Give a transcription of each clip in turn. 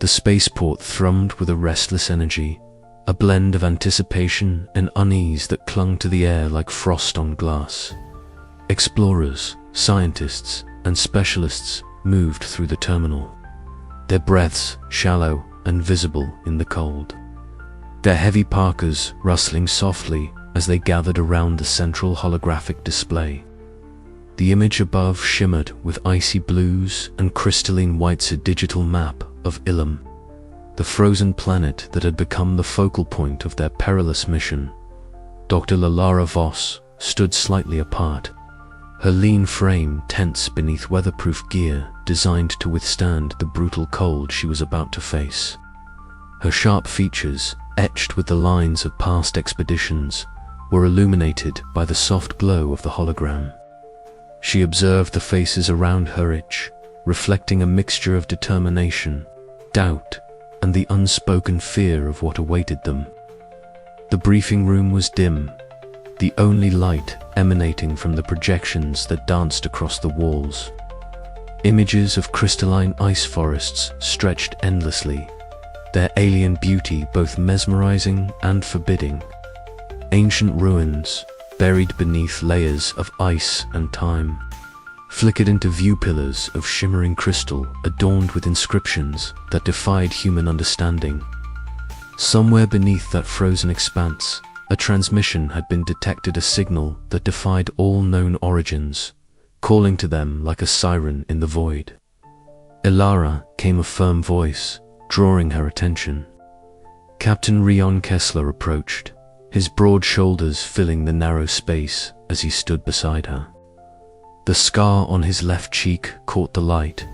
The spaceport thrummed with a restless energy, a blend of anticipation and unease that clung to the air like frost on glass. Explorers, scientists, and specialists moved through the terminal, their breaths shallow and visible in the cold, their heavy parkas rustling softly as they gathered around the central holographic display. The image above shimmered with icy blues and crystalline whites, a digital map of Ilum, the frozen planet that had become the focal point of their perilous mission. Dr. Lalara Voss stood slightly apart, her lean frame tense beneath weatherproof gear designed to withstand the brutal cold she was about to face. Her sharp features, etched with the lines of past expeditions, were illuminated by the soft glow of the hologram. She observed the faces around her each, reflecting a mixture of determination, doubt, and the unspoken fear of what awaited them. The briefing room was dim, the only light emanating from the projections that danced across the walls. Images of crystalline ice forests stretched endlessly, their alien beauty both mesmerizing and forbidding. Ancient ruins, buried beneath layers of ice and time, flickered into view pillars of shimmering crystal adorned with inscriptions that defied human understanding. Somewhere beneath that frozen expanse, a transmission had been detected, a signal that defied all known origins, calling to them like a siren in the void. Ilara came a firm voice, drawing her attention. Captain Rion Kessler approached, his broad shoulders filling the narrow space as he stood beside her. The scar on his left cheek caught the light,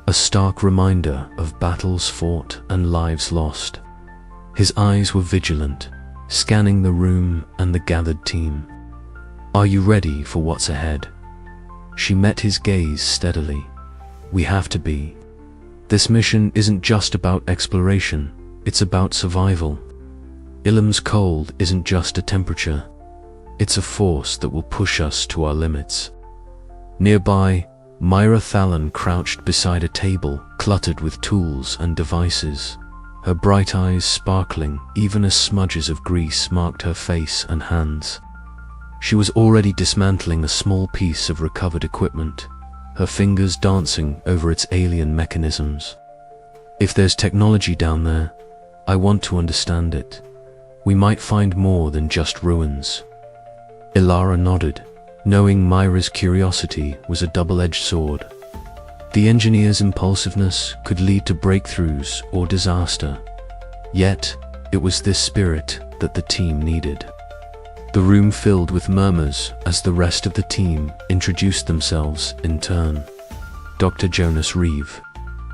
a stark reminder of battles fought and lives lost. His eyes were vigilant, scanning the room and the gathered team. "Are you ready for what's ahead?" She met his gaze steadily. "We have to be. This mission isn't just about exploration, it's about survival. Ilum's cold isn't just a temperature, it's a force that will push us to our limits." Nearby, Myra Thalon crouched beside a table cluttered with tools and devices, her bright eyes sparkling even as smudges of grease marked her face and hands. She was already dismantling a small piece of recovered equipment, her fingers dancing over its alien mechanisms. "If there's technology down there, I want to understand it. We might find more than just ruins." Ilara nodded, knowing Myra's curiosity was a double-edged sword. The engineer's impulsiveness could lead to breakthroughs or disaster. Yet, it was this spirit that the team needed. The room filled with murmurs as the rest of the team introduced themselves in turn. Dr. Jonas Reeve,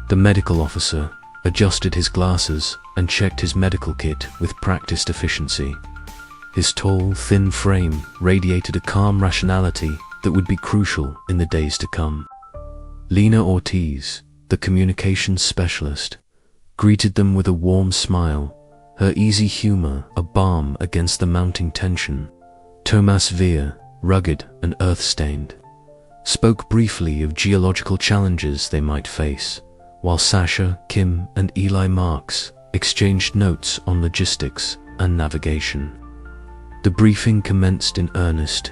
the medical officer, adjusted his glasses and checked his medical kit with practiced efficiency. His tall, thin frame radiated a calm rationality that would be crucial in the days to come. Lena Ortiz, the communications specialist, greeted them with a warm smile, her easy humor a balm against the mounting tension. Tomas Veer, rugged and earth-stained, spoke briefly of geological challenges they might face, while Sasha, Kim, and Eli Marks exchanged notes on logistics and navigation. The briefing commenced in earnest.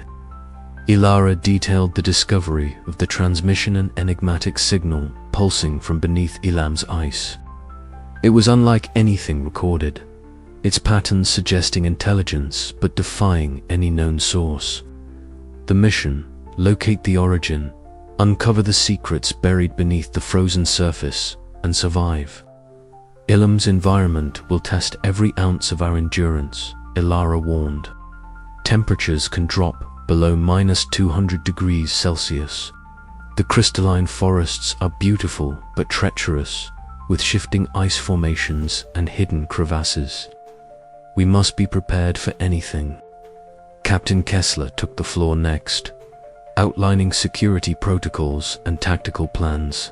Ilara detailed the discovery of the transmission and enigmatic signal pulsing from beneath Ilum's ice. It was unlike anything recorded, its patterns suggesting intelligence but defying any known source. The mission: locate the origin, uncover the secrets buried beneath the frozen surface, and survive. Ilum's environment will test every ounce of our endurance, Ilara warned. Temperatures can drop below -200 degrees Celsius. The crystalline forests are beautiful but treacherous, with shifting ice formations and hidden crevasses. We must be prepared for anything. Captain Kessler took the floor next, outlining security protocols and tactical plans.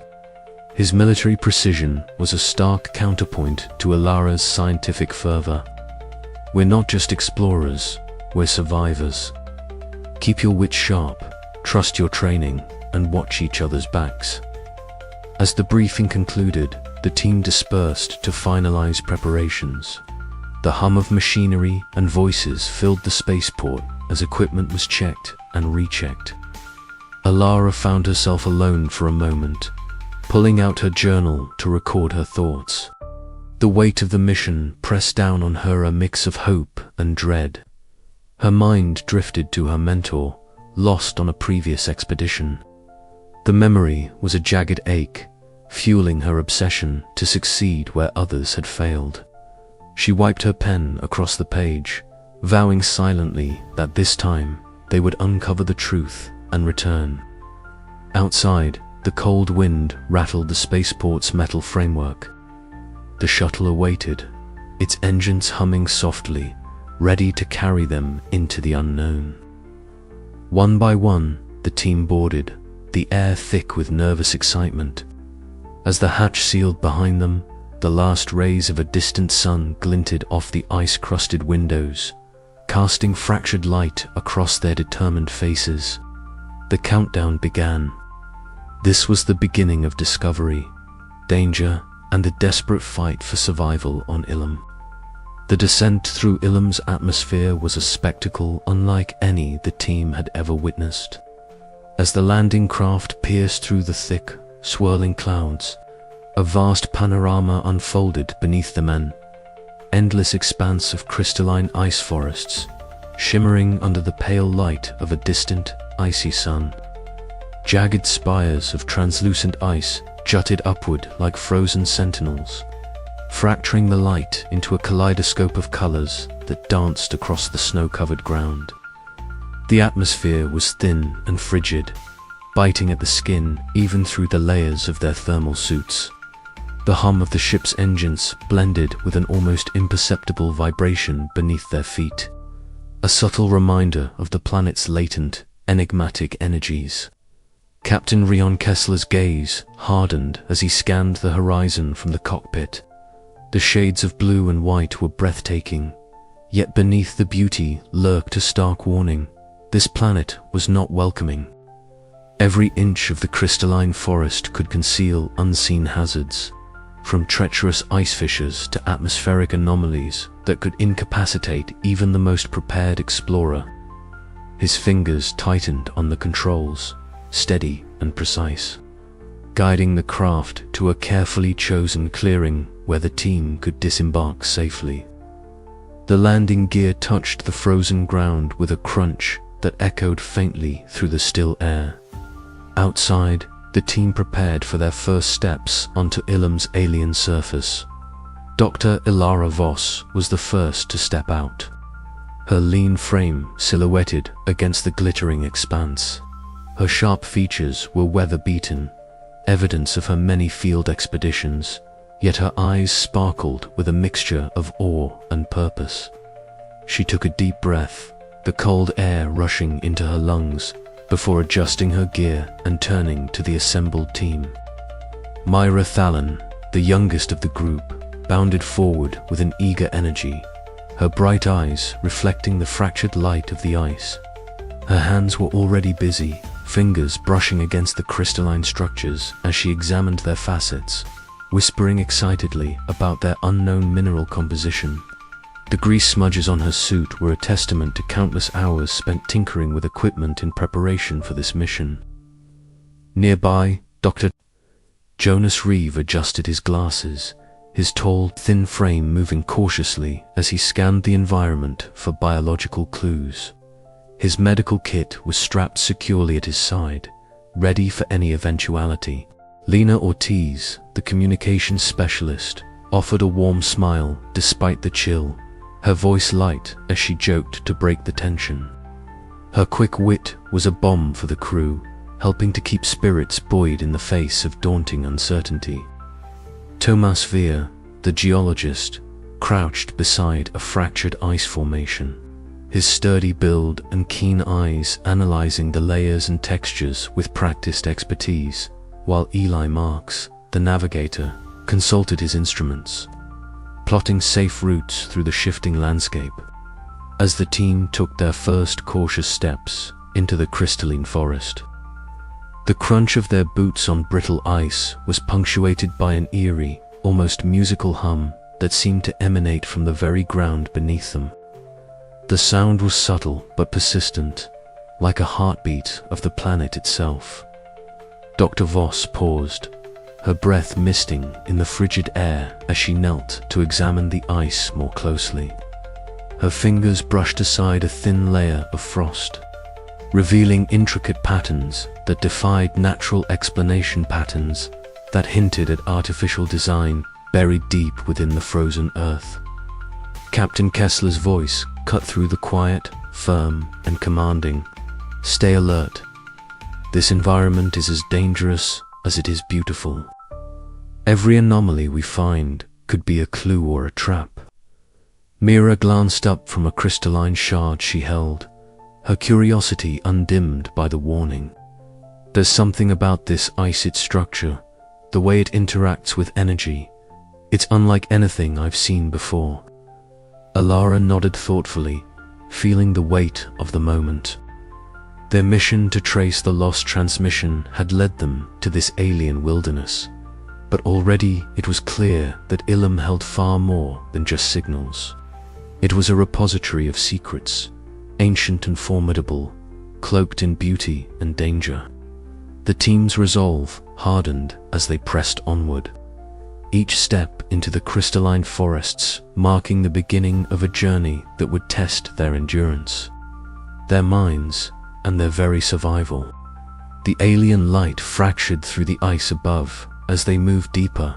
His military precision was a stark counterpoint to Ilara's scientific fervor. "We're not just explorers, we're survivors. Keep your wits sharp, trust your training, and watch each other's backs." As the briefing concluded, the team dispersed to finalize preparations. The hum of machinery and voices filled the spaceport as equipment was checked and rechecked. Alara found herself alone for a moment, pulling out her journal to record her thoughts. The weight of the mission pressed down on her, a mix of hope and dread. Her mind drifted to her mentor, lost on a previous expedition. The memory was a jagged ache, fueling her obsession to succeed where others had failed. She wiped her pen across the page, vowing silently that this time they would uncover the truth and return. Outside, the cold wind rattled the spaceport's metal framework. The shuttle awaited, its engines humming softly, ready to carry them into the unknown. One by one, the team boarded, the air thick with nervous excitement. As the hatch sealed behind them, the last rays of a distant sun glinted off the ice-crusted windows, casting fractured light across their determined faces. The countdown began. This was the beginning of discovery, danger, and the desperate fight for survival on Ilum. The descent through Ilum's atmosphere was a spectacle unlike any the team had ever witnessed. As the landing craft pierced through the thick, swirling clouds, a vast panorama unfolded beneath the men. Endless expanse of crystalline ice forests, shimmering under the pale light of a distant, icy sun. Jagged spires of translucent ice jutted upward like frozen sentinels, fracturing the light into a kaleidoscope of colors that danced across the snow-covered ground. The atmosphere was thin and frigid, biting at the skin even through the layers of their thermal suits. The hum of the ship's engines blended with an almost imperceptible vibration beneath their feet, a subtle reminder of the planet's latent, enigmatic energies. Captain Rion Kessler's gaze hardened as he scanned the horizon from the cockpit. The shades of blue and white were breathtaking, yet beneath the beauty lurked a stark warning. This planet was not welcoming. Every inch of the crystalline forest could conceal unseen hazards, from treacherous ice fissures to atmospheric anomalies that could incapacitate even the most prepared explorer. His fingers tightened on the controls, steady and precise, guiding the craft to a carefully chosen clearing where the team could disembark safely. The landing gear touched the frozen ground with a crunch that echoed faintly through the still air. Outside, the team prepared for their first steps onto Ilum's alien surface. Dr. Ilara Voss was the first to step out, her lean frame silhouetted against the glittering expanse. Her sharp features were weather-beaten, evidence of her many field expeditions, yet her eyes sparkled with a mixture of awe and purpose. She took a deep breath, the cold air rushing into her lungs, before adjusting her gear and turning to the assembled team. Myra Thalon, the youngest of the group, bounded forward with an eager energy, her bright eyes reflecting the fractured light of the ice. Her hands were already busy, fingers brushing against the crystalline structures as she examined their facets, whispering excitedly about their unknown mineral composition. The grease smudges on her suit were a testament to countless hours spent tinkering with equipment in preparation for this mission. Nearby, Dr. Jonas Reeve adjusted his glasses, his tall, thin frame moving cautiously as he scanned the environment for biological clues. His medical kit was strapped securely at his side, ready for any eventuality. Lena Ortiz, the communications specialist, offered a warm smile despite the chill, her voice light as she joked to break the tension. Her quick wit was a bomb for the crew, helping to keep spirits buoyed in the face of daunting uncertainty. Thomas Veer, the geologist, crouched beside a fractured ice formation, his sturdy build and keen eyes analyzing the layers and textures with practiced expertise, while Eli Marks, the navigator, consulted his instruments, plotting safe routes through the shifting landscape. As the team took their first cautious steps into the crystalline forest, the crunch of their boots on brittle ice was punctuated by an eerie, almost musical hum that seemed to emanate from the very ground beneath them. The sound was subtle but persistent, like a heartbeat of the planet itself. Dr. Voss paused, her breath misting in the frigid air as she knelt to examine the ice more closely. Her fingers brushed aside a thin layer of frost, revealing intricate patterns that defied natural explanation, patterns that hinted at artificial design buried deep within the frozen earth. Captain Kessler's voice cut through the quiet, firm, and commanding. "Stay alert. This environment is as dangerous as it is beautiful. Every anomaly we find could be a clue or a trap." Mira glanced up from a crystalline shard she held, her curiosity undimmed by the warning. "There's something about this iced structure, the way it interacts with energy. It's unlike anything I've seen before." Alara nodded thoughtfully, feeling the weight of the moment. Their mission to trace the lost transmission had led them to this alien wilderness, but already it was clear that Ilum held far more than just signals. It was a repository of secrets, ancient and formidable, cloaked in beauty and danger. The team's resolve hardened as they pressed onward, each step into the crystalline forests marking the beginning of a journey that would test their endurance, their minds, and their very survival. The alien light fractured through the ice above as they moved deeper,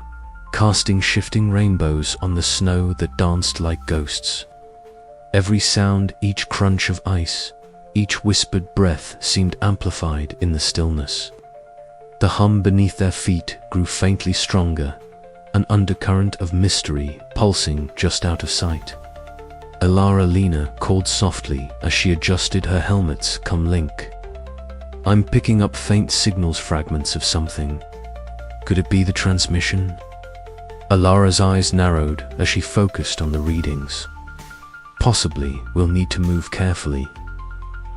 casting shifting rainbows on the snow that danced like ghosts. Every sound, each crunch of ice, each whispered breath seemed amplified in the stillness. The hum beneath their feet grew faintly stronger, an undercurrent of mystery pulsing just out of sight. Alara Lena called softly as she adjusted her helmet's link. "I'm picking up faint signals, fragments of something. Could it be the transmission?" Alara's eyes narrowed as she focused on the readings. "Possibly. We'll need to move carefully.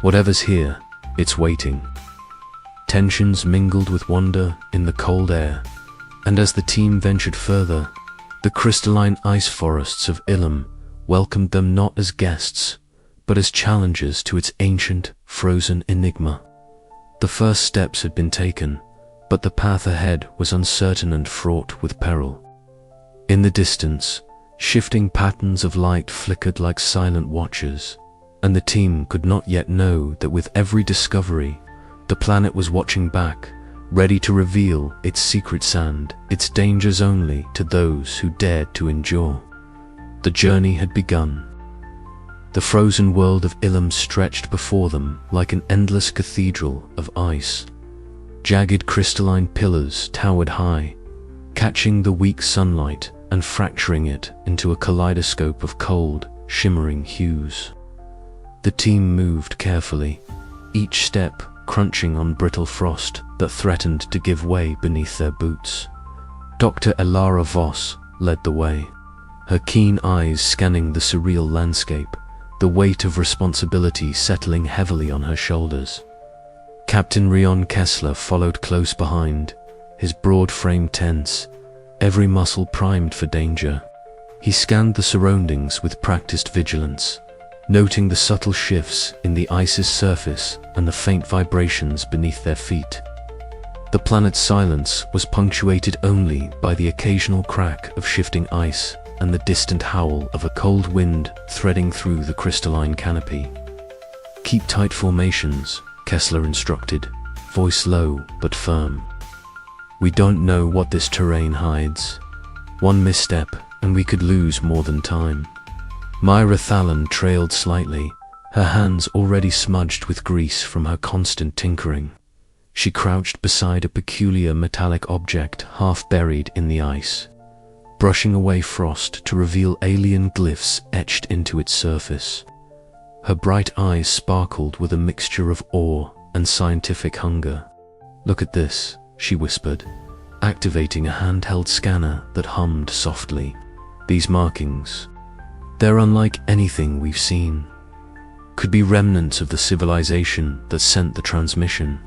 Whatever's here, it's waiting." Tensions mingled with wonder in the cold air, and as the team ventured further, the crystalline ice forests of Ilum welcomed them not as guests, but as challengers to its ancient, frozen enigma. The first steps had been taken, but the path ahead was uncertain and fraught with peril. In the distance, shifting patterns of light flickered like silent watchers, and the team could not yet know that with every discovery, the planet was watching back, ready to reveal its secrets and its dangers only to those who dared to endure. The journey had begun. The frozen world of Ilum stretched before them like an endless cathedral of ice. Jagged crystalline pillars towered high, catching the weak sunlight and fracturing it into a kaleidoscope of cold, shimmering hues. The team moved carefully, each step crunching on brittle frost that threatened to give way beneath their boots. Dr. Alara Voss led the way, her keen eyes scanning the surreal landscape, the weight of responsibility settling heavily on her shoulders. Captain Rion Kessler followed close behind, his broad frame tense, every muscle primed for danger. He scanned the surroundings with practiced vigilance, noting the subtle shifts in the ice's surface and the faint vibrations beneath their feet. The planet's silence was punctuated only by the occasional crack of shifting ice and the distant howl of a cold wind threading through the crystalline canopy. "Keep tight formations," Kessler instructed, voice low but firm. "We don't know what this terrain hides. One misstep and we could lose more than time." Myra Thalon trailed slightly, her hands already smudged with grease from her constant tinkering. She crouched beside a peculiar metallic object half buried in the ice, brushing away frost to reveal alien glyphs etched into its surface. Her bright eyes sparkled with a mixture of awe and scientific hunger. "Look at this," she whispered, activating a handheld scanner that hummed softly. "These markings, they're unlike anything we've seen. Could be remnants of the civilization that sent the transmission."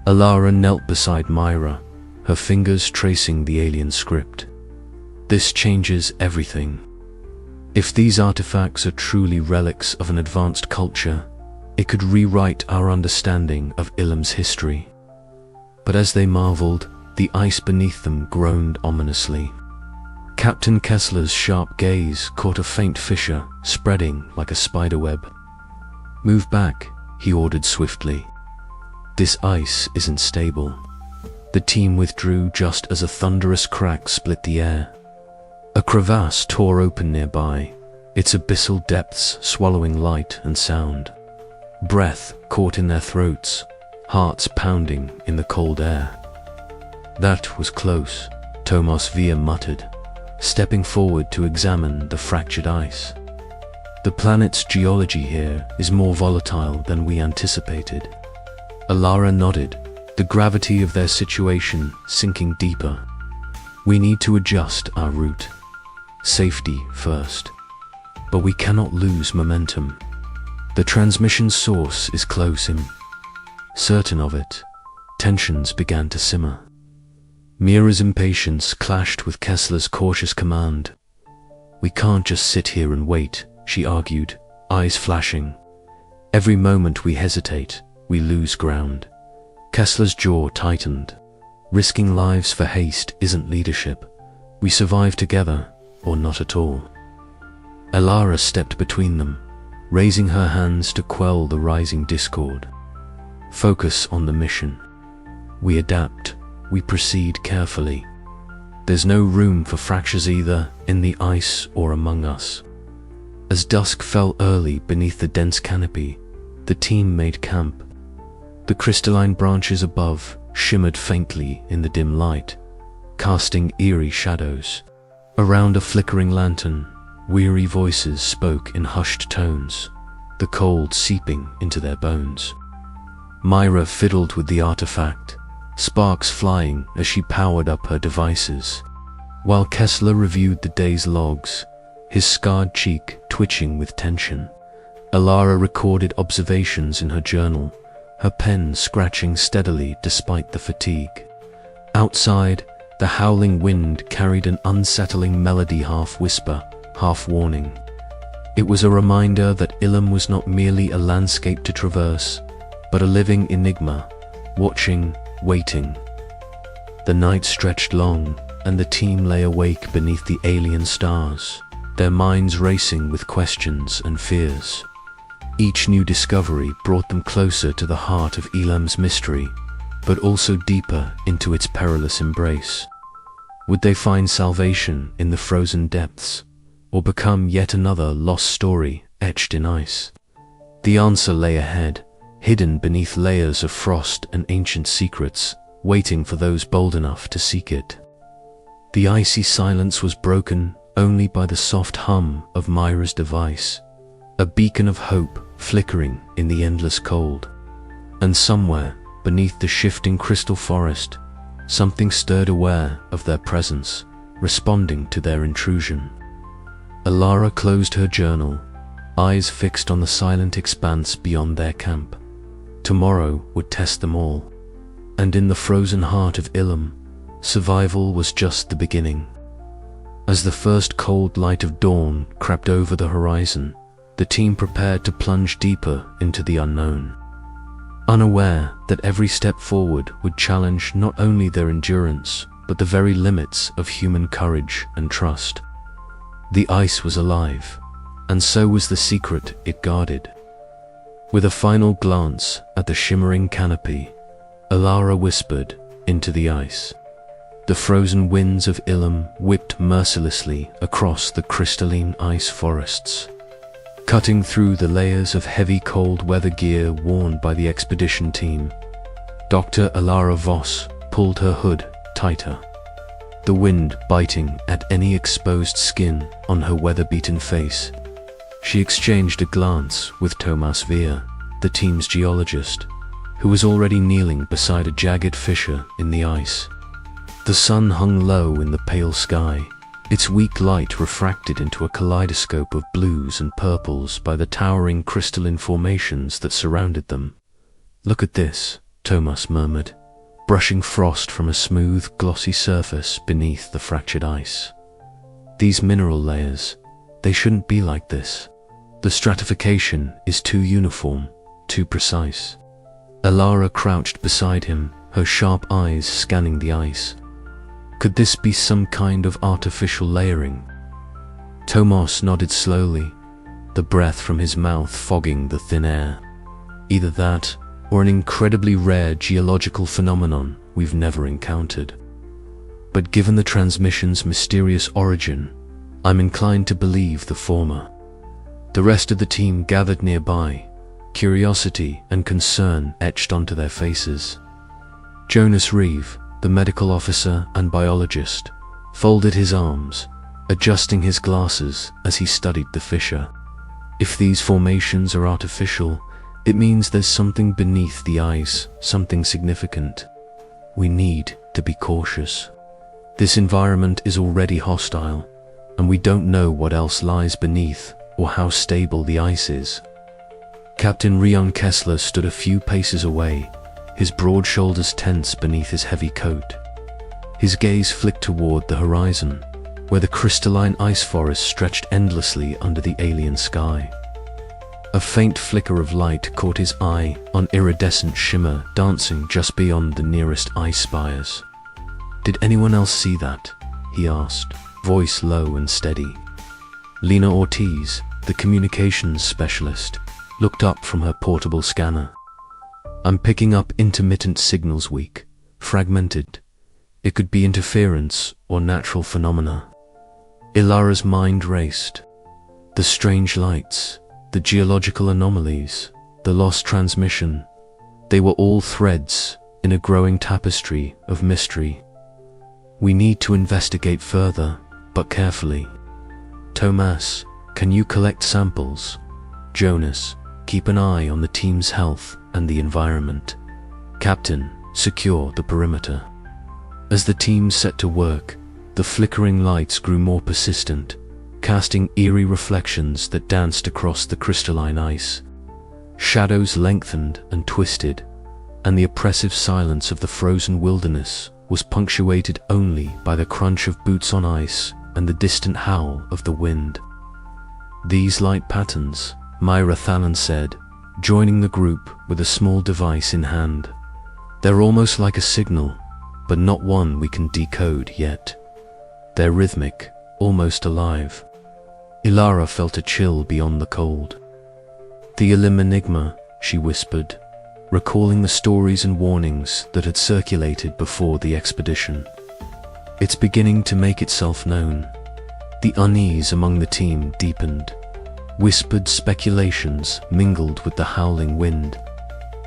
Alara knelt beside Myra, her fingers tracing the alien script. This changes everything. If these artifacts are truly relics of an advanced culture, it could rewrite our understanding of Ilum's history. But as they marveled, the ice beneath them groaned ominously. Captain Kessler's sharp gaze caught a faint fissure spreading like a spiderweb. "Move back," he ordered swiftly. "This ice isn't stable." The team withdrew just as a thunderous crack split the air. A crevasse tore open nearby, its abyssal depths swallowing light and sound. Breath caught in their throats, hearts pounding in the cold air. "That was close," Tomas Via muttered, stepping forward to examine the fractured ice. "The planet's geology here is more volatile than we anticipated." Alara nodded, the gravity of their situation sinking deeper. "We need to adjust our route. Safety first. But we cannot lose momentum. The transmission source is close in." Certain of it, tensions began to simmer. Mira's impatience clashed with Kessler's cautious command. "We can't just sit here and wait," she argued, eyes flashing. "Every moment we hesitate, we lose ground." Kessler's jaw tightened. "Risking lives for haste isn't leadership. We survive together, or not at all." Alara stepped between them, raising her hands to quell the rising discord. "Focus on the mission. We adapt, we proceed carefully. There's no room for fractures either in the ice or among us." As dusk fell early beneath the dense canopy, the team made camp. The crystalline branches above shimmered faintly in the dim light, casting eerie shadows. Around a flickering lantern, weary voices spoke in hushed tones, the cold seeping into their bones. Myra fiddled with the artifact, sparks flying as she powered up her devices, while Kessler reviewed the day's logs, his scarred cheek twitching with tension. Alara recorded observations in her journal, her pen scratching steadily despite the fatigue. Outside, the howling wind carried an unsettling melody, half whisper, half warning. It was a reminder that Ilum was not merely a landscape to traverse, but a living enigma, watching, waiting. The night stretched long, and the team lay awake beneath the alien stars, their minds racing with questions and fears. Each new discovery brought them closer to the heart of Ilum's mystery, but also deeper into its perilous embrace. Would they find salvation in the frozen depths, or become yet another lost story etched in ice? The answer lay ahead, hidden beneath layers of frost and ancient secrets, waiting for those bold enough to seek it. The icy silence was broken only by the soft hum of Myra's device, a beacon of hope flickering in the endless cold. And somewhere, beneath the shifting crystal forest, something stirred, aware of their presence, responding to their intrusion. Alara closed her journal, eyes fixed on the silent expanse beyond their camp. Tomorrow would test them all, and in the frozen heart of Ilum, survival was just the beginning. As the first cold light of dawn crept over the horizon, the team prepared to plunge deeper into the unknown, unaware that every step forward would challenge not only their endurance, but the very limits of human courage and trust. The ice was alive, and so was the secret it guarded. With a final glance at the shimmering canopy, Alara whispered into the ice. The frozen winds of Ilum whipped mercilessly across the crystalline ice forests, cutting through the layers of heavy cold weather gear worn by the expedition team. Dr. Alara Voss pulled her hood tighter, the wind biting at any exposed skin on her weather-beaten face. She exchanged a glance with Tomas Via, the team's geologist, who was already kneeling beside a jagged fissure in the ice. The sun hung low in the pale sky, its weak light refracted into a kaleidoscope of blues and purples by the towering crystalline formations that surrounded them. "Look at this," Tomas murmured, brushing frost from a smooth, glossy surface beneath the fractured ice. These mineral layers, they shouldn't be like this. The stratification is too uniform, too precise. Elara crouched beside him, her sharp eyes scanning the ice. Could this be some kind of artificial layering? Tomas nodded slowly, the breath from his mouth fogging the thin air. Either that, or an incredibly rare geological phenomenon we've never encountered. But given the transmission's mysterious origin, I'm inclined to believe the former. The rest of the team gathered nearby, curiosity and concern etched onto their faces. Jonas Reeve, the medical officer and biologist, folded his arms, adjusting his glasses as he studied the fissure. If these formations are artificial, it means there's something beneath the ice, something significant. We need to be cautious. This environment is already hostile, and we don't know what else lies beneath or how stable the ice is. Captain Rion Kessler stood a few paces away, his broad shoulders tense beneath his heavy coat. His gaze flicked toward the horizon, where the crystalline ice forest stretched endlessly under the alien sky. A faint flicker of light caught his eye on iridescent shimmer dancing just beyond the nearest ice spires. "Did anyone else see that?" he asked, voice low and steady. Lena Ortiz, the communications specialist, looked up from her portable scanner. "I'm picking up intermittent signals, weak, fragmented. It could be interference or natural phenomena." Ilara's mind raced. The strange lights, the geological anomalies, the lost transmission, they were all threads in a growing tapestry of mystery. "We need to investigate further, but carefully. Tomas, can you collect samples? Jonas, keep an eye on the team's health and the environment. Captain, secure the perimeter." As the team set to work, the flickering lights grew more persistent, casting eerie reflections that danced across the crystalline ice. Shadows lengthened and twisted, and the oppressive silence of the frozen wilderness was punctuated only by the crunch of boots on ice and the distant howl of the wind. "These light patterns," Myra Thalon said, joining the group with a small device in hand. "They're almost like a signal, but not one we can decode yet. They're rhythmic, almost alive." Ilara felt a chill beyond the cold. "The Ilum enigma," she whispered, recalling the stories and warnings that had circulated before the expedition. "It's beginning to make itself known." The unease among the team deepened. Whispered speculations mingled with the howling wind.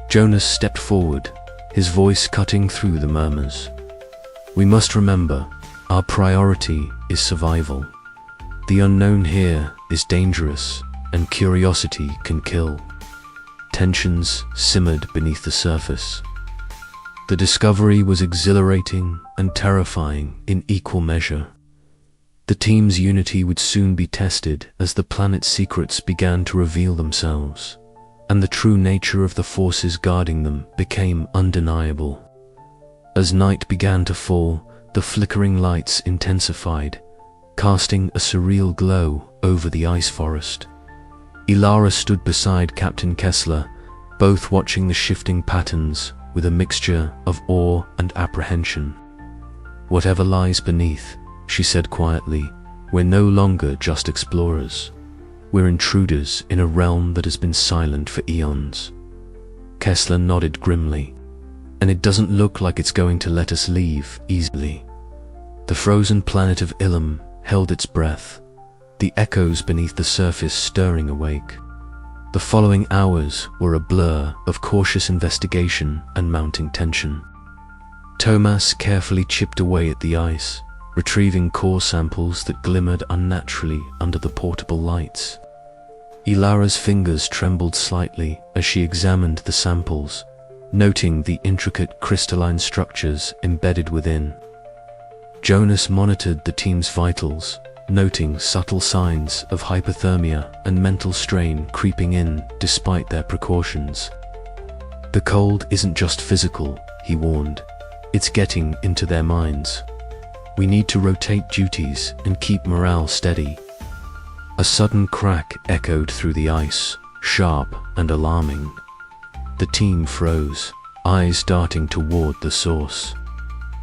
Jonas stepped forward, his voice cutting through the murmurs. "We must remember, our priority is survival. The unknown here is dangerous, and curiosity can kill." Tensions simmered beneath the surface. The discovery was exhilarating and terrifying in equal measure. The team's unity would soon be tested as the planet's secrets began to reveal themselves, and the true nature of the forces guarding them became undeniable. As night began to fall, the flickering lights intensified, casting a surreal glow over the ice forest. Ilara stood beside Captain Kessler, both watching the shifting patterns with a mixture of awe and apprehension. "Whatever lies beneath," she said quietly, "we're no longer just explorers. We're intruders in a realm that has been silent for eons." Kessler nodded grimly. "And it doesn't look like it's going to let us leave easily." The frozen planet of Ilum held its breath, the echoes beneath the surface stirring awake. The following hours were a blur of cautious investigation and mounting tension. Tomas carefully chipped away at the ice, retrieving core samples that glimmered unnaturally under the portable lights. Ilara's fingers trembled slightly as she examined the samples, noting the intricate crystalline structures embedded within. Jonas monitored the team's vitals, noting subtle signs of hypothermia and mental strain creeping in despite their precautions. "The cold isn't just physical," he warned. "It's getting into their minds. We need to rotate duties and keep morale steady. A sudden crack echoed through the ice, sharp and alarming. The team froze, eyes darting toward the source.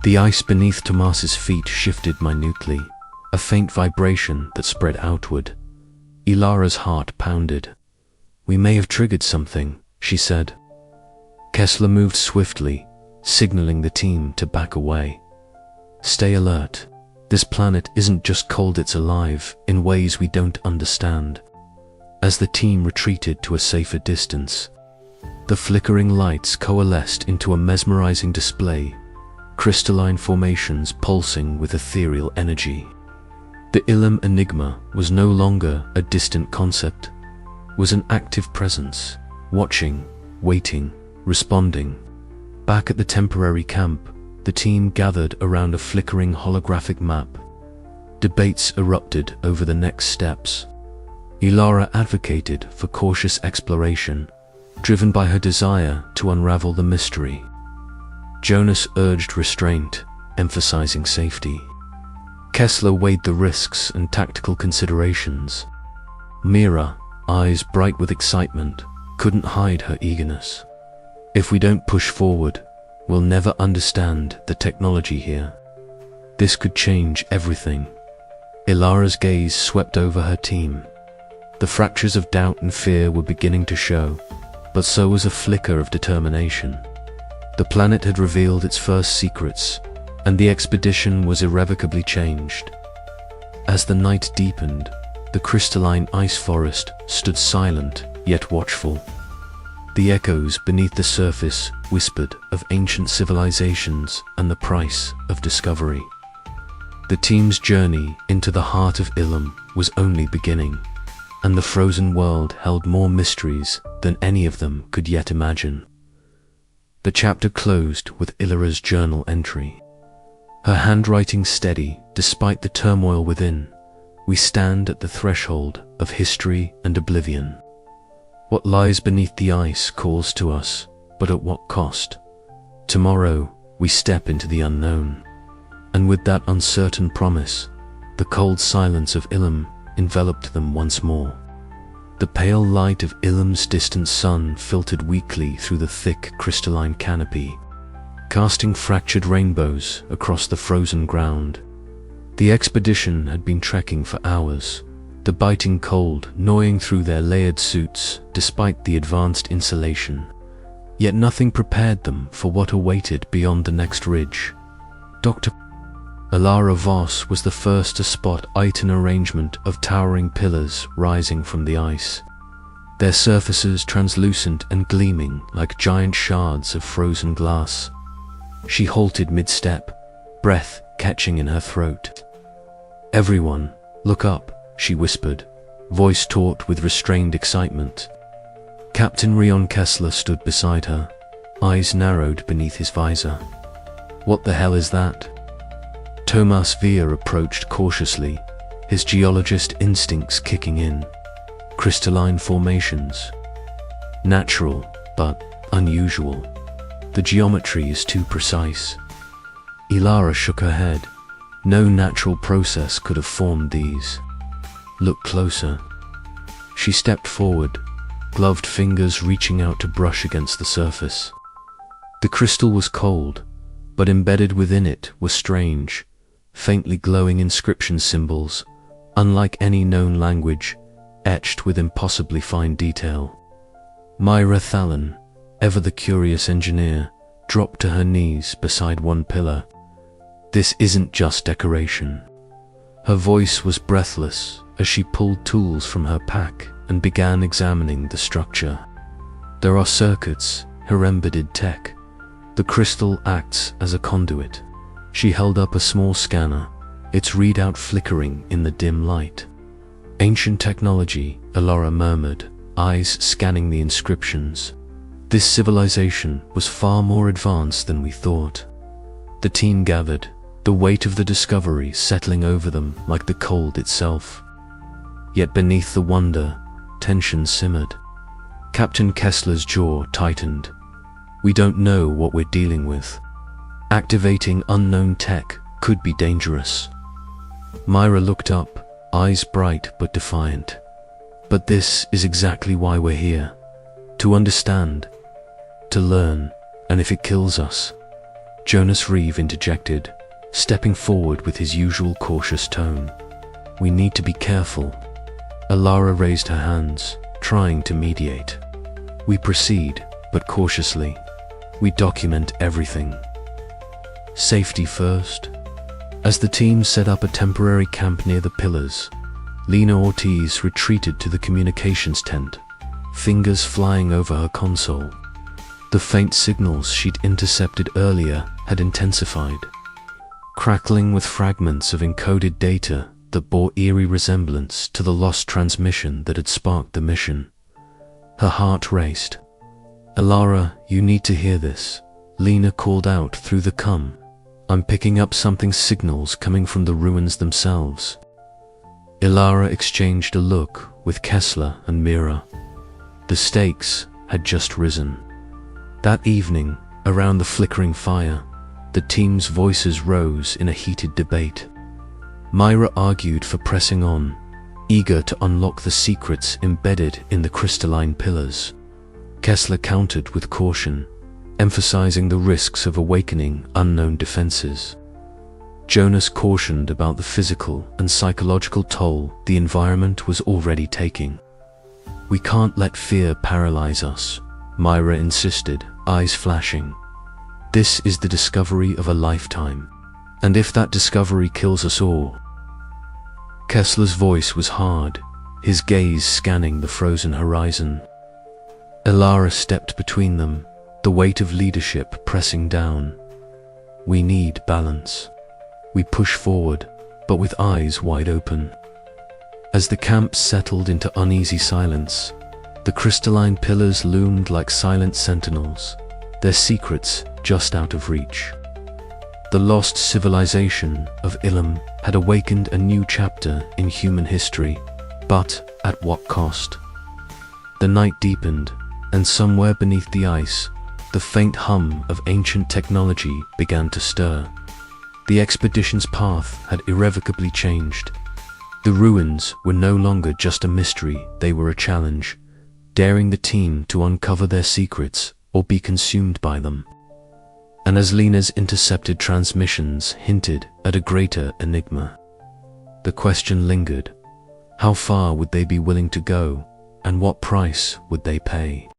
The ice beneath Tomas's feet shifted minutely, a faint vibration that spread outward. Ilara's heart pounded. "We may have triggered something," she said. Kessler moved swiftly, signaling the team to back away. "Stay alert. This planet isn't just cold, it's alive, in ways we don't understand." As the team retreated to a safer distance, the flickering lights coalesced into a mesmerizing display, crystalline formations pulsing with ethereal energy. The Ilum enigma was no longer a distant concept, was an active presence, watching, waiting, responding. Back at the temporary camp, the team gathered around a flickering holographic map. Debates erupted over the next steps. Ilara advocated for cautious exploration, driven by her desire to unravel the mystery. Jonas urged restraint, emphasizing safety. Kessler weighed the risks and tactical considerations. Mira, eyes bright with excitement, couldn't hide her eagerness. "If we don't push forward, we'll never understand the technology here. This could change everything." Ilara's gaze swept over her team. The fractures of doubt and fear were beginning to show, but so was a flicker of determination. The planet had revealed its first secrets, and the expedition was irrevocably changed. As the night deepened, the crystalline ice forest stood silent yet watchful. The echoes beneath the surface whispered of ancient civilizations and the price of discovery. The team's journey into the heart of Ilum was only beginning, and the frozen world held more mysteries than any of them could yet imagine. The chapter closed with Ilara's journal entry. Her handwriting steady despite the turmoil within. "We stand at the threshold of history and oblivion. What lies beneath the ice calls to us, but at what cost? Tomorrow we step into the unknown." And with that uncertain promise, the cold silence of Ilum enveloped them once more. The pale light of Ilum's distant sun filtered weakly through the thick crystalline canopy, casting fractured rainbows across the frozen ground. The expedition had been trekking for hours, the biting cold gnawing through their layered suits despite the advanced insulation. Yet nothing prepared them for what awaited beyond the next ridge. Dr. Ilara Voss was the first to spot an arrangement of towering pillars rising from the ice, their surfaces translucent and gleaming like giant shards of frozen glass. She halted mid-step, breath catching in her throat. "Everyone, look up," she whispered, voice taut with restrained excitement. Captain Rion Kessler stood beside her, eyes narrowed beneath his visor. "What the hell is that?" Tomas Villa approached cautiously, his geologist instincts kicking in. "Crystalline formations. Natural, but unusual. The geometry is too precise." Ilara shook her head. "No natural process could have formed these. Look closer." She stepped forward, gloved fingers reaching out to brush against the surface. The crystal was cold, but embedded within it were strange, faintly glowing inscription symbols, unlike any known language, etched with impossibly fine detail. Myra Thalon, ever the curious engineer, dropped to her knees beside one pillar. "This isn't just decoration." Her voice was breathless as she pulled tools from her pack and began examining the structure. "There are circuits, her embedded tech. The crystal acts as a conduit." She held up a small scanner, its readout flickering in the dim light. "Ancient technology," Ilara murmured, eyes scanning the inscriptions. This civilization was far more advanced than we thought. The team gathered, the weight of the discovery settling over them like the cold itself. Yet beneath the wonder, tension simmered. Captain Kessler's jaw tightened. "We don't know what we're dealing with. Activating unknown tech could be dangerous. Myra looked up, eyes bright but defiant. But this is exactly why we're here. To understand, to learn, and if it kills us. Jonas Reeve interjected, stepping forward with his usual cautious tone. We need to be careful. Alara raised her hands, trying to mediate. We proceed, but cautiously. We document everything. Safety first. As the team set up a temporary camp near the pillars, Lena Ortiz retreated to the communications tent, fingers flying over her console. The faint signals she'd intercepted earlier had intensified, crackling with fragments of encoded data that bore eerie resemblance to the lost transmission that had sparked the mission. Her heart raced. Alara, you need to hear this, Lena called out through the cum. I'm picking up something signals coming from the ruins themselves. Alara exchanged a look with Kessler and Mira. The stakes had just risen. That evening, around the flickering fire, the team's voices rose in a heated debate. Myra argued for pressing on, eager to unlock the secrets embedded in the crystalline pillars. Kessler countered with caution, emphasizing the risks of awakening unknown defenses. Jonas cautioned about the physical and psychological toll the environment was already taking. We can't let fear paralyze us, Myra insisted, eyes flashing. This is the discovery of a lifetime, and if that discovery kills us all. Kessler's voice was hard, his gaze scanning the frozen horizon. Alara stepped between them, the weight of leadership pressing down. We need balance. We push forward, but with eyes wide open. As the camp settled into uneasy silence, the crystalline pillars loomed like silent sentinels, their secrets just out of reach. The lost civilization of Ilum had awakened a new chapter in human history, but at what cost? The night deepened, and somewhere beneath the ice, the faint hum of ancient technology began to stir. The expedition's path had irrevocably changed. The ruins were no longer just a mystery, they were a challenge, daring the team to uncover their secrets or be consumed by them. And as Lena's intercepted transmissions hinted at a greater enigma, the question lingered: how far would they be willing to go, and what price would they pay?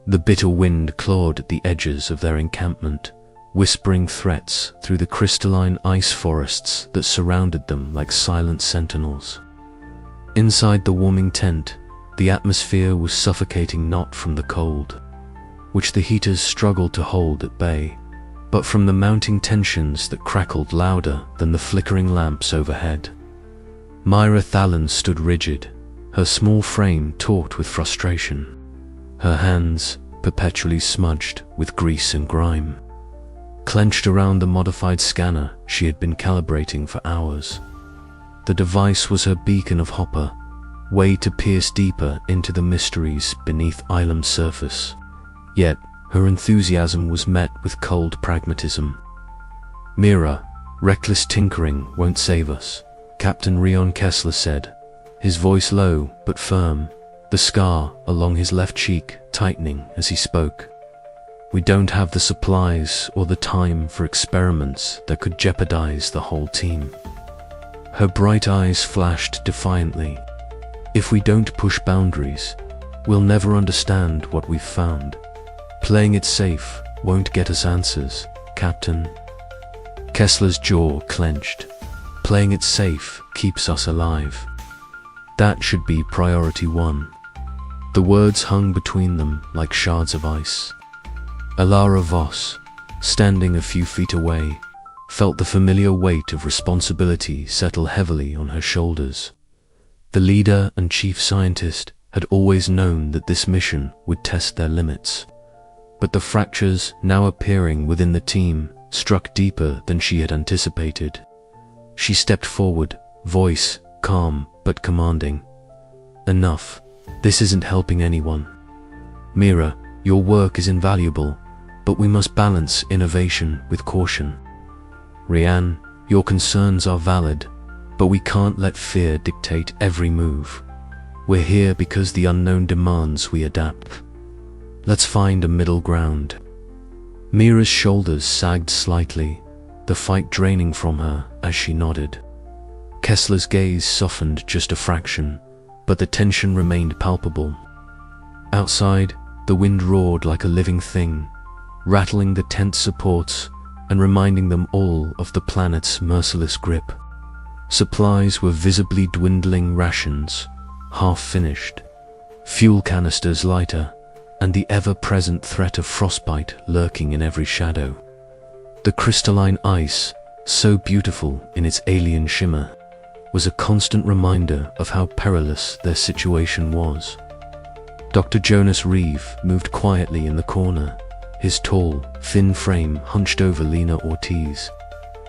The bitter wind clawed at the edges of their encampment, whispering threats through the crystalline ice forests that surrounded them like silent sentinels. Inside the warming tent, the atmosphere was suffocating not from the cold, which the heaters struggled to hold at bay, but from the mounting tensions that crackled louder than the flickering lamps overhead. Myra Thallen stood rigid, her small frame taut with frustration, her hands perpetually smudged with grease and grime, clenched around the modified scanner she had been calibrating for hours. The device was her beacon of Hopper, way to pierce deeper into the mysteries beneath Ilum's surface. Yet, her enthusiasm was met with cold pragmatism. Mira, reckless tinkering won't save us, Captain Rion Kessler said, his voice low but firm, the scar along his left cheek tightening as he spoke. We don't have the supplies or the time for experiments that could jeopardize the whole team. Her bright eyes flashed defiantly. If we don't push boundaries, we'll never understand what we've found. Playing it safe won't get us answers, Captain. Kessler's jaw clenched. Playing it safe keeps us alive. That should be priority one. The words hung between them like shards of ice. Alara Voss, standing a few feet away, felt the familiar weight of responsibility settle heavily on her shoulders. The leader and chief scientist had always known that this mission would test their limits, but the fractures now appearing within the team struck deeper than she had anticipated. She stepped forward, voice calm but commanding. Enough. This isn't helping anyone. Mira, your work is invaluable, but we must balance innovation with caution. Rianne, your concerns are valid, but we can't let fear dictate every move. We're here because the unknown demands we adapt. Let's find a middle ground. Mira's shoulders sagged slightly, the fight draining from her as she nodded. Kessler's gaze softened just a fraction, but the tension remained palpable. Outside, the wind roared like a living thing, rattling the tent supports and reminding them all of the planet's merciless grip. Supplies were visibly dwindling, rations half finished, fuel canisters lighter, and the ever-present threat of frostbite lurking in every shadow. The crystalline ice, so beautiful in its alien shimmer, was a constant reminder of how perilous their situation was. Dr. Jonas Reeve moved quietly in the corner, his tall, thin frame hunched over Lena Ortiz,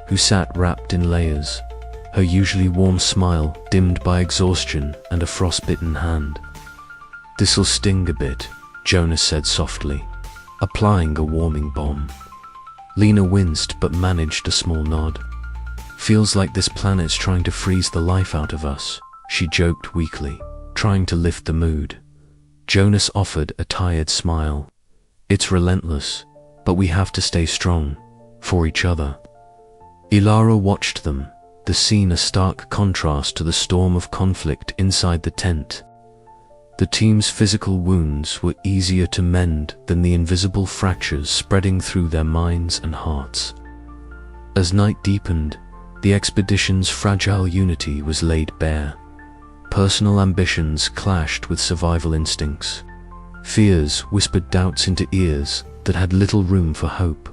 who sat wrapped in layers, her usually warm smile dimmed by exhaustion and a frostbitten hand. "This'll sting a bit," Jonas said softly, applying a warming balm. Lena winced but managed a small nod. "Feels like this planet's trying to freeze the life out of us," she joked weakly, trying to lift the mood. Jonas offered a tired smile. "It's relentless, but we have to stay strong, for each other." Ilara watched them, the scene a stark contrast to the storm of conflict inside the tent. The team's physical wounds were easier to mend than the invisible fractures spreading through their minds and hearts. As night deepened, the expedition's fragile unity was laid bare. Personal ambitions clashed with survival instincts. Fears whispered doubts into ears that had little room for hope.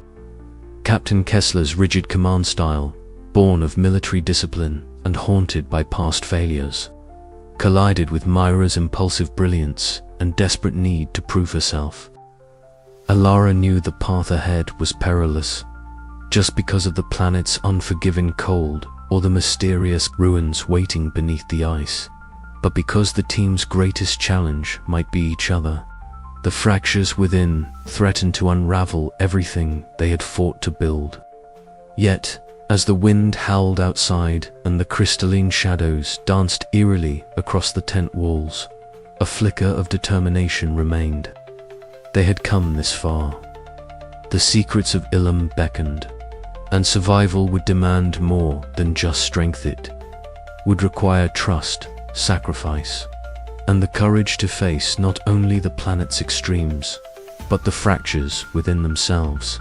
Captain Kessler's rigid command style, born of military discipline and haunted by past failures, collided with Myra's impulsive brilliance and desperate need to prove herself. Alara knew the path ahead was perilous, just because of the planet's unforgiving cold or the mysterious ruins waiting beneath the ice, but because the team's greatest challenge might be each other. The fractures within threatened to unravel everything they had fought to build. Yet, as the wind howled outside and the crystalline shadows danced eerily across the tent walls, a flicker of determination remained. They had come this far. The secrets of Ilum beckoned, and survival would demand more than just strength. It would require trust, sacrifice, and the courage to face not only the planet's extremes, but the fractures within themselves.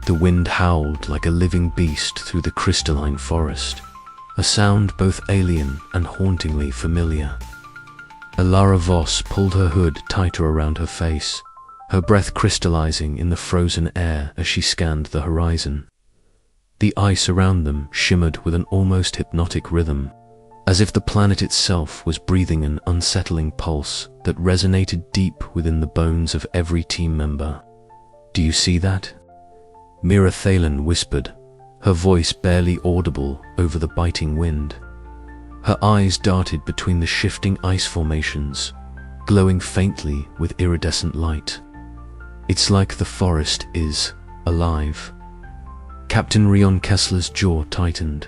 The wind howled like a living beast through the crystalline forest, a sound both alien and hauntingly familiar. Alara Voss pulled her hood tighter around her face, her breath crystallizing in the frozen air as she scanned the horizon. The ice around them shimmered with an almost hypnotic rhythm, as if the planet itself was breathing an unsettling pulse that resonated deep within the bones of every team member. "Do you see that?" Mira Thalen whispered, her voice barely audible over the biting wind. Her eyes darted between the shifting ice formations, glowing faintly with iridescent light. "It's like the forest is alive." Captain Rion Kessler's jaw tightened.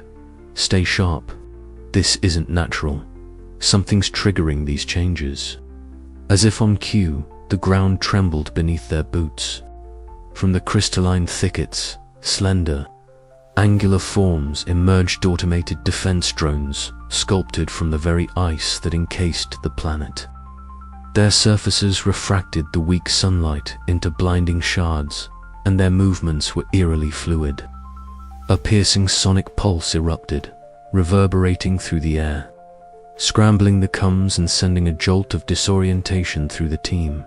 "Stay sharp. This isn't natural. Something's triggering these changes." As if on cue, the ground trembled beneath their boots. From the crystalline thickets, slender, angular forms emerged, automated defense drones sculpted from the very ice that encased the planet. Their surfaces refracted the weak sunlight into blinding shards, and their movements were eerily fluid. A piercing sonic pulse erupted, reverberating through the air, scrambling the comms and sending a jolt of disorientation through the team.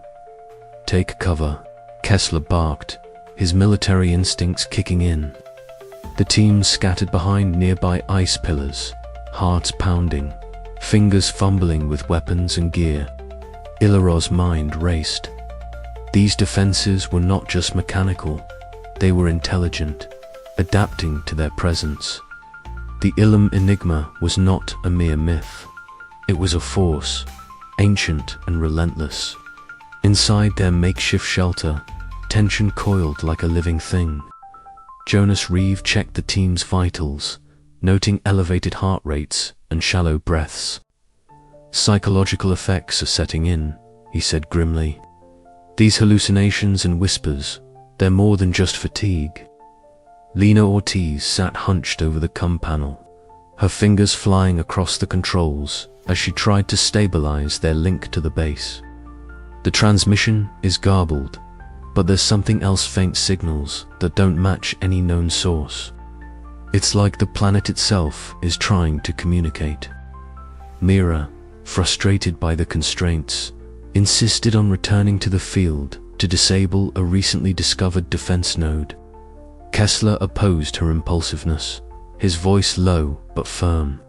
"Take cover," Kessler barked, his military instincts kicking in. The team scattered behind nearby ice pillars, hearts pounding, fingers fumbling with weapons and gear. Ilaro's mind raced. These defenses were not just mechanical, they were intelligent, adapting to their presence. The Ilum enigma was not a mere myth. It was a force, ancient and relentless. Inside their makeshift shelter, tension coiled like a living thing. Jonas Reeve checked the team's vitals, noting elevated heart rates and shallow breaths. "Psychological effects are setting in," he said grimly. "These hallucinations and whispers, they're more than just fatigue." Lena Ortiz sat hunched over the COM panel, her fingers flying across the controls as she tried to stabilize their link to the base. "The transmission is garbled, but there's something else, faint signals that don't match any known source. It's like the planet itself is trying to communicate." Mira, frustrated by the constraints, insisted on returning to the field to disable a recently discovered defense node. Kessler opposed her impulsiveness, his voice low but firm.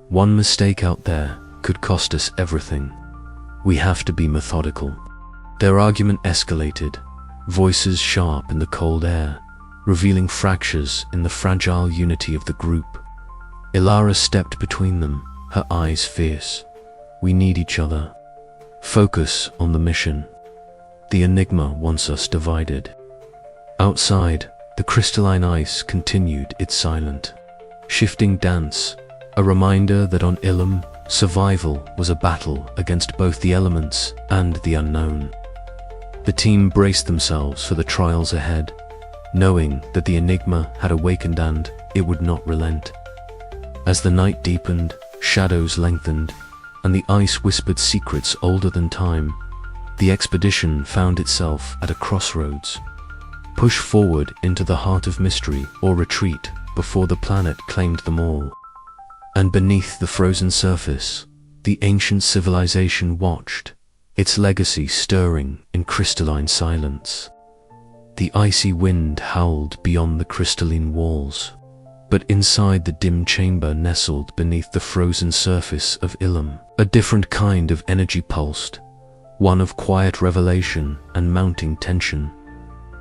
"One mistake out there could cost us everything. We have to be methodical." Their argument escalated, voices sharp in the cold air, revealing fractures in the fragile unity of the group. Ilara stepped between them, her eyes fierce. "We need each other. Focus on the mission. The Enigma wants us divided." Outside, the crystalline ice continued its silent, shifting dance, a reminder that on Ilum, survival was a battle against both the elements and the unknown. The team braced themselves for the trials ahead, knowing that the Enigma had awakened and it would not relent. As the night deepened, shadows lengthened, and the ice whispered secrets older than time, the expedition found itself at a crossroads. Push forward into the heart of mystery or retreat before the planet claimed them all. And beneath the frozen surface, the ancient civilization watched, its legacy stirring in crystalline silence. The icy wind howled beyond the crystalline walls, but inside the dim chamber nestled beneath the frozen surface of Ilum, a different kind of energy pulsed, one of quiet revelation and mounting tension.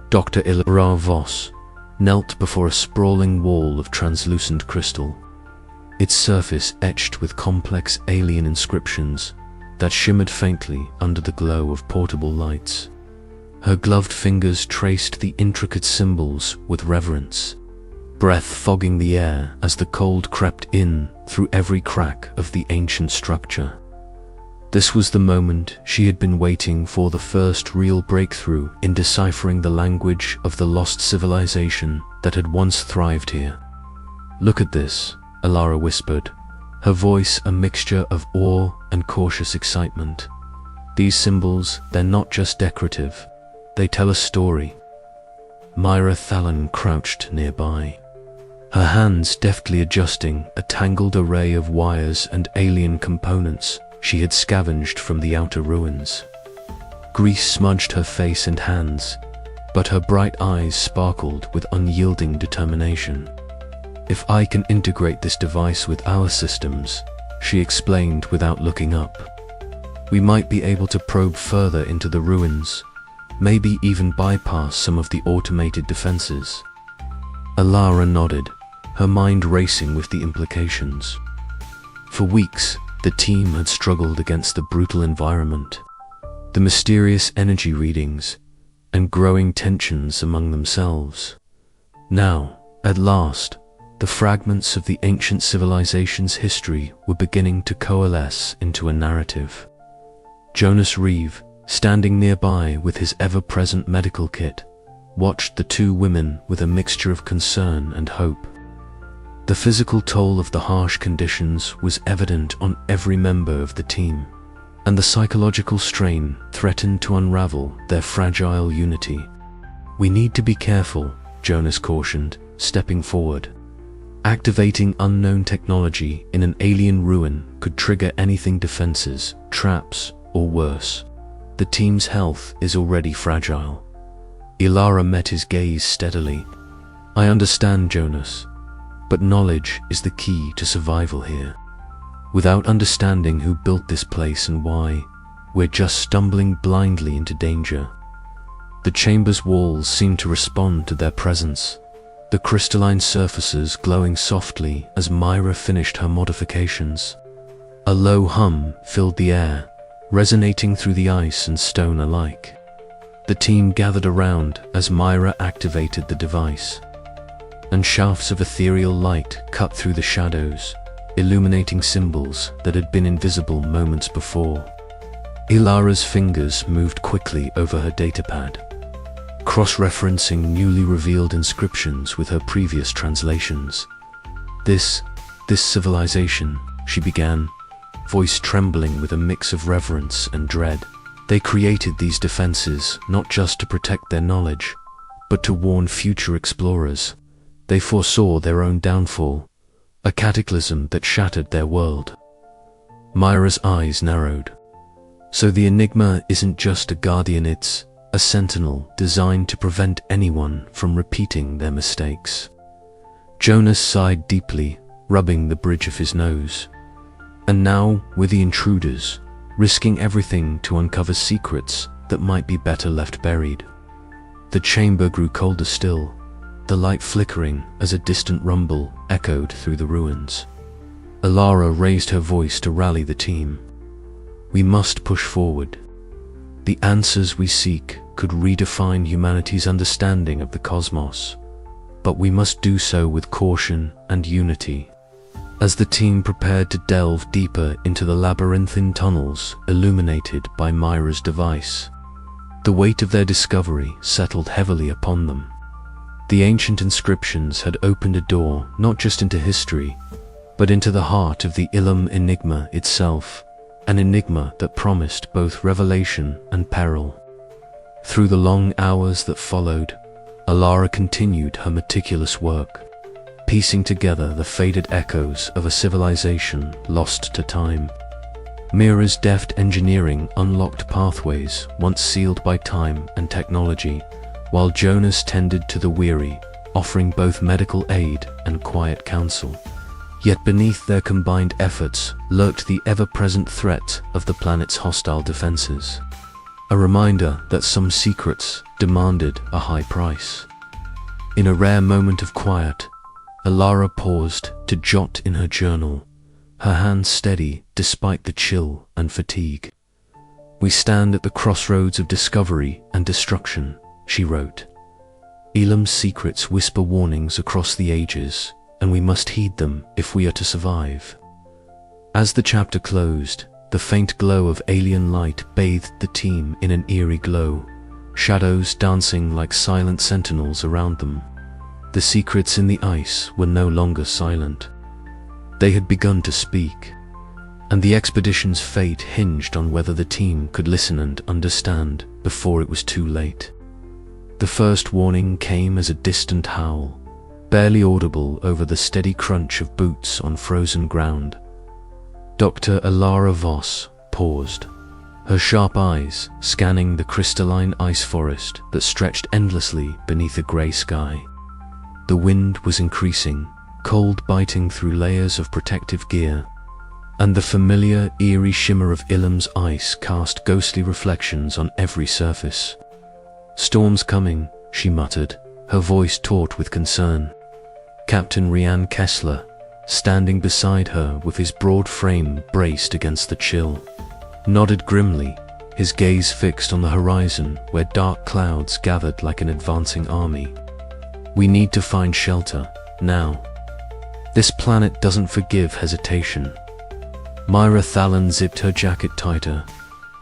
Dr. Ilara Voss knelt before a sprawling wall of translucent crystal, its surface etched with complex alien inscriptions that shimmered faintly under the glow of portable lights. Her gloved fingers traced the intricate symbols with reverence, breath fogging the air as the cold crept in through every crack of the ancient structure. This was the moment she had been waiting for, the first real breakthrough in deciphering the language of the lost civilization that had once thrived here. "Look at this," Ilara whispered, her voice a mixture of awe and cautious excitement. "These symbols, they're not just decorative, they tell a story." Myra Thalon crouched nearby, her hands deftly adjusting a tangled array of wires and alien components she had scavenged from the outer ruins. Grease smudged her face and hands, but her bright eyes sparkled with unyielding determination. "If I can integrate this device with our systems," she explained without looking up, "we might be able to probe further into the ruins, maybe even bypass some of the automated defenses." Ilara nodded, her mind racing with the implications. For weeks, the team had struggled against the brutal environment, the mysterious energy readings, and growing tensions among themselves. Now, at last, the fragments of the ancient civilization's history were beginning to coalesce into a narrative. Jonas Reeve, standing nearby with his ever-present medical kit, watched the two women with a mixture of concern and hope. The physical toll of the harsh conditions was evident on every member of the team, and the psychological strain threatened to unravel their fragile unity. "We need to be careful," Jonas cautioned, stepping forward. "Activating unknown technology in an alien ruin could trigger anything: defenses, traps, or worse. The team's health is already fragile." Ilara met his gaze steadily. "I understand, Jonas, but knowledge is the key to survival here. Without understanding who built this place and why, we're just stumbling blindly into danger." The chamber's walls seemed to respond to their presence, the crystalline surfaces glowing softly as Myra finished her modifications. A low hum filled the air, resonating through the ice and stone alike. The team gathered around as Myra activated the device, and shafts of ethereal light cut through the shadows, illuminating symbols that had been invisible moments before. Ilara's fingers moved quickly over her datapad, cross-referencing newly revealed inscriptions with her previous translations. This civilization, she began, voice trembling with a mix of reverence and dread. They created these defenses not just to protect their knowledge, but to warn future explorers. They foresaw their own downfall, a cataclysm that shattered their world. Myra's eyes narrowed. So the Enigma isn't just a guardian, it's a sentinel designed to prevent anyone from repeating their mistakes. Jonas sighed deeply, rubbing the bridge of his nose. And now, with the intruders, risking everything to uncover secrets that might be better left buried. The chamber grew colder still, the light flickering as a distant rumble echoed through the ruins. Ilara raised her voice to rally the team. We must push forward. The answers we seek could redefine humanity's understanding of the cosmos, but we must do so with caution and unity. As the team prepared to delve deeper into the labyrinthine tunnels illuminated by Myra's device, the weight of their discovery settled heavily upon them. The ancient inscriptions had opened a door not just into history, but into the heart of the Ilum enigma itself, an enigma that promised both revelation and peril. Through the long hours that followed, Ilara continued her meticulous work, piecing together the faded echoes of a civilization lost to time. Myra's deft engineering unlocked pathways once sealed by time and technology, while Jonas tended to the weary, offering both medical aid and quiet counsel. Yet beneath their combined efforts lurked the ever-present threat of the planet's hostile defenses, a reminder that some secrets demanded a high price. In a rare moment of quiet, Ilara paused to jot in her journal, her hands steady despite the chill and fatigue. We stand at the crossroads of discovery and destruction, she wrote. Ilum's secrets whisper warnings across the ages, and we must heed them if we are to survive. As the chapter closed, the faint glow of alien light bathed the team in an eerie glow, shadows dancing like silent sentinels around them. The secrets in the ice were no longer silent. They had begun to speak, and the expedition's fate hinged on whether the team could listen and understand before it was too late. The first warning came as a distant howl, barely audible over the steady crunch of boots on frozen ground. Dr. Ilara Voss paused, her sharp eyes scanning the crystalline ice forest that stretched endlessly beneath a grey sky. The wind was increasing, cold biting through layers of protective gear, and the familiar, eerie shimmer of Ilum's ice cast ghostly reflections on every surface. "Storm's coming," she muttered, her voice taut with concern. Captain Rian Kessler, standing beside her with his broad frame braced against the chill, nodded grimly, his gaze fixed on the horizon where dark clouds gathered like an advancing army. "We need to find shelter, now. This planet doesn't forgive hesitation." Myra Thalon zipped her jacket tighter,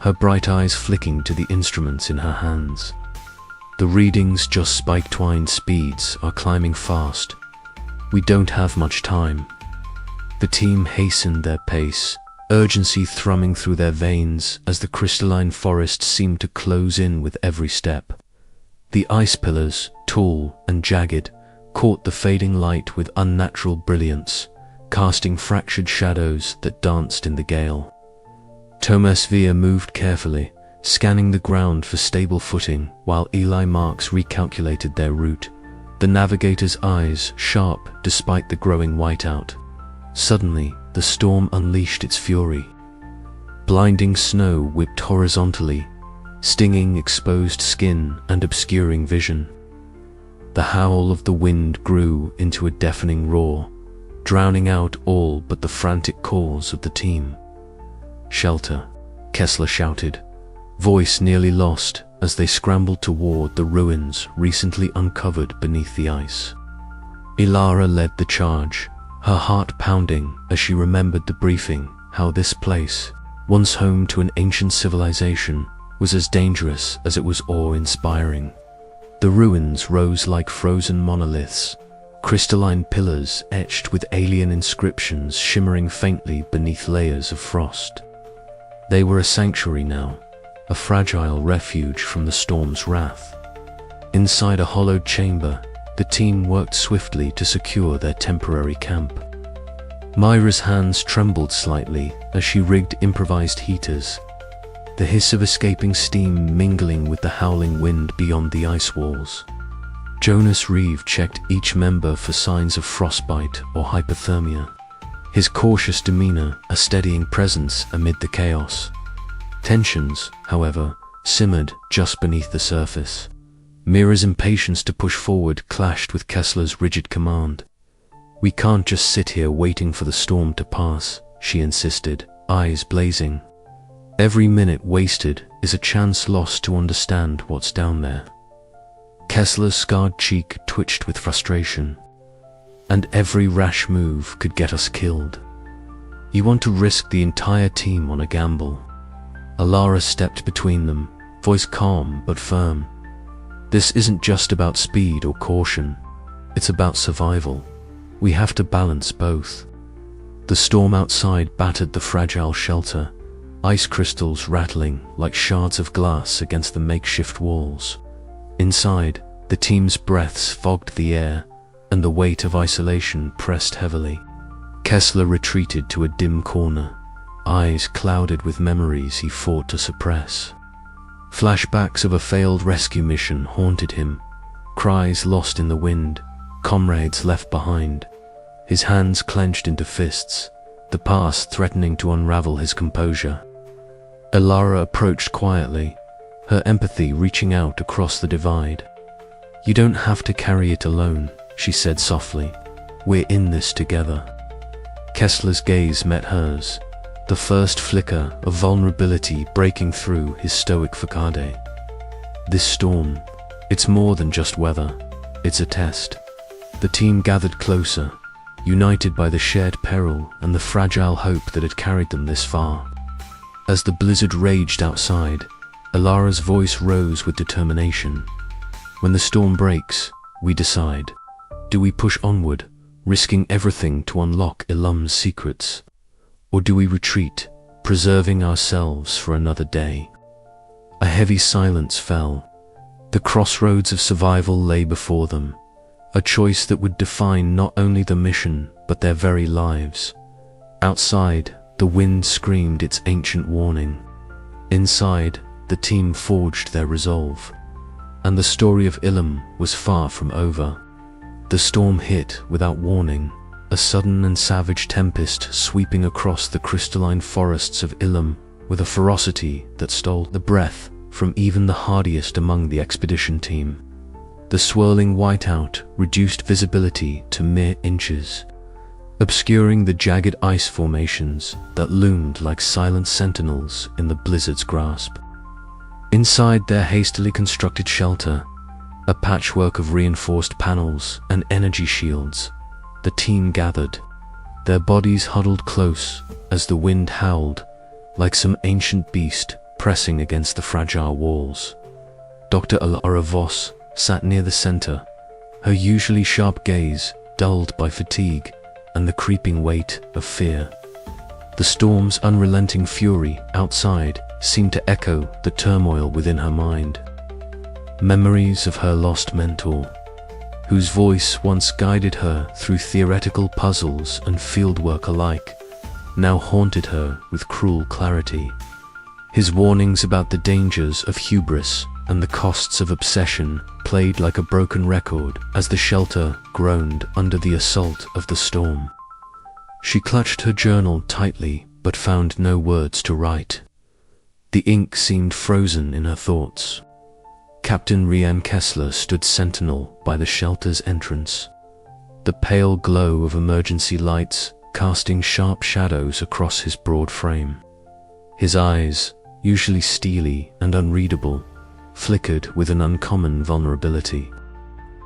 her bright eyes flicking to the instruments in her hands. "The readings just spike-twined speeds are climbing fast. We don't have much time." The team hastened their pace, urgency thrumming through their veins as the crystalline forest seemed to close in with every step. The ice pillars, tall and jagged, caught the fading light with unnatural brilliance, casting fractured shadows that danced in the gale. Tomasvia moved carefully, scanning the ground for stable footing while Eli Marks recalculated their route, the navigator's eyes sharp despite the growing whiteout. Suddenly, the storm unleashed its fury. Blinding snow whipped horizontally, stinging exposed skin and obscuring vision. The howl of the wind grew into a deafening roar, drowning out all but the frantic calls of the team. "Shelter, Kessler shouted, voice nearly lost as they scrambled toward the ruins recently uncovered beneath the ice. Ilara led the charge, her heart pounding as she remembered the briefing, how this place, once home to an ancient civilization, was as dangerous as it was awe-inspiring. The ruins rose like frozen monoliths, crystalline pillars etched with alien inscriptions shimmering faintly beneath layers of frost. They were a sanctuary now, a fragile refuge from the storm's wrath. Inside a hollowed chamber, the team worked swiftly to secure their temporary camp. Myra's hands trembled slightly as she rigged improvised heaters, the hiss of escaping steam mingling with the howling wind beyond the ice walls. Jonas Reeve checked each member for signs of frostbite or hypothermia, his cautious demeanor a steadying presence amid the chaos. Tensions, however, simmered just beneath the surface. Mira's impatience to push forward clashed with Kessler's rigid command. "We can't just sit here waiting for the storm to pass," she insisted, eyes blazing. "Every minute wasted is a chance lost to understand what's down there." Kessler's scarred cheek twitched with frustration. "And every rash move could get us killed. You want to risk the entire team on a gamble." Ilara stepped between them, voice calm but firm. "This isn't just about speed or caution. It's about survival. We have to balance both." The storm outside battered the fragile shelter, ice crystals rattling like shards of glass against the makeshift walls. Inside, the team's breaths fogged the air, and the weight of isolation pressed heavily. Kessler retreated to a dim corner, eyes clouded with memories he fought to suppress. Flashbacks of a failed rescue mission haunted him, cries lost in the wind, comrades left behind. His hands clenched into fists, the past threatening to unravel his composure. Ilara approached quietly, her empathy reaching out across the divide. "You don't have to carry it alone," she said softly. "We're in this together." Kessler's gaze met hers, the first flicker of vulnerability breaking through his stoic facade. "This storm, it's more than just weather. It's a test." The team gathered closer, united by the shared peril and the fragile hope that had carried them this far. As the blizzard raged outside, Ilara's voice rose with determination. "When the storm breaks, we decide. Do we push onward, risking everything to unlock Ilum's secrets? Or do we retreat, preserving ourselves for another day?" A heavy silence fell. The crossroads of survival lay before them, a choice that would define not only the mission but their very lives. Outside, the wind screamed its ancient warning. Inside, the team forged their resolve. And the story of Ilum was far from over. The storm hit without warning, a sudden and savage tempest sweeping across the crystalline forests of Ilum with a ferocity that stole the breath from even the hardiest among the expedition team. The swirling whiteout reduced visibility to mere inches, obscuring the jagged ice formations that loomed like silent sentinels in the blizzard's grasp. Inside their hastily constructed shelter, a patchwork of reinforced panels and energy shields, the team gathered, their bodies huddled close as the wind howled like some ancient beast pressing against the fragile walls. Dr. Ilara Voss sat near the center, her usually sharp gaze dulled by fatigue and the creeping weight of fear. The storm's unrelenting fury outside seemed to echo the turmoil within her mind. Memories of her lost mentor, whose voice once guided her through theoretical puzzles and fieldwork alike, now haunted her with cruel clarity. His warnings about the dangers of hubris and the costs of obsession played like a broken record as the shelter groaned under the assault of the storm. She clutched her journal tightly but found no words to write. The ink seemed frozen in her thoughts. Captain Rian Kessler stood sentinel by the shelter's entrance, the pale glow of emergency lights casting sharp shadows across his broad frame. His eyes, usually steely and unreadable, flickered with an uncommon vulnerability.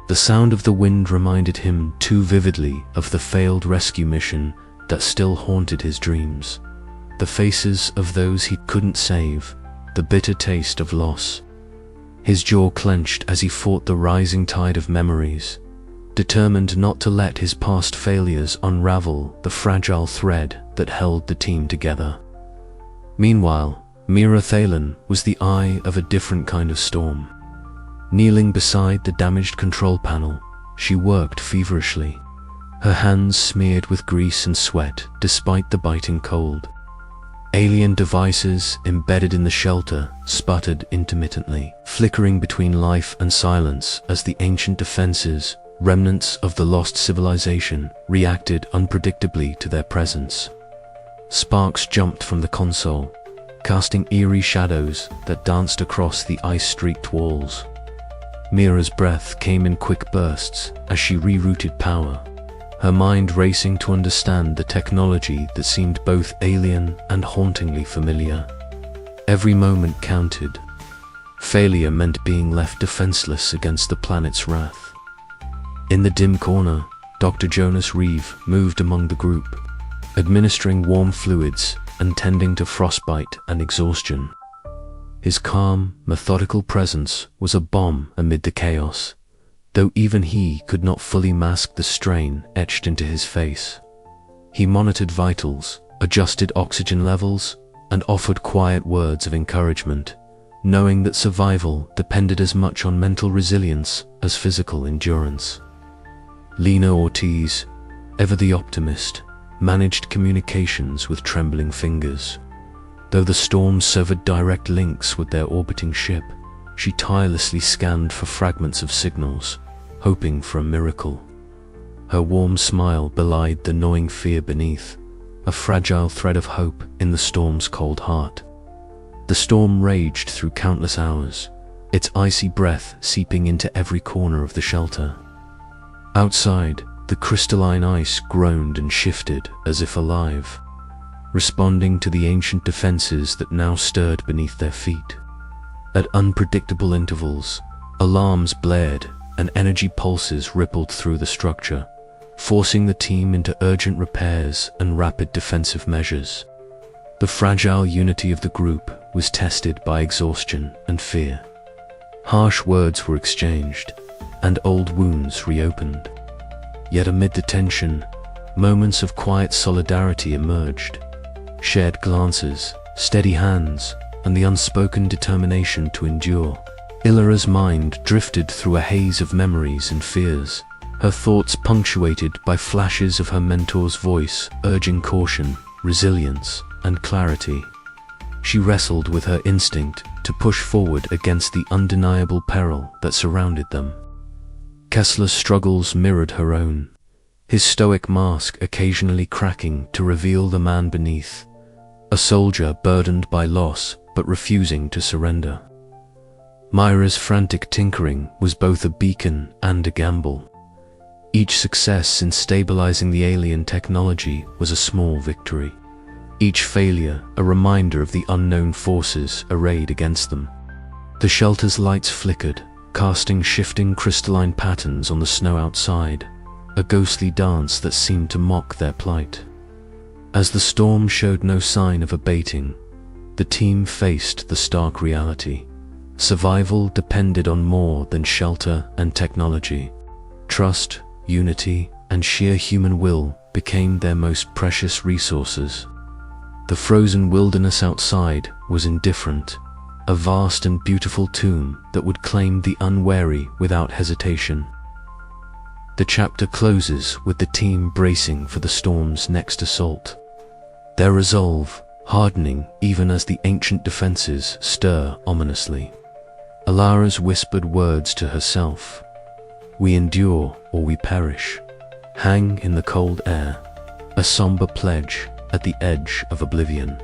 The sound of the wind reminded him too vividly of the failed rescue mission that still haunted his dreams. The faces of those he couldn't save, the bitter taste of loss. His jaw clenched as he fought the rising tide of memories, determined not to let his past failures unravel the fragile thread that held the team together. Meanwhile, Mira Thalen was the eye of a different kind of storm. Kneeling beside the damaged control panel, she worked feverishly, her hands smeared with grease and sweat despite the biting cold. Alien devices embedded in the shelter sputtered intermittently, flickering between life and silence as the ancient defenses, remnants of the lost civilization, reacted unpredictably to their presence. Sparks jumped from the console, casting eerie shadows that danced across the ice-streaked walls. Mira's breath came in quick bursts as she rerouted power, her mind racing to understand the technology that seemed both alien and hauntingly familiar. Every moment counted. Failure meant being left defenseless against the planet's wrath. In the dim corner, Dr. Jonas Reeve moved among the group, administering warm fluids and tending to frostbite and exhaustion. His calm, methodical presence was a balm amid the chaos, though even he could not fully mask the strain etched into his face. He monitored vitals, adjusted oxygen levels, and offered quiet words of encouragement, knowing that survival depended as much on mental resilience as physical endurance. Lena Ortiz, ever the optimist, managed communications with trembling fingers. Though the storm severed direct links with their orbiting ship, she tirelessly scanned for fragments of signals, hoping for a miracle. Her warm smile belied the gnawing fear beneath, a fragile thread of hope in the storm's cold heart. The storm raged through countless hours, its icy breath seeping into every corner of the shelter. Outside, the crystalline ice groaned and shifted as if alive, responding to the ancient defenses that now stirred beneath their feet. At unpredictable intervals, alarms blared and energy pulses rippled through the structure, forcing the team into urgent repairs and rapid defensive measures. The fragile unity of the group was tested by exhaustion and fear. Harsh words were exchanged, and old wounds reopened. Yet amid the tension, moments of quiet solidarity emerged. Shared glances, steady hands, and the unspoken determination to endure. Ilara's mind drifted through a haze of memories and fears, her thoughts punctuated by flashes of her mentor's voice urging caution, resilience, and clarity. She wrestled with her instinct to push forward against the undeniable peril that surrounded them. Kessler's struggles mirrored her own, his stoic mask occasionally cracking to reveal the man beneath, a soldier burdened by loss but refusing to surrender. Myra's frantic tinkering was both a beacon and a gamble. Each success in stabilizing the alien technology was a small victory, each failure a reminder of the unknown forces arrayed against them. The shelter's lights flickered, casting shifting crystalline patterns on the snow outside, a ghostly dance that seemed to mock their plight. As the storm showed no sign of abating, the team faced the stark reality. Survival depended on more than shelter and technology. Trust, unity, and sheer human will became their most precious resources. The frozen wilderness outside was indifferent, a vast and beautiful tomb that would claim the unwary without hesitation. The chapter closes with the team bracing for the storm's next assault, their resolve hardening even as the ancient defenses stir ominously. Ilara's whispered words to herself, "We endure or we perish," hang in the cold air, a somber pledge at the edge of oblivion.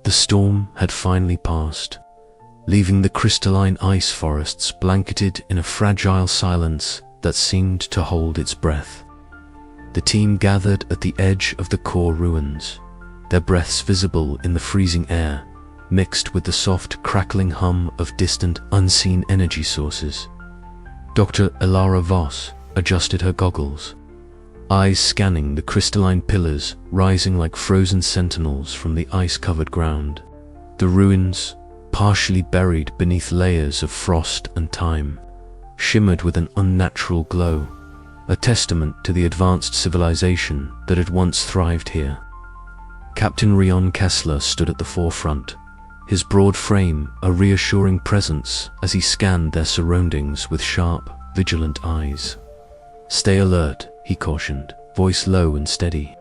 The storm had finally passed, leaving the crystalline ice forests blanketed in a fragile silence that seemed to hold its breath. The team gathered at the edge of the core ruins, their breaths visible in the freezing air, mixed with the soft, crackling hum of distant, unseen energy sources. Dr. Elara Voss adjusted her goggles, eyes scanning the crystalline pillars rising like frozen sentinels from the ice-covered ground. The ruins, partially buried beneath layers of frost and time, shimmered with an unnatural glow, a testament to the advanced civilization that had once thrived here. Captain Rion Kessler stood at the forefront, his broad frame a reassuring presence as he scanned their surroundings with sharp, vigilant eyes. "Stay alert," he cautioned, voice low and steady.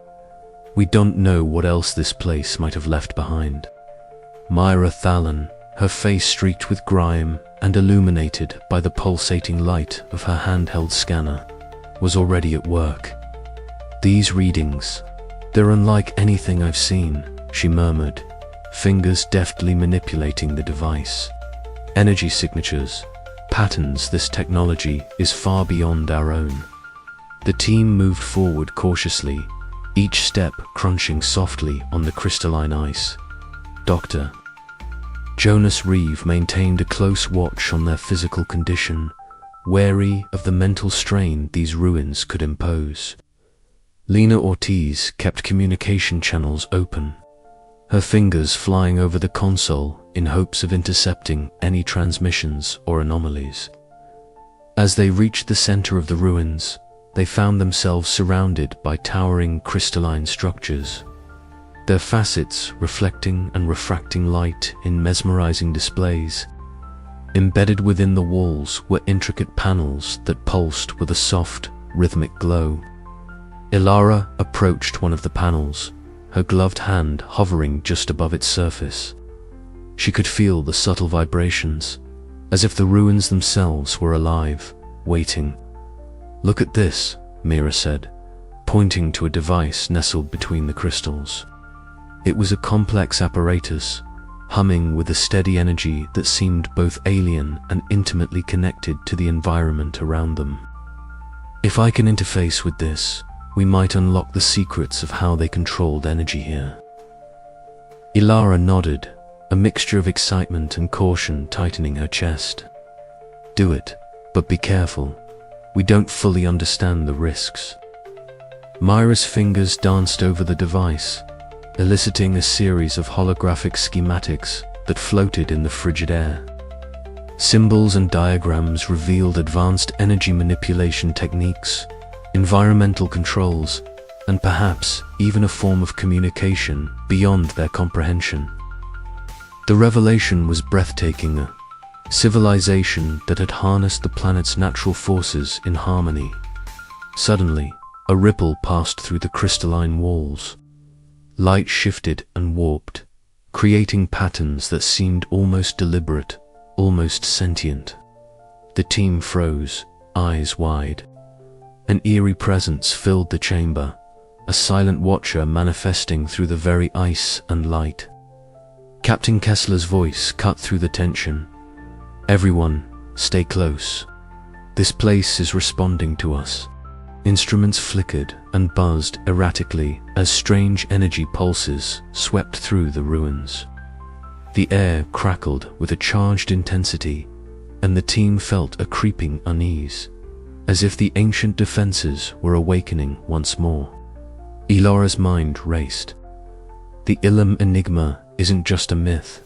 "We don't know what else this place might have left behind." Myra Thalon, her face streaked with grime and illuminated by the pulsating light of her handheld scanner, was already at work. "These readings, they're unlike anything I've seen," she murmured, fingers deftly manipulating the device. "Energy signatures, patterns. This technology is far beyond our own." The team moved forward cautiously, each step crunching softly on the crystalline ice. Dr. Jonas Reeve maintained a close watch on their physical condition, wary of the mental strain these ruins could impose. Lena Ortiz kept communication channels open, her fingers flying over the console in hopes of intercepting any transmissions or anomalies. As they reached the center of the ruins, they found themselves surrounded by towering crystalline structures, their facets reflecting and refracting light in mesmerizing displays. Embedded within the walls were intricate panels that pulsed with a soft, rhythmic glow. Elara approached one of the panels, her gloved hand hovering just above its surface. She could feel the subtle vibrations, as if the ruins themselves were alive, waiting. "Look at this," Mira said, pointing to a device nestled between the crystals. It was a complex apparatus, humming with a steady energy that seemed both alien and intimately connected to the environment around them. "If I can interface with this, we might unlock the secrets of how they controlled energy here." Elara nodded, a mixture of excitement and caution tightening her chest. "Do it, but be careful. We don't fully understand the risks." Myra's fingers danced over the device, eliciting a series of holographic schematics that floated in the frigid air. Symbols and diagrams revealed advanced energy manipulation techniques, environmental controls, and perhaps even a form of communication beyond their comprehension. The revelation was breathtaking, a civilization that had harnessed the planet's natural forces in harmony. Suddenly, a ripple passed through the crystalline walls. Light shifted and warped, creating patterns that seemed almost deliberate, almost sentient. The team froze, eyes wide. An eerie presence filled the chamber, a silent watcher manifesting through the very ice and light. Captain Kessler's voice cut through the tension. "Everyone, stay close. This place is responding to us." Instruments flickered and buzzed erratically as strange energy pulses swept through the ruins. The air crackled with a charged intensity, and the team felt a creeping unease, as if the ancient defenses were awakening once more. Elara's mind raced. The Ilum enigma isn't just a myth.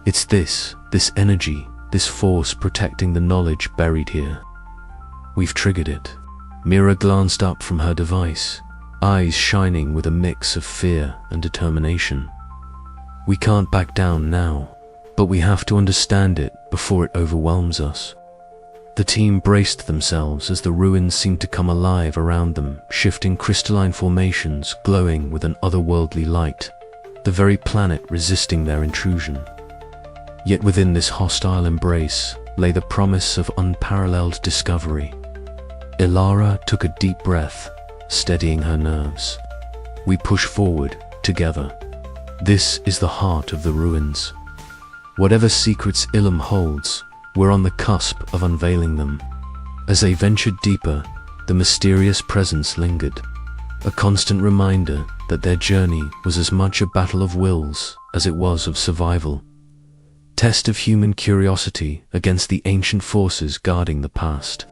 It's this energy, this force protecting the knowledge buried here. We've triggered it. Mira glanced up from her device, eyes shining with a mix of fear and determination. "We can't back down now, but we have to understand it before it overwhelms us." The team braced themselves as the ruins seemed to come alive around them, shifting crystalline formations glowing with an otherworldly light, the very planet resisting their intrusion. Yet within this hostile embrace lay the promise of unparalleled discovery. Elara took a deep breath, steadying her nerves. "We push forward, together. This is the heart of the ruins. Whatever secrets Ilum holds, we're on the cusp of unveiling them." As they ventured deeper, the mysterious presence lingered, a constant reminder that their journey was as much a battle of wills as it was of survival. Test of human curiosity against the ancient forces guarding the past.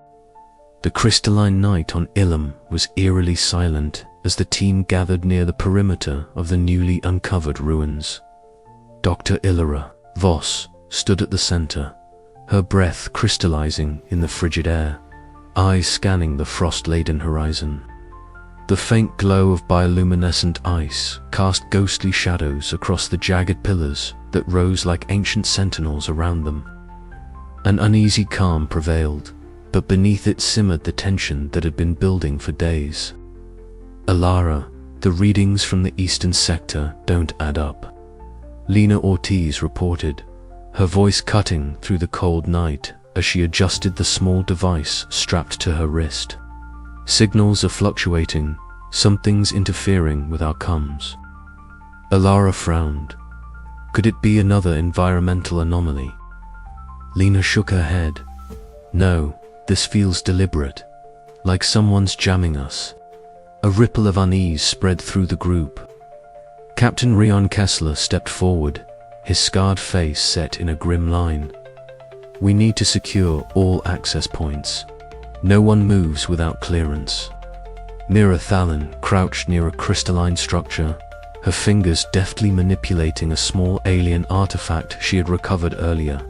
The crystalline night on Ilum was eerily silent as the team gathered near the perimeter of the newly uncovered ruins. Dr. Illyra Voss stood at the center, her breath crystallizing in the frigid air, eyes scanning the frost-laden horizon. The faint glow of bioluminescent ice cast ghostly shadows across the jagged pillars that rose like ancient sentinels around them. An uneasy calm prevailed, but beneath it simmered the tension that had been building for days. Alara, the readings from the eastern sector don't add up, Lena Ortiz reported, her voice cutting through the cold night as she adjusted the small device strapped to her wrist. Signals are fluctuating, something's interfering with our comms. Alara frowned. Could it be another environmental anomaly? Lena shook her head. No, this feels deliberate, like someone's jamming us. A ripple of unease spread through the group. Captain Rion Kessler stepped forward, his scarred face set in a grim line. We need to secure all access points. No one moves without clearance. Mira Thallon crouched near a crystalline structure, her fingers deftly manipulating a small alien artifact she had recovered earlier.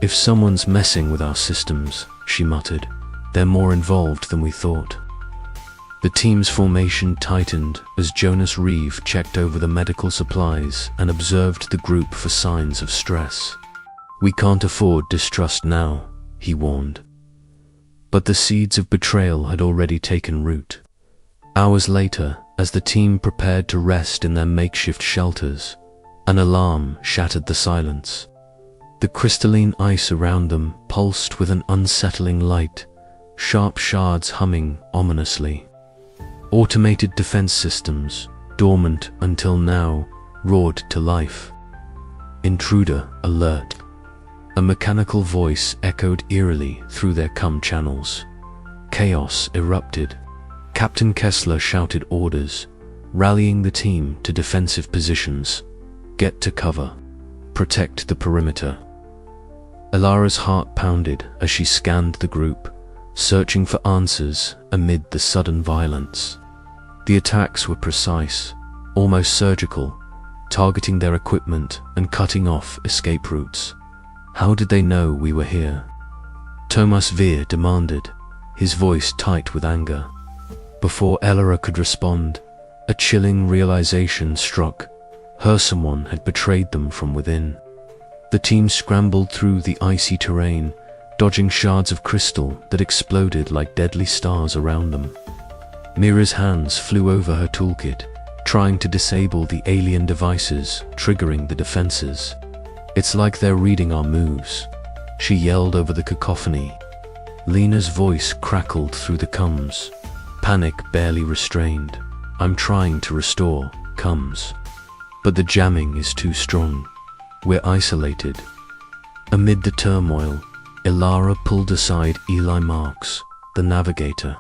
If someone's messing with our systems, she muttered, they're more involved than we thought. The team's formation tightened as Jonas Reeve checked over the medical supplies and observed the group for signs of stress. We can't afford distrust now, he warned. But the seeds of betrayal had already taken root. Hours later, as the team prepared to rest in their makeshift shelters, an alarm shattered the silence. The crystalline ice around them pulsed with an unsettling light, sharp shards humming ominously. Automated defense systems, dormant until now, roared to life. Intruder alert. A mechanical voice echoed eerily through their comm channels. Chaos erupted. Captain Kessler shouted orders, rallying the team to defensive positions. Get to cover. Protect the perimeter. Alara's heart pounded as she scanned the group, searching for answers amid the sudden violence. The attacks were precise, almost surgical, targeting their equipment and cutting off escape routes. How did they know we were here? Thomas Veer demanded, his voice tight with anger. Before Elora could respond, a chilling realization struck. Someone had betrayed them from within. The team scrambled through the icy terrain, dodging shards of crystal that exploded like deadly stars around them. Mira's hands flew over her toolkit, trying to disable the alien devices, triggering the defenses. It's like they're reading our moves, she yelled over the cacophony. Lena's voice crackled through the comms, panic barely restrained. I'm trying to restore comms, but the jamming is too strong. We're isolated. Amid the turmoil, Ilara pulled aside Eli Marks, the navigator.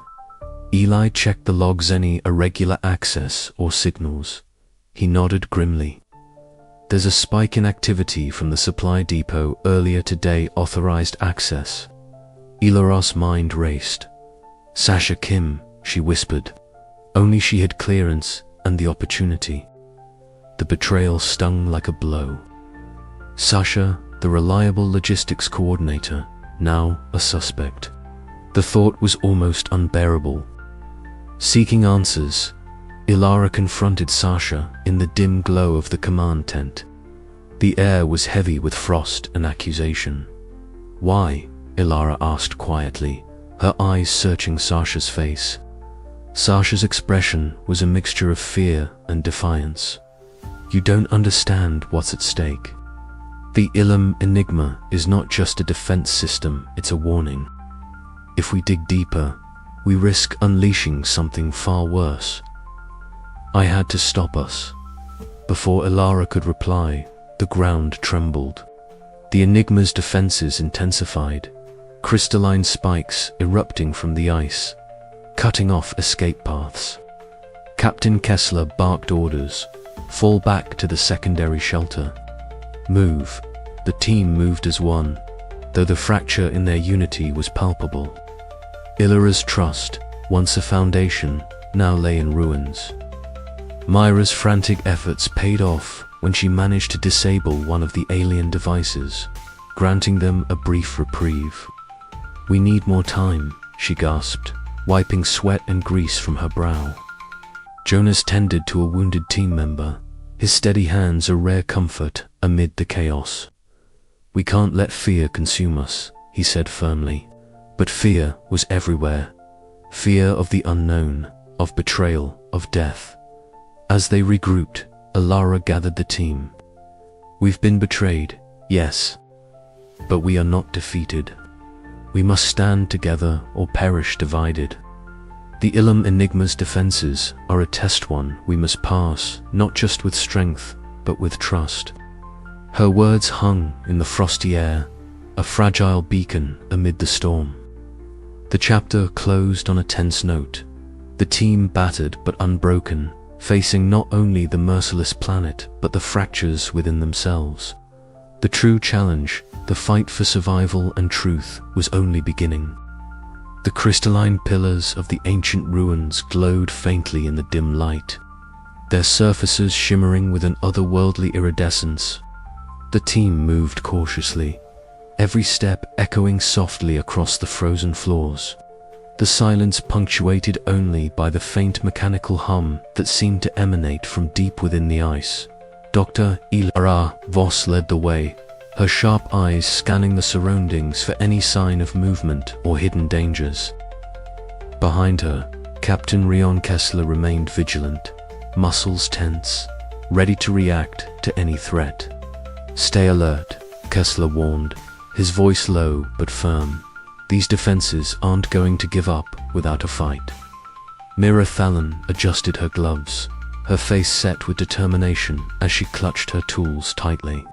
Eli checked the logs. Any irregular access or signals? He nodded grimly. There's a spike in activity from the supply depot earlier today. Authorized access. Ilaros' mind raced. Sasha Kim, she whispered. Only she had clearance and the opportunity. The betrayal stung like a blow. Sasha, the reliable logistics coordinator, now a suspect. The thought was almost unbearable. Seeking answers, Ilara confronted Sasha in the dim glow of the command tent. The air was heavy with frost and accusation. Why? Ilara asked quietly, her eyes searching Sasha's face. Sasha's expression was a mixture of fear and defiance. You don't understand what's at stake. The Ilum enigma is not just a defense system, it's a warning. If we dig deeper, we risk unleashing something far worse. I had to stop us. Before Ilara could reply, the ground trembled. The enigma's defenses intensified, crystalline spikes erupting from the ice, cutting off escape paths. Captain Kessler barked orders, "Fall back to the secondary shelter." Move. The team moved as one, though the fracture in their unity was palpable. Illyra's trust, once a foundation, now lay in ruins. Myra's frantic efforts paid off when she managed to disable one of the alien devices, granting them a brief reprieve. "We need more time," she gasped, wiping sweat and grease from her brow. Jonas tended to a wounded team member, his steady hands a rare comfort amid the chaos. "We can't let fear consume us," he said firmly. But fear was everywhere. Fear of the unknown, of betrayal, of death. As they regrouped, Alara gathered the team. "We've been betrayed, yes. But we are not defeated. We must stand together or perish divided. The Ilum Enigma's defenses are a test one we must pass, not just with strength, but with trust." Her words hung in the frosty air, a fragile beacon amid the storm. The chapter closed on a tense note, the team battered but unbroken, facing not only the merciless planet but the fractures within themselves. The true challenge, the fight for survival and truth, was only beginning. The crystalline pillars of the ancient ruins glowed faintly in the dim light, their surfaces shimmering with an otherworldly iridescence. The team moved cautiously, every step echoing softly across the frozen floors, the silence punctuated only by the faint mechanical hum that seemed to emanate from deep within the ice. Dr. Elias Voss led the way, her sharp eyes scanning the surroundings for any sign of movement or hidden dangers. Behind her, Captain Rion Kessler remained vigilant, muscles tense, ready to react to any threat. "Stay alert," Kessler warned, his voice low but firm. "These defenses aren't going to give up without a fight." Mira Thallon adjusted her gloves, her face set with determination as she clutched her tools tightly.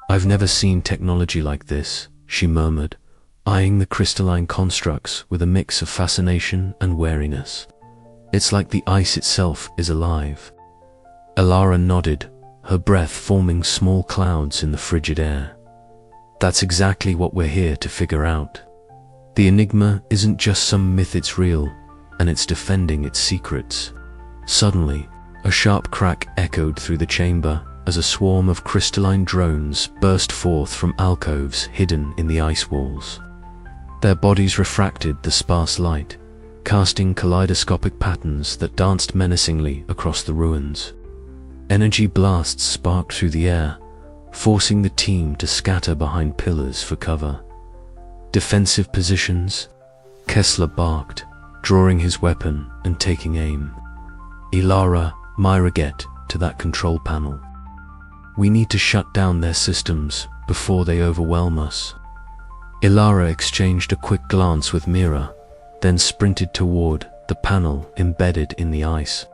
"I've never seen technology like this," she murmured, eyeing the crystalline constructs with a mix of fascination and wariness. "It's like the ice itself is alive." Alara nodded, her breath forming small clouds in the frigid air. "That's exactly what we're here to figure out. The Enigma isn't just some myth, it's real, and it's defending its secrets." Suddenly, a sharp crack echoed through the chamber as a swarm of crystalline drones burst forth from alcoves hidden in the ice walls. Their bodies refracted the sparse light, casting kaleidoscopic patterns that danced menacingly across the ruins. Energy blasts sparked through the air, forcing the team to scatter behind pillars for cover. "Defensive positions," Kessler barked, drawing his weapon and taking aim. "Ilara, Myra, get to that control panel. We need to shut down their systems before they overwhelm us." Ilara exchanged a quick glance with Mira, then sprinted toward the panel embedded in the ice.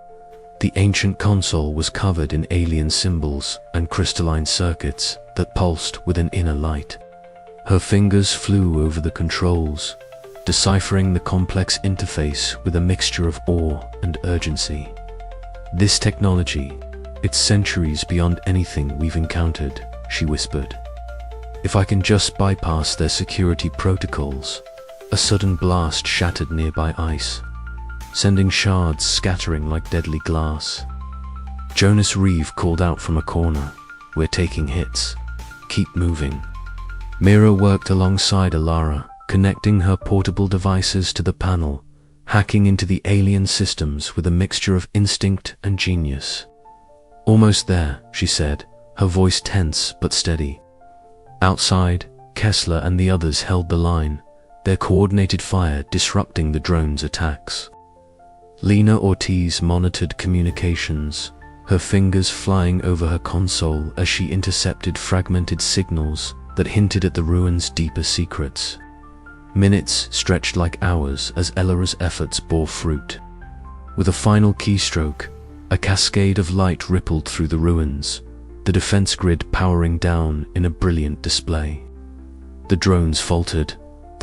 The ancient console was covered in alien symbols and crystalline circuits that pulsed with an inner light. Her fingers flew over the controls, deciphering the complex interface with a mixture of awe and urgency. "This technology, it's centuries beyond anything we've encountered," she whispered. "If I can just bypass their security protocols." A sudden blast shattered nearby ice, sending shards scattering like deadly glass. Jonas Reeve called out from a corner, "We're taking hits. Keep moving." Mira worked alongside Alara, connecting her portable devices to the panel, hacking into the alien systems with a mixture of instinct and genius. "Almost there," she said, her voice tense but steady. Outside, Kessler and the others held the line, their coordinated fire disrupting the drone's attacks. Lena Ortiz monitored communications, her fingers flying over her console as she intercepted fragmented signals that hinted at the ruins' deeper secrets. Minutes stretched like hours as Ellora's efforts bore fruit. With a final keystroke, a cascade of light rippled through the ruins, the defense grid powering down in a brilliant display. The drones faltered,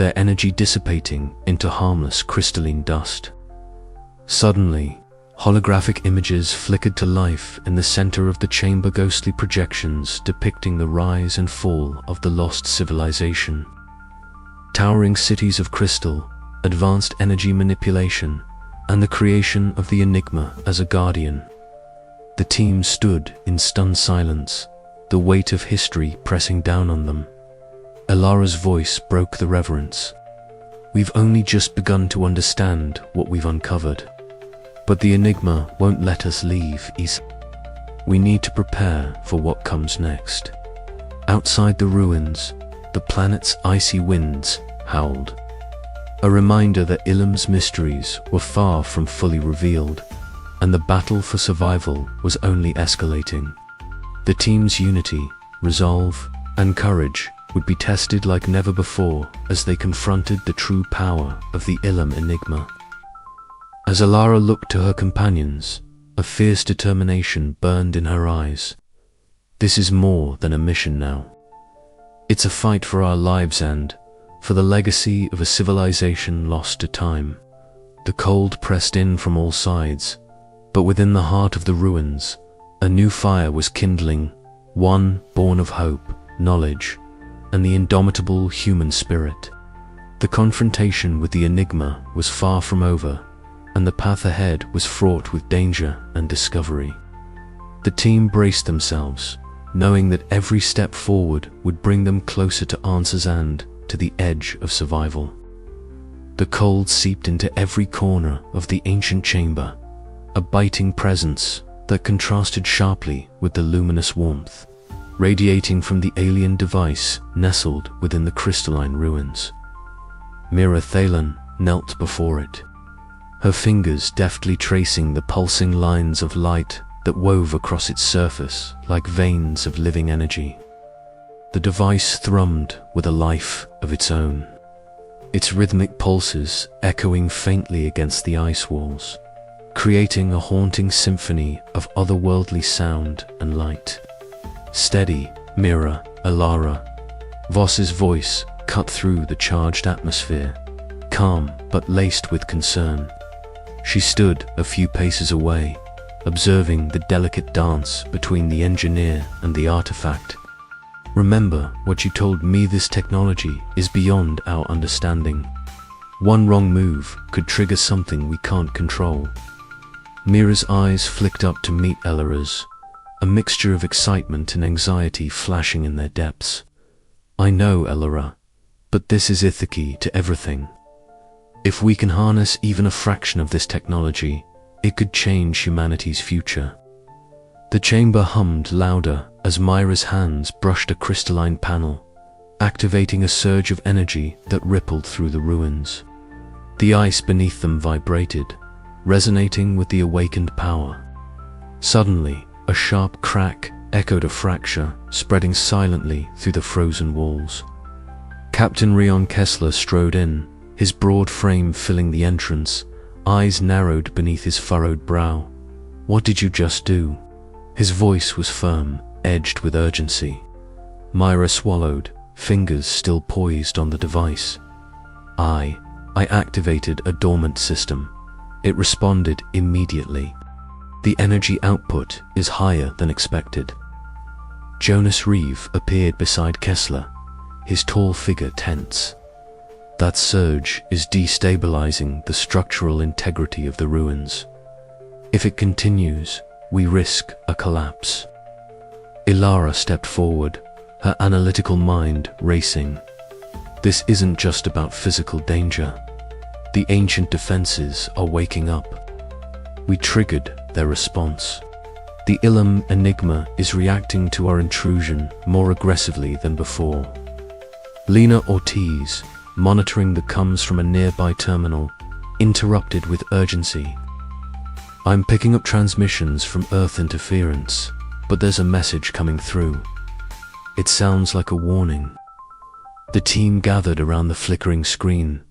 their energy dissipating into harmless crystalline dust. Suddenly, holographic images flickered to life in the center of the chamber, ghostly projections depicting the rise and fall of the lost civilization. Towering cities of crystal, advanced energy manipulation, and the creation of the Enigma as a guardian. The team stood in stunned silence, the weight of history pressing down on them. Elara's voice broke the reverence. "We've only just begun to understand what we've uncovered. But the Enigma won't let us leave easily. We need to prepare for what comes next." Outside the ruins, the planet's icy winds howled. A reminder that Ilum's mysteries were far from fully revealed, and the battle for survival was only escalating. The team's unity, resolve, and courage would be tested like never before as they confronted the true power of the Ilum Enigma. As Elara looked to her companions, a fierce determination burned in her eyes. This is more than a mission now. It's a fight for our lives and for the legacy of a civilization lost to time. The cold pressed in from all sides, but within the heart of the ruins, a new fire was kindling, one born of hope, knowledge, and the indomitable human spirit. The confrontation with the Enigma was far from over, and the path ahead was fraught with danger and discovery. The team braced themselves, knowing that every step forward would bring them closer to answers and to the edge of survival. The cold seeped into every corner of the ancient chamber, a biting presence that contrasted sharply with the luminous warmth, radiating from the alien device nestled within the crystalline ruins. Mira Thalen knelt before it, her fingers deftly tracing the pulsing lines of light that wove across its surface like veins of living energy. The device thrummed with a life of its own, its rhythmic pulses echoing faintly against the ice walls, creating a haunting symphony of otherworldly sound and light. "Steady, Mira, Elara." Voss's voice cut through the charged atmosphere, calm but laced with concern. She stood a few paces away, observing the delicate dance between the engineer and the artifact. "Remember what you told me, this technology is beyond our understanding. One wrong move could trigger something we can't control." Mira's eyes flicked up to meet Elara's, a mixture of excitement and anxiety flashing in their depths. "I know, Elara, but this is Mythic to everything. If we can harness even a fraction of this technology, it could change humanity's future." The chamber hummed louder as Myra's hands brushed a crystalline panel, activating a surge of energy that rippled through the ruins. The ice beneath them vibrated, resonating with the awakened power. Suddenly, a sharp crack echoed a fracture, spreading silently through the frozen walls. Captain Rion Kessler strode in, his broad frame filling the entrance, eyes narrowed beneath his furrowed brow. "What did you just do?" His voice was firm, edged with urgency. Myra swallowed, fingers still poised on the device. I activated a dormant system. It responded immediately. The energy output is higher than expected." Jonas Reeve appeared beside Kessler, his tall figure tense. "That surge is destabilizing the structural integrity of the ruins. If it continues, we risk a collapse." Elara stepped forward, her analytical mind racing. "This isn't just about physical danger. The ancient defenses are waking up. We triggered their response. The Ilum Enigma is reacting to our intrusion more aggressively than before." Lena Ortiz, monitoring the comms from a nearby terminal, interrupted with urgency. "I'm picking up transmissions from Earth interference, but there's a message coming through. It sounds like a warning." The team gathered around the flickering screen,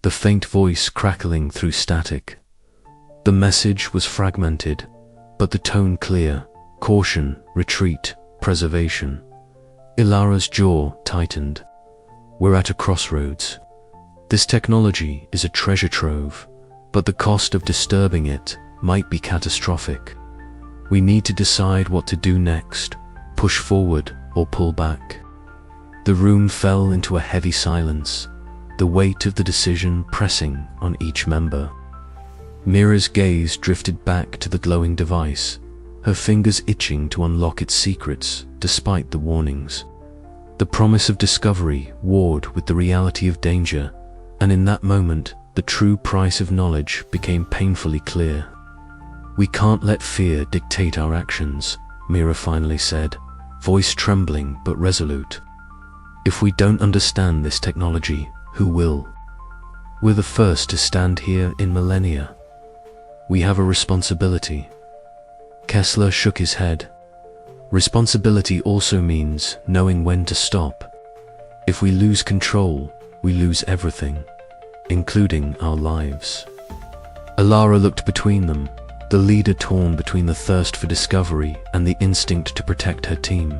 the faint voice crackling through static. The message was fragmented, but the tone clear: caution, retreat, preservation. Ilara's jaw tightened. "We're at a crossroads. This technology is a treasure trove, but the cost of disturbing it might be catastrophic. We need to decide what to do next, push forward or pull back. The room fell into a heavy silence, the weight of the decision pressing on each member. Mira's gaze drifted back to the glowing device, her fingers itching to unlock its secrets despite the warnings. The promise of discovery warred with the reality of danger, and in that moment, the true price of knowledge became painfully clear. "We can't let fear dictate our actions," Mira finally said, voice trembling but resolute. "If we don't understand this technology, who will? We're the first to stand here in millennia. We have a responsibility." Kessler shook his head. "Responsibility also means knowing when to stop. If we lose control, we lose everything, including our lives." Alara looked between them, the leader torn between the thirst for discovery and the instinct to protect her team.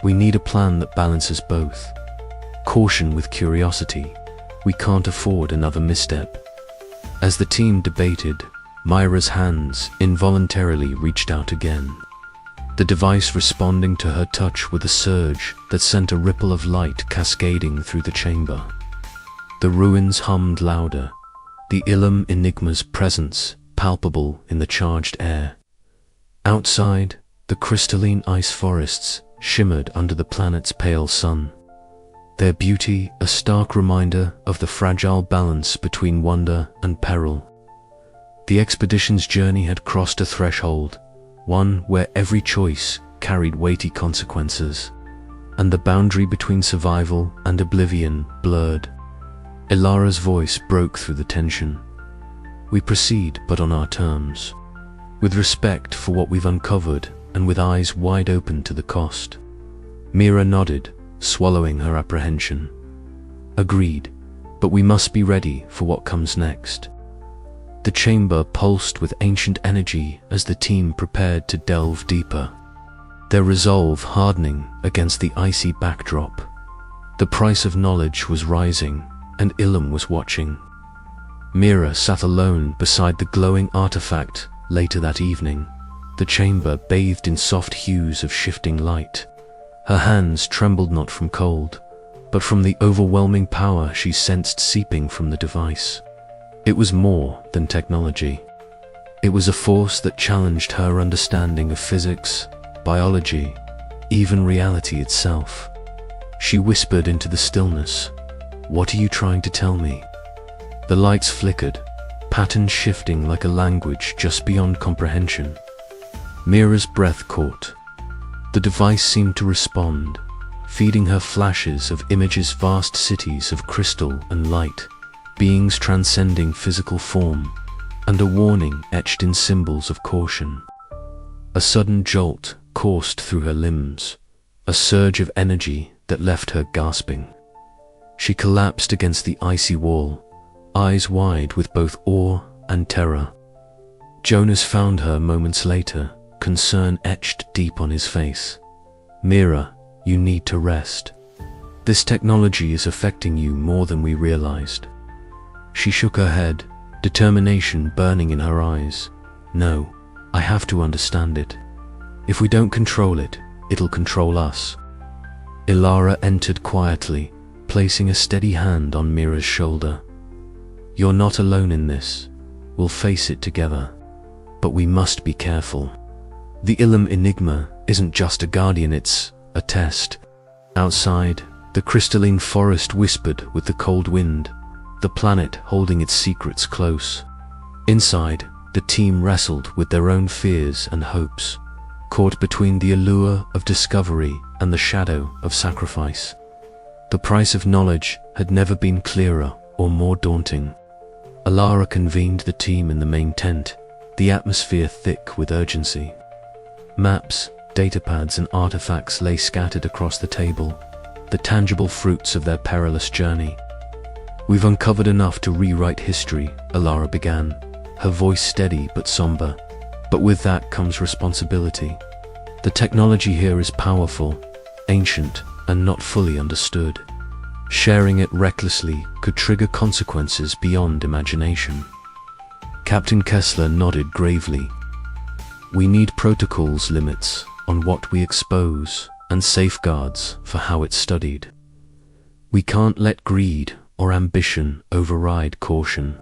"We need a plan that balances both. Caution with curiosity. We can't afford another misstep." As the team debated, Myra's hands involuntarily reached out again, the device responding to her touch with a surge that sent a ripple of light cascading through the chamber. The ruins hummed louder, the Ilum Enigma's presence palpable in the charged air. Outside, the crystalline ice forests shimmered under the planet's pale sun, their beauty a stark reminder of the fragile balance between wonder and peril. The expedition's journey had crossed a threshold, one where every choice carried weighty consequences, and the boundary between survival and oblivion blurred. Ilara's voice broke through the tension. "We proceed, but on our terms, with respect for what we've uncovered and with eyes wide open to the cost." Mira nodded, swallowing her apprehension. "Agreed, but we must be ready for what comes next." The chamber pulsed with ancient energy as the team prepared to delve deeper, their resolve hardening against the icy backdrop. The price of knowledge was rising, and Ilum was watching. Mira sat alone beside the glowing artifact later that evening, the chamber bathed in soft hues of shifting light. Her hands trembled not from cold, but from the overwhelming power she sensed seeping from the device. It was more than technology. It was a force that challenged her understanding of physics, biology, even reality itself. She whispered into the stillness, "What are you trying to tell me?" The lights flickered, patterns shifting like a language just beyond comprehension. Mira's breath caught. The device seemed to respond, feeding her flashes of images, vast cities of crystal and light, beings transcending physical form, and a warning etched in symbols of caution. A sudden jolt coursed through her limbs, a surge of energy that left her gasping. She collapsed against the icy wall, eyes wide with both awe and terror. Jonas found her moments later, concern etched deep on his face. "Mira, you need to rest. This technology is affecting you more than we realized." She shook her head, determination burning in her eyes. "No, I have to understand it. If we don't control it, it'll control us." Ilara entered quietly, placing a steady hand on Mira's shoulder. "You're not alone in this. We'll face it together. But we must be careful. The Ilum Enigma isn't just a guardian, it's a test." Outside, the crystalline forest whispered with the cold wind, the planet holding its secrets close. Inside, the team wrestled with their own fears and hopes, caught between the allure of discovery and the shadow of sacrifice. The price of knowledge had never been clearer or more daunting. Alara convened the team in the main tent, the atmosphere thick with urgency. Maps, datapads, and artifacts lay scattered across the table, the tangible fruits of their perilous journey. "We've uncovered enough to rewrite history," Alara began, her voice steady but somber. "But with that comes responsibility. The technology here is powerful, ancient, and not fully understood. Sharing it recklessly could trigger consequences beyond imagination. Captain Kessler nodded gravely. We need protocols, limits on what we expose, and safeguards for how it's studied. We can't let greed or ambition override caution.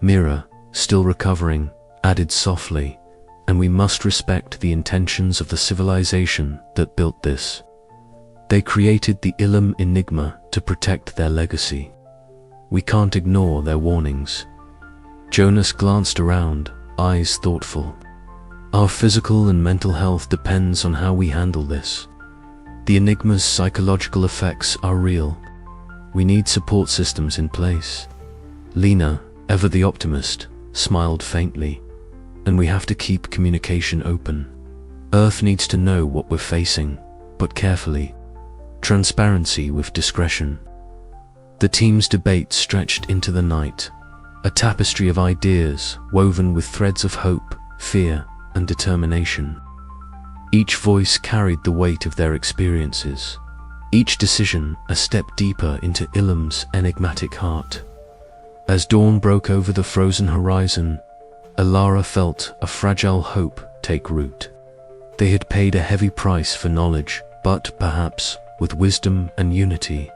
Mira, still recovering, added softly, and we must respect the intentions of the civilization that built this. They created the Ilum enigma to protect their legacy. We can't ignore their warnings. Jonas glanced around, eyes thoughtful. Our physical and mental health depends on how we handle this. The enigma's psychological effects are real. We need support systems in place. Lena, ever the optimist, smiled faintly. And we have to keep communication open. Earth needs to know what we're facing, but carefully. Transparency with discretion. The team's debate stretched into the night, a tapestry of ideas woven with threads of hope, fear, and determination. Each voice carried the weight of their experiences, each decision a step deeper into Ilum's enigmatic heart. As dawn broke over the frozen horizon, Alara felt a fragile hope take root. They had paid a heavy price for knowledge, but perhaps, with wisdom and unity,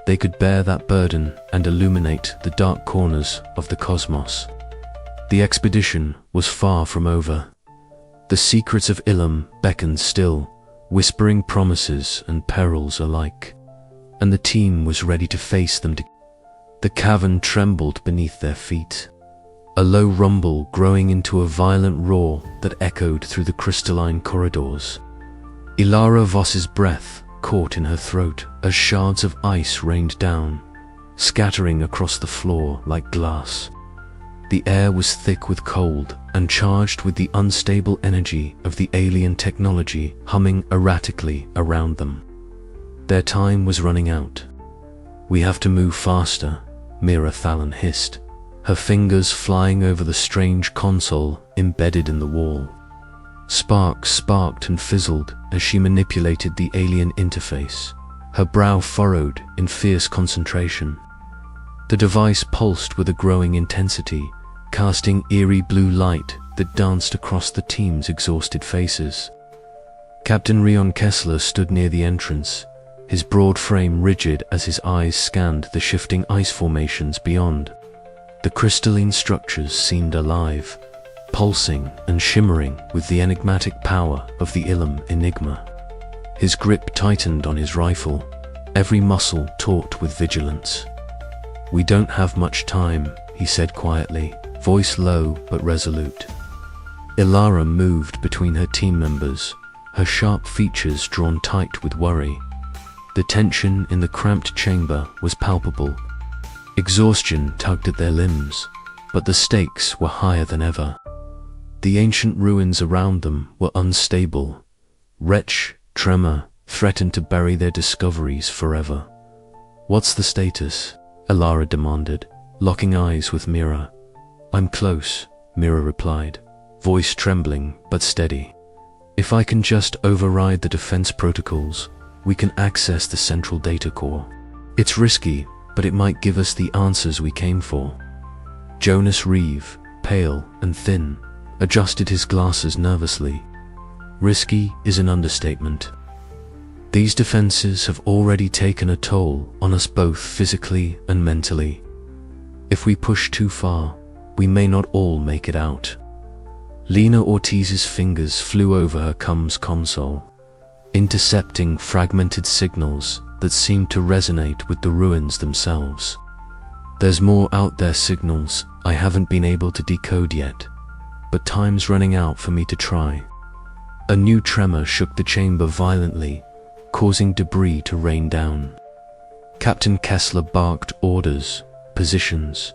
they could bear that burden and illuminate the dark corners of the cosmos. The expedition was far from over. The secrets of Ilum beckoned still, whispering promises and perils alike, and the team was ready to face them. The cavern trembled beneath their feet, a low rumble growing into a violent roar that echoed through the crystalline corridors. Ilara Voss's breath caught in her throat as shards of ice rained down, scattering across the floor like glass. The air was thick with cold and charged with the unstable energy of the alien technology humming erratically around them. Their time was running out. We have to move faster, Mira Thalon hissed, her fingers flying over the strange console embedded in the wall. Sparks sparked and fizzled as she manipulated the alien interface, her brow furrowed in fierce concentration. The device pulsed with a growing intensity, casting eerie blue light that danced across the team's exhausted faces. Captain Rion Kessler stood near the entrance, his broad frame rigid as his eyes scanned the shifting ice formations beyond. The crystalline structures seemed alive, pulsing and shimmering with the enigmatic power of the Ilum enigma. His grip tightened on his rifle, every muscle taut with vigilance. "We don't have much time," he said quietly, voice low but resolute. Ilara moved between her team members, her sharp features drawn tight with worry. The tension in the cramped chamber was palpable. Exhaustion tugged at their limbs, but the stakes were higher than ever. The ancient ruins around them were unstable. Retch, tremor, threatened to bury their discoveries forever. "What's the status?" Ilara demanded, locking eyes with Mira. "I'm close," Mira replied, voice trembling but steady. "If I can just override the defense protocols, we can access the central data core. It's risky, but it might give us the answers we came for." Jonas Reeve, pale and thin, adjusted his glasses nervously. "Risky is an understatement. These defenses have already taken a toll on us both physically and mentally. If we push too far, we may not all make it out." Lena Ortiz's fingers flew over her comms console, intercepting fragmented signals that seemed to resonate with the ruins themselves. "There's more out there, signals I haven't been able to decode yet, but time's running out for me to try." A new tremor shook the chamber violently, causing debris to rain down. Captain Kessler barked orders, positions.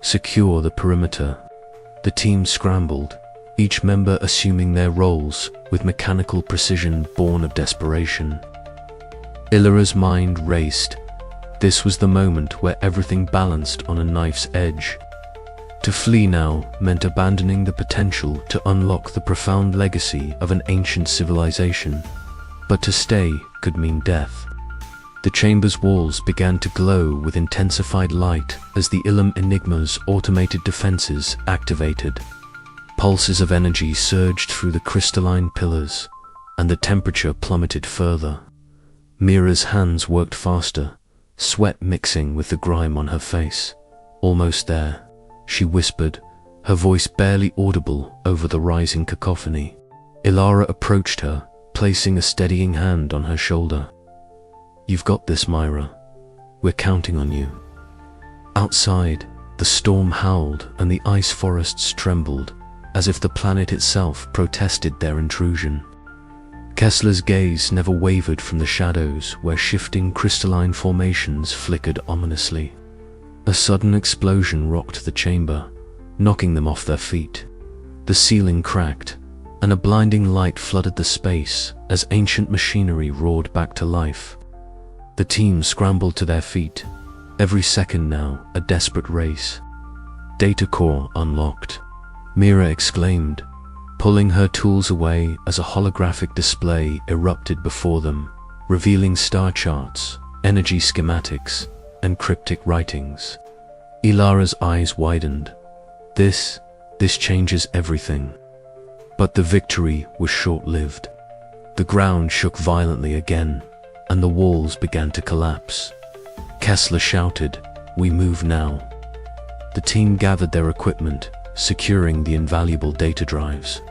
"Secure the perimeter." The team scrambled, each member assuming their roles with mechanical precision born of desperation. Ilara's mind raced. This was the moment where everything balanced on a knife's edge. To flee now meant abandoning the potential to unlock the profound legacy of an ancient civilization, but to stay could mean death. The chamber's walls began to glow with intensified light as the Ilum Enigma's automated defenses activated. Pulses of energy surged through the crystalline pillars, and the temperature plummeted further. Mira's hands worked faster, sweat mixing with the grime on her face. "Almost there," she whispered, her voice barely audible over the rising cacophony. Ilara approached her, placing a steadying hand on her shoulder. "You've got this, Myra. We're counting on you." Outside, the storm howled and the ice forests trembled, as if the planet itself protested their intrusion. Kessler's gaze never wavered from the shadows where shifting crystalline formations flickered ominously. A sudden explosion rocked the chamber, knocking them off their feet. The ceiling cracked, and a blinding light flooded the space as ancient machinery roared back to life. The team scrambled to their feet, every second now a desperate race. "Data core unlocked," Mira exclaimed, pulling her tools away as a holographic display erupted before them, revealing star charts, energy schematics, and cryptic writings. Ilara's eyes widened. This changes everything. But the victory was short-lived. The ground shook violently again, and the walls began to collapse. Kessler shouted, "We move now." The team gathered their equipment, securing the invaluable data drives.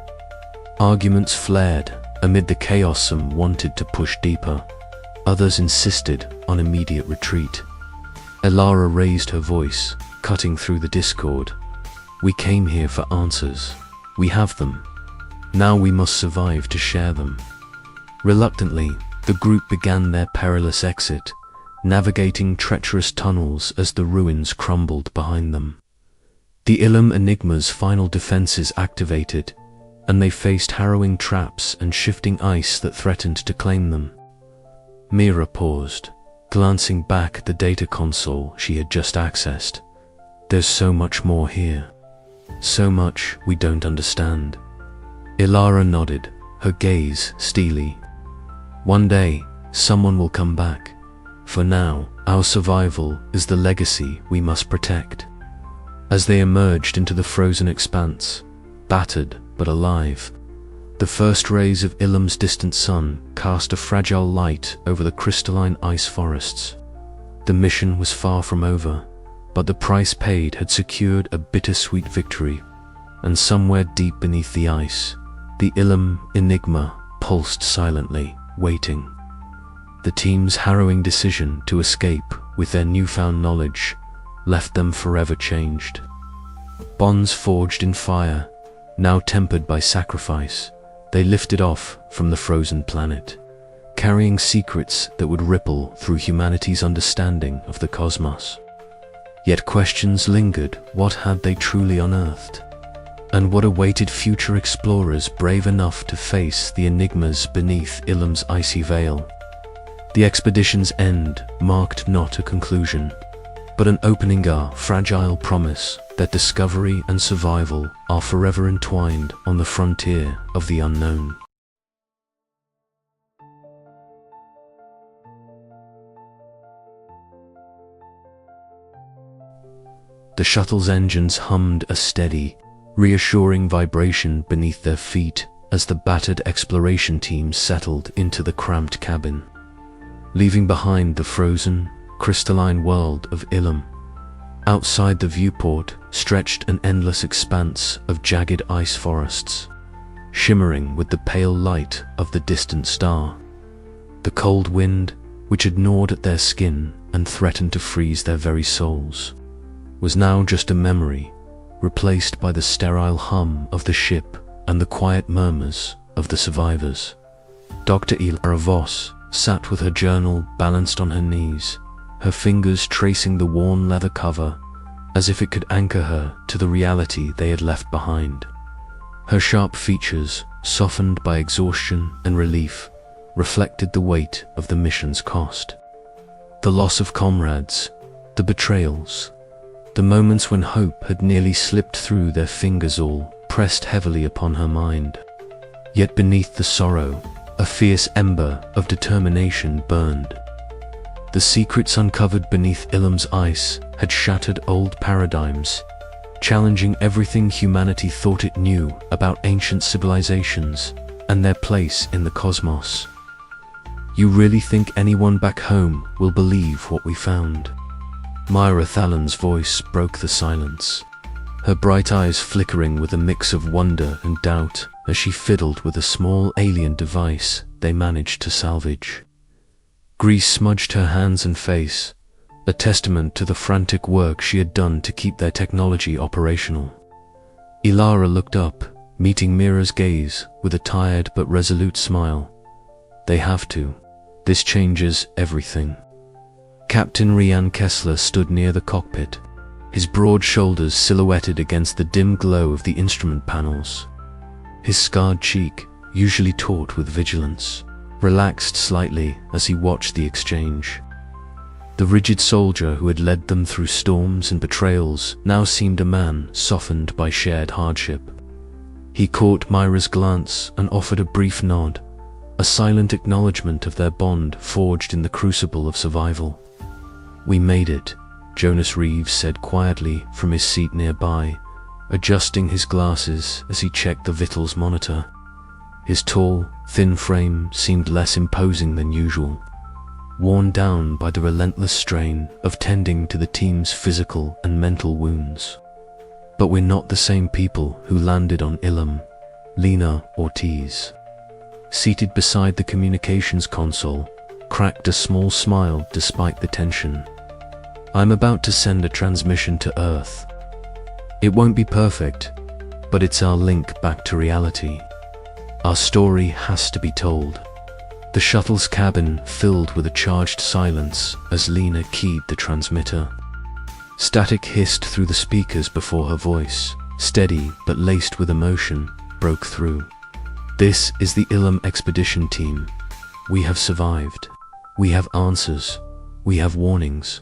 Arguments flared amid the chaos. Some wanted to push deeper. Others insisted on immediate retreat. Ilara raised her voice, cutting through the discord. "We came here for answers. We have them. Now we must survive to share them." Reluctantly, the group began their perilous exit, navigating treacherous tunnels as the ruins crumbled behind them. The Ilum Enigma's final defenses activated, and they faced harrowing traps and shifting ice that threatened to claim them. Mira paused, glancing back at the data console she had just accessed. "There's so much more here. So much we don't understand." Ilara nodded, her gaze steely. "One day, someone will come back. For now, our survival is the legacy we must protect." As they emerged into the frozen expanse, battered but alive, the first rays of Ilum's distant sun cast a fragile light over the crystalline ice forests. The mission was far from over, but the price paid had secured a bittersweet victory, and somewhere deep beneath the ice, the Ilum Enigma pulsed silently, waiting. The team's harrowing decision to escape with their newfound knowledge left them forever changed. Bonds forged in fire, now tempered by sacrifice, they lifted off from the frozen planet, carrying secrets that would ripple through humanity's understanding of the cosmos. Yet questions lingered. What had they truly unearthed? And what awaited future explorers brave enough to face the enigmas beneath Ilum's icy veil? The expedition's end marked not a conclusion, but an opening, a fragile promise that discovery and survival are forever entwined on the frontier of the unknown. The shuttle's engines hummed a steady, reassuring vibration beneath their feet as the battered exploration team settled into the cramped cabin, leaving behind the frozen, crystalline world of Ilum. Outside the viewport stretched an endless expanse of jagged ice forests, shimmering with the pale light of the distant star. The cold wind, which had gnawed at their skin and threatened to freeze their very souls, was now just a memory, replaced by the sterile hum of the ship and the quiet murmurs of the survivors. Dr. Ilara Voss sat with her journal balanced on her knees, her fingers tracing the worn leather cover as if it could anchor her to the reality they had left behind. Her sharp features, softened by exhaustion and relief, reflected the weight of the mission's cost. The loss of comrades, the betrayals, the moments when hope had nearly slipped through their fingers, all pressed heavily upon her mind. Yet beneath the sorrow, a fierce ember of determination burned. The The secrets uncovered beneath Ilum's ice had shattered old paradigms, challenging everything humanity thought it knew about ancient civilizations and their place in the cosmos. You really think anyone back home will believe what we found? Myra Thalen's voice broke the silence, her bright eyes flickering with a mix of wonder and doubt as she fiddled with a small alien device they managed to salvage. Grease smudged her hands and face, a testament to the frantic work she had done to keep their technology operational. Ilara looked up, meeting Mira's gaze with a tired but resolute smile. They have to. This changes everything. Captain Rian Kessler stood near the cockpit, his broad shoulders silhouetted against the dim glow of the instrument panels. His scarred cheek, usually taut with vigilance, relaxed slightly as he watched the exchange. The rigid soldier who had led them through storms and betrayals now seemed a man softened by shared hardship. He caught Myra's glance and offered a brief nod, a silent acknowledgement of their bond forged in the crucible of survival. "We made it," Jonas Reeves said quietly from his seat nearby, adjusting his glasses as he checked the vitals monitor. His tall, thin frame seemed less imposing than usual, worn down by the relentless strain of tending to the team's physical and mental wounds. "But we're not the same people who landed on Ilum," Lena Ortiz, seated beside the communications console, cracked a small smile despite the tension. "I'm about to send a transmission to Earth. It won't be perfect, but it's our link back to reality. Our story has to be told." The shuttle's cabin filled with a charged silence as Lena keyed the transmitter. Static hissed through the speakers before her voice, steady but laced with emotion, broke through. "This is the Ilum expedition team. We have survived. We have answers. We have warnings."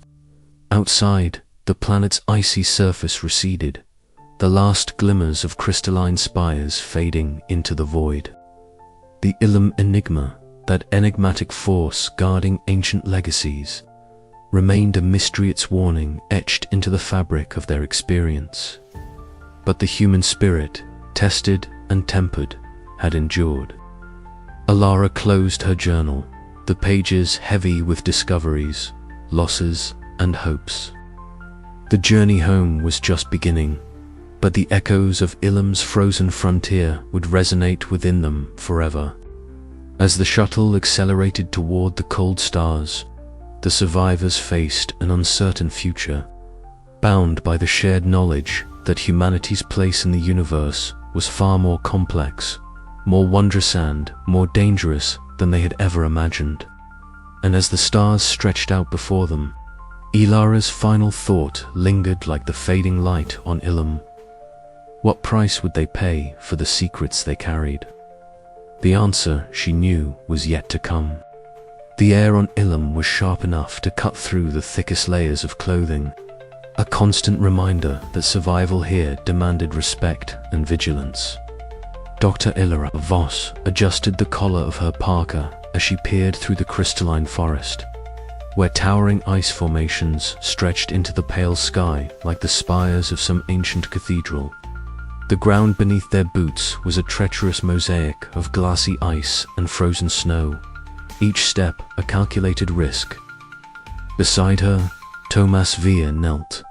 Outside, the planet's icy surface receded, the last glimmers of crystalline spires fading into the void. The Ilum Enigma, that enigmatic force guarding ancient legacies, remained a mystery, its warning etched into the fabric of their experience. But the human spirit, tested and tempered, had endured. Alara closed her journal, the pages heavy with discoveries, losses, and hopes. The journey home was just beginning, but the echoes of Ilum's frozen frontier would resonate within them forever. As the shuttle accelerated toward the cold stars, the survivors faced an uncertain future, bound by the shared knowledge that humanity's place in the universe was far more complex, more wondrous and more dangerous than they had ever imagined. And as the stars stretched out before them, Ilara's final thought lingered like the fading light on Ilum. What price would they pay for the secrets they carried? The answer, she knew, was yet to come. The air on Ilum was sharp enough to cut through the thickest layers of clothing, a constant reminder that survival here demanded respect and vigilance. Dr. Ilara Voss adjusted the collar of her parka as she peered through the crystalline forest, where towering ice formations stretched into the pale sky like the spires of some ancient cathedral. The ground beneath their boots was a treacherous mosaic of glassy ice and frozen snow, each step a calculated risk. Beside her, Thomas Vere knelt,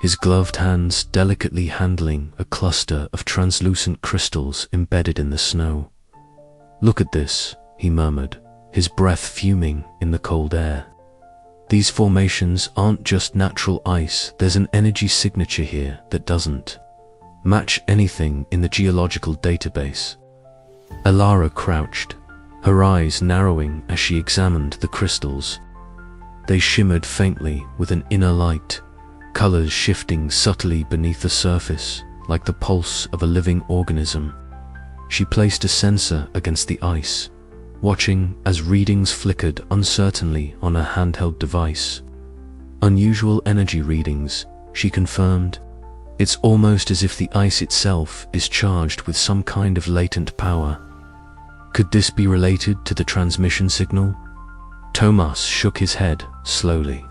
his gloved hands delicately handling a cluster of translucent crystals embedded in the snow. "Look at this," he murmured, his breath fuming in the cold air. "These formations aren't just natural ice, there's an energy signature here that doesn't match anything in the geological database." Alara crouched, her eyes narrowing as she examined the crystals. They shimmered faintly with an inner light, colors shifting subtly beneath the surface like the pulse of a living organism. She placed a sensor against the ice, watching as readings flickered uncertainly on her handheld device. "Unusual energy readings," she confirmed. "It's almost as if the ice itself is charged with some kind of latent power. Could this be related to the transmission signal?" Tomas shook his head slowly.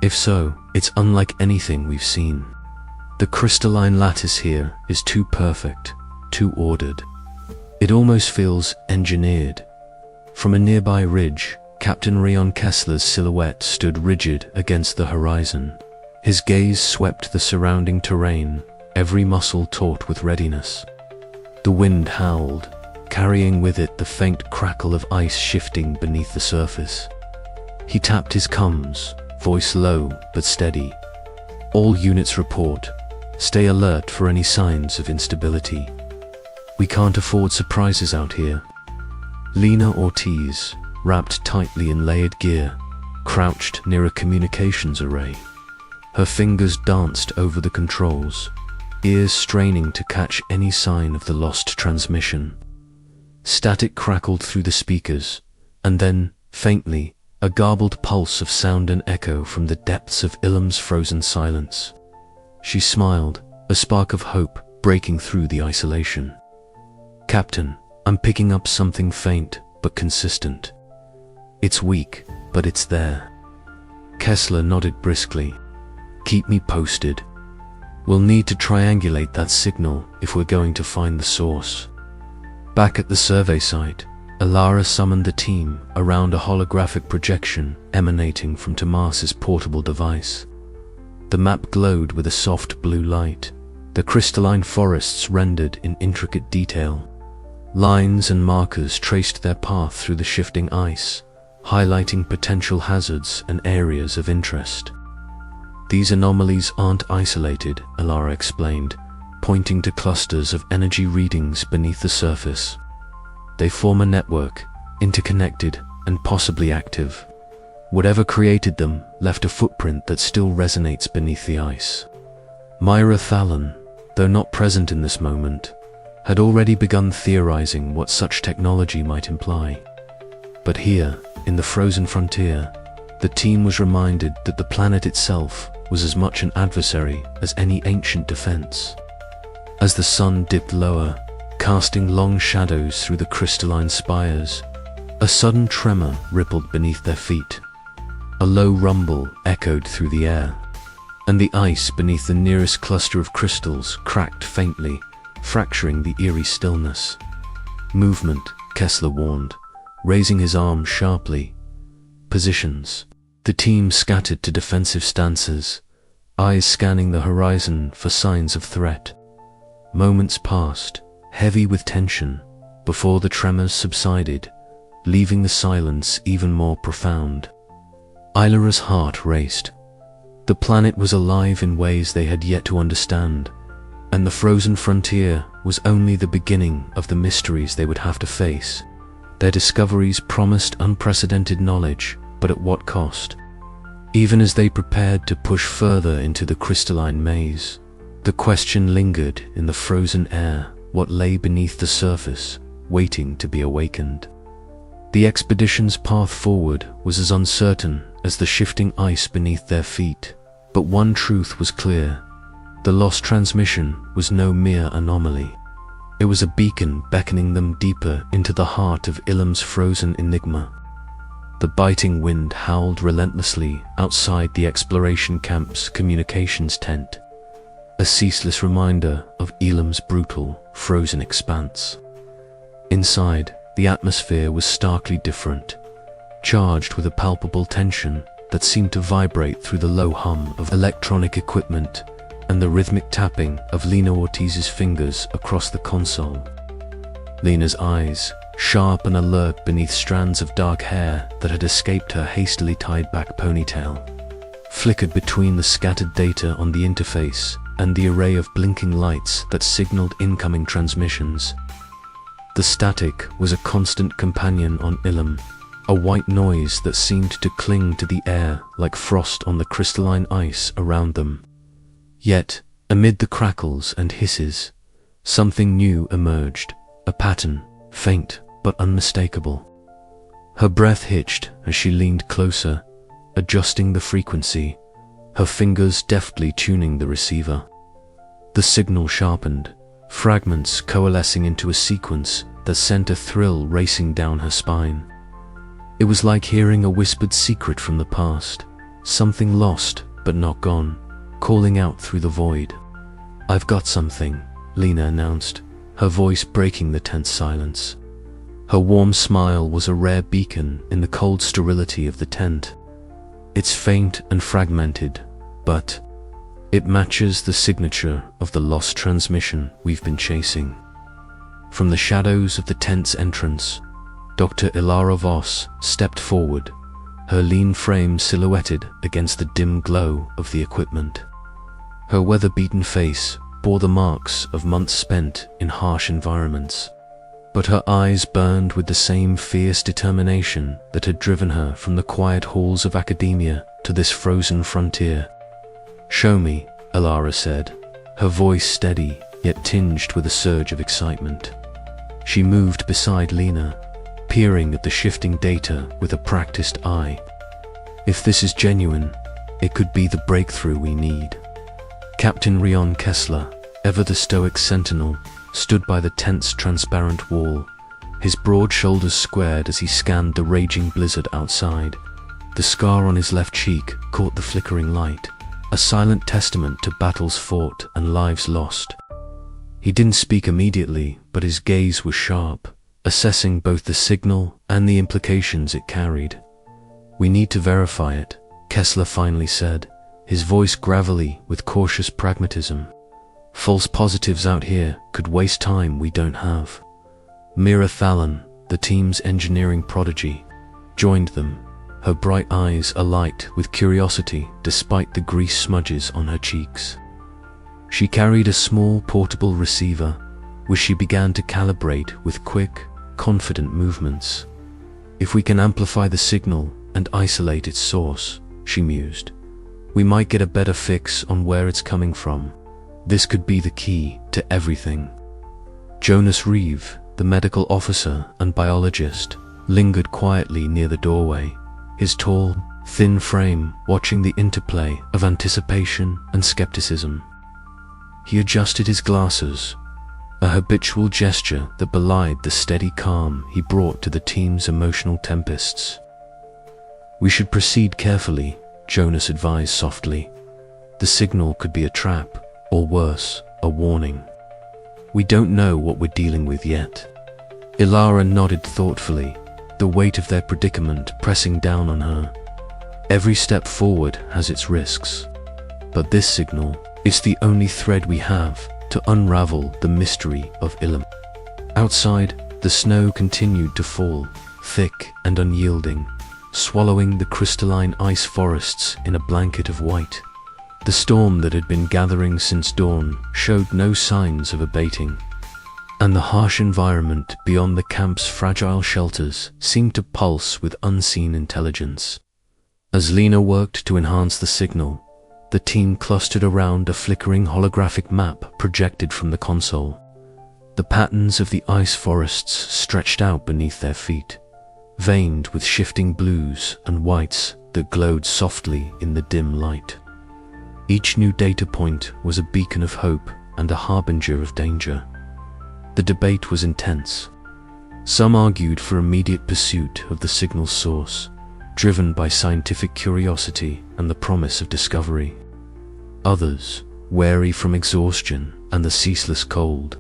If so, it's unlike anything we've seen. The crystalline lattice here is too perfect, too ordered. It almost feels engineered. From a nearby ridge, Captain Rion Kessler's silhouette stood rigid against the horizon. His gaze swept the surrounding terrain, every muscle taut with readiness. The wind howled, carrying with it the faint crackle of ice shifting beneath the surface. He tapped his comms, voice low but steady. All units report. Stay alert for any signs of instability. We can't afford surprises out here. Lena Ortiz, wrapped tightly in layered gear, crouched near a communications array. Her fingers danced over the controls, ears straining to catch any sign of the lost transmission. Static crackled through the speakers, and then, faintly, a garbled pulse of sound and echo from the depths of Ilum's frozen silence. She smiled, a spark of hope breaking through the isolation. "Captain, I'm picking up something faint but consistent. It's weak, but it's there." Kessler nodded briskly. "Keep me posted. We'll need to triangulate that signal if we're going to find the source." Back at the survey site, Alara summoned the team around a holographic projection emanating from Tomas's portable device. The map glowed with a soft blue light, the crystalline forests rendered in intricate detail. Lines and markers traced their path through the shifting ice, highlighting potential hazards and areas of interest. "These anomalies aren't isolated," Alara explained, pointing to clusters of energy readings beneath the surface. "They form a network, interconnected and possibly active. Whatever created them left a footprint that still resonates beneath the ice." Myra Thallon, though not present in this moment, had already begun theorizing what such technology might imply. But here, in the frozen frontier, the team was reminded that the planet itself was as much an adversary as any ancient defense. As the sun dipped lower, casting long shadows through the crystalline spires, a sudden tremor rippled beneath their feet. A low rumble echoed through the air, and the ice beneath the nearest cluster of crystals cracked faintly, fracturing the eerie stillness. "Movement," Kessler warned, raising his arm sharply. "Positions." The team scattered to defensive stances, eyes scanning the horizon for signs of threat. Moments passed, heavy with tension, before the tremors subsided, leaving the silence even more profound. Ilara's heart raced. The planet was alive in ways they had yet to understand, and the frozen frontier was only the beginning of the mysteries they would have to face. Their discoveries promised unprecedented knowledge, but at what cost? Even as they prepared to push further into the crystalline maze, the question lingered in the frozen air, what lay beneath the surface, waiting to be awakened. The expedition's path forward was as uncertain as the shifting ice beneath their feet, but one truth was clear. The lost transmission was no mere anomaly. It was a beacon beckoning them deeper into the heart of Ilum's frozen enigma. The biting wind howled relentlessly outside the exploration camp's communications tent, a ceaseless reminder of Ilum's brutal, frozen expanse. Inside, the atmosphere was starkly different, charged with a palpable tension that seemed to vibrate through the low hum of electronic equipment and the rhythmic tapping of Lena Ortiz's fingers across the console. Lena's eyes, sharp and alert beneath strands of dark hair that had escaped her hastily tied back ponytail, flickered between the scattered data on the interface and the array of blinking lights that signaled incoming transmissions. The static was a constant companion on Ilum, a white noise that seemed to cling to the air like frost on the crystalline ice around them. Yet, amid the crackles and hisses, something new emerged, a pattern, faint but unmistakable. Her breath hitched as she leaned closer, adjusting the frequency, her fingers deftly tuning the receiver. The signal sharpened, fragments coalescing into a sequence that sent a thrill racing down her spine. It was like hearing a whispered secret from the past, something lost but not gone, calling out through the void. "I've got something," Lena announced, her voice breaking the tense silence. Her warm smile was a rare beacon in the cold sterility of the tent. It's faint and fragmented, but it matches the signature of the lost transmission we've been chasing. From the shadows of the tent's entrance, Dr. Ilara Voss stepped forward, her lean frame silhouetted against the dim glow of the equipment. Her weather-beaten face bore the marks of months spent in harsh environments, but her eyes burned with the same fierce determination that had driven her from the quiet halls of academia to this frozen frontier. "Show me," Ilara said, her voice steady yet tinged with a surge of excitement. She moved beside Lena, peering at the shifting data with a practiced eye. If this is genuine, it could be the breakthrough we need. Captain Rion Kessler, ever the stoic sentinel, stood by the tent's transparent wall, his broad shoulders squared as he scanned the raging blizzard outside. The scar on his left cheek caught the flickering light, a silent testament to battles fought and lives lost. He didn't speak immediately, but his gaze was sharp, assessing both the signal and the implications it carried. "We need to verify it," Kessler finally said, his voice gravelly with cautious pragmatism. "False positives out here could waste time we don't have." Mira Thallon, the team's engineering prodigy, joined them, her bright eyes alight with curiosity despite the grease smudges on her cheeks. She carried a small portable receiver, which she began to calibrate with quick, confident movements. "If we can amplify the signal and isolate its source," she mused, "we might get a better fix on where it's coming from. This could be the key to everything." Jonas Reeve, the medical officer and biologist, lingered quietly near the doorway, his tall, thin frame watching the interplay of anticipation and skepticism. He adjusted his glasses, a habitual gesture that belied the steady calm he brought to the team's emotional tempests. "We should proceed carefully," Jonas advised softly. "The signal could be a trap, or worse, a warning. We don't know what we're dealing with yet." Ilara nodded thoughtfully, the weight of their predicament pressing down on her. "Every step forward has its risks, but this signal is the only thread we have to unravel the mystery of Ilum." Outside, the snow continued to fall, thick and unyielding, swallowing the crystalline ice forests in a blanket of white. The storm that had been gathering since dawn showed no signs of abating, and the harsh environment beyond the camp's fragile shelters seemed to pulse with unseen intelligence. As Lena worked to enhance the signal, the team clustered around a flickering holographic map projected from the console. The patterns of the ice forests stretched out beneath their feet, veined with shifting blues and whites that glowed softly in the dim light. Each new data point was a beacon of hope and a harbinger of danger. The debate was intense. Some argued for immediate pursuit of the signal's source, driven by scientific curiosity and the promise of discovery. Others, wary from exhaustion and the ceaseless cold,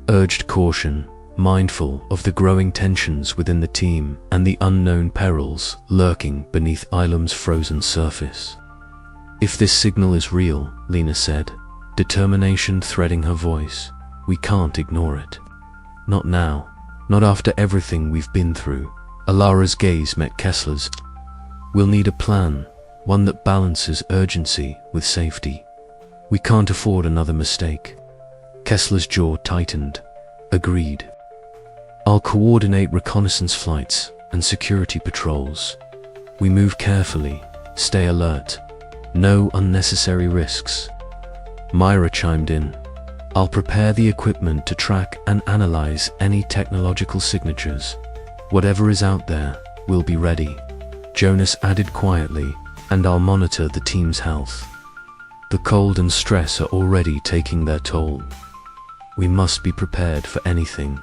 urged caution, mindful of the growing tensions within the team and the unknown perils lurking beneath Ilum's frozen surface. "If this signal is real," Lena said, determination threading her voice, "we can't ignore it. Not now, not after everything we've been through." Ilara's gaze met Kessler's. "We'll need a plan, one that balances urgency with safety. We can't afford another mistake." Kessler's jaw tightened. "Agreed. I'll coordinate reconnaissance flights and security patrols. We move carefully, stay alert. No unnecessary risks." Myra chimed in. "I'll prepare the equipment to track and analyze any technological signatures. Whatever is out there, we'll be ready." Jonas added quietly, "And I'll monitor the team's health. The cold and stress are already taking their toll. We must be prepared for anything."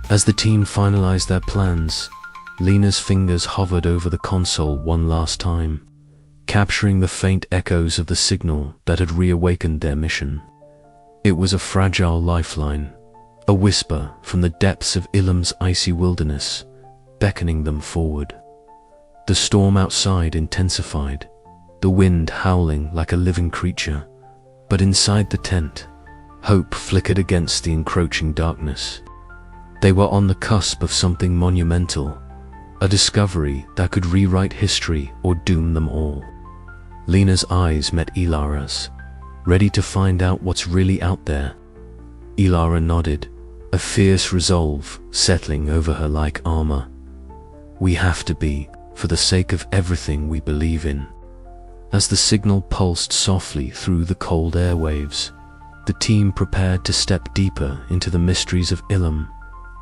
As the team finalized their plans, Lena's fingers hovered over the console one last time, capturing the faint echoes of the signal that had reawakened their mission. It was a fragile lifeline, a whisper from the depths of Ilum's icy wilderness, beckoning them forward. The storm outside intensified, the wind howling like a living creature, but inside the tent, hope flickered against the encroaching darkness. They were on the cusp of something monumental, a discovery that could rewrite history or doom them all. Lena's eyes met Ilara's, ready to find out what's really out there. Ilara nodded, a fierce resolve settling over her like armor. We have to be, for the sake of everything we believe in. As the signal pulsed softly through the cold airwaves, the team prepared to step deeper into the mysteries of Ilum,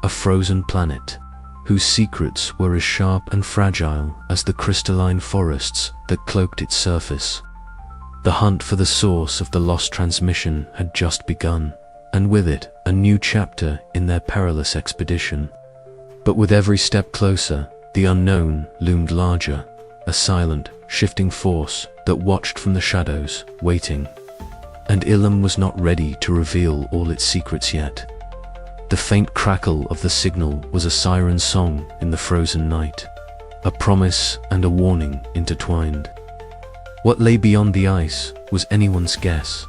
a frozen planet whose secrets were as sharp and fragile as the crystalline forests that cloaked its surface. The hunt for the source of the lost transmission had just begun, and with it, a new chapter in their perilous expedition. But with every step closer, the unknown loomed larger, a silent, shifting force that watched from the shadows, waiting. And Ilum was not ready to reveal all its secrets yet. The faint crackle of the signal was a siren song in the frozen night, a promise and a warning intertwined. What lay beyond the ice was anyone's guess,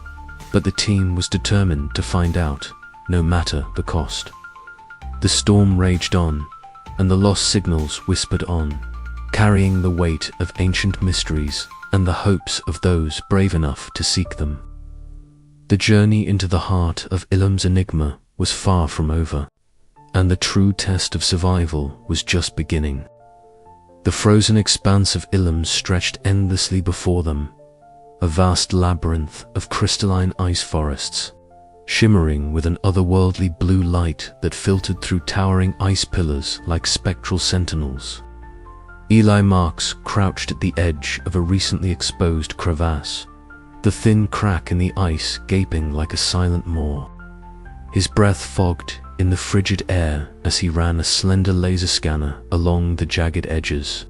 but the team was determined to find out, no matter the cost. The storm raged on, and the lost signals whispered on, carrying the weight of ancient mysteries and the hopes of those brave enough to seek them. The journey into the heart of Ilum's enigma was far from over, and the true test of survival was just beginning. The frozen expanse of Ilum stretched endlessly before them, a vast labyrinth of crystalline ice forests, shimmering with an otherworldly blue light that filtered through towering ice pillars like spectral sentinels. Eli Marks crouched at the edge of a recently exposed crevasse, the thin crack in the ice gaping like a silent maw. His breath fogged in the frigid air as he ran a slender laser scanner along the jagged edges,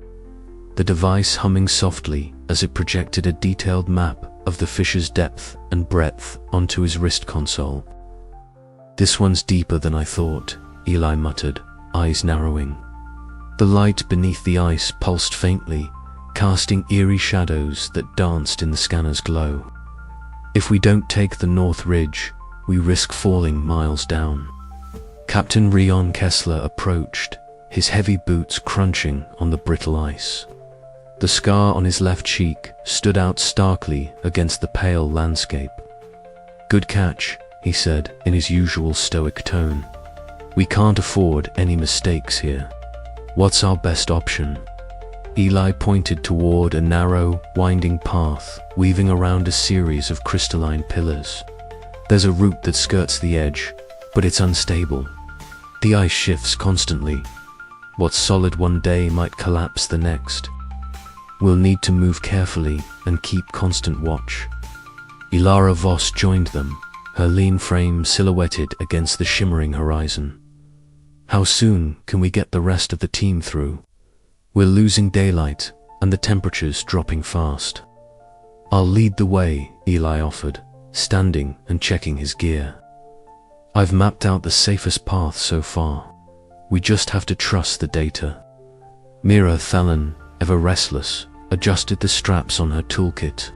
the device humming softly as it projected a detailed map of the fissures' depth and breadth onto his wrist console. "This one's deeper than I thought," Eli muttered, eyes narrowing. The light beneath the ice pulsed faintly, casting eerie shadows that danced in the scanner's glow. "If we don't take the North Ridge, we risk falling miles down." Captain Rion Kessler approached, his heavy boots crunching on the brittle ice. The scar on his left cheek stood out starkly against the pale landscape. "Good catch," he said in his usual stoic tone. "We can't afford any mistakes here. What's our best option?" Eli pointed toward a narrow, winding path weaving around a series of crystalline pillars. "There's a route that skirts the edge, but it's unstable. The ice shifts constantly. What's solid one day might collapse the next. We'll need to move carefully and keep constant watch." Ilara Voss joined them, her lean frame silhouetted against the shimmering horizon. "How soon can we get the rest of the team through? We're losing daylight and the temperature's dropping fast." "I'll lead the way," Eli offered, standing and checking his gear. "I've mapped out the safest path so far. We just have to trust the data." Mira Thalon, ever restless, adjusted the straps on her toolkit.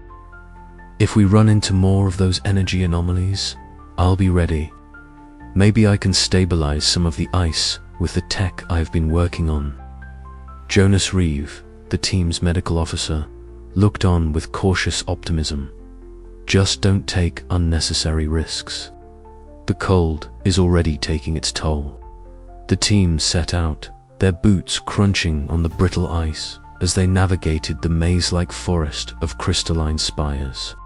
"If we run into more of those energy anomalies, I'll be ready. Maybe I can stabilize some of the ice with the tech I've been working on." Jonas Reeve, the team's medical officer, looked on with cautious optimism. "Just don't take unnecessary risks. The cold is already taking its toll." The team set out, their boots crunching on the brittle ice as they navigated the maze-like forest of crystalline spires.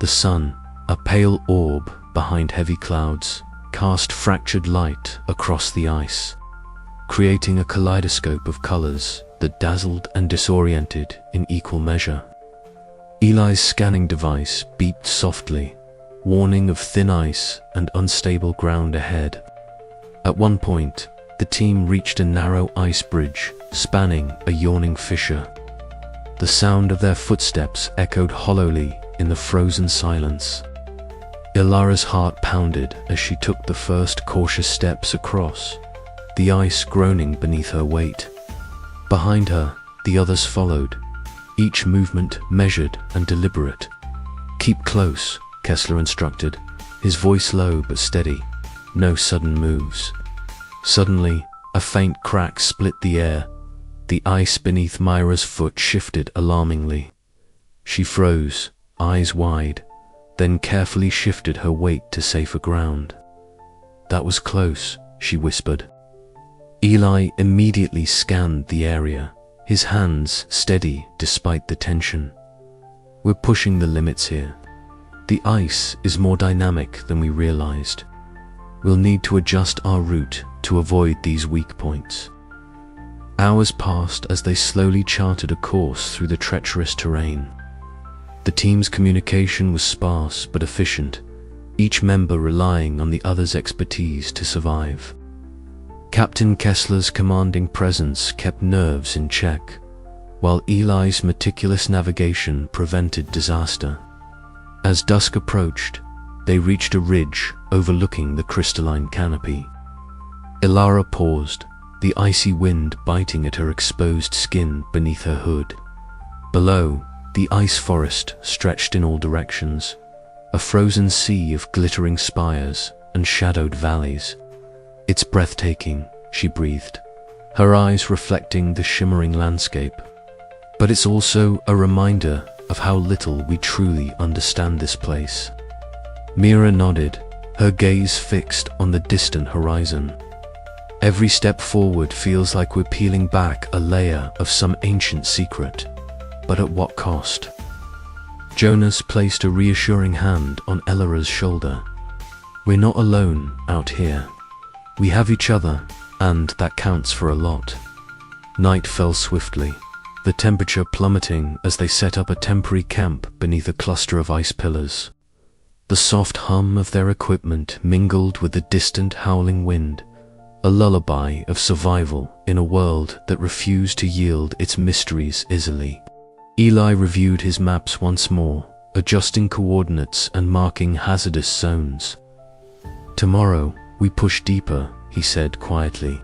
The sun, a pale orb behind heavy clouds, cast fractured light across the ice, creating a kaleidoscope of colors that dazzled and disoriented in equal measure. Eli's scanning device beeped softly, warning of thin ice and unstable ground ahead. At one point, the team reached a narrow ice bridge spanning a yawning fissure. The sound of their footsteps echoed hollowly in the frozen silence. Ilara's heart pounded as she took the first cautious steps across, the ice groaning beneath her weight. Behind her, the others followed, each movement measured and deliberate. "Keep close," Kessler instructed, his voice low but steady. "No sudden moves." Suddenly, a faint crack split the air. The ice beneath Myra's foot shifted alarmingly. She froze, eyes wide, then carefully shifted her weight to safer ground. "That was close," she whispered. Eli immediately scanned the area, his hands steady despite the tension. "We're pushing the limits here. The ice is more dynamic than we realized. We'll need to adjust our route to avoid these weak points." Hours passed as they slowly charted a course through the treacherous terrain. The team's communication was sparse but efficient, each member relying on the other's expertise to survive. Captain Kessler's commanding presence kept nerves in check, while Eli's meticulous navigation prevented disaster. As dusk approached, they reached a ridge overlooking the crystalline canopy. Ilara paused, the icy wind biting at her exposed skin beneath her hood. Below, the ice forest stretched in all directions, a frozen sea of glittering spires and shadowed valleys. "It's breathtaking," she breathed, her eyes reflecting the shimmering landscape. "But it's also a reminder of how little we truly understand this place." Mira nodded, her gaze fixed on the distant horizon. "Every step forward feels like we're peeling back a layer of some ancient secret. But at what cost?" Jonas placed a reassuring hand on Elara's shoulder. "We're not alone out here. We have each other, and that counts for a lot." Night fell swiftly, the temperature plummeting as they set up a temporary camp beneath a cluster of ice pillars. The soft hum of their equipment mingled with the distant howling wind, a lullaby of survival in a world that refused to yield its mysteries easily. Eli reviewed his maps once more, adjusting coordinates and marking hazardous zones. "Tomorrow, we push deeper," he said quietly.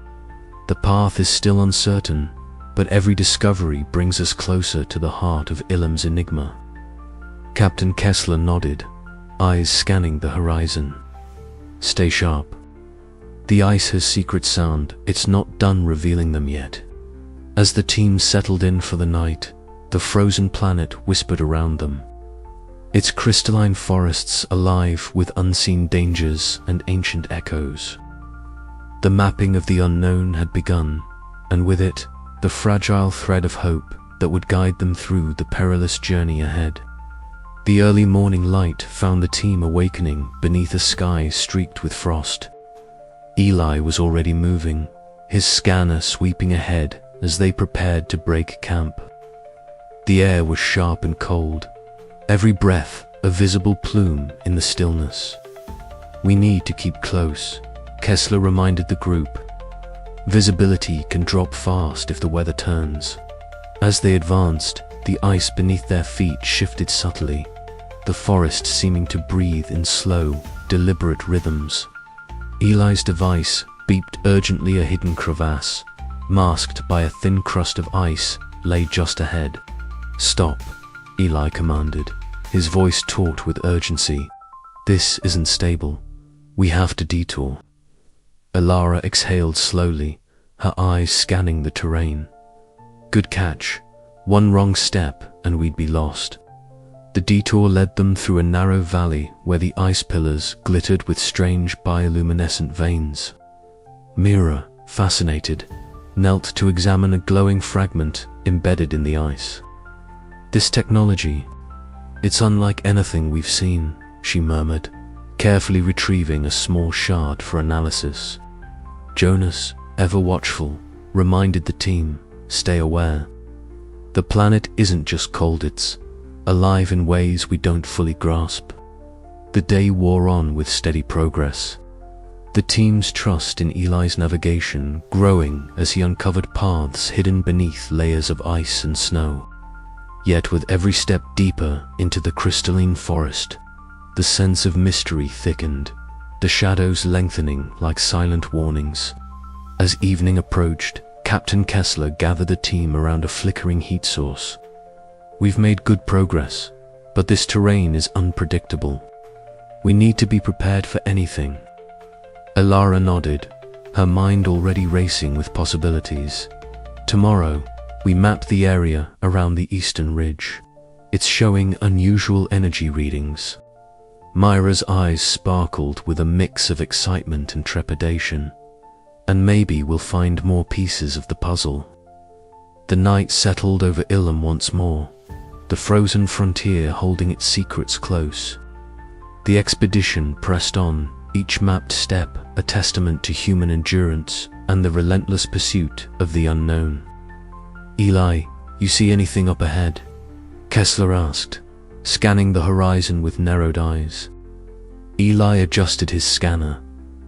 "The path is still uncertain, but every discovery brings us closer to the heart of Ilum's enigma." Captain Kessler nodded, eyes scanning the horizon. "Stay sharp. The ice has secret sound, it's not done revealing them yet." As the team settled in for the night, the frozen planet whispered around them, its crystalline forests alive with unseen dangers and ancient echoes. The mapping of the unknown had begun, and with it, the fragile thread of hope that would guide them through the perilous journey ahead. The early morning light found the team awakening beneath a sky streaked with frost. Eli was already moving, his scanner sweeping ahead as they prepared to break camp. The air was sharp and cold, every breath a visible plume in the stillness. "We need to keep close," Kessler reminded the group. "Visibility can drop fast if the weather turns." As they advanced, the ice beneath their feet shifted subtly, the forest seeming to breathe in slow, deliberate rhythms. Eli's device beeped urgently. A hidden crevasse, masked by a thin crust of ice, lay just ahead. "Stop," Eli commanded, his voice taut with urgency. "This isn't stable. We have to detour." Ilara exhaled slowly, her eyes scanning the terrain. "Good catch. One wrong step and we'd be lost." The detour led them through a narrow valley where the ice pillars glittered with strange bioluminescent veins. Mira, fascinated, knelt to examine a glowing fragment embedded in the ice. "This technology, it's unlike anything we've seen," she murmured, carefully retrieving a small shard for analysis. Jonas, ever watchful, reminded the team, "Stay aware. The planet isn't just cold, it's alive in ways we don't fully grasp." The day wore on with steady progress. the team's trust in Eli's navigation growing as he uncovered paths hidden beneath layers of ice and snow. Yet with every step deeper into the crystalline forest, the sense of mystery thickened, the shadows lengthening like silent warnings. As evening approached, Captain Kessler gathered the team around a flickering heat source. "We've made good progress, but this terrain is unpredictable. We need to be prepared for anything." Elara nodded, her mind already racing with possibilities. "Tomorrow, we map the area around the eastern ridge. It's showing unusual energy readings." Myra's eyes sparkled with a mix of excitement and trepidation. "And maybe we'll find more pieces of the puzzle." The night settled over Ilum once more, the frozen frontier holding its secrets close. The expedition pressed on, each mapped step a testament to human endurance and the relentless pursuit of the unknown. "Eli, you see anything up ahead?" Kessler asked, scanning the horizon with narrowed eyes. Eli adjusted his scanner,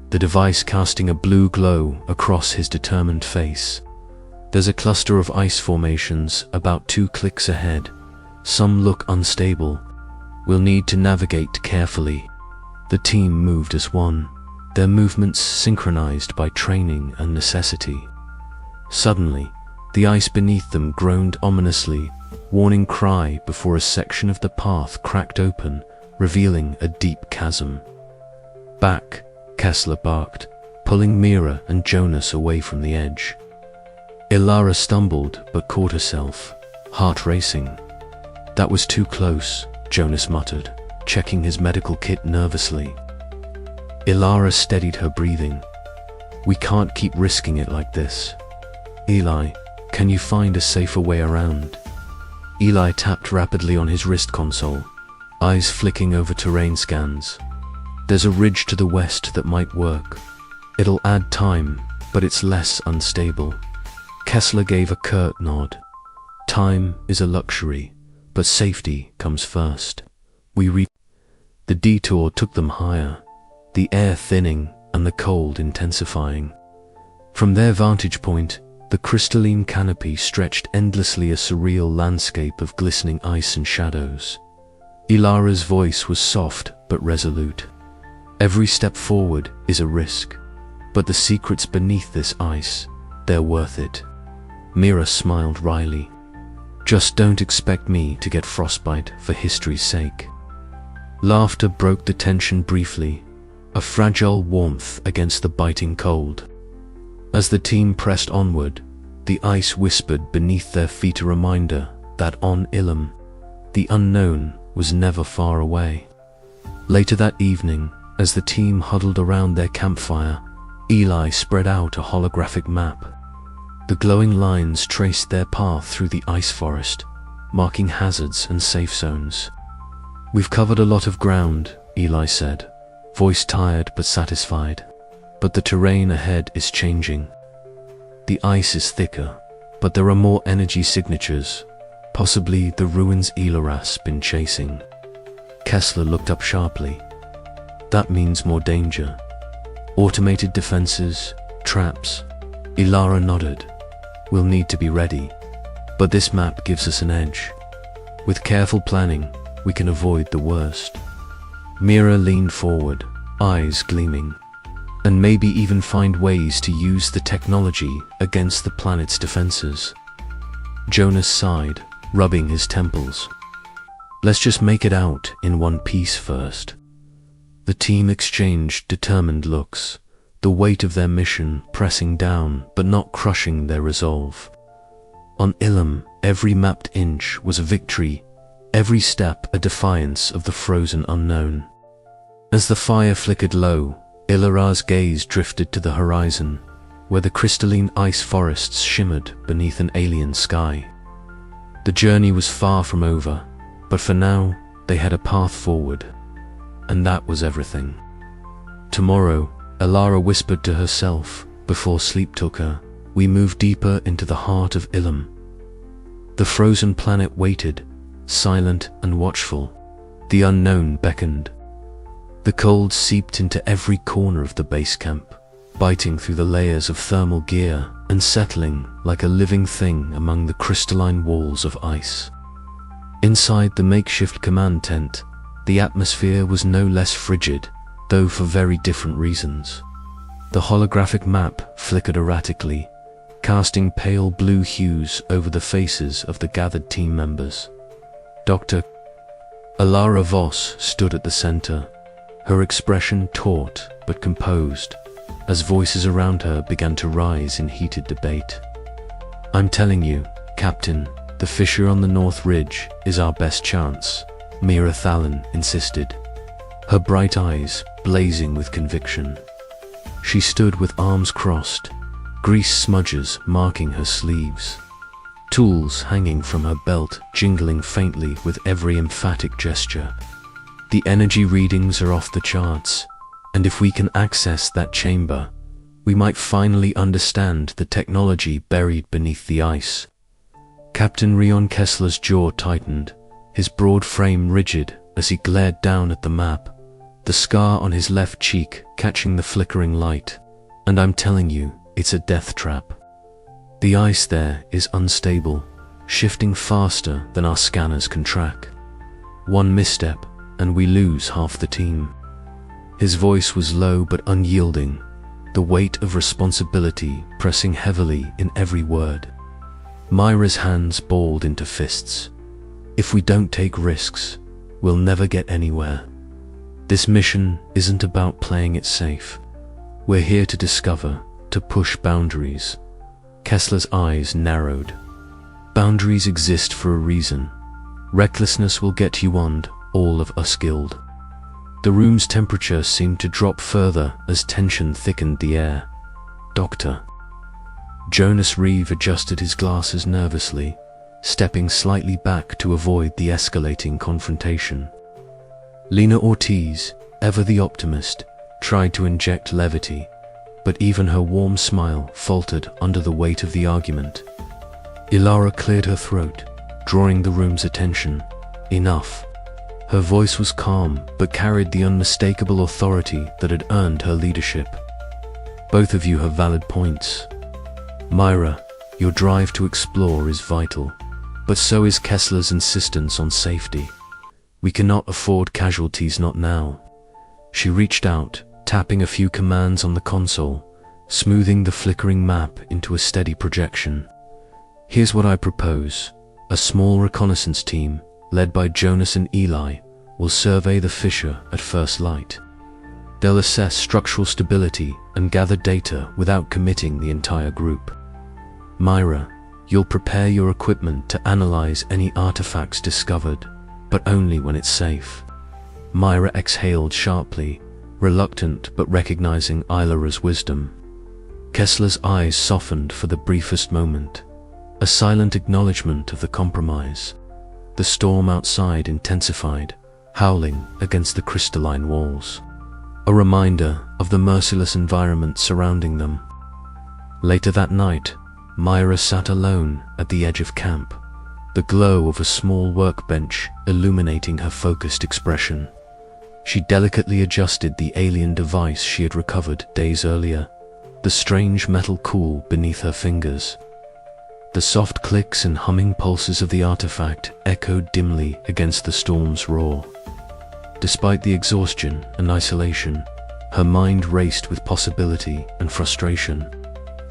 the device casting a blue glow across his determined face. "There's a cluster of ice formations about 2 clicks ahead. Some look unstable. We'll need to navigate carefully." The team moved as one, their movements synchronized by training and necessity. Suddenly, the ice beneath them groaned ominously, warning cry before a section of the path cracked open, revealing a deep chasm. "Back," Kessler barked, pulling Mira and Jonas away from the edge. Elara stumbled but caught herself, heart racing. "That was too close," Jonas muttered, checking his medical kit nervously. Elara steadied her breathing. "We can't keep risking it like this. Eli, can you find a safer way around?" Eli tapped rapidly on his wrist console, eyes flicking over terrain scans. "There's a ridge to the west that might work. It'll add time, but it's less unstable." Kessler gave a curt nod. "Time is a luxury, but safety comes first." The detour took them higher, the air thinning and the cold intensifying. From their vantage point, the crystalline canopy stretched endlessly, a surreal landscape of glistening ice and shadows. Elara's voice was soft but resolute. "Every step forward is a risk, but the secrets beneath this ice, they're worth it." Mira smiled wryly. "Just don't expect me to get frostbite for history's sake." Laughter broke the tension briefly, a fragile warmth against the biting cold. As the team pressed onward, the ice whispered beneath their feet, a reminder that on Ilum, the unknown was never far away. Later that evening, as the team huddled around their campfire, Eli spread out a holographic map. The glowing lines traced their path through the ice forest, marking hazards and safe zones. "We've covered a lot of ground," Eli said, voice tired but satisfied. "But the terrain ahead is changing. The ice is thicker, but there are more energy signatures, possibly the ruins Elias been chasing." Kessler looked up sharply. "That means more danger. Automated defenses, traps." Elara nodded. "We'll need to be ready, but this map gives us an edge. With careful planning, we can avoid the worst." Mira leaned forward, eyes gleaming. "And maybe even find ways to use the technology against the planet's defenses." Jonas sighed, rubbing his temples. "Let's just make it out in one piece first." The team exchanged determined looks, the weight of their mission pressing down but not crushing their resolve. On Ilum, every mapped inch was a victory, every step a defiance of the frozen unknown. As the fire flickered low, Ilara's gaze drifted to the horizon, where the crystalline ice forests shimmered beneath an alien sky. The journey was far from over, but for now, they had a path forward. And that was everything. "Tomorrow," Elara whispered to herself before sleep took her, "we move deeper into the heart of Ilum." The frozen planet waited, silent and watchful. The unknown beckoned. The cold seeped into every corner of the base camp, biting through the layers of thermal gear and settling like a living thing among the crystalline walls of ice. Inside the makeshift command tent, the atmosphere was no less frigid, though for very different reasons. The holographic map flickered erratically, casting pale blue hues over the faces of the gathered team members. Dr. Alara Voss stood at the center, her expression taut but composed, as voices around her began to rise in heated debate. "I'm telling you, Captain, the fissure on the North Ridge is our best chance," Mira Thalen insisted, her bright eyes blazing with conviction. She stood with arms crossed, grease smudges marking her sleeves, tools hanging from her belt jingling faintly with every emphatic gesture. "The energy readings are off the charts, and if we can access that chamber, we might finally understand the technology buried beneath the ice." Captain Rion Kessler's jaw tightened, his broad frame rigid as he glared down at the map, the scar on his left cheek catching the flickering light. "And I'm telling you, it's a death trap. The ice there is unstable, shifting faster than our scanners can track. One misstep, and we lose half the team." His voice was low but unyielding, the weight of responsibility pressing heavily in every word. Myra's hands balled into fists. "If we don't take risks, we'll never get anywhere. This mission isn't about playing it safe. We're here to discover, to push boundaries." Kessler's eyes narrowed. "Boundaries exist for a reason. Recklessness will get you on all of us killed." The room's temperature seemed to drop further as tension thickened the air. "Doctor." Jonas Reeve adjusted his glasses nervously, stepping slightly back to avoid the escalating confrontation. Lena Ortiz, ever the optimist, tried to inject levity, but even her warm smile faltered under the weight of the argument. Ilara cleared her throat, drawing the room's attention. "Enough." Her voice was calm, but carried the unmistakable authority that had earned her leadership. "Both of you have valid points. Myra, your drive to explore is vital, but so is Kessler's insistence on safety. We cannot afford casualties, not now." She reached out, tapping a few commands on the console, smoothing the flickering map into a steady projection. "Here's what I propose. A small reconnaissance team, led by Jonas and Eli, will survey the fissure at first light. They'll assess structural stability and gather data without committing the entire group. Myra, you'll prepare your equipment to analyze any artifacts discovered, but only when it's safe." Myra exhaled sharply, reluctant but recognizing Ilara's wisdom. Kessler's eyes softened for the briefest moment, a silent acknowledgement of the compromise. The storm outside intensified, howling against the crystalline walls, a reminder of the merciless environment surrounding them. Later that night, Myra sat alone at the edge of camp, the glow of a small workbench illuminating her focused expression. She delicately adjusted the alien device she had recovered days earlier, the strange metal cool beneath her fingers. The soft clicks and humming pulses of the artifact echoed dimly against the storm's roar. Despite the exhaustion and isolation, her mind raced with possibility and frustration.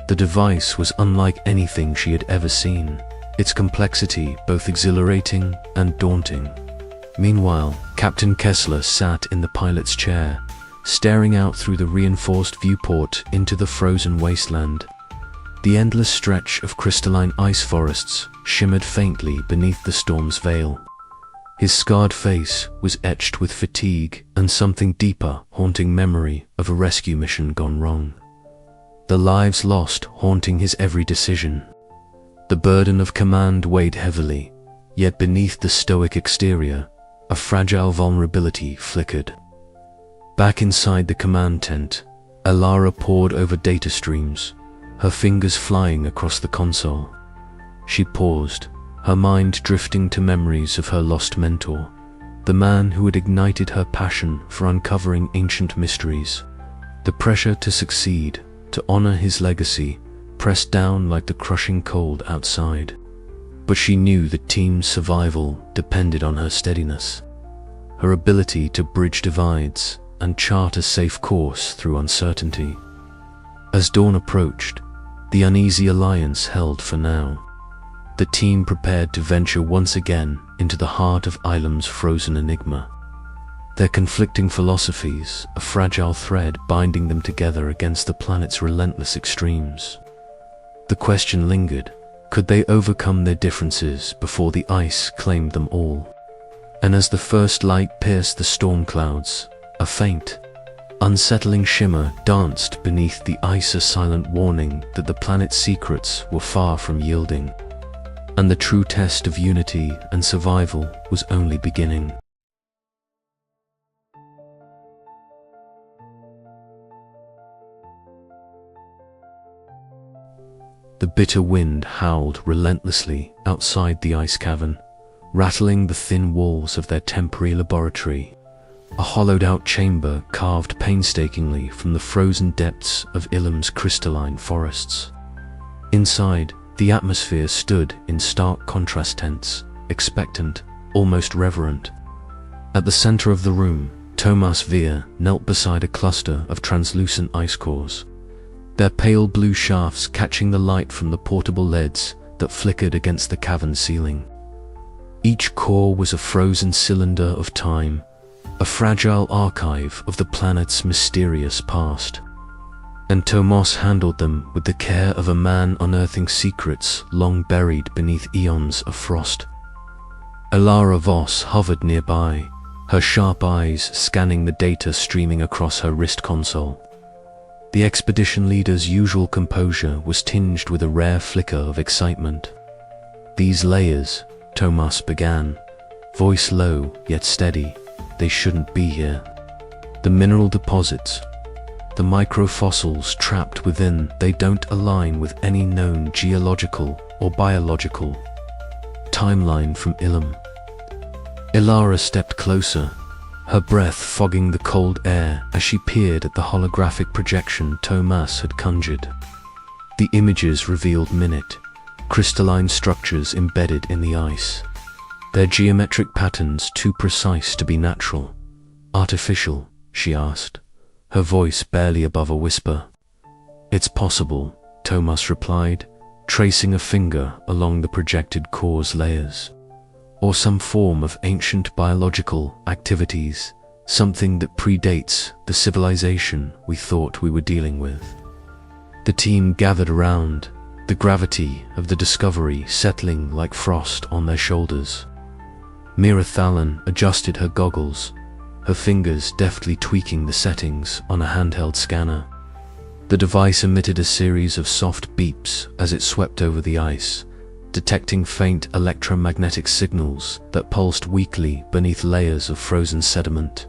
The device was unlike anything she had ever seen, its complexity both exhilarating and daunting. Meanwhile, Captain Kessler sat in the pilot's chair, staring out through the reinforced viewport into the frozen wasteland. The endless stretch of crystalline ice forests shimmered faintly beneath the storm's veil. His scarred face was etched with fatigue and something deeper haunting memory of a rescue mission gone wrong. The lives lost haunting his every decision. The burden of command weighed heavily, yet beneath the stoic exterior, a fragile vulnerability flickered. Back inside the command tent, Alara pored over data streams, her fingers flying across the console. She paused, her mind drifting to memories of her lost mentor, the man who had ignited her passion for uncovering ancient mysteries. The pressure to succeed, to honor his legacy, pressed down like the crushing cold outside. But she knew the team's survival depended on her steadiness, her ability to bridge divides and chart a safe course through uncertainty. As dawn approached, the uneasy alliance held for now. The team prepared to venture once again into the heart of Ilum's frozen enigma. Their conflicting philosophies, a fragile thread binding them together against the planet's relentless extremes. The question lingered, could they overcome their differences before the ice claimed them all? And as the first light pierced the storm clouds, a faint, unsettling shimmer danced beneath the ice, a silent warning that the planet's secrets were far from yielding, and the true test of unity and survival was only beginning. The bitter wind howled relentlessly outside the ice cavern, rattling the thin walls of their temporary laboratory, a hollowed-out chamber carved painstakingly from the frozen depths of Ilum's crystalline forests. Inside, the atmosphere stood in stark contrast, tense, expectant, almost reverent. At the center of the room, Thomas Veer knelt beside a cluster of translucent ice cores, their pale blue shafts catching the light from the portable LEDs that flickered against the cavern ceiling. Each core was a frozen cylinder of time, a fragile archive of the planet's mysterious past. And Thomas handled them with the care of a man unearthing secrets long buried beneath eons of frost. Elara Voss hovered nearby, her sharp eyes scanning the data streaming across her wrist console. The expedition leader's usual composure was tinged with a rare flicker of excitement. "These layers," Thomas began, voice low yet steady, "they shouldn't be here. The mineral deposits, the microfossils trapped within, they don't align with any known geological or biological timeline from Ilum." Elara stepped closer, her breath fogging the cold air as she peered at the holographic projection Thomas had conjured. The images revealed minute, crystalline structures embedded in the ice, their geometric patterns too precise to be natural. "Artificial?" she asked, her voice barely above a whisper. "It's possible," Thomas replied, tracing a finger along the projected core's layers. "Or some form of ancient biological activities, something that predates the civilization we thought we were dealing with." The team gathered around, the gravity of the discovery settling like frost on their shoulders. Mira Thalon adjusted her goggles, her fingers deftly tweaking the settings on a handheld scanner. The device emitted a series of soft beeps as it swept over the ice, detecting faint electromagnetic signals that pulsed weakly beneath layers of frozen sediment.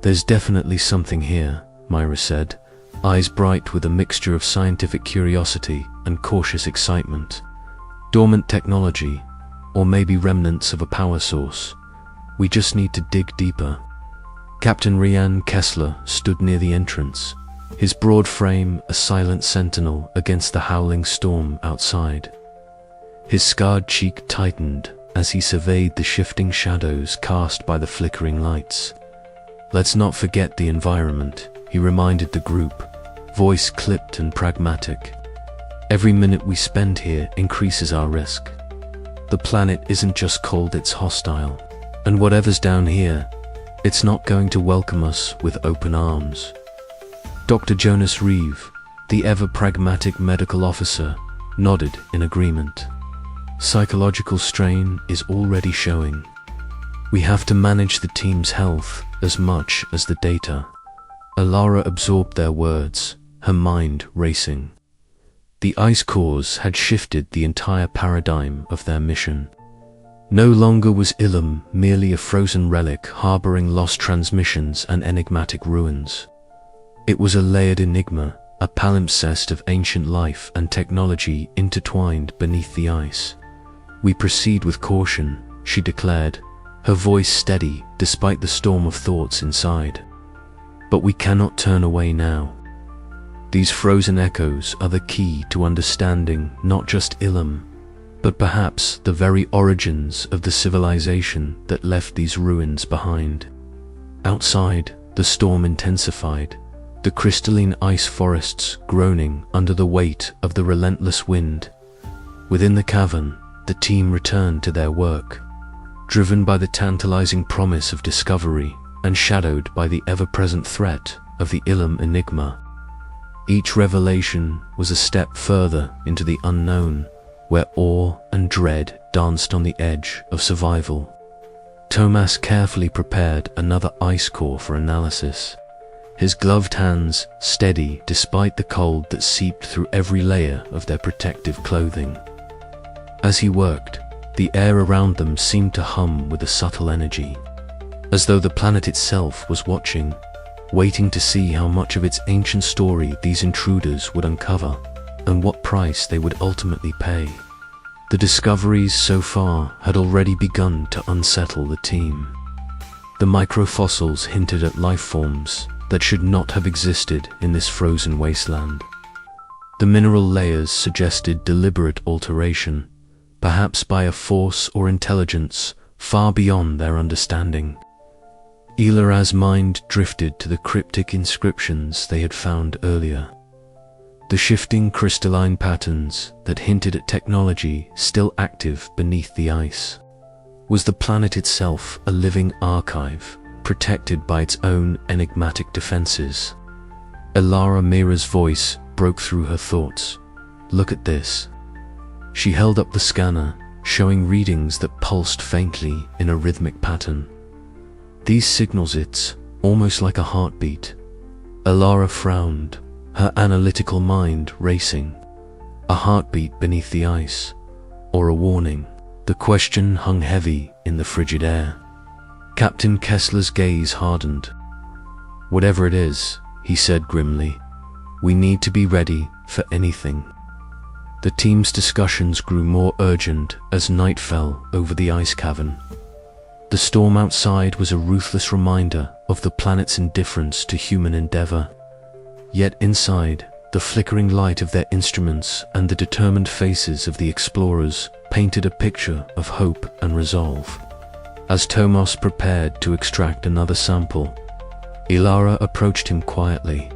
"There's definitely something here," Myra said, eyes bright with a mixture of scientific curiosity and cautious excitement. "Dormant technology, or maybe remnants of a power source. We just need to dig deeper." Captain Rian Kessler stood near the entrance, his broad frame a silent sentinel against the howling storm outside. His scarred cheek tightened as he surveyed the shifting shadows cast by the flickering lights. "Let's not forget the environment," he reminded the group, voice clipped and pragmatic. "Every minute we spend here increases our risk. The planet isn't just cold, it's hostile. And whatever's down here, it's not going to welcome us with open arms." Dr. Jonas Reeve, the ever-pragmatic medical officer, nodded in agreement. "Psychological strain is already showing. We have to manage the team's health as much as the data." Elara absorbed their words, her mind racing. The ice cores had shifted the entire paradigm of their mission. No longer was Ilum merely a frozen relic harboring lost transmissions and enigmatic ruins. It was a layered enigma, a palimpsest of ancient life and technology intertwined beneath the ice. "We proceed with caution," she declared, her voice steady despite the storm of thoughts inside. But we cannot turn away now. These frozen echoes are the key to understanding not just Ilum, but perhaps the very origins of the civilization that left these ruins behind. Outside, the storm intensified, the crystalline ice forests groaning under the weight of the relentless wind. Within the cavern, the team returned to their work, driven by the tantalizing promise of discovery and shadowed by the ever-present threat of the Ilum enigma. Each revelation was a step further into the unknown, where awe and dread danced on the edge of survival. Thomas carefully prepared another ice core for analysis, his gloved hands steady despite the cold that seeped through every layer of their protective clothing. As he worked, the air around them seemed to hum with a subtle energy, as though the planet itself was watching, waiting to see how much of its ancient story these intruders would uncover and what price they would ultimately pay. The discoveries so far had already begun to unsettle the team. The microfossils hinted at life forms that should not have existed in this frozen wasteland. The mineral layers suggested deliberate alteration, perhaps by a force or intelligence far beyond their understanding. Elias's mind drifted to the cryptic inscriptions they had found earlier. The shifting crystalline patterns that hinted at technology still active beneath the ice. Was the planet itself a living archive, protected by its own enigmatic defenses? Elias Mercer's voice broke through her thoughts. "Look at this." She held up the scanner, showing readings that pulsed faintly in a rhythmic pattern. "These signals it's almost like a heartbeat." Elias frowned, her analytical mind racing. A heartbeat beneath the ice, or a warning? The question hung heavy in the frigid air. Captain Kessler's gaze hardened. "Whatever it is," he said grimly, "we need to be ready for anything." The team's discussions grew more urgent as night fell over the ice cavern. The storm outside was a ruthless reminder of the planet's indifference to human endeavor. Yet inside, the flickering light of their instruments and the determined faces of the explorers painted a picture of hope and resolve. As Thomas prepared to extract another sample, Elias approached him quietly.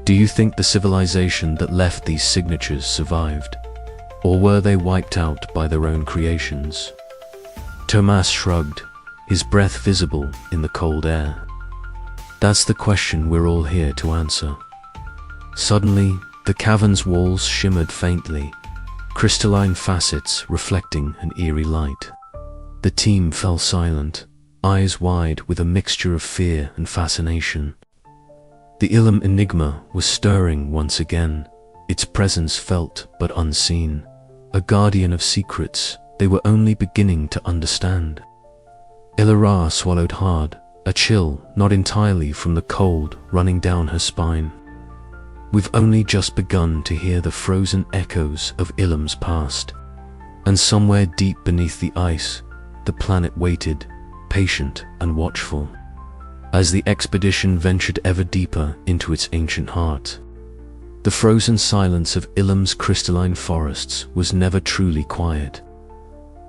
"Do you think the civilization that left these signatures survived? Or were they wiped out by their own creations?" Thomas shrugged, his breath visible in the cold air. "That's the question we're all here to answer." Suddenly, the cavern's walls shimmered faintly, crystalline facets reflecting an eerie light. The team fell silent, eyes wide with a mixture of fear and fascination. The Ilum enigma was stirring once again, its presence felt but unseen, a guardian of secrets they were only beginning to understand. Elias swallowed hard, a chill not entirely from the cold running down her spine. We've only just begun to hear the frozen echoes of Ilum's past, and somewhere deep beneath the ice, the planet waited, patient and watchful, as the expedition ventured ever deeper into its ancient heart. The frozen silence of Ilum's crystalline forests was never truly quiet.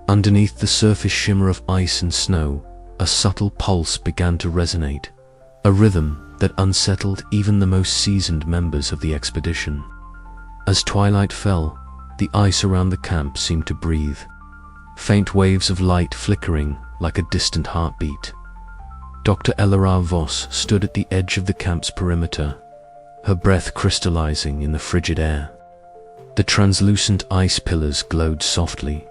Underneath the surface shimmer of ice and snow, a subtle pulse began to resonate, a rhythm that unsettled even the most seasoned members of the expedition. As twilight fell, the ice around the camp seemed to breathe, faint waves of light flickering like a distant heartbeat. Dr. Elias Voss stood at the edge of the camp's perimeter, her breath crystallizing in the frigid air. The translucent ice pillars glowed softly,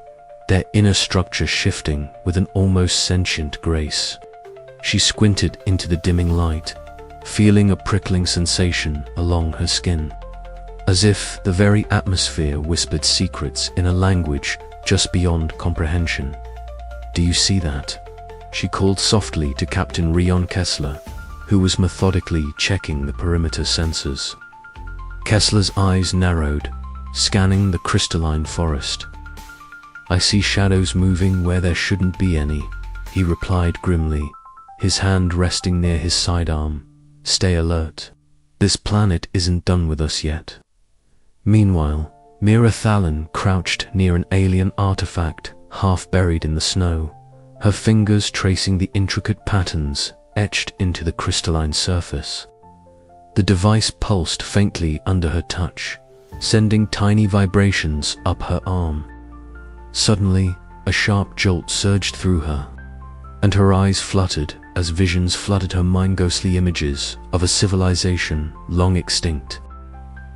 their inner structure shifting with an almost sentient grace. She squinted into the dimming light, feeling a prickling sensation along her skin, as if the very atmosphere whispered secrets in a language just beyond comprehension. "Do you see that?" she called softly to Captain Rion Kessler, who was methodically checking the perimeter sensors. Kessler's eyes narrowed, scanning the crystalline forest. "I see shadows moving where there shouldn't be any," he replied grimly, his hand resting near his sidearm. "Stay alert. This planet isn't done with us yet." Meanwhile, Mira Thalon crouched near an alien artifact half buried in the snow, her fingers tracing the intricate patterns etched into the crystalline surface. The device pulsed faintly under her touch, sending tiny vibrations up her arm. Suddenly, a sharp jolt surged through her, and her eyes fluttered as visions flooded her mind, ghostly images of a civilization long extinct.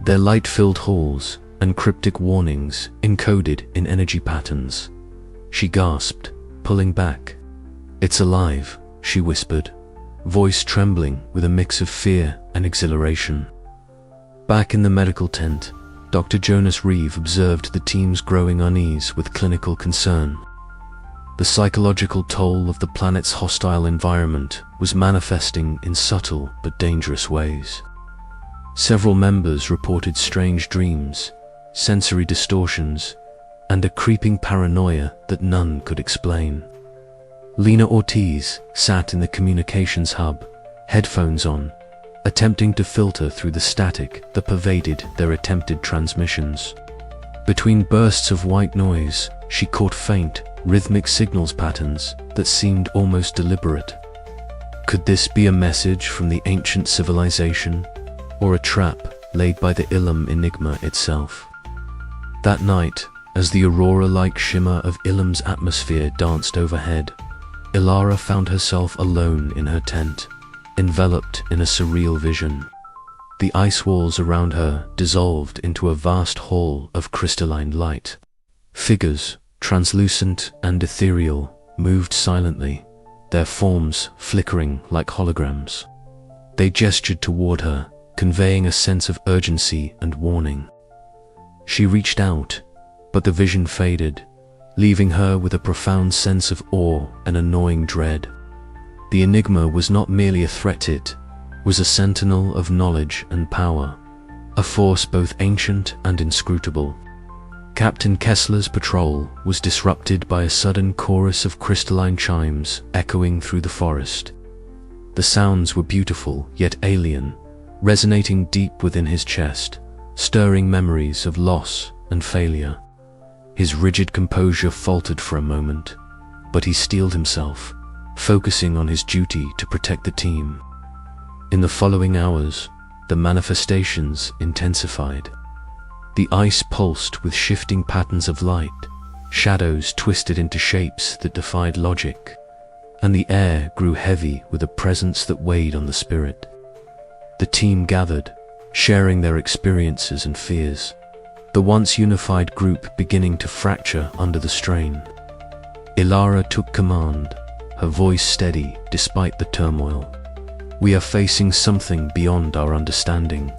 Their light-filled halls and cryptic warnings encoded in energy patterns. She gasped, pulling back. "It's alive," she whispered, voice trembling with a mix of fear and exhilaration. Back in the medical tent, Dr. Jonas Reeve observed the team's growing unease with clinical concern. The psychological toll of the planet's hostile environment was manifesting in subtle but dangerous ways. Several members reported strange dreams, sensory distortions, and a creeping paranoia that none could explain. Lena Ortiz sat in the communications hub, headphones on, attempting to filter through the static that pervaded their attempted transmissions. Between bursts of white noise, she caught faint, rhythmic signals patterns that seemed almost deliberate. Could this be a message from the ancient civilization, or a trap laid by the Ilum enigma itself? That night, as the aurora-like shimmer of Ilum's atmosphere danced overhead, Ilara found herself alone in her tent, enveloped in a surreal vision. The ice walls around her dissolved into a vast hall of crystalline light. Figures, translucent and ethereal, moved silently, their forms flickering like holograms. They gestured toward her, conveying a sense of urgency and warning. She reached out, but the vision faded, leaving her with a profound sense of awe and a gnawing dread. The enigma was not merely a threat, it was a sentinel of knowledge and power, a force both ancient and inscrutable. Captain Kessler's patrol was disrupted by a sudden chorus of crystalline chimes echoing through the forest. The sounds were beautiful yet alien, resonating deep within his chest, stirring memories of loss and failure. His rigid composure faltered for a moment, but he steeled himself, focusing on his duty to protect the team. In the following hours, the manifestations intensified. The ice pulsed with shifting patterns of light, shadows twisted into shapes that defied logic, and the air grew heavy with a presence that weighed on the spirit. The team gathered, sharing their experiences and fears, the once unified group beginning to fracture under the strain. Ilara took command, her voice steady despite the turmoil. "We are facing something beyond our understanding.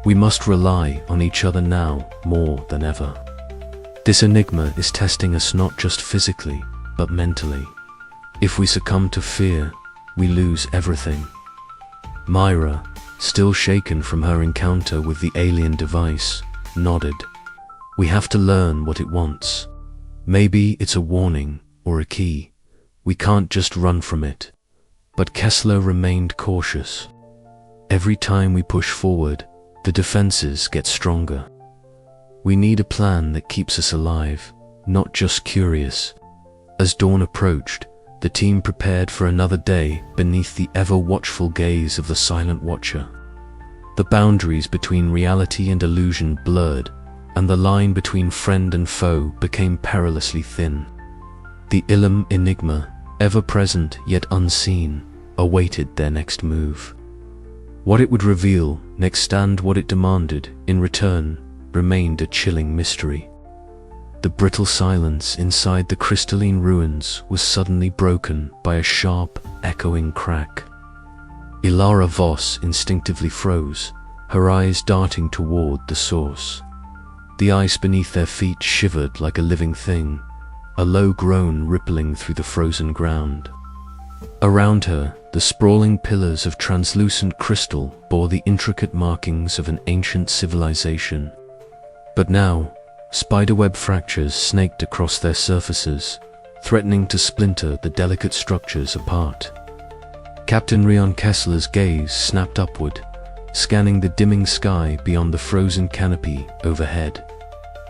We must rely on each other now more than ever. This enigma is testing us not just physically, but mentally. If we succumb to fear, we lose everything." Myra, still shaken from her encounter with the alien device, nodded. "We have to learn what it wants. Maybe it's a warning or a key. We can't just run from it." But Kessler remained cautious. "Every time we push forward, the defenses get stronger. We need a plan that keeps us alive, not just curious." As dawn approached, the team prepared for another day beneath the ever-watchful gaze of the Silent Watcher. The boundaries between reality and illusion blurred, and the line between friend and foe became perilously thin. The Ilum enigma, ever-present yet unseen, awaited their next move. What it would reveal next and what it demanded in return remained a chilling mystery. The brittle silence inside the crystalline ruins was suddenly broken by a sharp, echoing crack. Ilara Voss instinctively froze, her eyes darting toward the source. The ice beneath their feet shivered like a living thing, a low groan rippling through the frozen ground. Around her, the sprawling pillars of translucent crystal bore the intricate markings of an ancient civilization. But now, spiderweb fractures snaked across their surfaces, threatening to splinter the delicate structures apart. Captain Rion Kessler's gaze snapped upward, scanning the dimming sky beyond the frozen canopy overhead.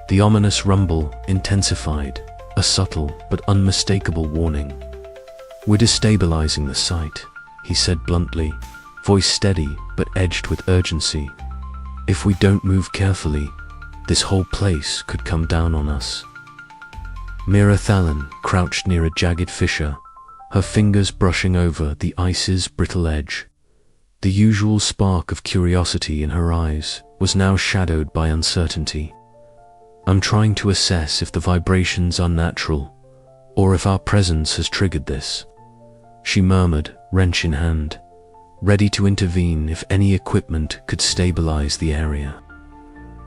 The ominous rumble intensified, a subtle but unmistakable warning. "We're destabilizing the site," he said bluntly, voice steady but edged with urgency. "If we don't move carefully, this whole place could come down on us." Mira Thalon crouched near a jagged fissure, her fingers brushing over the ice's brittle edge. The usual spark of curiosity in her eyes was now shadowed by uncertainty. "I'm trying to assess if the vibrations are natural, or if our presence has triggered this," she murmured, wrench in hand, ready to intervene if any equipment could stabilize the area.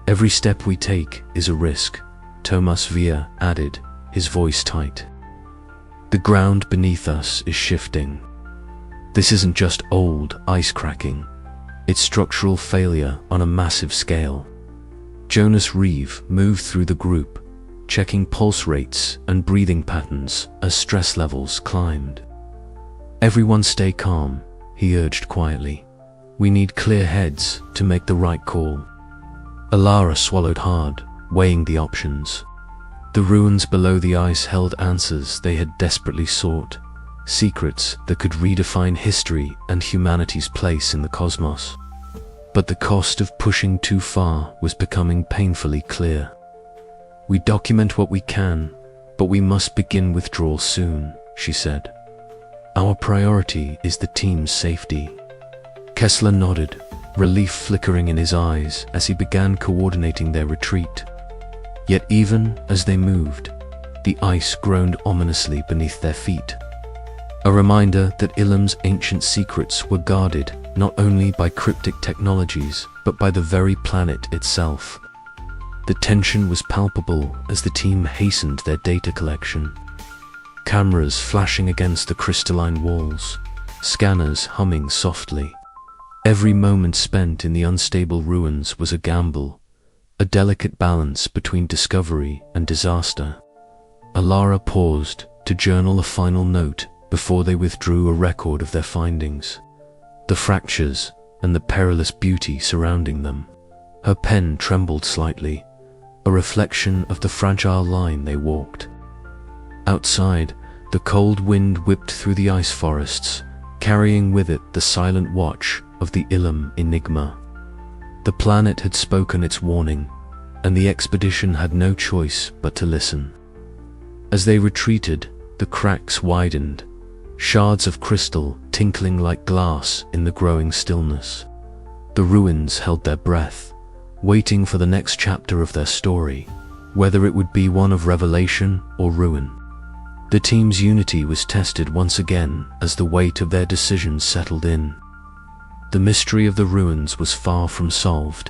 "Every step we take is a risk," Thomas Via added, his voice tight. "The ground beneath us is shifting. This isn't just old ice cracking, it's structural failure on a massive scale." Jonas Reeve moved through the group, checking pulse rates and breathing patterns as stress levels climbed. "Everyone stay calm," he urged quietly. "We need clear heads to make the right call." Alara swallowed hard, weighing the options. The ruins below the ice held answers they had desperately sought, secrets that could redefine history and humanity's place in the cosmos. But the cost of pushing too far was becoming painfully clear. "We document what we can, but we must begin withdrawal soon," she said. "Our priority is the team's safety." Kessler nodded, relief flickering in his eyes as he began coordinating their retreat. Yet even as they moved, the ice groaned ominously beneath their feet. A reminder that Ilum's ancient secrets were guarded not only by cryptic technologies, but by the very planet itself. The tension was palpable as the team hastened their data collection. Cameras flashing against the crystalline walls, scanners humming softly. Every moment spent in the unstable ruins was a gamble, a delicate balance between discovery and disaster. Alara paused to journal a final note before they withdrew a record of their findings, the fractures and the perilous beauty surrounding them. Her pen trembled slightly, a reflection of the fragile line they walked. Outside, the cold wind whipped through the ice forests, carrying with it the silent watch of the Ilum enigma. The planet had spoken its warning, and the expedition had no choice but to listen. As they retreated, the cracks widened, shards of crystal tinkling like glass in the growing stillness. The ruins held their breath, waiting for the next chapter of their story, whether it would be one of revelation or ruin. The team's unity was tested once again as the weight of their decisions settled in. The mystery of the ruins was far from solved,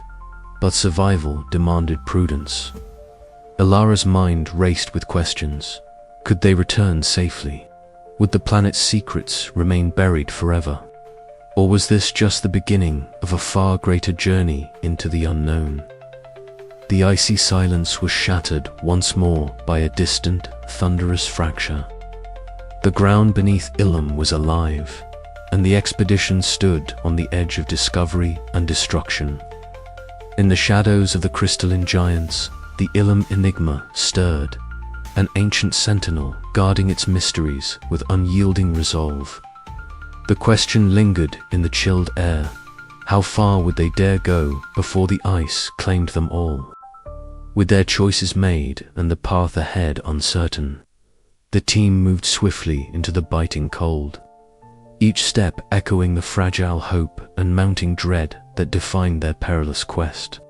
but survival demanded prudence. Alara's mind raced with questions. Could they return safely? Would the planet's secrets remain buried forever? Or was this just the beginning of a far greater journey into the unknown? The icy silence was shattered once more by a distant, thunderous fracture. The ground beneath Ilum was alive, and the expedition stood on the edge of discovery and destruction. In the shadows of the crystalline giants, the Ilum enigma stirred, an ancient sentinel guarding its mysteries with unyielding resolve. The question lingered in the chilled air. How far would they dare go before the ice claimed them all? With their choices made and the path ahead uncertain, the team moved swiftly into the biting cold, each step echoing the fragile hope and mounting dread that defined their perilous quest.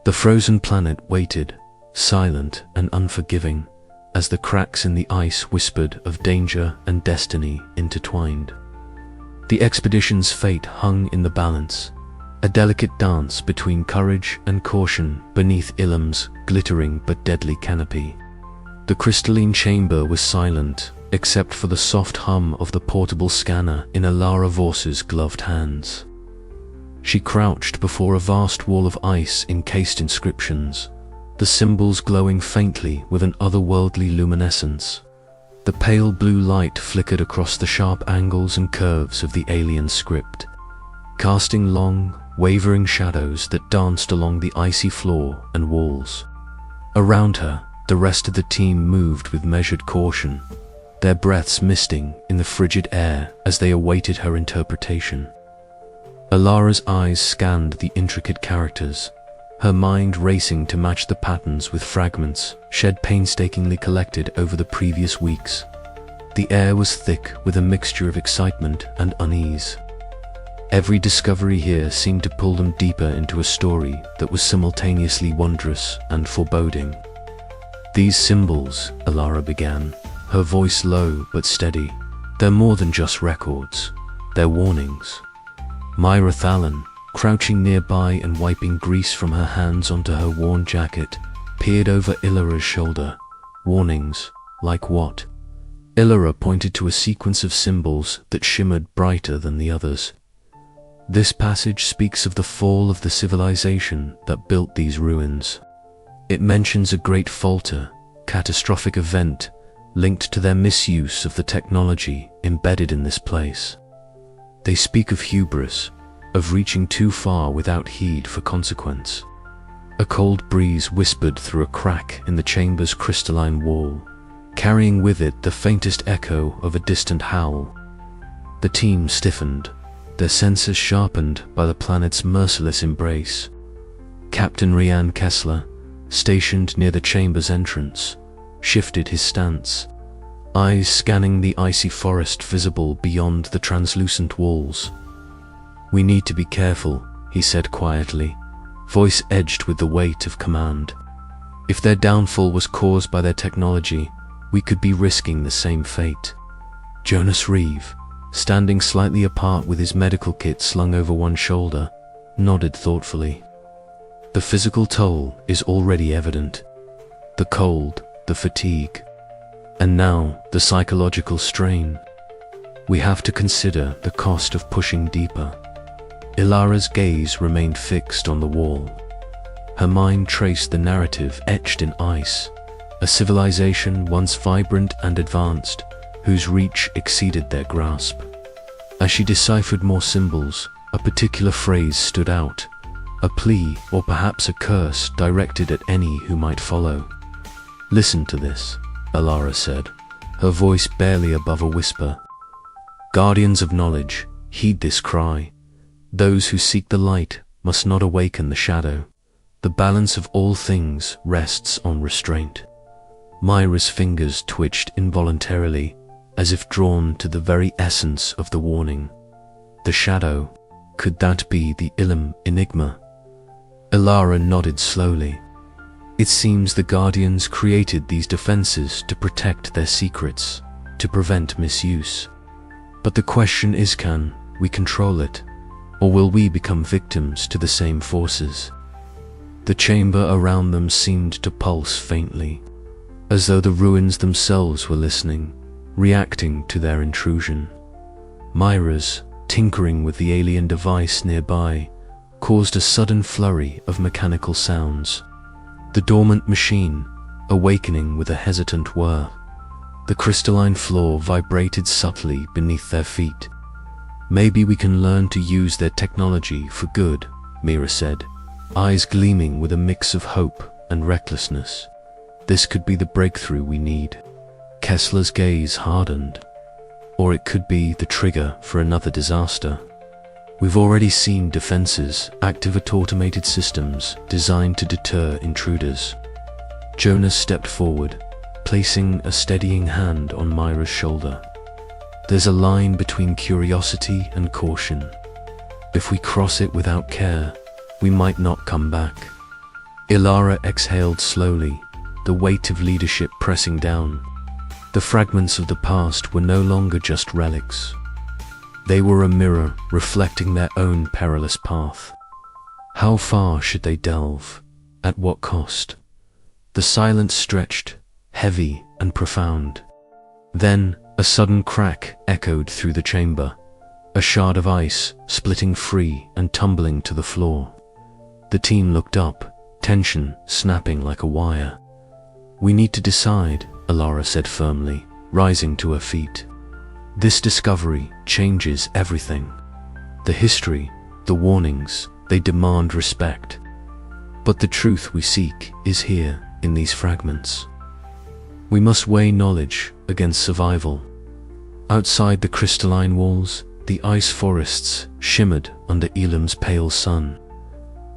The frozen planet waited, silent and unforgiving, as the cracks in the ice whispered of danger and destiny intertwined. The expedition's fate hung in the balance, a delicate dance between courage and caution beneath Ilum's glittering but deadly canopy. The crystalline chamber was silent, except for the soft hum of the portable scanner in Alara Vorse's gloved hands. She crouched before a vast wall of ice-encased inscriptions, the symbols glowing faintly with an otherworldly luminescence. The pale blue light flickered across the sharp angles and curves of the alien script, casting long, wavering shadows that danced along the icy floor and walls. Around her, the rest of the team moved with measured caution, their breaths misting in the frigid air as they awaited her interpretation. Ilara's eyes scanned the intricate characters, her mind racing to match the patterns with fragments shed painstakingly collected over the previous weeks. The air was thick with a mixture of excitement and unease. Every discovery here seemed to pull them deeper into a story that was simultaneously wondrous and foreboding. "These symbols," Ilara began, her voice low but steady, "they're more than just records. They're warnings." Myra Thalon, crouching nearby and wiping grease from her hands onto her worn jacket, peered over Ilara's shoulder. "Warnings? Like what?" Ilara pointed to a sequence of symbols that shimmered brighter than the others. "This passage speaks of the fall of the civilization that built these ruins. It mentions a great falter, catastrophic event, linked to their misuse of the technology embedded in this place. They speak of hubris, of reaching too far without heed for consequence." A cold breeze whispered through a crack in the chamber's crystalline wall, carrying with it the faintest echo of a distant howl. The team stiffened, their senses sharpened by the planet's merciless embrace. Captain Rian Kessler, stationed near the chamber's entrance, shifted his stance, eyes scanning the icy forest visible beyond the translucent walls. "We need to be careful," he said quietly, voice edged with the weight of command. "If their downfall was caused by their technology, we could be risking the same fate." Jonas Reeve, standing slightly apart with his medical kit slung over one shoulder, nodded thoughtfully. "The physical toll is already evident. The cold, the fatigue, and now the psychological strain. We have to consider the cost of pushing deeper." Ilara's gaze remained fixed on the wall. Her mind traced the narrative etched in ice, a civilization once vibrant and advanced, whose reach exceeded their grasp. As she deciphered more symbols, a particular phrase stood out, a plea or perhaps a curse directed at any who might follow. "Listen to this," Ilara said, her voice barely above a whisper. "Guardians of knowledge, heed this cry. Those who seek the light must not awaken the shadow. The balance of all things rests on restraint." Myra's fingers twitched involuntarily, as if drawn to the very essence of the warning. The shadow, could that be the Ilum enigma? Ilara nodded slowly. "It seems the Guardians created these defenses to protect their secrets, to prevent misuse. But the question is, can we control it? Or will we become victims to the same forces?" The chamber around them seemed to pulse faintly, as though the ruins themselves were listening, reacting to their intrusion. Myra's, tinkering with the alien device nearby, caused a sudden flurry of mechanical sounds. The dormant machine, awakening with a hesitant whir. The crystalline floor vibrated subtly beneath their feet. "Maybe we can learn to use their technology for good," Mira said, eyes gleaming with a mix of hope and recklessness. "This could be the breakthrough we need." Kessler's gaze hardened. "Or it could be the trigger for another disaster. We've already seen defenses activate automated systems designed to deter intruders." Jonas stepped forward, placing a steadying hand on Myra's shoulder. "There's a line between curiosity and caution. If we cross it without care, we might not come back." Ilara exhaled slowly, the weight of leadership pressing down. The fragments of the past were no longer just relics. They were a mirror reflecting their own perilous path. How far should they delve? At what cost? The silence stretched, heavy and profound. Then a sudden crack echoed through the chamber, a shard of ice splitting free and tumbling to the floor. The team looked up, tension snapping like a wire. "We need to decide," Ilara said firmly, rising to her feet. This discovery changes everything. The history, the warnings, they demand respect. But the truth we seek is here in these fragments. We must weigh knowledge against survival. Outside the crystalline walls, the ice forests shimmered under Ilum's pale sun,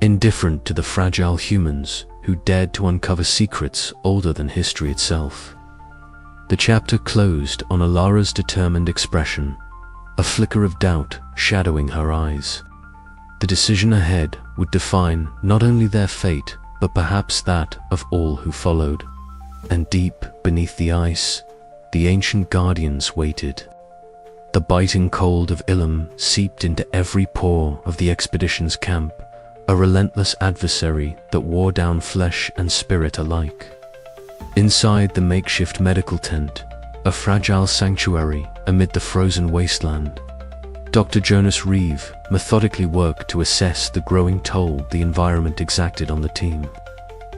indifferent to the fragile humans who dared to uncover secrets older than history itself. The chapter closed on Alara's determined expression, a flicker of doubt shadowing her eyes. The decision ahead would define not only their fate, but perhaps that of all who followed. And deep beneath the ice, the ancient guardians waited. The biting cold of Ilum seeped into every pore of the expedition's camp, a relentless adversary that wore down flesh and spirit alike. Inside the makeshift medical tent, a fragile sanctuary amid the frozen wasteland, Dr. Jonas Reeve methodically worked to assess the growing toll the environment exacted on the team.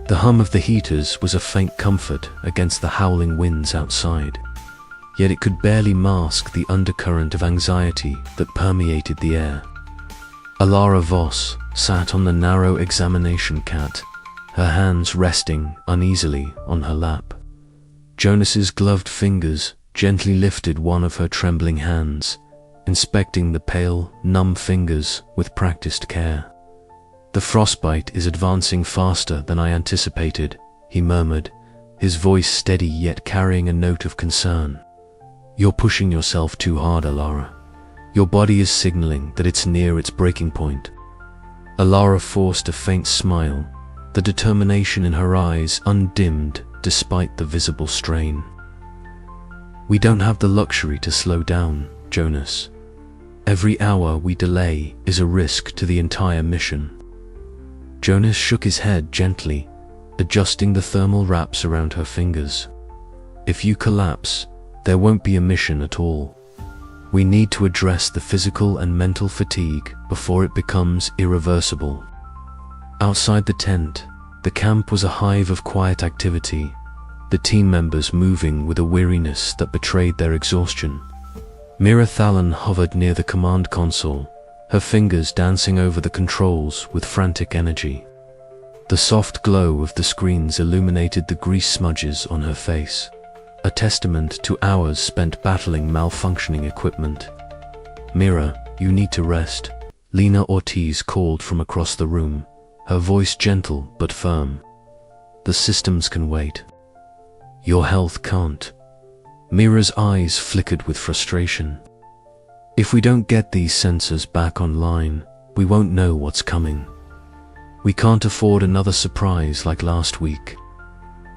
The hum of the heaters was a faint comfort against the howling winds outside, yet it could barely mask the undercurrent of anxiety that permeated the air. Alara Voss sat on the narrow examination cat, her hands resting uneasily on her lap. Jonas's gloved fingers gently lifted one of her trembling hands, inspecting the pale, numb fingers with practiced care. "The frostbite is advancing faster than I anticipated," he murmured, his voice steady yet carrying a note of concern. "You're pushing yourself too hard, Alara. Your body is signaling that it's near its breaking point." Alara forced a faint smile, the determination in her eyes undimmed despite the visible strain. "We don't have the luxury to slow down, Jonas. Every hour we delay is a risk to the entire mission." Jonas shook his head gently, adjusting the thermal wraps around her fingers. "If you collapse, there won't be a mission at all. We need to address the physical and mental fatigue before it becomes irreversible." Outside the tent, the camp was a hive of quiet activity, the team members moving with a weariness that betrayed their exhaustion. Mira Thalon hovered near the command console, her fingers dancing over the controls with frantic energy. The soft glow of the screens illuminated the grease smudges on her face, a testament to hours spent battling malfunctioning equipment. "Mira, you need to rest," Lena Ortiz called from across the room, her voice gentle but firm. "The systems can wait. Your health can't." Mira's eyes flickered with frustration. "If we don't get these sensors back online, we won't know what's coming. We can't afford another surprise like last week."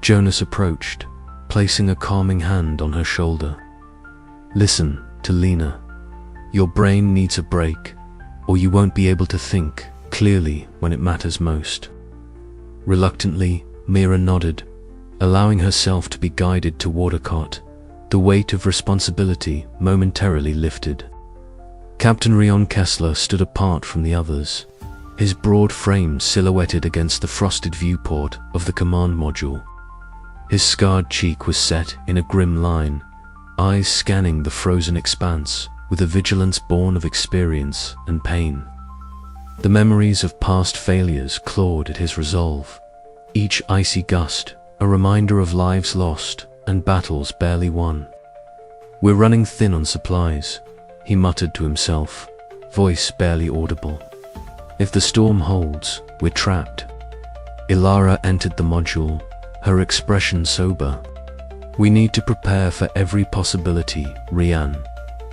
Jonas approached, placing a calming hand on her shoulder. "Listen to Lena. Your brain needs a break, or you won't be able to think clearly when it matters most." Reluctantly, Mira nodded, allowing herself to be guided toward a cot, the weight of responsibility momentarily lifted. Captain Rion Kessler stood apart from the others, his broad frame silhouetted against the frosted viewport of the command module. His scarred cheek was set in a grim line, eyes scanning the frozen expanse with a vigilance born of experience and pain. The memories of past failures clawed at his resolve, each icy gust a reminder of lives lost and battles barely won. "We're running thin on supplies," he muttered to himself, voice barely audible. "If the storm holds, we're trapped." Ilara entered the module, her expression sober. "We need to prepare for every possibility, Rian.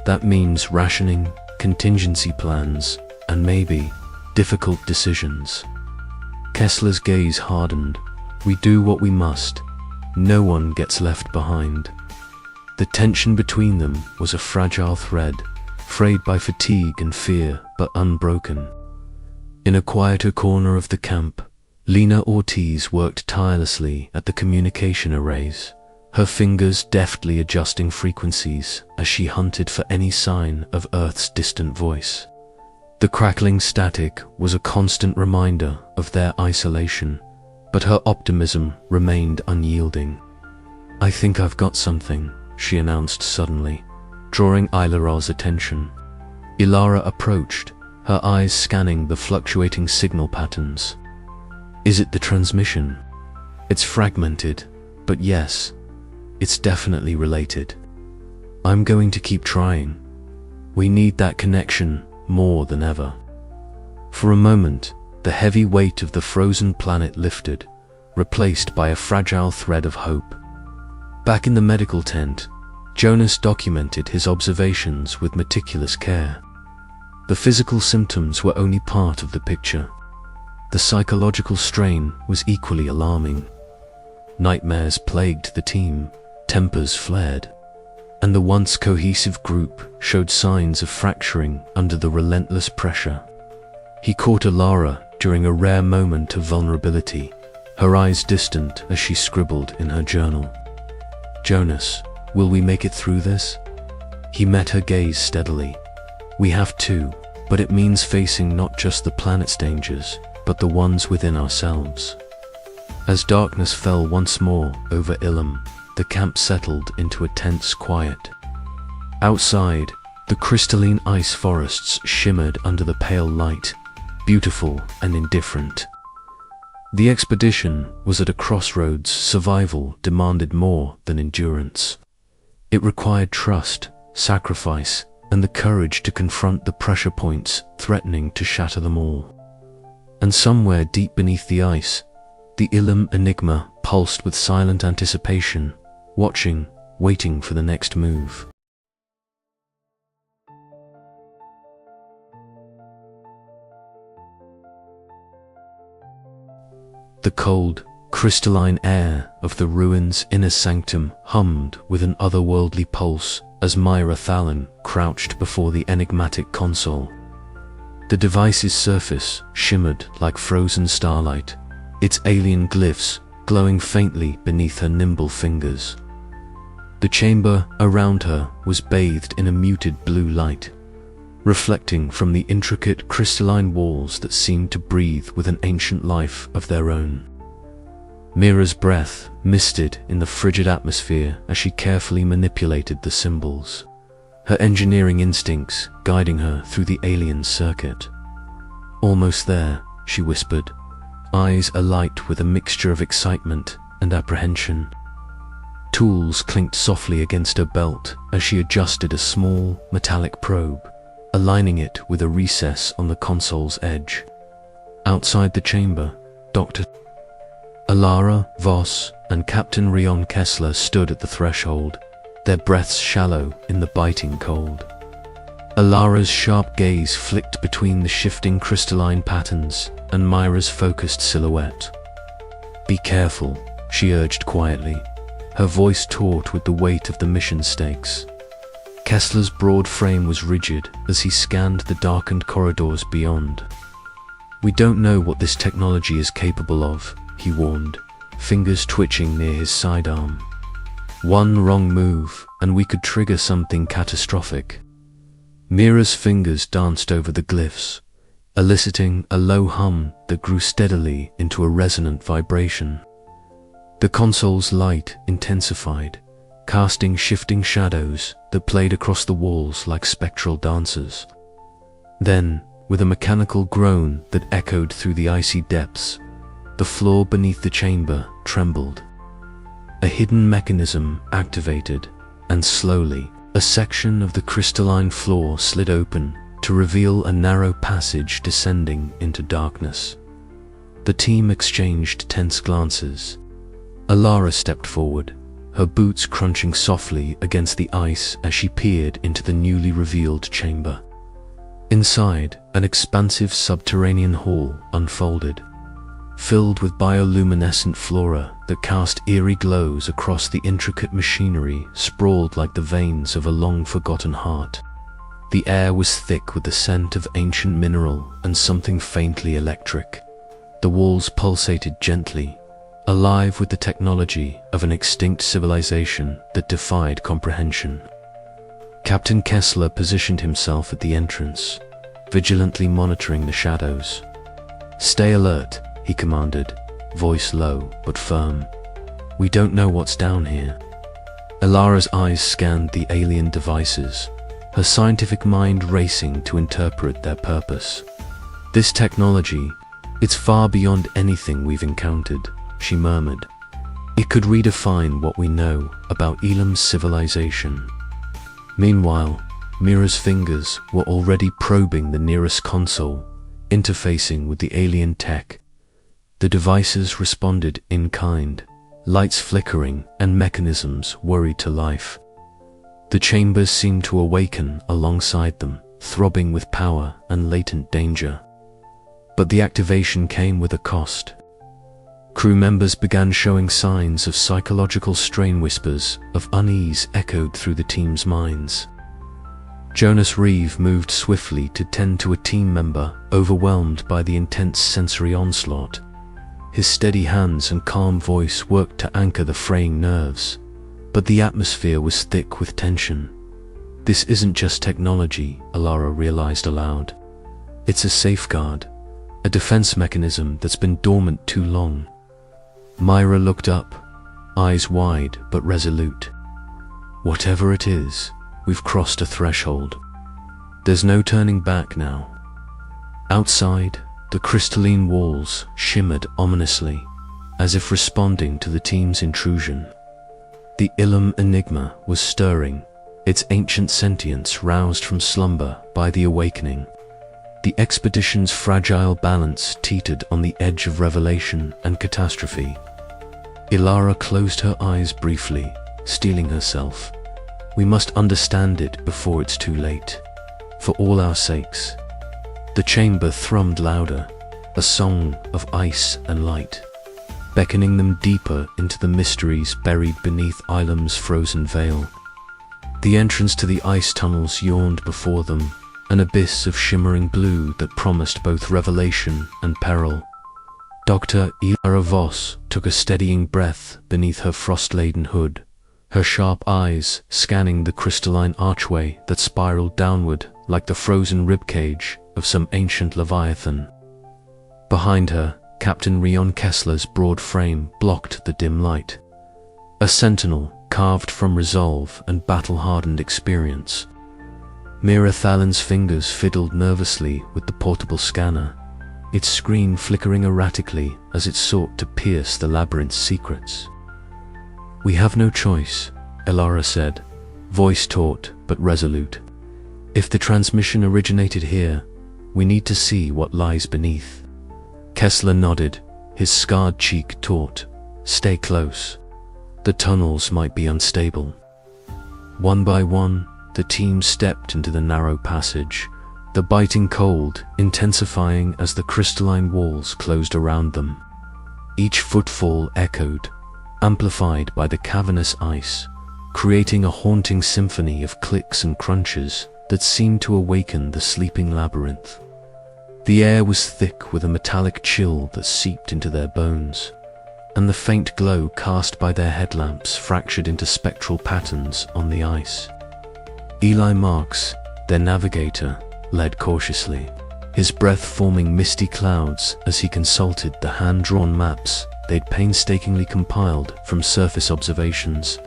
That means rationing, contingency plans, and maybe difficult decisions." Kessler's gaze hardened. "We do what we must. No one gets left behind." The tension between them was a fragile thread, frayed by fatigue and fear, but unbroken. In a quieter corner of the camp, Lena Ortiz worked tirelessly at the communication arrays, her fingers deftly adjusting frequencies as she hunted for any sign of Earth's distant voice. The crackling static was a constant reminder of their isolation, but her optimism remained unyielding. "I think I've got something," she announced suddenly, drawing Ilara's attention. Ilara approached, her eyes scanning the fluctuating signal patterns. Is it the transmission? It's fragmented, but yes, it's definitely related. I'm going to keep trying. We need that connection more than ever. For a moment, the heavy weight of the frozen planet lifted, replaced by a fragile thread of hope. Back in the medical tent, Jonas documented his observations with meticulous care. The physical symptoms were only part of the picture. The psychological strain was equally alarming. Nightmares plagued the team, tempers flared, and the once cohesive group showed signs of fracturing under the relentless pressure. He caught Ilara during a rare moment of vulnerability, her eyes distant as she scribbled in her journal. Jonas, will we make it through this? He met her gaze steadily. We have to, but it means facing not just the planet's dangers, but the ones within ourselves. As darkness fell once more over Ilum, the camp settled into a tense quiet. Outside, the crystalline ice forests shimmered under the pale light, beautiful and indifferent. The expedition was at a crossroads. Survival demanded more than endurance. It required trust, sacrifice, and the courage to confront the pressure points threatening to shatter them all. And somewhere deep beneath the ice, the Ilum enigma pulsed with silent anticipation, watching, waiting for the next move. The cold, crystalline air of the ruins' inner sanctum hummed with an otherworldly pulse as Myra Thalon crouched before the enigmatic console. The device's surface shimmered like frozen starlight, its alien glyphs glowing faintly beneath her nimble fingers. The chamber around her was bathed in a muted blue light, reflecting from the intricate crystalline walls that seemed to breathe with an ancient life of their own. Mira's breath misted in the frigid atmosphere as she carefully manipulated the symbols, her engineering instincts guiding her through the alien circuit. Almost there, she whispered, eyes alight with a mixture of excitement and apprehension. Tools clinked softly against her belt as she adjusted a small, metallic probe, aligning it with a recess on the console's edge. Outside the chamber, Dr. Ilara, Voss, and Captain Rion Kessler stood at the threshold, their breaths shallow in the biting cold. Ilara's sharp gaze flicked between the shifting crystalline patterns and Myra's focused silhouette. Be careful, she urged quietly, her voice taut with the weight of the mission stakes. Kessler's broad frame was rigid as he scanned the darkened corridors beyond. We don't know what this technology is capable of, he warned, fingers twitching near his sidearm. One wrong move, and we could trigger something catastrophic. Mira's fingers danced over the glyphs, eliciting a low hum that grew steadily into a resonant vibration. The console's light intensified, casting shifting shadows that played across the walls like spectral dancers. Then, with a mechanical groan that echoed through the icy depths, the floor beneath the chamber trembled. A hidden mechanism activated, and slowly, a section of the crystalline floor slid open to reveal a narrow passage descending into darkness. The team exchanged tense glances. Ilara stepped forward, her boots crunching softly against the ice as she peered into the newly revealed chamber. Inside, an expansive subterranean hall unfolded, filled with bioluminescent flora that cast eerie glows across the intricate machinery sprawled like the veins of a long-forgotten heart. The air was thick with the scent of ancient mineral and something faintly electric. The walls pulsated gently, alive with the technology of an extinct civilization that defied comprehension. Captain Kessler positioned himself at the entrance, vigilantly monitoring the shadows. Stay alert, he commanded, voice low but firm. We don't know what's down here. Ilara's eyes scanned the alien devices, her scientific mind racing to interpret their purpose. "This technology, it's far beyond anything we've encountered," she murmured. "It could redefine what we know about Ilum's civilization." Meanwhile, Mira's fingers were already probing the nearest console, interfacing with the alien tech. The devices responded in kind, lights flickering and mechanisms worried to life. The chambers seemed to awaken alongside them, throbbing with power and latent danger. But the activation came with a cost. Crew members began showing signs of psychological strain. Whispers of unease echoed through the team's minds. Jonas Reeve moved swiftly to tend to a team member overwhelmed by the intense sensory onslaught. His steady hands and calm voice worked to anchor the fraying nerves, but the atmosphere was thick with tension. "This isn't just technology," Ilara realized aloud. "It's a safeguard, a defense mechanism that's been dormant too long." Myra looked up, eyes wide but resolute. "Whatever it is, we've crossed a threshold. There's no turning back now." Outside, the crystalline walls shimmered ominously, as if responding to the team's intrusion. The Ilum enigma was stirring, its ancient sentience roused from slumber by the awakening. The expedition's fragile balance teetered on the edge of revelation and catastrophe. Ilara closed her eyes briefly, steeling herself. "We must understand it before it's too late. For all our sakes." The chamber thrummed louder, a song of ice and light, beckoning them deeper into the mysteries buried beneath Ilum's frozen veil. The entrance to the ice tunnels yawned before them, an abyss of shimmering blue that promised both revelation and peril. Dr. Ilara Voss took a steadying breath beneath her frost-laden hood, her sharp eyes scanning the crystalline archway that spiraled downward like the frozen ribcage of some ancient leviathan. Behind her, Captain Rion Kessler's broad frame blocked the dim light. A sentinel carved from resolve and battle-hardened experience. Mira Thalen's fingers fiddled nervously with the portable scanner, its screen flickering erratically as it sought to pierce the labyrinth's secrets. "We have no choice," Ilara said, voice taut but resolute. "If the transmission originated here, we need to see what lies beneath." Kessler nodded, his scarred cheek taut. "Stay close. The tunnels might be unstable." One by one, the team stepped into the narrow passage, the biting cold intensifying as the crystalline walls closed around them. Each footfall echoed, amplified by the cavernous ice, creating a haunting symphony of clicks and crunches that seemed to awaken the sleeping labyrinth. The air was thick with a metallic chill that seeped into their bones, and the faint glow cast by their headlamps fractured into spectral patterns on the ice. Eli Marks, their navigator, led cautiously, his breath forming misty clouds as he consulted the hand-drawn maps they'd painstakingly compiled from surface observations.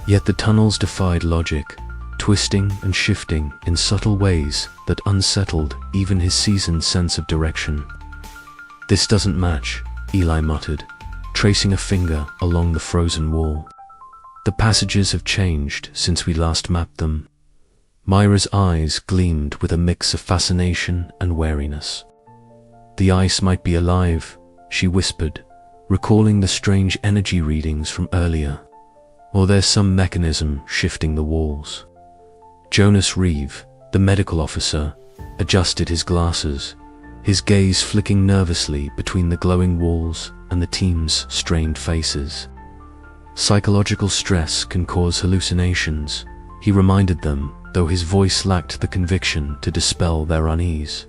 Yet the tunnels defied logic, twisting and shifting in subtle ways that unsettled even his seasoned sense of direction. "This doesn't match," Eli muttered, tracing a finger along the frozen wall. "The passages have changed since we last mapped them." Myra's eyes gleamed with a mix of fascination and wariness. "The ice might be alive," she whispered, recalling the strange energy readings from earlier. "Or there's some mechanism shifting the walls." Jonas Reeve, the medical officer, adjusted his glasses, his gaze flicking nervously between the glowing walls and the team's strained faces. "Psychological stress can cause hallucinations," he reminded them, though his voice lacked the conviction to dispel their unease.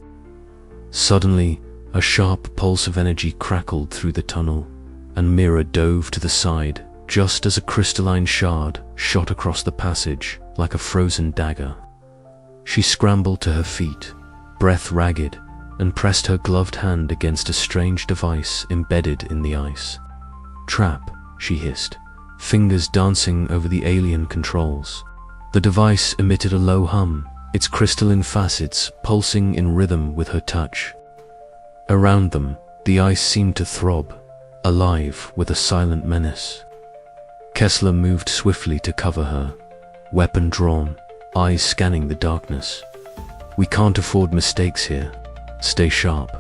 Suddenly, a sharp pulse of energy crackled through the tunnel, and Mira dove to the side just as a crystalline shard shot across the passage like a frozen dagger. She scrambled to her feet, breath ragged, and pressed her gloved hand against a strange device embedded in the ice. "Trap," she hissed, fingers dancing over the alien controls. The device emitted a low hum, its crystalline facets pulsing in rhythm with her touch. Around them, the ice seemed to throb, alive with a silent menace. Kessler moved swiftly to cover her, weapon drawn, eyes scanning the darkness. "We can't afford mistakes here. Stay sharp."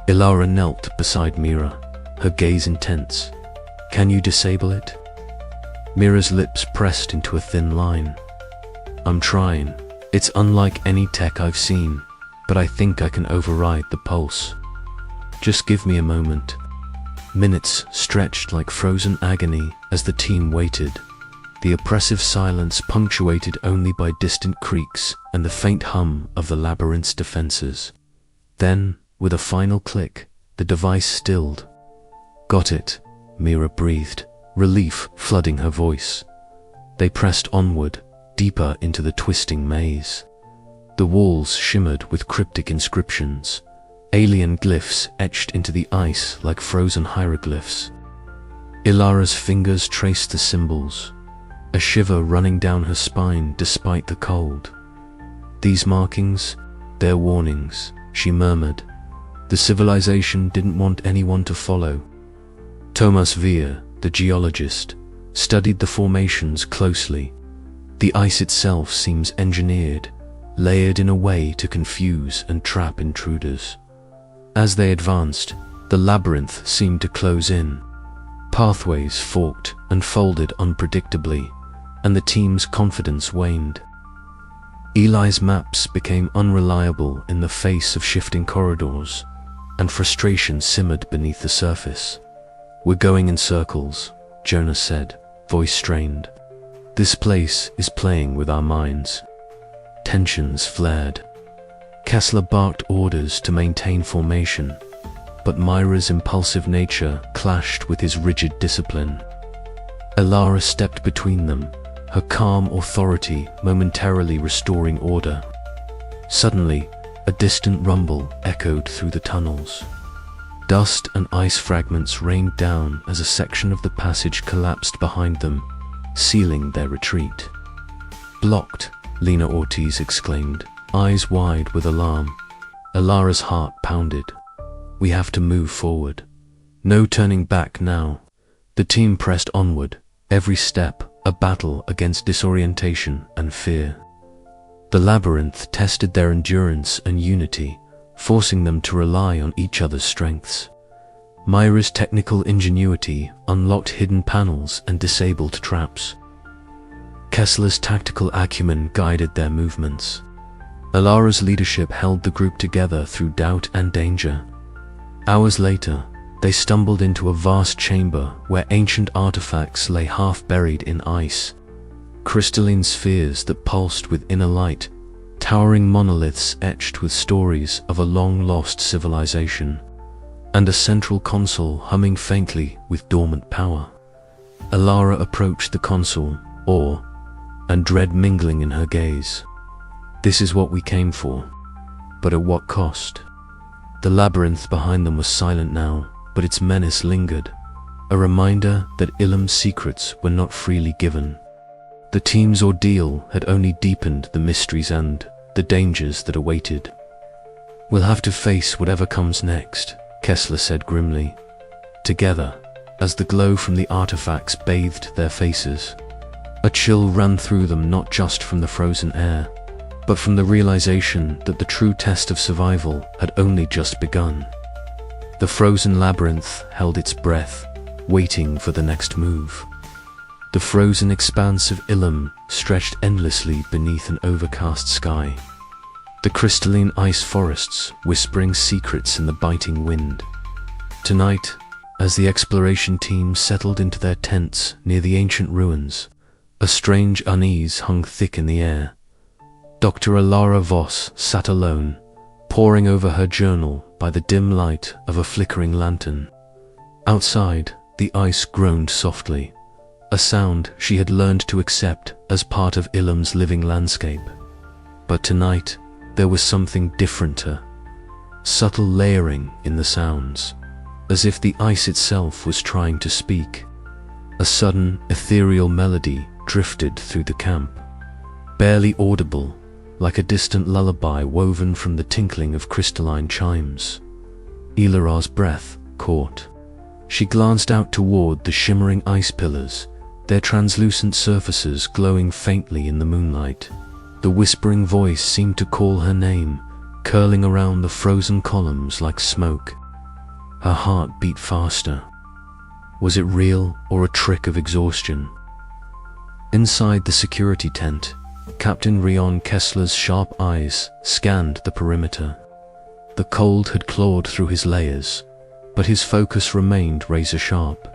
Ilara knelt beside Mira, her gaze intense. "Can you disable it?" Mira's lips pressed into a thin line. "I'm trying. It's unlike any tech I've seen, but I think I can override the pulse. Just give me a moment." Minutes stretched like frozen agony as the team waited, the oppressive silence punctuated only by distant creaks and the faint hum of the labyrinth's defenses. Then, with a final click, the device stilled. "Got it," Mira breathed, relief flooding her voice. They pressed onward, deeper into the twisting maze. The walls shimmered with cryptic inscriptions, alien glyphs etched into the ice like frozen hieroglyphs. Ilara's fingers traced the symbols, a shiver running down her spine despite the cold. "These markings, they're warnings," she murmured. "The civilization didn't want anyone to follow." Thomas Weir, the geologist, studied the formations closely. The ice itself seems engineered, layered in a way to confuse and trap intruders. As they advanced, the labyrinth seemed to close in. Pathways forked and folded unpredictably, and the team's confidence waned. Eli's maps became unreliable in the face of shifting corridors, and frustration simmered beneath the surface. "We're going in circles," Jonas said, voice strained. "This place is playing with our minds." Tensions flared. Kessler barked orders to maintain formation, but Myra's impulsive nature clashed with his rigid discipline. Ilara stepped between them, her calm authority momentarily restoring order. Suddenly, a distant rumble echoed through the tunnels. Dust and ice fragments rained down as a section of the passage collapsed behind them, sealing their retreat. "Blocked," Lena Ortiz exclaimed, eyes wide with alarm. Ilara's heart pounded. "We have to move forward. No turning back now." The team pressed onward, every step a battle against disorientation and fear. The labyrinth tested their endurance and unity, forcing them to rely on each other's strengths. Myra's technical ingenuity unlocked hidden panels and disabled traps. Kessler's tactical acumen guided their movements. Ilara's leadership held the group together through doubt and danger. Hours later, they stumbled into a vast chamber where ancient artifacts lay half-buried in ice. Crystalline spheres that pulsed with inner light, towering monoliths etched with stories of a long-lost civilization, and a central console humming faintly with dormant power. Ilara approached the console, awe and dread mingling in her gaze. "This is what we came for, but at what cost?" The labyrinth behind them was silent now, but its menace lingered, a reminder that Ilum's secrets were not freely given. The team's ordeal had only deepened the mysteries and the dangers that awaited. "We'll have to face whatever comes next," Kessler said grimly. Together, as the glow from the artifacts bathed their faces, a chill ran through them, not just from the frozen air, but from the realization that the true test of survival had only just begun. The frozen labyrinth held its breath, waiting for the next move. The frozen expanse of Ilum stretched endlessly beneath an overcast sky, the crystalline ice forests whispering secrets in the biting wind. Tonight, as the exploration team settled into their tents near the ancient ruins, a strange unease hung thick in the air. Dr. Ilara Voss sat alone, poring over her journal by the dim light of a flickering lantern. Outside, the ice groaned softly, a sound she had learned to accept as part of Ilum's living landscape. But tonight, there was something different, subtle layering in the sounds, as if the ice itself was trying to speak. A sudden, ethereal melody drifted through the camp, barely audible, like a distant lullaby woven from the tinkling of crystalline chimes. Ilara's breath caught. She glanced out toward the shimmering ice pillars, their translucent surfaces glowing faintly in the moonlight. The whispering voice seemed to call her name, curling around the frozen columns like smoke. Her heart beat faster. Was it real or a trick of exhaustion? Inside the security tent, Captain Rion Kessler's sharp eyes scanned the perimeter. The cold had clawed through his layers, but his focus remained razor-sharp.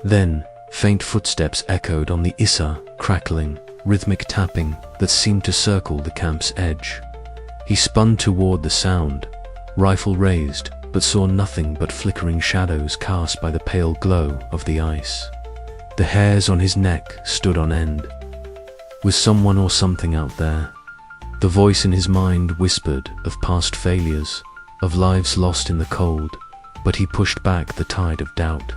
Then, faint footsteps echoed on the Issa, crackling, rhythmic tapping that seemed to circle the camp's edge. He spun toward the sound, rifle raised, but saw nothing but flickering shadows cast by the pale glow of the ice. The hairs on his neck stood on end. Was someone or something out there? The voice in his mind whispered of past failures, of lives lost in the cold, but he pushed back the tide of doubt.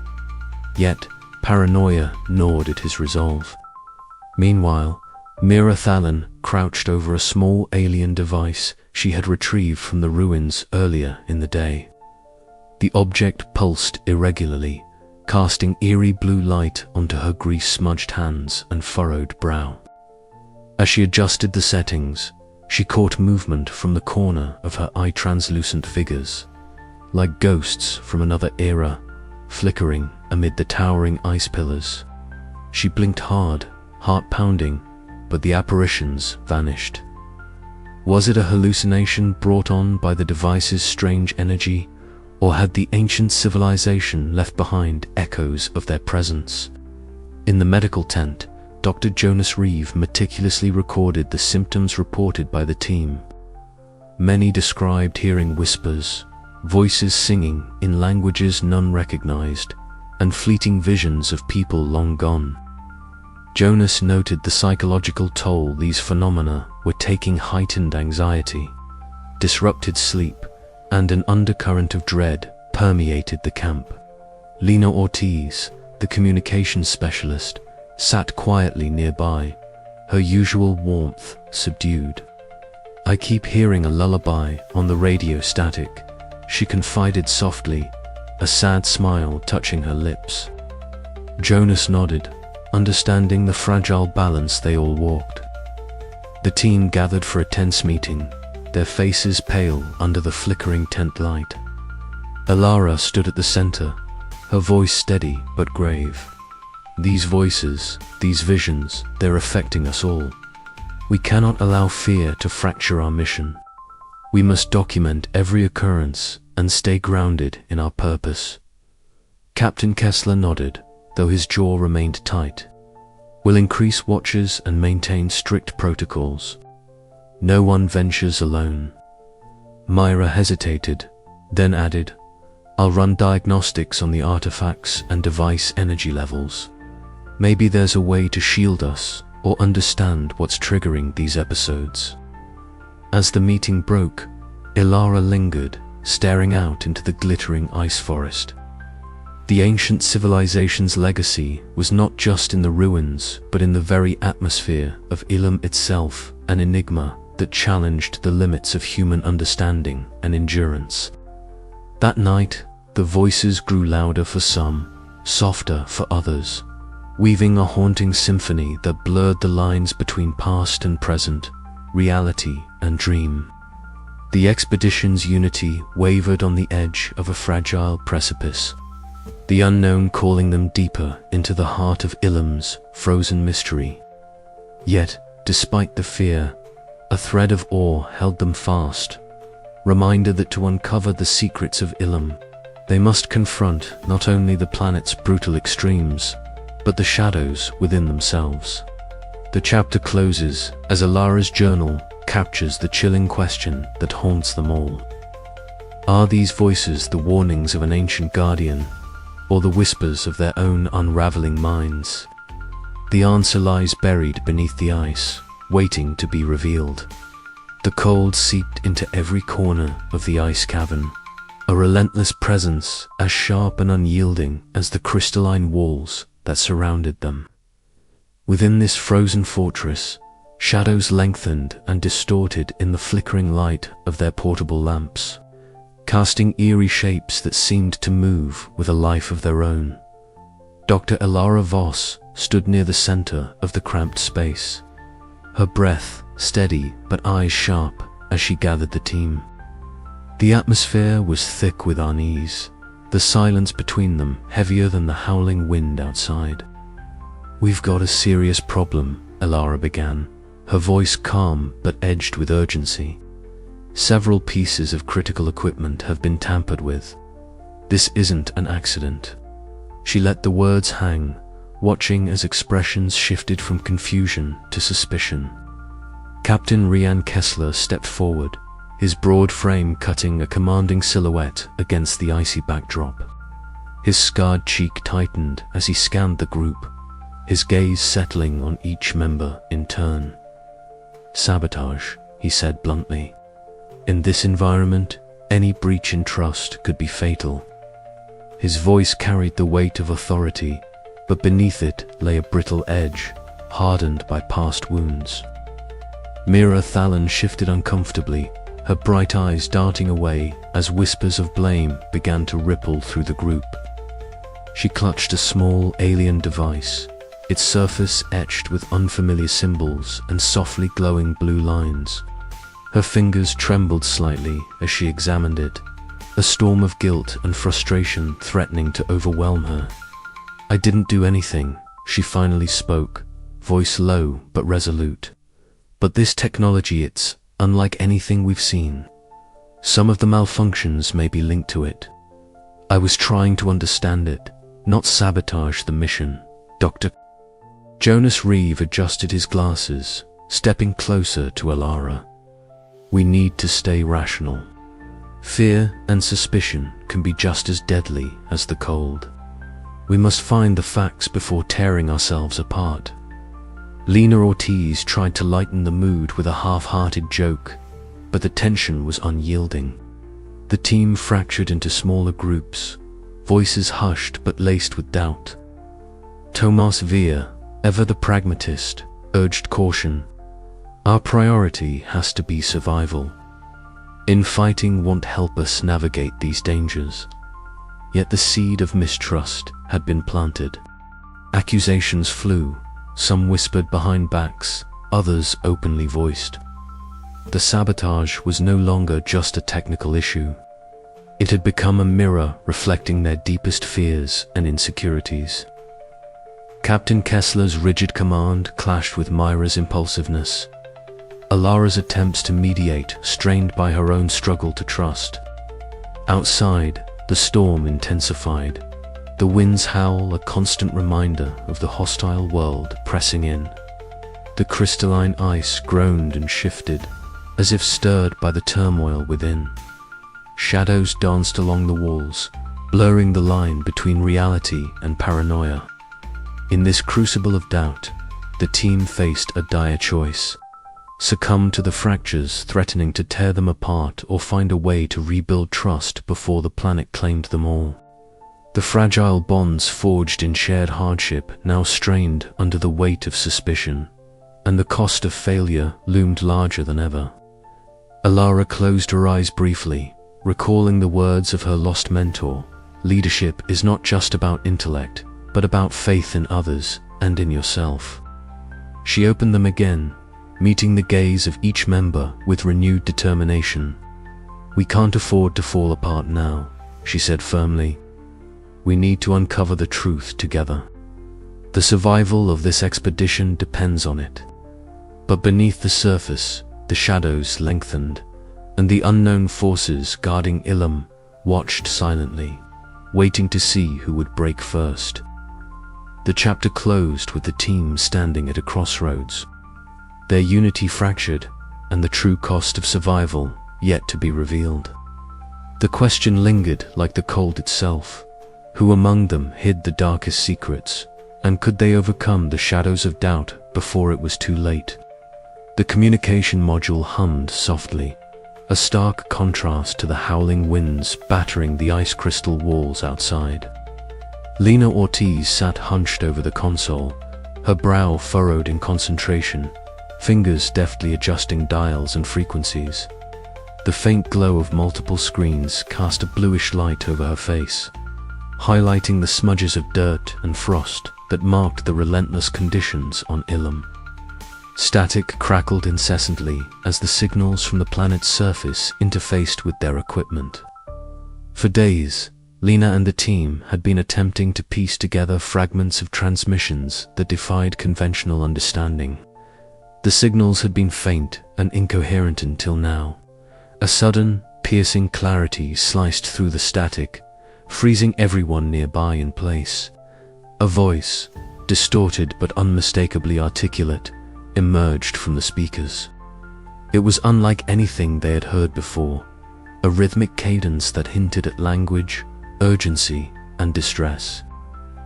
Yet, paranoia gnawed at his resolve. Meanwhile, Mira Thalon crouched over a small alien device she had retrieved from the ruins earlier in the day. The object pulsed irregularly, casting eerie blue light onto her grease-smudged hands and furrowed brow. As she adjusted the settings, she caught movement from the corner of her eye-translucent figures, like ghosts from another era, flickering amid the towering ice pillars. She blinked hard, heart pounding, but the apparitions vanished. Was it a hallucination brought on by the device's strange energy, or had the ancient civilization left behind echoes of their presence? In the medical tent, Dr. Jonas Reeve meticulously recorded the symptoms reported by the team. Many described hearing whispers, voices singing in languages none recognized, and fleeting visions of people long gone. Jonas noted the psychological toll these phenomena were taking: heightened anxiety, disrupted sleep, and an undercurrent of dread permeated the camp. Lena Ortiz, the communications specialist, sat quietly nearby, her usual warmth subdued. "I keep hearing a lullaby on the radio static," she confided softly, a sad smile touching her lips. Jonas nodded, understanding the fragile balance they all walked. The team gathered for a tense meeting, their faces pale under the flickering tent light. Ilara stood at the center, her voice steady but grave. "These voices, these visions, they're affecting us all. We cannot allow fear to fracture our mission. We must document every occurrence and stay grounded in our purpose." Captain Kessler nodded, though his jaw remained tight. "We'll increase watches and maintain strict protocols. No one ventures alone." Myra hesitated, then added, "I'll run diagnostics on the artifacts and device energy levels. Maybe there's a way to shield us or understand what's triggering these episodes." As the meeting broke, Ilara lingered, staring out into the glittering ice forest. The ancient civilization's legacy was not just in the ruins, but in the very atmosphere of Ilum itself, an enigma that challenged the limits of human understanding and endurance. That night, the voices grew louder for some, softer for others, weaving a haunting symphony that blurred the lines between past and present, reality and dream. The expedition's unity wavered on the edge of a fragile precipice, the unknown calling them deeper into the heart of Ilum's frozen mystery. Yet, despite the fear, a thread of awe held them fast, reminder that to uncover the secrets of Ilum, they must confront not only the planet's brutal extremes, but the shadows within themselves. The chapter closes as Ilara's journal captures the chilling question that haunts them all. Are these voices the warnings of an ancient guardian, or the whispers of their own unraveling minds? The answer lies buried beneath the ice, waiting to be revealed. The cold seeped into every corner of the ice cavern, a relentless presence as sharp and unyielding as the crystalline walls that surrounded them. Within this frozen fortress, shadows lengthened and distorted in the flickering light of their portable lamps, casting eerie shapes that seemed to move with a life of their own. Dr. Elara Voss stood near the center of the cramped space, her breath steady but eyes sharp as she gathered the team. The atmosphere was thick with unease, the silence between them heavier than the howling wind outside. "We've got a serious problem," Elara began, her voice calm but edged with urgency. "Several pieces of critical equipment have been tampered with. This isn't an accident." She let the words hang, watching as expressions shifted from confusion to suspicion. Captain Rian Kessler stepped forward, his broad frame cutting a commanding silhouette against the icy backdrop. His scarred cheek tightened as he scanned the group, his gaze settling on each member in turn. "Sabotage," he said bluntly. "In this environment, any breach in trust could be fatal." His voice carried the weight of authority, but beneath it lay a brittle edge, hardened by past wounds. Mira Thalon shifted uncomfortably, her bright eyes darting away as whispers of blame began to ripple through the group. She clutched a small alien device, its surface etched with unfamiliar symbols and softly glowing blue lines. Her fingers trembled slightly as she examined it, a storm of guilt and frustration threatening to overwhelm her. "I didn't do anything," she finally spoke, voice low but resolute. "But this technology, it's unlike anything we've seen. Some of the malfunctions may be linked to it. I was trying to understand it, not sabotage the mission, Dr." Jonas Reeve adjusted his glasses, stepping closer to Elara. "We need to stay rational. Fear and suspicion can be just as deadly as the cold. We must find the facts before tearing ourselves apart." Lena Ortiz tried to lighten the mood with a half-hearted joke, but the tension was unyielding. The team fractured into smaller groups, voices hushed but laced with doubt. Tomas Villa, ever the pragmatist, urged caution. "Our priority has to be survival. Infighting won't help us navigate these dangers." Yet the seed of mistrust had been planted. Accusations flew, some whispered behind backs, others openly voiced. The sabotage was no longer just a technical issue. It had become a mirror reflecting their deepest fears and insecurities. Captain Kessler's rigid command clashed with Myra's impulsiveness. Elara's attempts to mediate strained by her own struggle to trust. Outside, the storm intensified, the wind's howl a constant reminder of the hostile world pressing in. The crystalline ice groaned and shifted, as if stirred by the turmoil within. Shadows danced along the walls, blurring the line between reality and paranoia. In this crucible of doubt, the team faced a dire choice: succumb to the fractures threatening to tear them apart, or find a way to rebuild trust before the planet claimed them all. The fragile bonds forged in shared hardship now strained under the weight of suspicion, and the cost of failure loomed larger than ever. Elara closed her eyes briefly, recalling the words of her lost mentor: "Leadership is not just about intellect, but about faith in others and in yourself." She opened them again, meeting the gaze of each member with renewed determination. "We can't afford to fall apart now," she said firmly. "We need to uncover the truth together. The survival of this expedition depends on it." But beneath the surface, the shadows lengthened, and the unknown forces guarding Ilum watched silently, waiting to see who would break first. The chapter closed with the team standing at a crossroads, their unity fractured, and the true cost of survival yet to be revealed. The question lingered like the cold itself: who among them hid the darkest secrets, and could they overcome the shadows of doubt before it was too late? The communication module hummed softly, a stark contrast to the howling winds battering the ice crystal walls outside. Lena Ortiz sat hunched over the console, her brow furrowed in concentration, fingers deftly adjusting dials and frequencies. The faint glow of multiple screens cast a bluish light over her face, highlighting the smudges of dirt and frost that marked the relentless conditions on Ilum. Static crackled incessantly as the signals from the planet's surface interfaced with their equipment. For days, Lena and the team had been attempting to piece together fragments of transmissions that defied conventional understanding. The signals had been faint and incoherent until now. A sudden, piercing clarity sliced through the static, freezing everyone nearby in place. A voice, distorted but unmistakably articulate, emerged from the speakers. It was unlike anything they had heard before, a rhythmic cadence that hinted at language, urgency, and distress.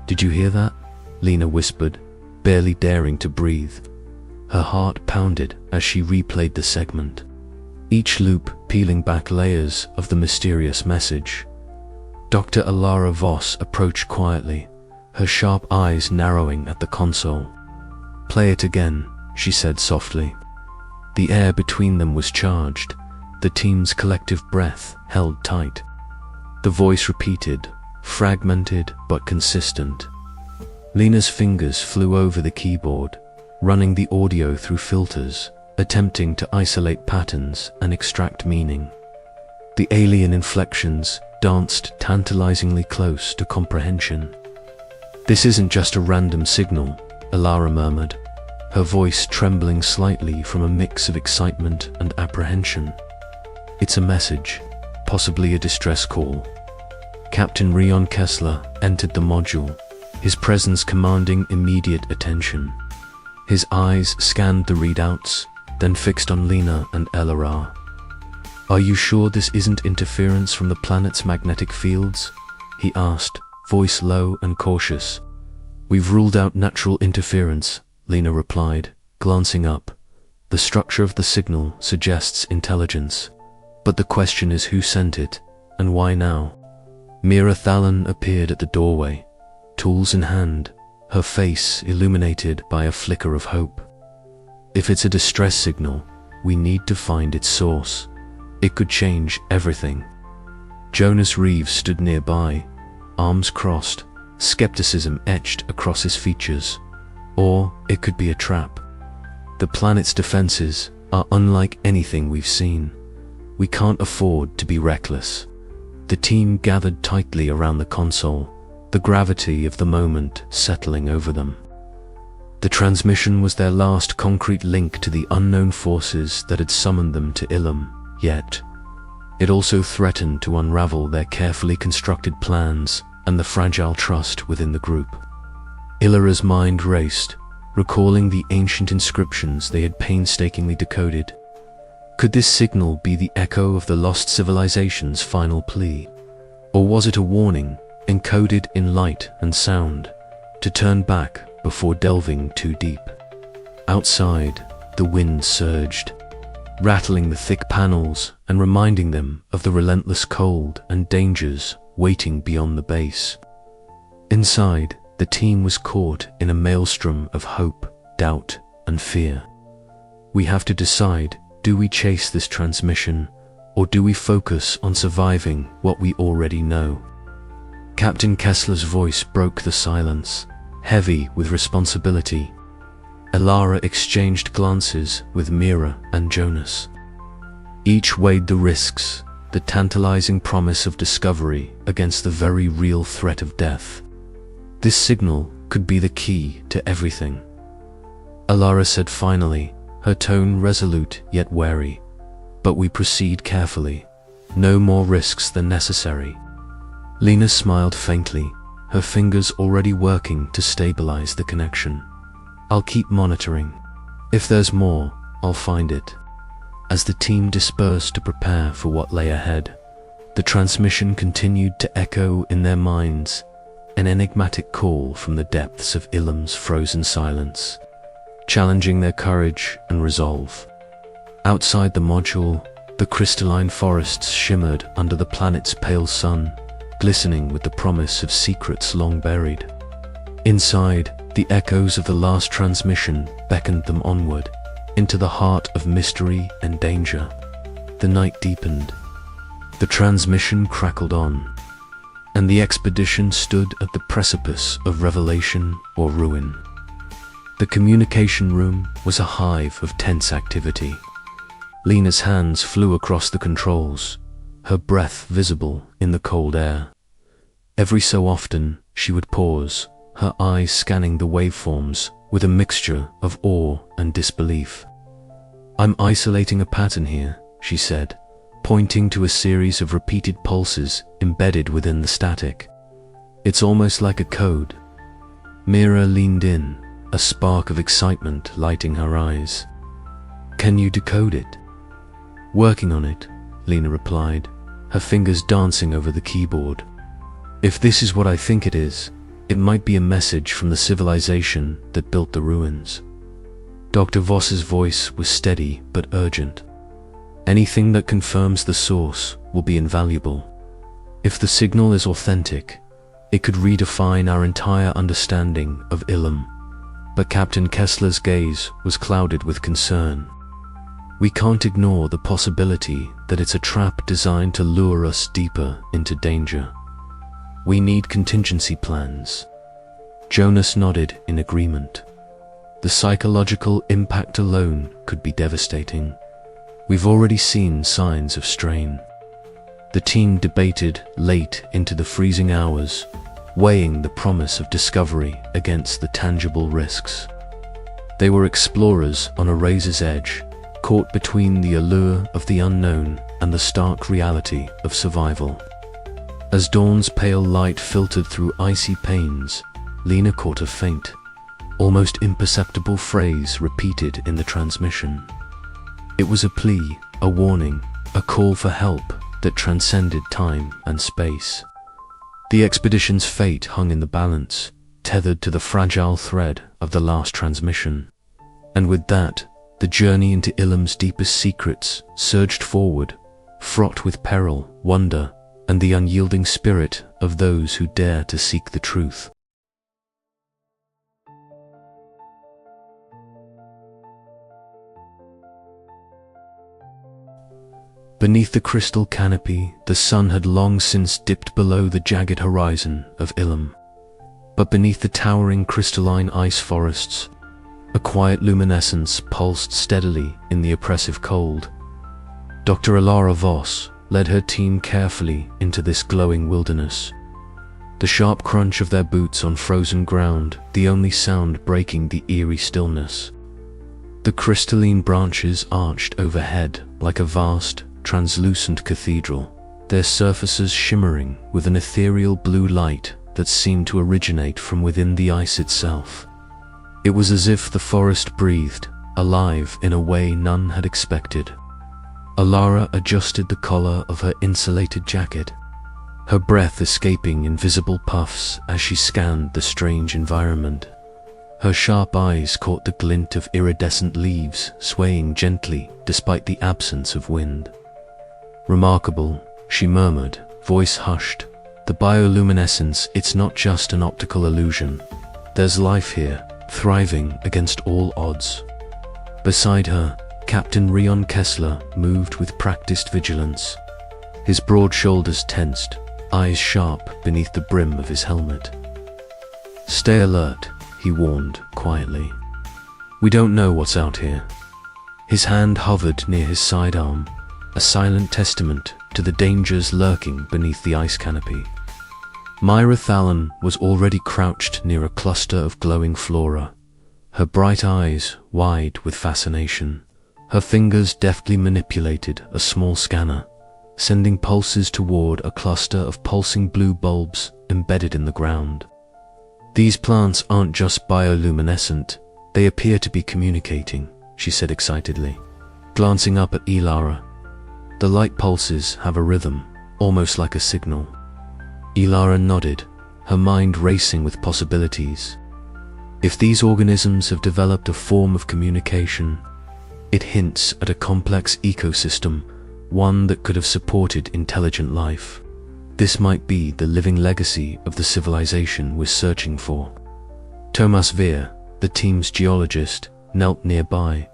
"Did you hear that?" Lena whispered, barely daring to breathe. Her heart pounded as she replayed the segment, each loop peeling back layers of the mysterious message. Dr. Alara Voss approached quietly, her sharp eyes narrowing at the console. "Play it again," she said softly. The air between them was charged, the team's collective breath held tight. The voice repeated, fragmented but consistent. Lena's fingers flew over the keyboard, running the audio through filters, attempting to isolate patterns and extract meaning. The alien inflections danced tantalizingly close to comprehension. "This isn't just a random signal," Alara murmured, her voice trembling slightly from a mix of excitement and apprehension. "It's a message, possibly a distress call." Captain Rion Kessler entered the module, his presence commanding immediate attention. His eyes scanned the readouts, then fixed on Lena and Alara. "Are you sure this isn't interference from the planet's magnetic fields?" he asked, voice low and cautious. "We've ruled out natural interference," Lena replied, glancing up. "The structure of the signal suggests intelligence. But the question is who sent it, and why now?" Mira Thalon appeared at the doorway, tools in hand, her face illuminated by a flicker of hope. "If it's a distress signal, we need to find its source. It could change everything." Jonas Reeves stood nearby, arms crossed, skepticism etched across his features. "Or it could be a trap. The planet's defenses are unlike anything we've seen. We can't afford to be reckless." The team gathered tightly around the console, the gravity of the moment settling over them. The transmission was their last concrete link to the unknown forces that had summoned them to Ilum, yet it also threatened to unravel their carefully constructed plans and the fragile trust within the group. Ilara's mind raced, recalling the ancient inscriptions they had painstakingly decoded. Could this signal be the echo of the lost civilization's final plea? Or was it a warning, encoded in light and sound, to turn back before delving too deep? Outside, the wind surged, rattling the thick panels and reminding them of the relentless cold and dangers waiting beyond the base. Inside, the team was caught in a maelstrom of hope, doubt, and fear. "We have to decide, do we chase this transmission, or do we focus on surviving what we already know?" Captain Kessler's voice broke the silence, heavy with responsibility. Alara exchanged glances with Mira and Jonas. Each weighed the risks, the tantalizing promise of discovery against the very real threat of death. This signal could be the key to everything. Alara said finally, her tone resolute yet wary. "But we proceed carefully. No more risks than necessary." Lena smiled faintly, her fingers already working to stabilize the connection. "I'll keep monitoring. If there's more, I'll find it." As the team dispersed to prepare for what lay ahead, the transmission continued to echo in their minds, an enigmatic call from the depths of Ilum's frozen silence, challenging their courage and resolve. Outside the module, the crystalline forests shimmered under the planet's pale sun, glistening with the promise of secrets long buried. Inside, the echoes of the last transmission beckoned them onward, into the heart of mystery and danger. The night deepened. The transmission crackled on, and the expedition stood at the precipice of revelation or ruin. The communication room was a hive of tense activity. Lena's hands flew across the controls, her breath visible in the cold air. Every so often, she would pause, her eyes scanning the waveforms with a mixture of awe and disbelief. "I'm isolating a pattern here," she said, pointing to a series of repeated pulses embedded within the static. "It's almost like a code." Mira leaned in, a spark of excitement lighting her eyes. "Can you decode it?" "Working on it," Lena replied, her fingers dancing over the keyboard. "If this is what I think it is, it might be a message from the civilization that built the ruins." Dr. Voss's voice was steady but urgent. "Anything that confirms the source will be invaluable. If the signal is authentic, it could redefine our entire understanding of Ilum." But Captain Kessler's gaze was clouded with concern. "We can't ignore the possibility that it's a trap designed to lure us deeper into danger. We need contingency plans." Jonas nodded in agreement. "The psychological impact alone could be devastating. We've already seen signs of strain." The team debated late into the freezing hours, weighing the promise of discovery against the tangible risks. They were explorers on a razor's edge, caught between the allure of the unknown and the stark reality of survival. As dawn's pale light filtered through icy panes, Lena caught a faint, almost imperceptible phrase repeated in the transmission. It was a plea, a warning, a call for help that transcended time and space. The expedition's fate hung in the balance, tethered to the fragile thread of the last transmission. And with that, the journey into Ilum's deepest secrets surged forward, fraught with peril, wonder, and the unyielding spirit of those who dare to seek the truth. Beneath the crystal canopy, the sun had long since dipped below the jagged horizon of Ilum. But beneath the towering crystalline ice forests, a quiet luminescence pulsed steadily in the oppressive cold. Dr. Alara Voss led her team carefully into this glowing wilderness, the sharp crunch of their boots on frozen ground the only sound breaking the eerie stillness. The crystalline branches arched overhead like a vast, translucent cathedral, their surfaces shimmering with an ethereal blue light that seemed to originate from within the ice itself. It was as if the forest breathed, alive in a way none had expected. Alara adjusted the collar of her insulated jacket, her breath escaping in visible puffs as she scanned the strange environment. Her sharp eyes caught the glint of iridescent leaves swaying gently despite the absence of wind. "Remarkable," she murmured, voice hushed. "The bioluminescence, it's not just an optical illusion. There's life here, thriving against all odds." Beside her, Captain Rion Kessler moved with practiced vigilance, his broad shoulders tensed, eyes sharp beneath the brim of his helmet. "Stay alert," he warned quietly. "We don't know what's out here." His hand hovered near his sidearm, a silent testament to the dangers lurking beneath the ice canopy. Myra Thalon was already crouched near a cluster of glowing flora, her bright eyes wide with fascination. Her fingers deftly manipulated a small scanner, sending pulses toward a cluster of pulsing blue bulbs embedded in the ground. "These plants aren't just bioluminescent, they appear to be communicating," she said excitedly, glancing up at Ilara. "The light pulses have a rhythm, almost like a signal." Ilara nodded, her mind racing with possibilities. If these organisms have developed a form of communication, it hints at a complex ecosystem, one that could have supported intelligent life. This might be the living legacy of the civilization we're searching for. Thomas Veer, the team's geologist, knelt nearby,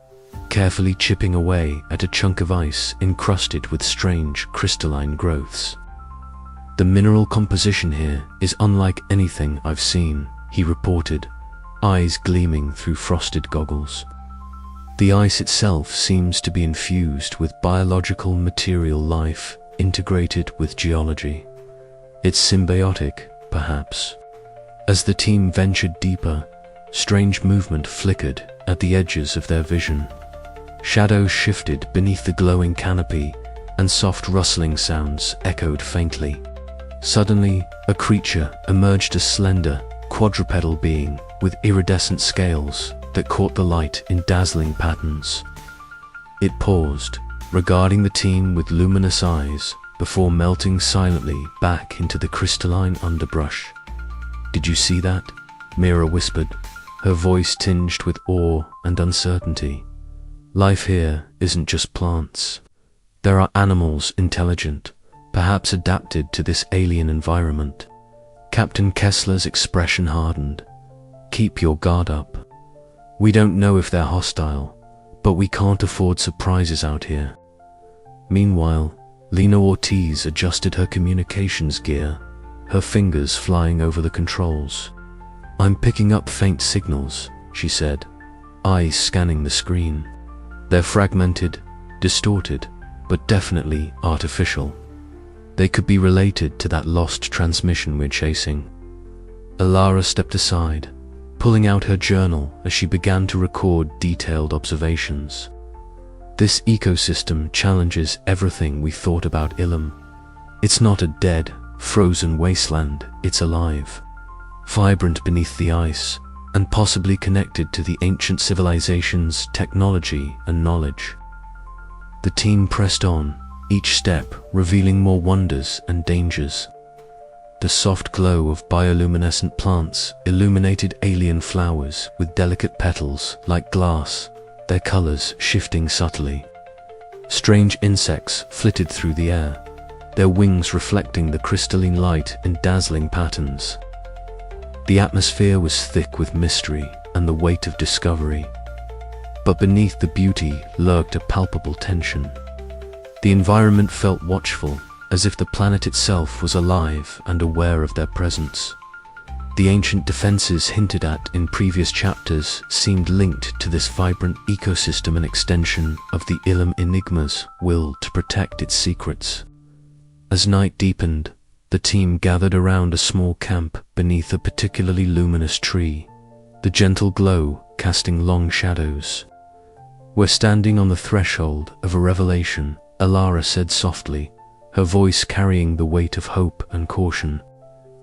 carefully chipping away at a chunk of ice encrusted with strange crystalline growths. "The mineral composition here is unlike anything I've seen," he reported, eyes gleaming through frosted goggles. "The ice itself seems to be infused with biological material life integrated with geology. It's symbiotic, perhaps." As the team ventured deeper, strange movement flickered at the edges of their vision. Shadows shifted beneath the glowing canopy, and soft rustling sounds echoed faintly. Suddenly, a creature emerged, a slender, quadrupedal being with iridescent scales that caught the light in dazzling patterns. It paused, regarding the team with luminous eyes, before melting silently back into the crystalline underbrush. "Did you see that?" Mira whispered, her voice tinged with awe and uncertainty. "Life here isn't just plants. There are animals intelligent, perhaps adapted to this alien environment." Captain Kessler's expression hardened. "Keep your guard up. We don't know if they're hostile, but we can't afford surprises out here." Meanwhile, Lena Ortiz adjusted her communications gear, her fingers flying over the controls. "I'm picking up faint signals," she said, eyes scanning the screen. "They're fragmented, distorted, but definitely artificial. They could be related to that lost transmission we're chasing." Alara stepped aside, pulling out her journal as she began to record detailed observations. "This ecosystem challenges everything we thought about Ilum. It's not a dead, frozen wasteland, it's alive, vibrant beneath the ice, and possibly connected to the ancient civilization's technology and knowledge." The team pressed on, each step revealing more wonders and dangers. The soft glow of bioluminescent plants illuminated alien flowers with delicate petals like glass, their colors shifting subtly. Strange insects flitted through the air, their wings reflecting the crystalline light in dazzling patterns. The atmosphere was thick with mystery and the weight of discovery. But beneath the beauty lurked a palpable tension. The environment felt watchful, as if the planet itself was alive and aware of their presence. The ancient defenses hinted at in previous chapters seemed linked to this vibrant ecosystem, an extension of the Ilum Enigma's will to protect its secrets. As night deepened, the team gathered around a small camp beneath a particularly luminous tree, the gentle glow casting long shadows. "We're standing on the threshold of a revelation," Alara said softly, her voice carrying the weight of hope and caution.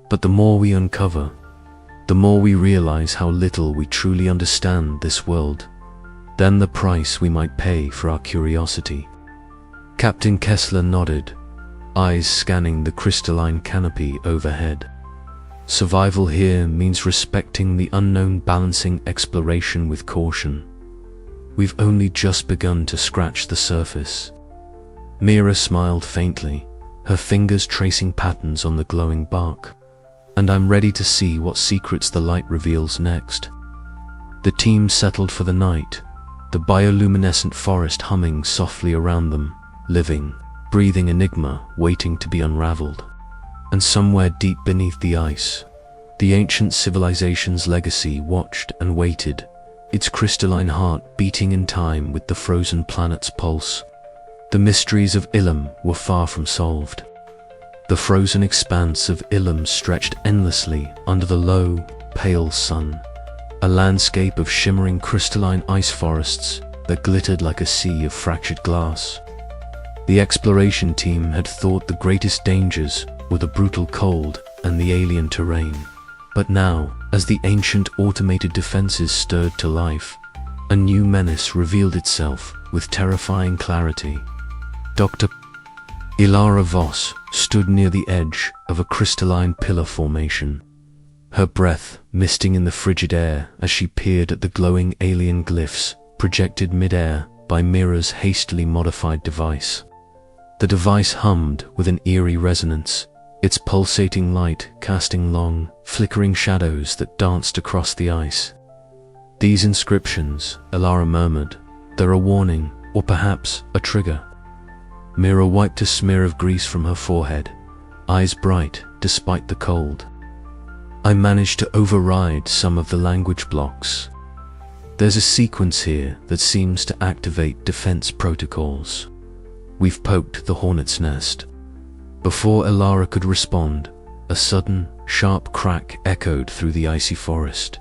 "But the more we uncover, the more we realize how little we truly understand this world, then the price we might pay for our curiosity." Captain Kessler nodded, eyes scanning the crystalline canopy overhead. "Survival here means respecting the unknown, balancing exploration with caution. We've only just begun to scratch the surface." Mira smiled faintly, her fingers tracing patterns on the glowing bark. "And I'm ready to see what secrets the light reveals next." The team settled for the night, the bioluminescent forest humming softly around them, living, breathing enigma waiting to be unraveled. And somewhere deep beneath the ice, the ancient civilization's legacy watched and waited, its crystalline heart beating in time with the frozen planet's pulse. The mysteries of Ilum were far from solved. The frozen expanse of Ilum stretched endlessly under the low, pale sun, a landscape of shimmering crystalline ice forests that glittered like a sea of fractured glass. The exploration team had thought the greatest dangers were the brutal cold and the alien terrain. But now, as the ancient automated defenses stirred to life, a new menace revealed itself with terrifying clarity. Dr. Ilara Voss stood near the edge of a crystalline pillar formation, her breath misting in the frigid air as she peered at the glowing alien glyphs projected mid-air by Mira's hastily modified device. The device hummed with an eerie resonance, its pulsating light casting long, flickering shadows that danced across the ice. "These inscriptions," Ilara murmured, "they're a warning, or perhaps a trigger." Mira wiped a smear of grease from her forehead, eyes bright despite the cold. "I managed to override some of the language blocks. There's a sequence here that seems to activate defense protocols. We've poked the hornet's nest." Before Ilara could respond, a sudden, sharp crack echoed through the icy forest.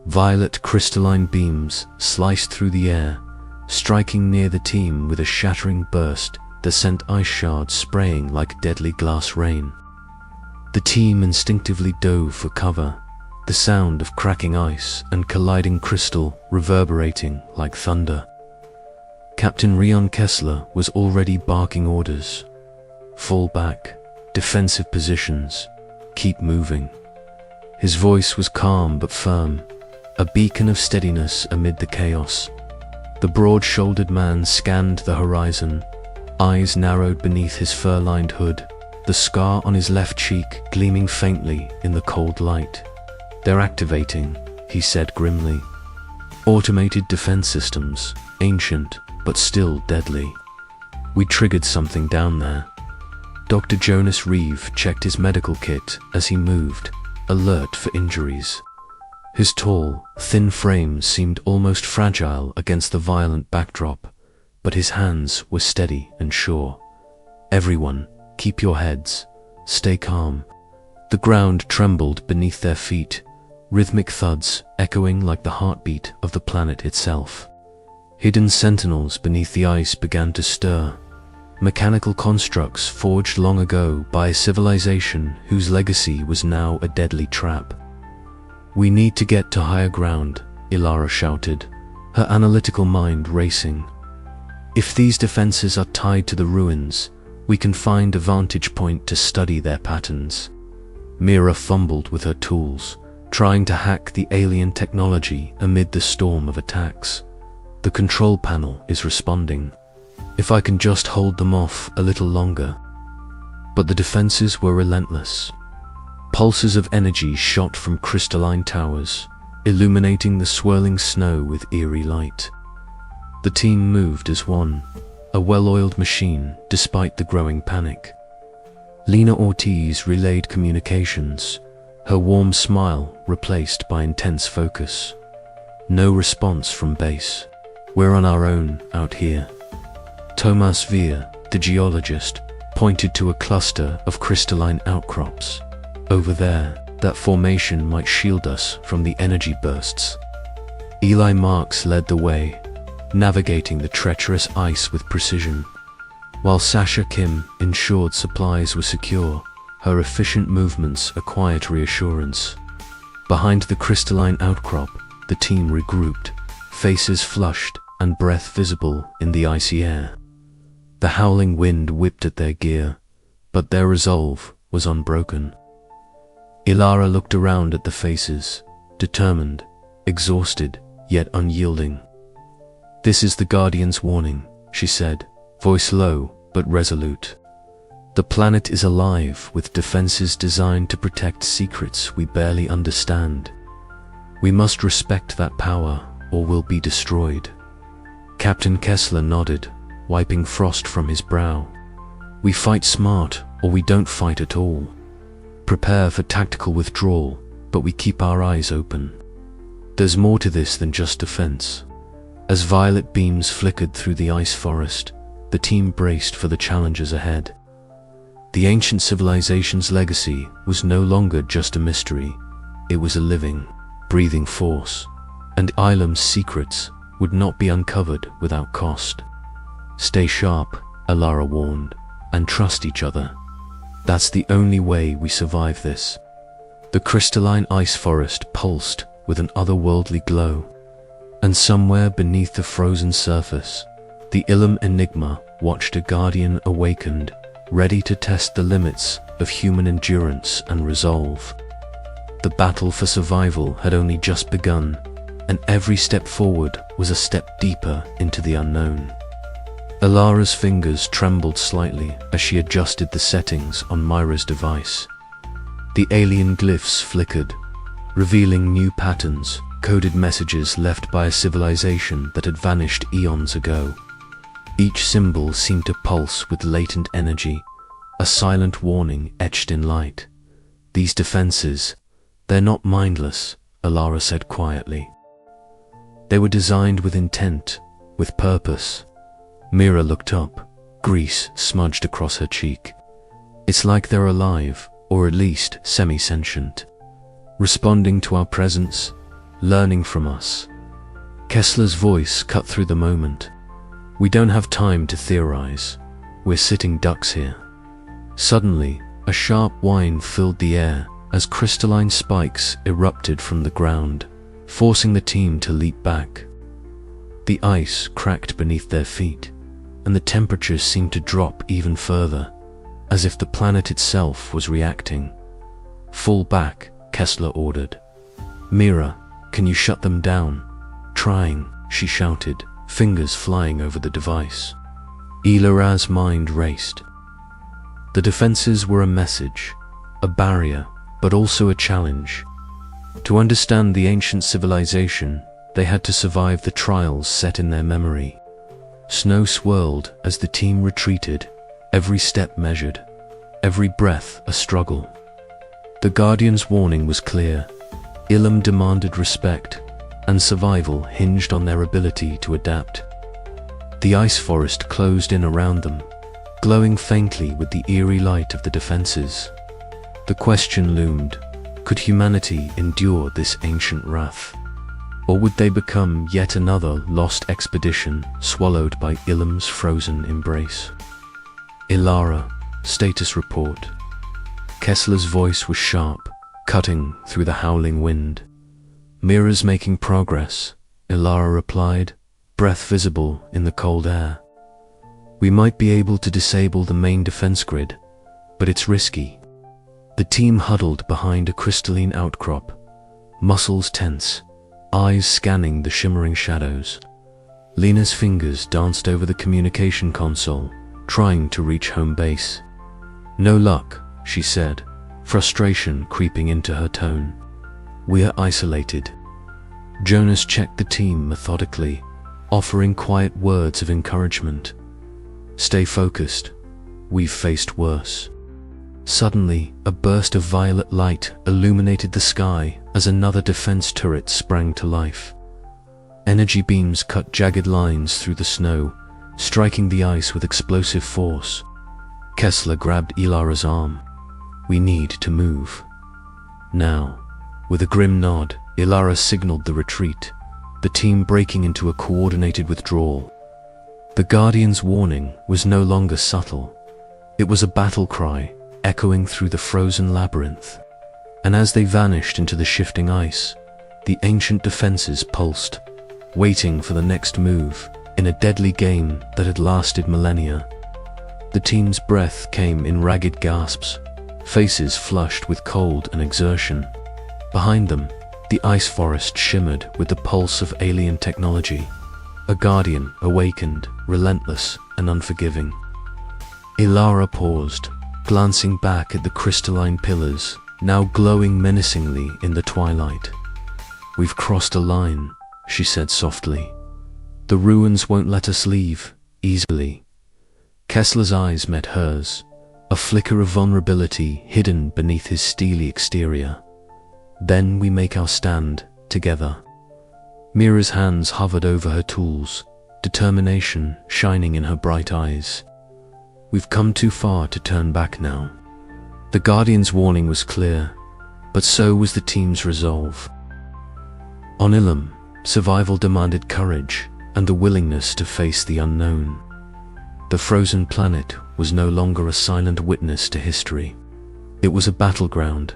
Violet crystalline beams sliced through the air, striking near the team with a shattering burst that sent ice shards spraying like deadly glass rain. The team instinctively dove for cover, the sound of cracking ice and colliding crystal reverberating like thunder. Captain Rion Kessler was already barking orders. "Fall back, defensive positions, keep moving." His voice was calm but firm, a beacon of steadiness amid the chaos. The broad-shouldered man scanned the horizon, eyes narrowed beneath his fur-lined hood, the scar on his left cheek gleaming faintly in the cold light. "They're activating," he said grimly. "Automated defense systems, ancient but still deadly. We triggered something down there." Dr. Jonas Reeve checked his medical kit as he moved, alert for injuries. His tall, thin frame seemed almost fragile against the violent backdrop, but his hands were steady and sure. "Everyone, keep your heads. Stay calm." The ground trembled beneath their feet, rhythmic thuds echoing like the heartbeat of the planet itself. Hidden sentinels beneath the ice began to stir, mechanical constructs forged long ago by a civilization whose legacy was now a deadly trap. "We need to get to higher ground," Ilara shouted, her analytical mind racing. "If these defenses are tied to the ruins, we can find a vantage point to study their patterns." Mira fumbled with her tools, trying to hack the alien technology amid the storm of attacks. "The control panel is responding. If I can just hold them off a little longer." But the defenses were relentless. Pulses of energy shot from crystalline towers, illuminating the swirling snow with eerie light. The team moved as one, a well-oiled machine despite the growing panic. Lena Ortiz relayed communications, her warm smile replaced by intense focus. "No response from base. We're on our own out here." Thomas Veer, the geologist, pointed to a cluster of crystalline outcrops. "Over there, that formation might shield us from the energy bursts." Eli Marks led the way, navigating the treacherous ice with precision. While Sasha Kim ensured supplies were secure, her efficient movements a quiet reassurance. Behind the crystalline outcrop, the team regrouped, faces flushed and breath visible in the icy air. The howling wind whipped at their gear, but their resolve was unbroken. Ilara looked around at the faces, determined, exhausted, yet unyielding. "This is the Guardian's warning," she said, voice low but resolute. "The planet is alive with defenses designed to protect secrets we barely understand. We must respect that power or we'll be destroyed." Captain Kessler nodded, wiping frost from his brow. "We fight smart or we don't fight at all. Prepare for tactical withdrawal, but we keep our eyes open. There's more to this than just defense." As violet beams flickered through the ice forest, the team braced for the challenges ahead. The ancient civilization's legacy was no longer just a mystery, it was a living, breathing force, and Ilum's secrets would not be uncovered without cost. "Stay sharp," Ilara warned, "and trust each other. That's the only way we survive this." The crystalline ice forest pulsed with an otherworldly glow, and somewhere beneath the frozen surface, the Ilum Enigma watched a guardian awakened, ready to test the limits of human endurance and resolve. The battle for survival had only just begun, and every step forward was a step deeper into the unknown. Ilara's fingers trembled slightly as she adjusted the settings on Myra's device. The alien glyphs flickered, revealing new patterns, coded messages left by a civilization that had vanished eons ago. Each symbol seemed to pulse with latent energy, a silent warning etched in light. "These defenses, they're not mindless," Ilara said quietly. "They were designed with intent, with purpose." Mira looked up, grease smudged across her cheek. "It's like they're alive, or at least semi-sentient, responding to our presence, learning from us." Kessler's voice cut through the moment. "We don't have time to theorize. We're sitting ducks here." Suddenly, a sharp whine filled the air as crystalline spikes erupted from the ground, forcing the team to leap back. The ice cracked beneath their feet, and the temperatures seemed to drop even further, as if the planet itself was reacting. "Fall back," Kessler ordered. "Mira, can you shut them down?" "Trying," she shouted, fingers flying over the device. Ilara's mind raced. The defenses were a message, a barrier, but also a challenge. To understand the ancient civilization, they had to survive the trials set in their memory. Snow swirled as the team retreated, every step measured, every breath a struggle. The Guardian's warning was clear. Ilum demanded respect, and survival hinged on their ability to adapt. The ice forest closed in around them, glowing faintly with the eerie light of the defenses. The question loomed, could humanity endure this ancient wrath? Or would they become yet another lost expedition swallowed by Ilum's frozen embrace? "Ilara, status report." Kessler's voice was sharp, cutting through the howling wind. "Mira's making progress," Ilara replied, breath visible in the cold air. "We might be able to disable the main defense grid, but it's risky." The team huddled behind a crystalline outcrop, muscles tense, eyes scanning the shimmering shadows. Lena's fingers danced over the communication console, trying to reach home base. "No luck," she said, frustration creeping into her tone. "We are isolated." Jonas checked the team methodically, offering quiet words of encouragement. "Stay focused. We've faced worse." Suddenly, a burst of violet light illuminated the sky as another defense turret sprang to life. Energy beams cut jagged lines through the snow, striking the ice with explosive force. Kessler grabbed Ilara's arm. "We need to move. Now." With a grim nod, Ilara signaled the retreat, the team breaking into a coordinated withdrawal. The Guardian's warning was no longer subtle. It was a battle cry, echoing through the frozen labyrinth. And as they vanished into the shifting ice, the ancient defenses pulsed, waiting for the next move in a deadly game that had lasted millennia. The team's breath came in ragged gasps, faces flushed with cold and exertion. Behind them, the ice forest shimmered with the pulse of alien technology. A Guardian awakened, relentless and unforgiving. Ilara paused, glancing back at the crystalline pillars, now glowing menacingly in the twilight. "We've crossed a line," she said softly. "The ruins won't let us leave easily." Kessler's eyes met hers, a flicker of vulnerability hidden beneath his steely exterior. "Then we make our stand together." Mira's hands hovered over her tools, determination shining in her bright eyes. "We've come too far to turn back now." The Guardian's warning was clear, but so was the team's resolve. On Ilum, survival demanded courage and the willingness to face the unknown. The frozen planet was no longer a silent witness to history. It was a battleground,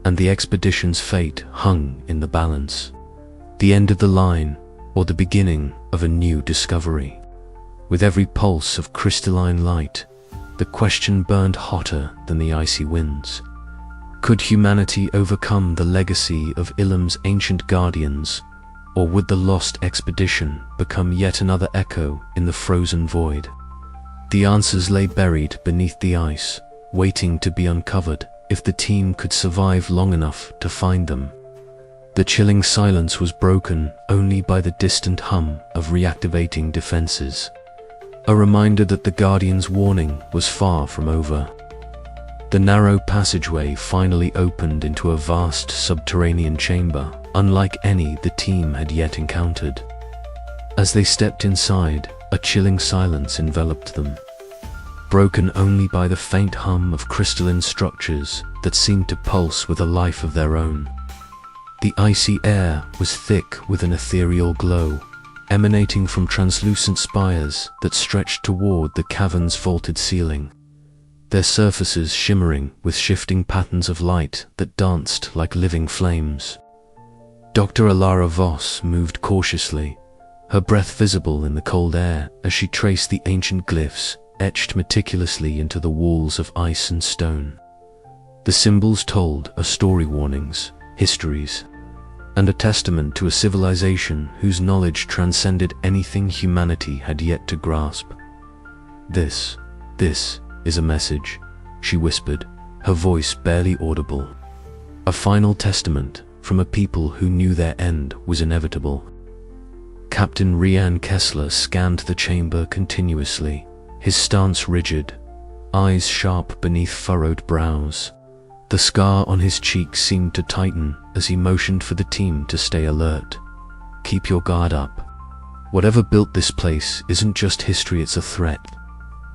and the expedition's fate hung in the balance. The end of the line, or the beginning of a new discovery. With every pulse of crystalline light, the question burned hotter than the icy winds. Could humanity overcome the legacy of Ilum's ancient guardians, or would the lost expedition become yet another echo in the frozen void? The answers lay buried beneath the ice, waiting to be uncovered if the team could survive long enough to find them. The chilling silence was broken only by the distant hum of reactivating defenses, a reminder that the Guardian's warning was far from over. The narrow passageway finally opened into a vast subterranean chamber, unlike any the team had yet encountered. As they stepped inside, a chilling silence enveloped them, broken only by the faint hum of crystalline structures that seemed to pulse with a life of their own. The icy air was thick with an ethereal glow, emanating from translucent spires that stretched toward the cavern's vaulted ceiling, their surfaces shimmering with shifting patterns of light that danced like living flames. Dr. Alara Voss moved cautiously, her breath visible in the cold air as she traced the ancient glyphs etched meticulously into the walls of ice and stone. The symbols told a story, warnings, histories, and a testament to a civilization whose knowledge transcended anything humanity had yet to grasp. This is a message," she whispered, her voice barely audible. "A final testament from a people who knew their end was inevitable." Captain Rian Kessler scanned the chamber continuously, his stance rigid, eyes sharp beneath furrowed brows. The scar on his cheek seemed to tighten as he motioned for the team to stay alert. "Keep your guard up. Whatever built this place isn't just history, it's a threat."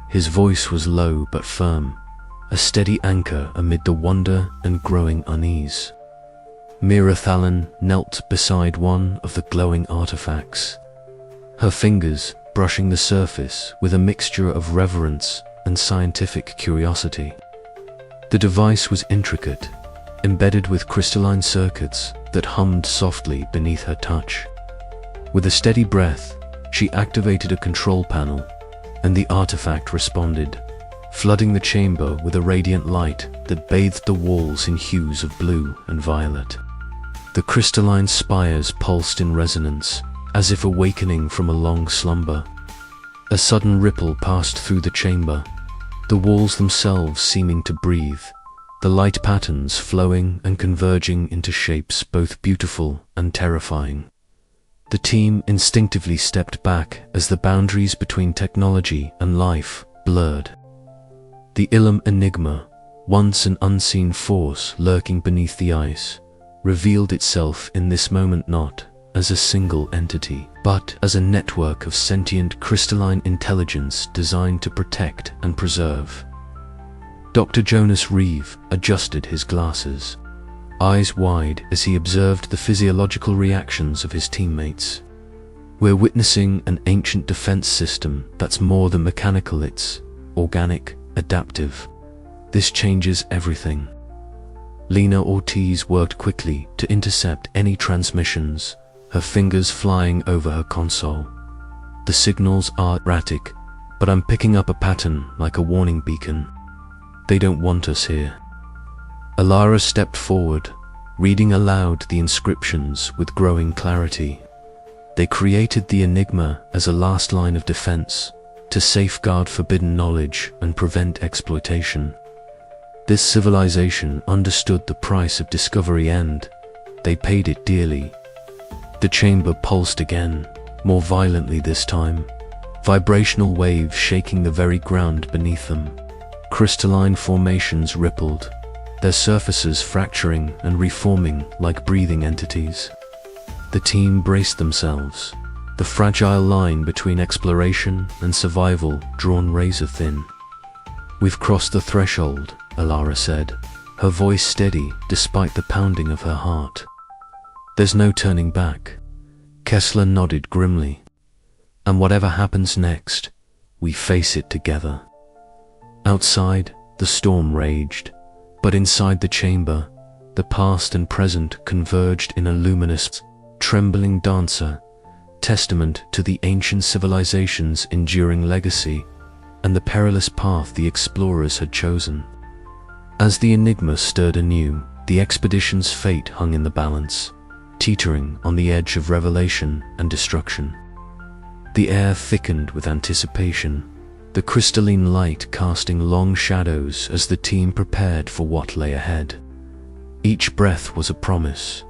His voice was low but firm, a steady anchor amid the wonder and growing unease. Mira Thalon knelt beside one of the glowing artifacts, her fingers brushing the surface with a mixture of reverence and scientific curiosity. The device was intricate, embedded with crystalline circuits that hummed softly beneath her touch. With a steady breath, she activated a control panel, and the artifact responded, flooding the chamber with a radiant light that bathed the walls in hues of blue and violet. The crystalline spires pulsed in resonance, as if awakening from a long slumber. A sudden ripple passed through the chamber, the walls themselves seeming to breathe, the light patterns flowing and converging into shapes both beautiful and terrifying. The team instinctively stepped back as the boundaries between technology and life blurred. The Ilum enigma, once an unseen force lurking beneath the ice, revealed itself in this moment not as a single entity, but as a network of sentient crystalline intelligence designed to protect and preserve. Dr. Jonas Reeve adjusted his glasses, eyes wide as he observed the physiological reactions of his teammates. "We're witnessing an ancient defense system that's more than mechanical, it's organic, adaptive. This changes everything." Lena Ortiz worked quickly to intercept any transmissions, her fingers flying over her console. "The signals are erratic, but I'm picking up a pattern like a warning beacon. They don't want us here." Alara stepped forward, reading aloud the inscriptions with growing clarity. They created the enigma as a last line of defense, to safeguard forbidden knowledge and prevent exploitation. This civilization understood the price of discovery and they paid it dearly. The chamber pulsed again, more violently this time, vibrational waves shaking the very ground beneath them. Crystalline formations rippled, their surfaces fracturing and reforming like breathing entities. The team braced themselves, the fragile line between exploration and survival drawn razor thin. "We've crossed the threshold," Alara said, her voice steady despite the pounding of her heart. "There's no turning back." Kessler nodded grimly. "And whatever happens next, we face it together." Outside, the storm raged, but inside the chamber, the past and present converged in a luminous, trembling dancer, testament to the ancient civilization's enduring legacy and the perilous path the explorers had chosen. As the enigma stirred anew, the expedition's fate hung in the balance, teetering on the edge of revelation and destruction. The air thickened with anticipation, the crystalline light casting long shadows as the team prepared for what lay ahead. Each breath was a promise,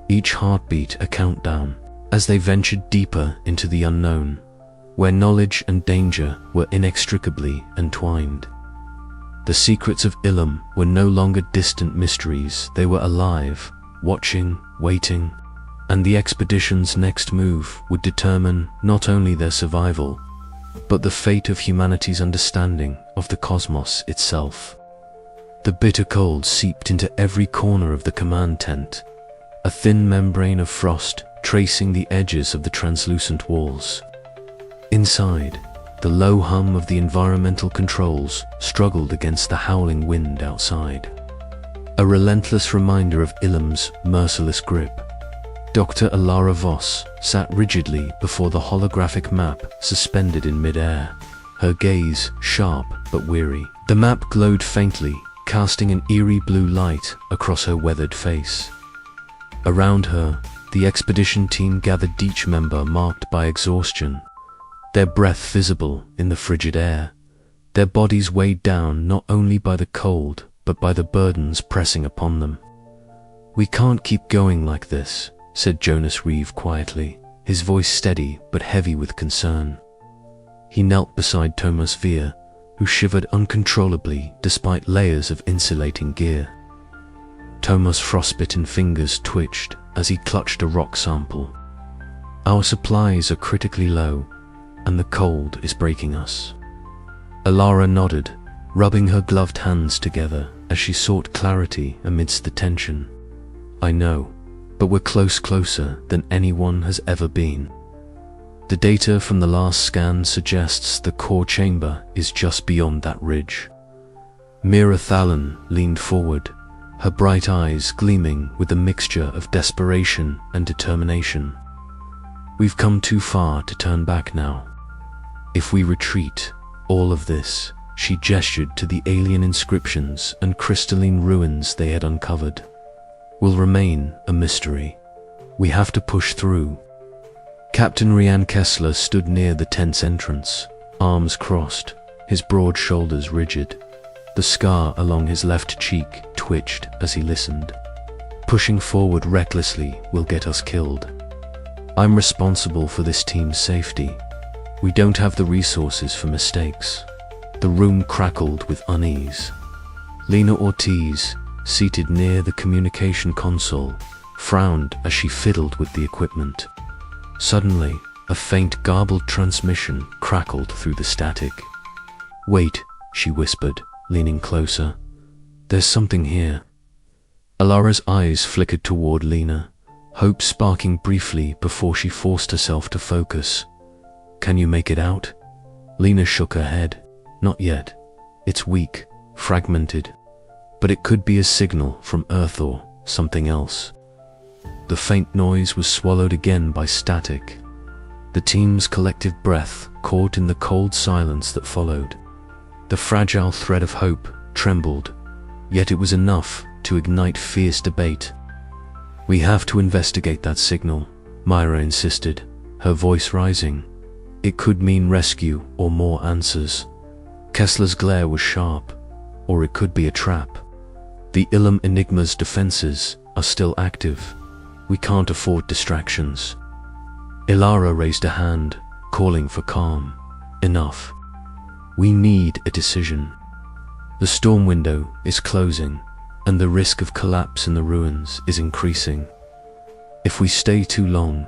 each heartbeat a countdown, as they ventured deeper into the unknown, where knowledge and danger were inextricably entwined. The secrets of Ilum were no longer distant mysteries, they were alive, watching, waiting, and the expedition's next move would determine not only their survival, but the fate of humanity's understanding of the cosmos itself. The bitter cold seeped into every corner of the command tent, a thin membrane of frost tracing the edges of the translucent walls. Inside, the low hum of the environmental controls struggled against the howling wind outside. A relentless reminder of Ilum's merciless grip. Dr. Alara Voss sat rigidly before the holographic map suspended in mid-air, her gaze sharp but weary. The map glowed faintly, casting an eerie blue light across her weathered face. Around her, the expedition team gathered, each member marked by exhaustion, their breath visible in the frigid air, their bodies weighed down not only by the cold but by the burdens pressing upon them. "We can't keep going like this," said Jonas Reeve quietly, his voice steady but heavy with concern. He knelt beside Thomas Veer, who shivered uncontrollably despite layers of insulating gear. Thomas' frostbitten fingers twitched as he clutched a rock sample. "Our supplies are critically low, and the cold is breaking us." Alara nodded, rubbing her gloved hands together as she sought clarity amidst the tension. "I know, but we're closer than anyone has ever been. The data from the last scan suggests the core chamber is just beyond that ridge." Mira Thalon leaned forward, her bright eyes gleaming with a mixture of desperation and determination. "We've come too far to turn back now. If we retreat, all of this," she gestured to the alien inscriptions and crystalline ruins they had uncovered, "will remain a mystery. We have to push through." Captain Rian Kessler stood near the tent's entrance, arms crossed, his broad shoulders rigid. The scar along his left cheek twitched as he listened. "Pushing forward recklessly will get us killed. I'm responsible for this team's safety. We don't have the resources for mistakes." The room crackled with unease. Lena Ortiz, seated near the communication console, frowned as she fiddled with the equipment. Suddenly, a faint garbled transmission crackled through the static. "Wait," she whispered, leaning closer. "There's something here." Alara's eyes flickered toward Lena, hope sparking briefly before she forced herself to focus. "Can you make it out?" Lena shook her head. "Not yet. It's weak, fragmented, but it could be a signal from Earth or something else." The faint noise was swallowed again by static. The team's collective breath caught in the cold silence that followed. The fragile thread of hope trembled, yet it was enough to ignite fierce debate. "We have to investigate that signal," Myra insisted, her voice rising. "It could mean rescue or more answers." Kessler's glare was sharp, or it could be a trap. The Ilum Enigma's defenses are still active. We can't afford distractions. Ilara raised a hand, calling for calm. "Enough. We need a decision. The storm window is closing, and the risk of collapse in the ruins is increasing. If we stay too long,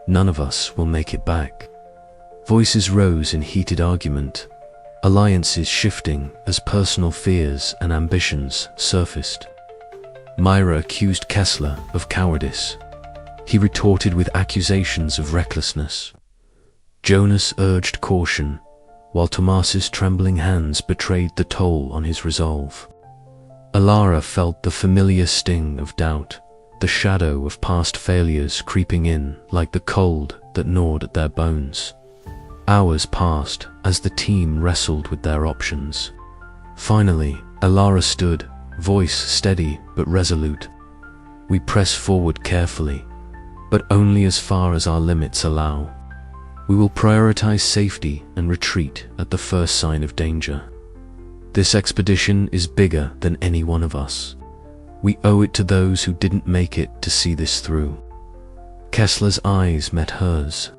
none of us will make it back." Voices rose in heated argument, alliances shifting as personal fears and ambitions surfaced. Myra accused Kessler of cowardice. He retorted with accusations of recklessness. Jonas urged caution, while Tomas's trembling hands betrayed the toll on his resolve. Alara felt the familiar sting of doubt, the shadow of past failures creeping in like the cold that gnawed at their bones. Hours passed as the team wrestled with their options. Finally, Alara stood, voice steady but resolute. "We press forward carefully, but only as far as our limits allow. We will prioritize safety and retreat at the first sign of danger. This expedition is bigger than any one of us. We owe it to those who didn't make it to see this through." Kessler's eyes met hers,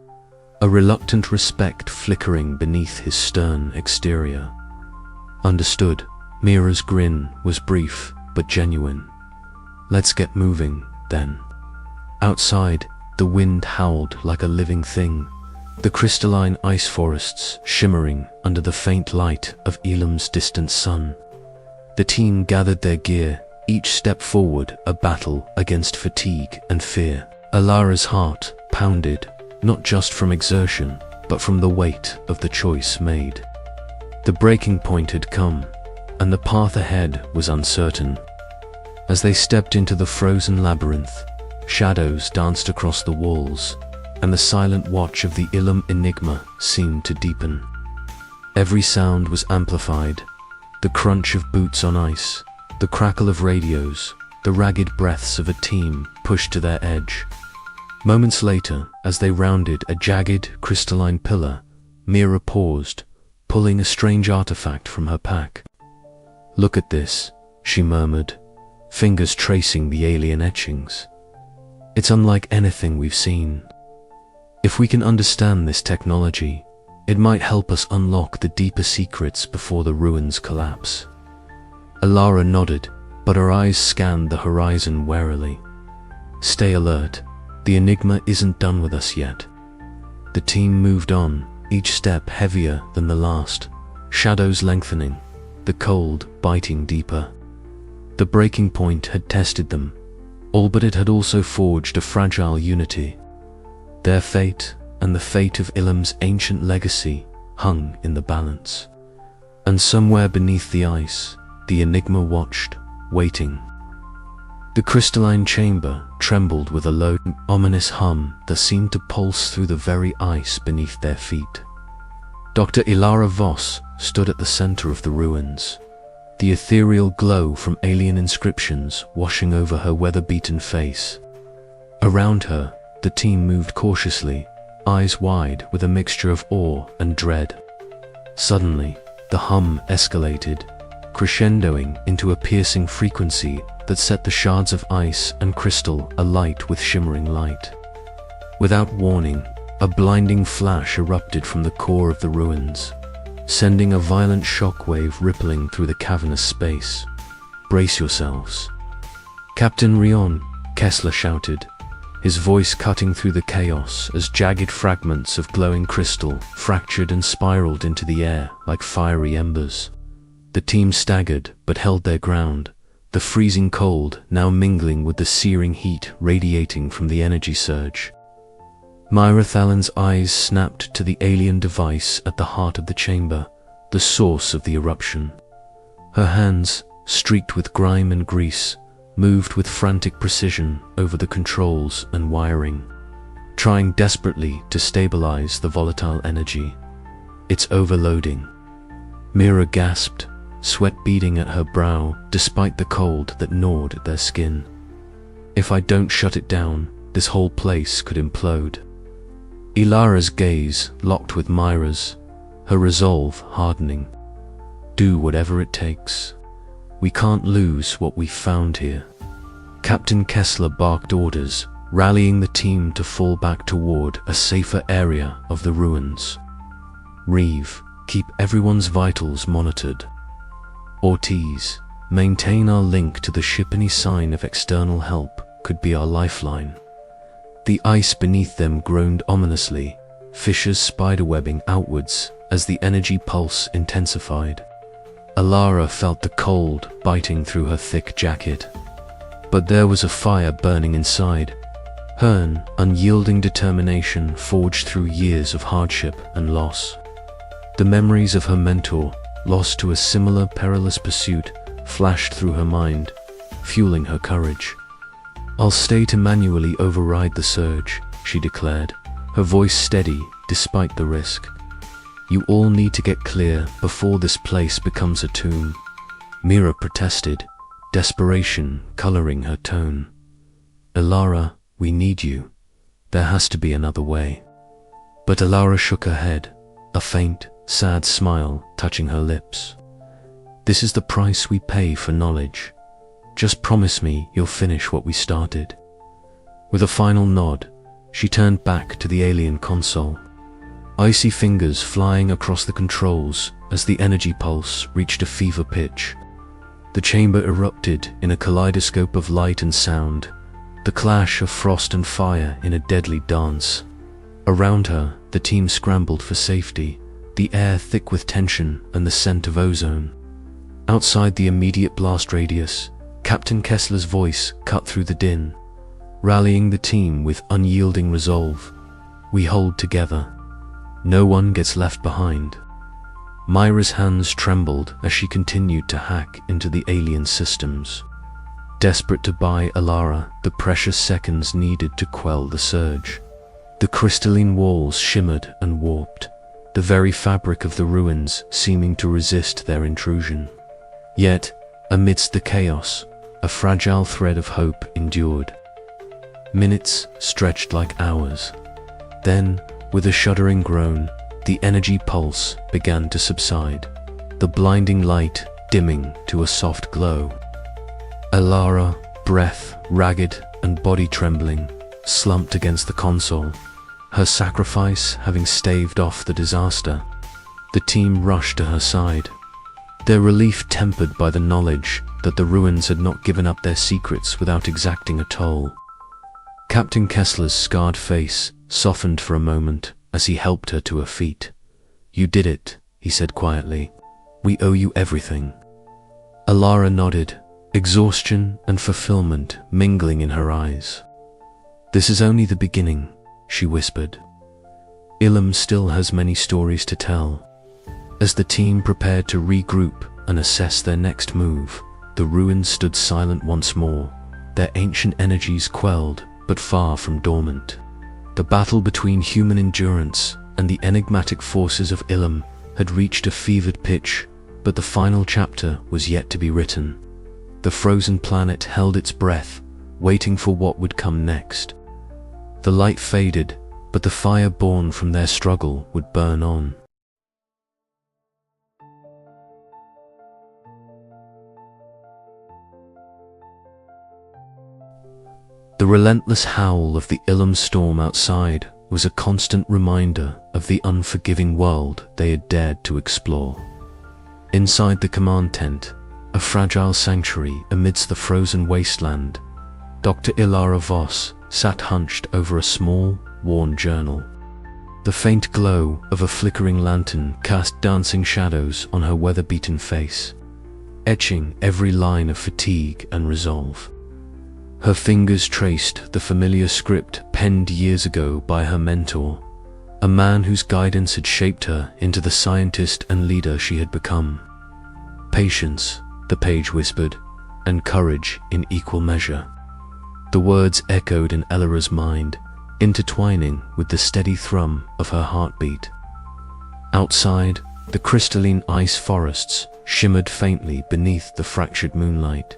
a reluctant respect flickering beneath his stern exterior. "Understood." Mira's grin was brief but genuine. "Let's get moving, then." Outside, the wind howled like a living thing, the crystalline ice forests shimmering under the faint light of Ilum's distant sun. The team gathered their gear, each step forward a battle against fatigue and fear. Alara's heart pounded, not just from exertion, but from the weight of the choice made. The breaking point had come, and the path ahead was uncertain. As they stepped into the frozen labyrinth, shadows danced across the walls, and the silent watch of the Ilum enigma seemed to deepen. Every sound was amplified: the crunch of boots on ice, the crackle of radios, the ragged breaths of a team pushed to their edge. Moments later, as they rounded a jagged, crystalline pillar, Mira paused, pulling a strange artifact from her pack. "Look at this," she murmured, fingers tracing the alien etchings. "It's unlike anything we've seen. If we can understand this technology, it might help us unlock the deeper secrets before the ruins collapse." Alara nodded, but her eyes scanned the horizon warily. "Stay alert. The enigma isn't done with us yet." The team moved on, each step heavier than the last, shadows lengthening, the cold biting deeper. The breaking point had tested them, all but it had also forged a fragile unity. Their fate and the fate of Ilum's ancient legacy hung in the balance. And somewhere beneath the ice, the enigma watched, waiting. The crystalline chamber trembled with a low, ominous hum that seemed to pulse through the very ice beneath their feet. Dr. Ilara Voss stood at the center of the ruins, the ethereal glow from alien inscriptions washing over her weather-beaten face. Around her, the team moved cautiously, eyes wide with a mixture of awe and dread. Suddenly, the hum escalated, crescendoing into a piercing frequency that set the shards of ice and crystal alight with shimmering light. Without warning, a blinding flash erupted from the core of the ruins, sending a violent shockwave rippling through the cavernous space. "Brace yourselves." "Captain Rion," Kessler shouted, his voice cutting through the chaos as jagged fragments of glowing crystal fractured and spiraled into the air like fiery embers. The team staggered but held their ground, the freezing cold now mingling with the searing heat radiating from the energy surge. Myra Thalen's eyes snapped to the alien device at the heart of the chamber, the source of the eruption. Her hands, streaked with grime and grease, moved with frantic precision over the controls and wiring, trying desperately to stabilize the volatile energy. "It's overloading." Mira gasped, sweat beading at her brow despite the cold that gnawed at their skin. "If I don't shut it down, this whole place could implode." Ilara's gaze locked with Myra's, her resolve hardening. "Do whatever it takes. We can't lose what we've found here." Captain Kessler barked orders, rallying the team to fall back toward a safer area of the ruins. "Reeve, keep everyone's vitals monitored. Ortiz, maintain our link to the ship. Any sign of external help could be our lifeline." The ice beneath them groaned ominously, fissures spiderwebbing outwards as the energy pulse intensified. Alara felt the cold biting through her thick jacket. But there was a fire burning inside, her unyielding determination forged through years of hardship and loss. The memories of her mentor, lost to a similar perilous pursuit, flashed through her mind, fueling her courage. "I'll stay to manually override the surge," she declared, her voice steady despite the risk. "You all need to get clear before this place becomes a tomb." Mira protested, desperation coloring her tone. "Ilara, we need you. There has to be another way." But Alara shook her head, a faint, sad smile touching her lips. This is the price we pay for knowledge. Just promise me you'll finish what we started. With a final nod, she turned back to the alien console, icy fingers flying across the controls as the energy pulse reached a fever pitch. The chamber erupted in a kaleidoscope of light and sound, the clash of frost and fire in a deadly dance. Around her, the team scrambled for safety, the air thick with tension and the scent of ozone. Outside the immediate blast radius, Captain Kessler's voice cut through the din, rallying the team with unyielding resolve. We hold together. No one gets left behind. Myra's hands trembled as she continued to hack into the alien systems, desperate to buy Alara the precious seconds needed to quell the surge. The crystalline walls shimmered and warped, the very fabric of the ruins seeming to resist their intrusion. Yet, amidst the chaos, a fragile thread of hope endured. Minutes stretched like hours. Then, with a shuddering groan, the energy pulse began to subside, the blinding light dimming to a soft glow. Alara, breath ragged and body trembling, slumped against the console, her sacrifice having staved off the disaster. The team rushed to her side, their relief tempered by the knowledge that the ruins had not given up their secrets without exacting a toll. Captain Kessler's scarred face softened for a moment as he helped her to her feet. "You did it," he said quietly. "We owe you everything." Alara nodded, exhaustion and fulfillment mingling in her eyes. "This is only the beginning," she whispered. "Ilum still has many stories to tell." As the team prepared to regroup and assess their next move, the ruins stood silent once more, their ancient energies quelled but far from dormant. The battle between human endurance and the enigmatic forces of Ilum had reached a fevered pitch, but the final chapter was yet to be written. The frozen planet held its breath, waiting for what would come next. The light faded, but the fire born from their struggle would burn on. The relentless howl of the Ilum storm outside was a constant reminder of the unforgiving world they had dared to explore. Inside the command tent, a fragile sanctuary amidst the frozen wasteland, Dr. Ilara Voss sat hunched over a small, worn journal. The faint glow of a flickering lantern cast dancing shadows on her weather-beaten face, etching every line of fatigue and resolve. Her fingers traced the familiar script penned years ago by her mentor, a man whose guidance had shaped her into the scientist and leader she had become. "Patience," the page whispered, "and courage in equal measure." The words echoed in Elara's mind, intertwining with the steady thrum of her heartbeat. Outside, the crystalline ice forests shimmered faintly beneath the fractured moonlight,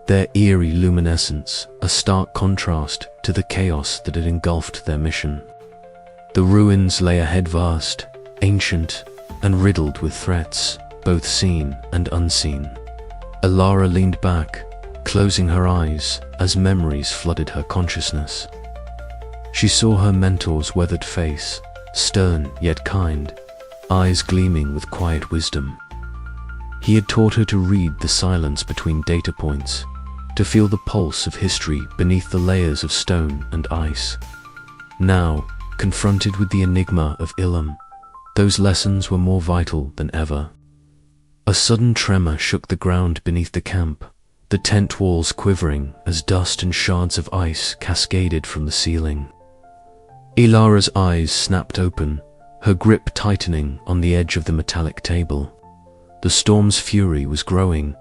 their eerie luminescence a stark contrast to the chaos that had engulfed their mission. The ruins lay ahead, vast, ancient, and riddled with threats, both seen and unseen. Alara leaned back, closing her eyes as memories flooded her consciousness. She saw her mentor's weathered face, stern yet kind, eyes gleaming with quiet wisdom. He had taught her to read the silence between data points, to feel the pulse of history beneath the layers of stone and ice. Now, confronted with the enigma of Ilum, those lessons were more vital than ever. A sudden tremor shook the ground beneath the camp, the tent walls quivering as dust and shards of ice cascaded from the ceiling. Ilara's eyes snapped open, her grip tightening on the edge of the metallic table. The storm's fury was growing,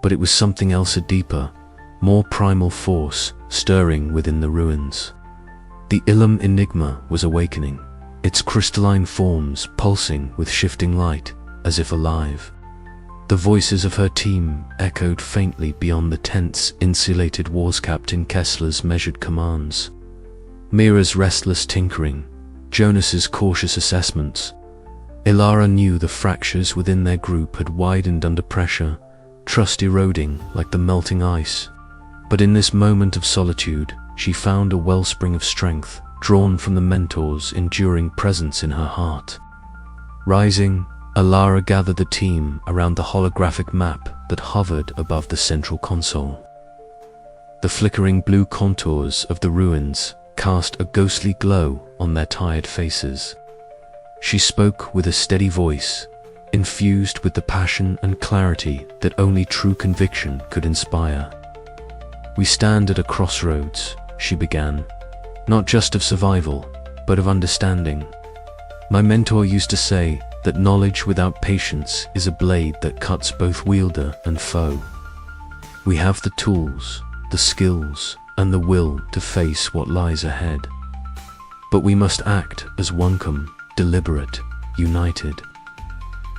but it was something else, a deeper, more primal force stirring within the ruins. The Ilum enigma was awakening, its crystalline forms pulsing with shifting light, as if alive. The voices of her team echoed faintly beyond the tent's insulated walls. Captain Kessler's measured commands, Mira's restless tinkering, Jonas's cautious assessments. Ilara knew the fractures within their group had widened under pressure, trust eroding like the melting ice. But in this moment of solitude, she found a wellspring of strength drawn from the mentor's enduring presence in her heart. Rising, Ilara gathered the team around the holographic map that hovered above the central console. The flickering blue contours of the ruins cast a ghostly glow on their tired faces. She spoke with a steady voice, infused with the passion and clarity that only true conviction could inspire. "We stand at a crossroads," she began, "not just of survival, but of understanding. My mentor used to say that knowledge without patience is a blade that cuts both wielder and foe. We have the tools, the skills, and the will to face what lies ahead. But we must act as one, deliberate, united."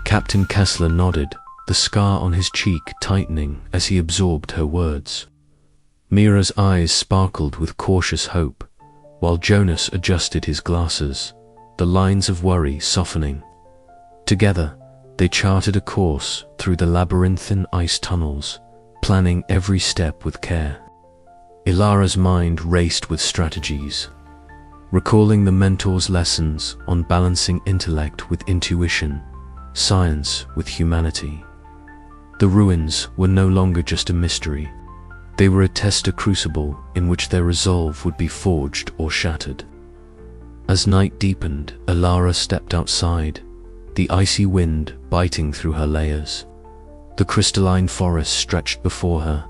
Captain Kessler nodded, the scar on his cheek tightening as he absorbed her words. Mira's eyes sparkled with cautious hope, while Jonas adjusted his glasses, the lines of worry softening. Together, they charted a course through the labyrinthine ice tunnels, planning every step with care. Ilara's mind raced with strategies, recalling the mentor's lessons on balancing intellect with intuition, science with humanity. The ruins were no longer just a mystery. They were a tester crucible in which their resolve would be forged or shattered. As night deepened, Ilara stepped outside, the icy wind biting through her layers. The crystalline forest stretched before her,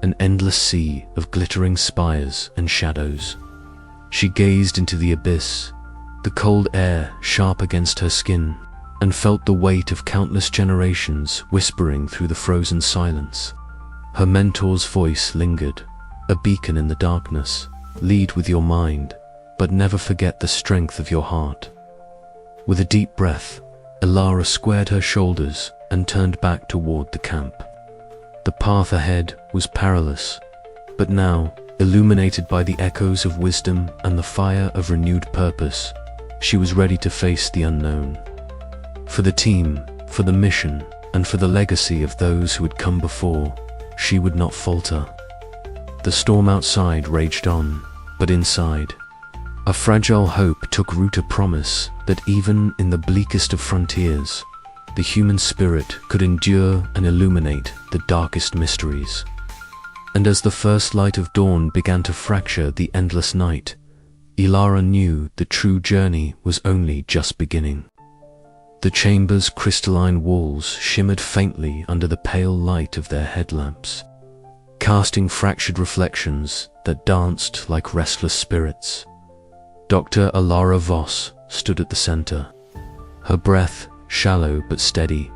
an endless sea of glittering spires and shadows. She gazed into the abyss, the cold air sharp against her skin, and felt the weight of countless generations whispering through the frozen silence. Her mentor's voice lingered, a beacon in the darkness. "Lead with your mind, but never forget the strength of your heart." With a deep breath, Ilara squared her shoulders and turned back toward the camp. The path ahead was perilous, but now, illuminated by the echoes of wisdom and the fire of renewed purpose, she was ready to face the unknown. For the team, for the mission, and for the legacy of those who had come before, she would not falter. The storm outside raged on, but inside, a fragile hope took root, a promise that even in the bleakest of frontiers, the human spirit could endure and illuminate the darkest mysteries. And as the first light of dawn began to fracture the endless night, Ilara knew the true journey was only just beginning. The chamber's crystalline walls shimmered faintly under the pale light of their headlamps, casting fractured reflections that danced like restless spirits. Dr. Ilara Voss stood at the center, her breath shallow but steady,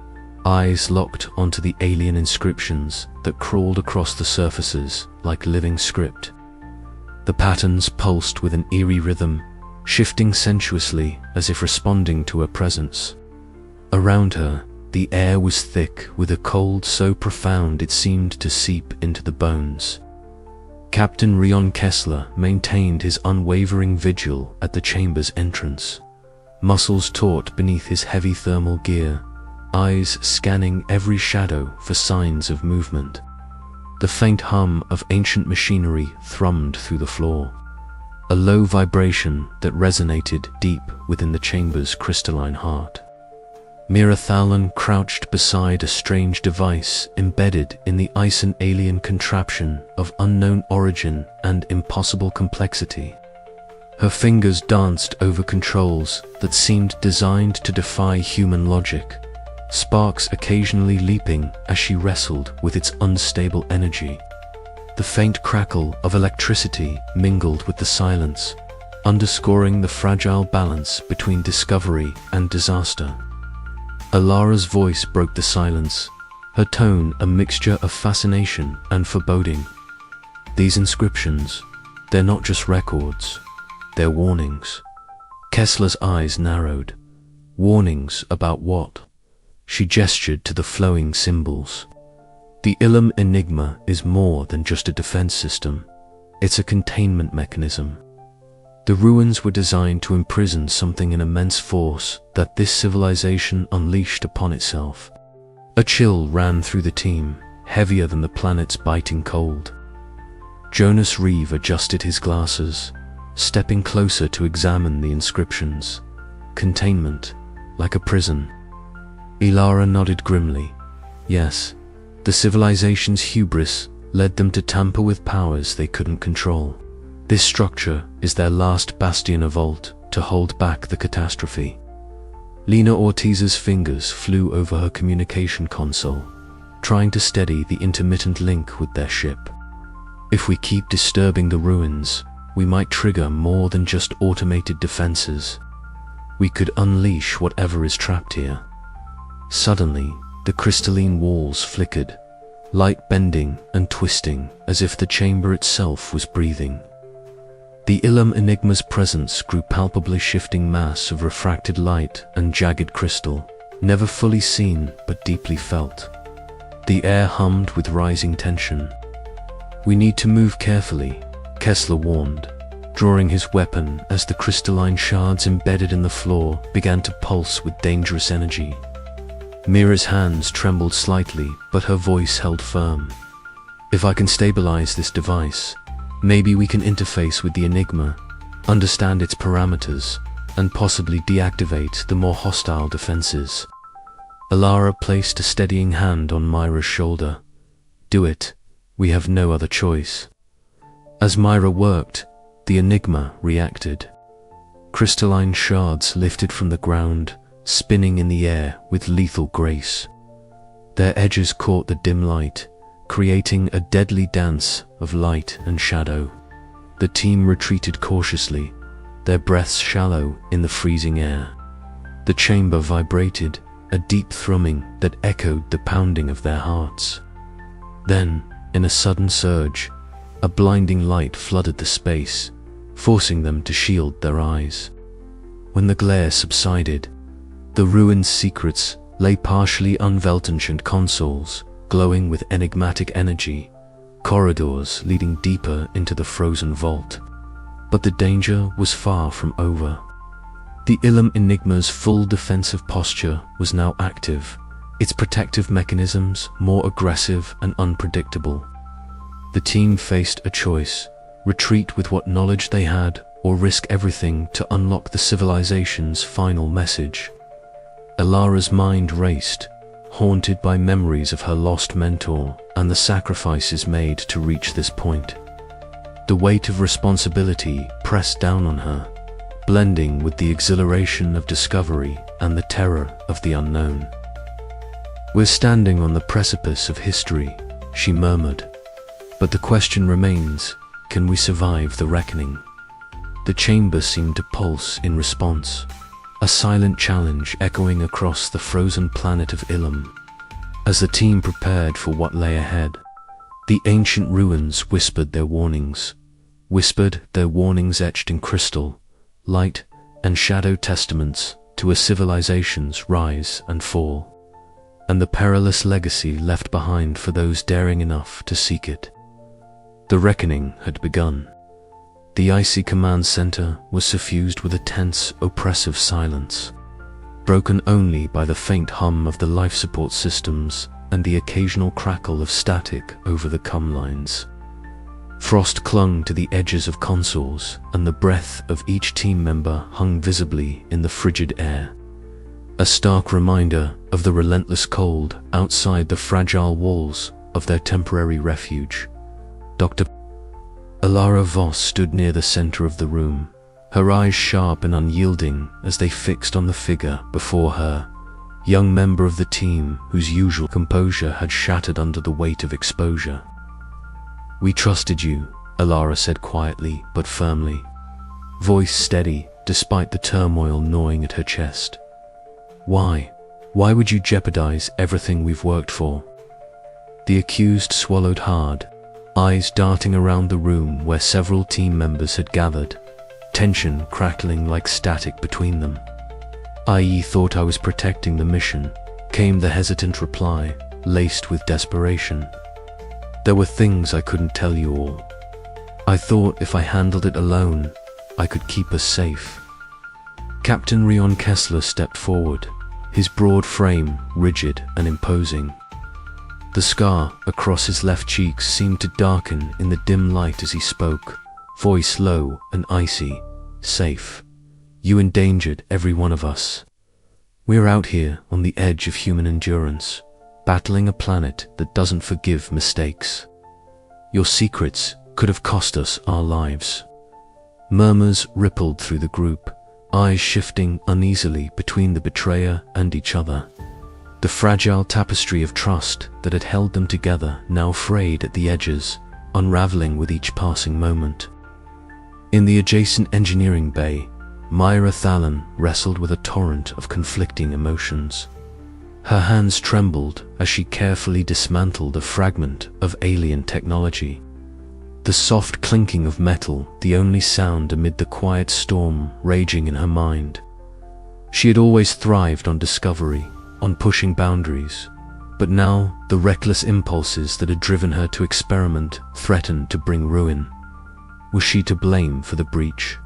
eyes locked onto the alien inscriptions that crawled across the surfaces like living script. The patterns pulsed with an eerie rhythm, shifting sensuously as if responding to her presence. Around her, the air was thick with a cold so profound it seemed to seep into the bones. Captain Rion Kessler maintained his unwavering vigil at the chamber's entrance, muscles taut beneath his heavy thermal gear, eyes scanning every shadow for signs of movement. The faint hum of ancient machinery thrummed through the floor, a low vibration that resonated deep within the chamber's crystalline heart. Mira Thalan crouched beside a strange device embedded in the Ison alien contraption of unknown origin and impossible complexity. Her fingers danced over controls that seemed designed to defy human logic, sparks occasionally leaping as she wrestled with its unstable energy. The faint crackle of electricity mingled with the silence, underscoring the fragile balance between discovery and disaster. Ilara's voice broke the silence, her tone a mixture of fascination and foreboding. "These inscriptions, they're not just records, they're warnings." Kessler's eyes narrowed. "Warnings about what?" She gestured to the flowing symbols. "The Ilum Enigma is more than just a defense system. It's a containment mechanism. The ruins were designed to imprison something in immense force that this civilization unleashed upon itself. A chill ran through the team, heavier than the planet's biting cold. Jonas Reeve adjusted his glasses, stepping closer to examine the inscriptions. Containment, like a prison. Ilara nodded grimly. Yes, the civilization's hubris led them to tamper with powers they couldn't control. This structure is their last bastion of vault to hold back the catastrophe. Lena Ortiz's fingers flew over her communication console, trying to steady the intermittent link with their ship. If we keep disturbing the ruins, we might trigger more than just automated defenses. We could unleash whatever is trapped here. Suddenly, the crystalline walls flickered, light bending and twisting as if the chamber itself was breathing. The Ilum Enigma's presence grew palpably, shifting mass of refracted light and jagged crystal, never fully seen but deeply felt. The air hummed with rising tension. "We need to move carefully," Kessler warned, drawing his weapon as the crystalline shards embedded in the floor began to pulse with dangerous energy. Mira's hands trembled slightly, but her voice held firm. "If I can stabilize this device, maybe we can interface with the Enigma, understand its parameters, and possibly deactivate the more hostile defenses." Ilara placed a steadying hand on Myra's shoulder. "Do it. We have no other choice." As Myra worked, the Enigma reacted. Crystalline shards lifted from the ground, spinning in the air with lethal grace. Their edges caught the dim light, creating a deadly dance of light and shadow. The team retreated cautiously, their breaths shallow in the freezing air. The chamber vibrated, a deep thrumming that echoed the pounding of their hearts. Then, in a sudden surge, a blinding light flooded the space, forcing them to shield their eyes. When the glare subsided, the ruin's secrets lay partially unveiled, ancient consoles glowing with enigmatic energy, corridors leading deeper into the frozen vault. But the danger was far from over. The Ilum Enigma's full defensive posture was now active, its protective mechanisms more aggressive and unpredictable. The team faced a choice: retreat with what knowledge they had, or risk everything to unlock the civilization's final message. Ilara's mind raced, haunted by memories of her lost mentor and the sacrifices made to reach this point. The weight of responsibility pressed down on her, blending with the exhilaration of discovery and the terror of the unknown. "We're standing on the precipice of history," she murmured. "But the question remains, can we survive the reckoning?" The chamber seemed to pulse in response, a silent challenge echoing across the frozen planet of Ilum. As the team prepared for what lay ahead, the ancient ruins whispered their warnings etched in crystal, light, and shadow, testaments to a civilization's rise and fall, and the perilous legacy left behind for those daring enough to seek it. The reckoning had begun. The icy command center was suffused with a tense, oppressive silence, broken only by the faint hum of the life support systems and the occasional crackle of static over the comm lines. Frost clung to the edges of consoles, and the breath of each team member hung visibly in the frigid air, a stark reminder of the relentless cold outside the fragile walls of their temporary refuge. Dr. Ilara Voss stood near the center of the room, her eyes sharp and unyielding as they fixed on the figure before her, young member of the team whose usual composure had shattered under the weight of exposure. "We trusted you," Ilara said quietly but firmly, voice steady despite the turmoil gnawing at her chest. "Why? Why would you jeopardize everything we've worked for?" The accused swallowed hard, eyes darting around the room where several team members had gathered, tension crackling like static between them. "I thought I was protecting the mission," came the hesitant reply, laced with desperation. "There were things I couldn't tell you all. I thought if I handled it alone, I could keep us safe. Captain Rion Kessler stepped forward, his broad frame rigid and imposing. The scar across his left cheek seemed to darken in the dim light as he spoke, voice low and icy. Safe. You endangered every one of us. We're out here on the edge of human endurance, battling a planet that doesn't forgive mistakes. Your secrets could have cost us our lives. Murmurs rippled through the group, eyes shifting uneasily between the betrayer and each other. The fragile tapestry of trust that had held them together now frayed at the edges, unraveling with each passing moment. In the adjacent engineering bay, Myra Thalon wrestled with a torrent of conflicting emotions. Her hands trembled as she carefully dismantled a fragment of alien technology. The soft clinking of metal, the only sound amid the quiet storm raging in her mind. She had always thrived on discovery, on pushing boundaries, but now the reckless impulses that had driven her to experiment threatened to bring ruin. Was she to blame for the breach?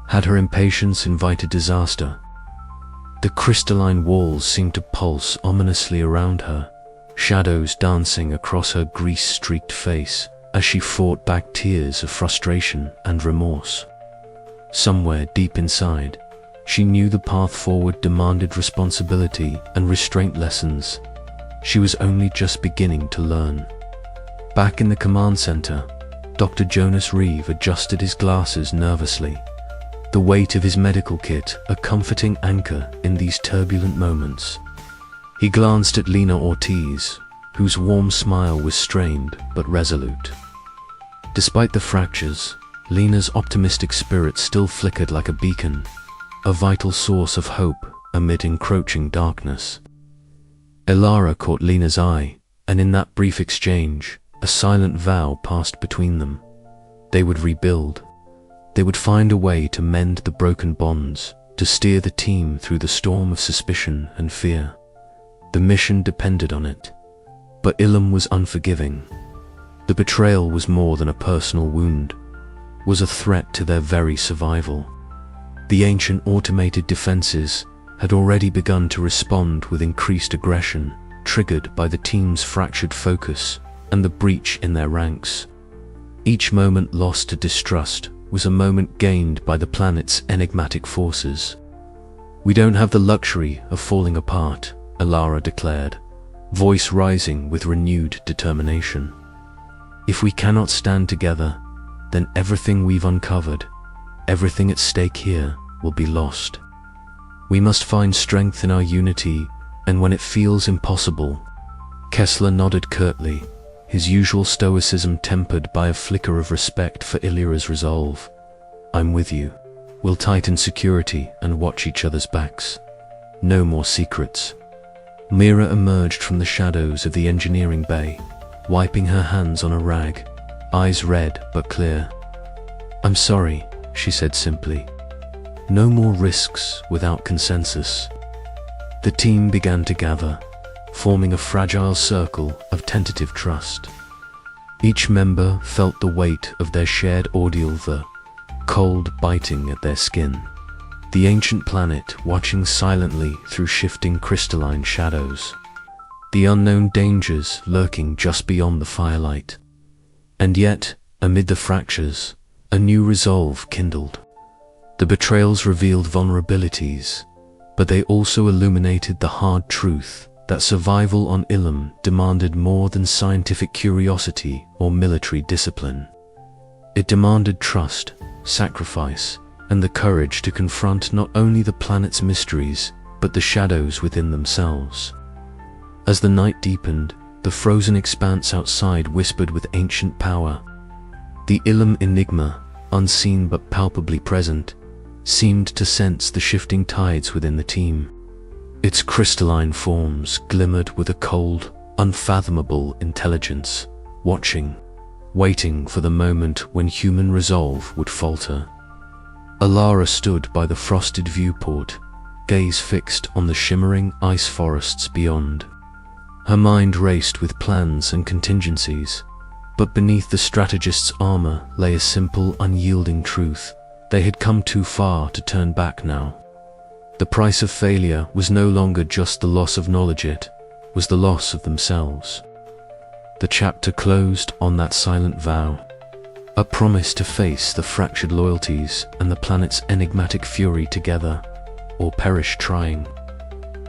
Had her impatience invited disaster? The crystalline walls seemed to pulse ominously around her, shadows dancing across her grease-streaked face as she fought back tears of frustration and remorse. Somewhere deep inside, she knew the path forward demanded responsibility and restraint lessons she was only just beginning to learn. Back in the command center, Dr. Jonas Reeve adjusted his glasses nervously, the weight of his medical kit a comforting anchor in these turbulent moments. He glanced at Lena Ortiz, whose warm smile was strained but resolute. Despite the fractures, Lena's optimistic spirit still flickered like a beacon, a vital source of hope amid encroaching darkness. Elara caught Lena's eye, and in that brief exchange, a silent vow passed between them. They would rebuild. They would find a way to mend the broken bonds, to steer the team through the storm of suspicion and fear. The mission depended on it. But Ilum was unforgiving. The betrayal was more than a personal wound, was a threat to their very survival. The ancient automated defenses had already begun to respond with increased aggression, triggered by the team's fractured focus and the breach in their ranks. Each moment lost to distrust was a moment gained by the planet's enigmatic forces. We don't have the luxury of falling apart, Elara declared, voice rising with renewed determination. If we cannot stand together, then everything we've uncovered, everything at stake here, will be lost. We must find strength in our unity, and when it feels impossible. Kessler nodded curtly, his usual stoicism tempered by a flicker of respect for Illyra's resolve. I'm with you. We'll tighten security and watch each other's backs. No more secrets. Mira emerged from the shadows of the engineering bay, wiping her hands on a rag, eyes red but clear. I'm sorry, she said simply. No more risks without consensus. The team began to gather, forming a fragile circle of tentative trust. Each member felt the weight of their shared ordeal, the cold biting at their skin. The ancient planet watching silently through shifting crystalline shadows. The unknown dangers lurking just beyond the firelight. And yet, amid the fractures, a new resolve kindled. The betrayals revealed vulnerabilities, but they also illuminated the hard truth that survival on Ilum demanded more than scientific curiosity or military discipline. It demanded trust, sacrifice, and the courage to confront not only the planet's mysteries, but the shadows within themselves. As the night deepened, the frozen expanse outside whispered with ancient power. The Ilum enigma, unseen but palpably present, seemed to sense the shifting tides within the team. Its crystalline forms glimmered with a cold, unfathomable intelligence, watching, waiting for the moment when human resolve would falter. Elara stood by the frosted viewport, gaze fixed on the shimmering ice forests beyond. Her mind raced with plans and contingencies, but beneath the strategist's armor lay a simple, unyielding truth. They had come too far to turn back now. The price of failure was no longer just the loss of knowledge, it was the loss of themselves. The chapter closed on that silent vow, a promise to face the fractured loyalties and the planet's enigmatic fury together, or perish trying.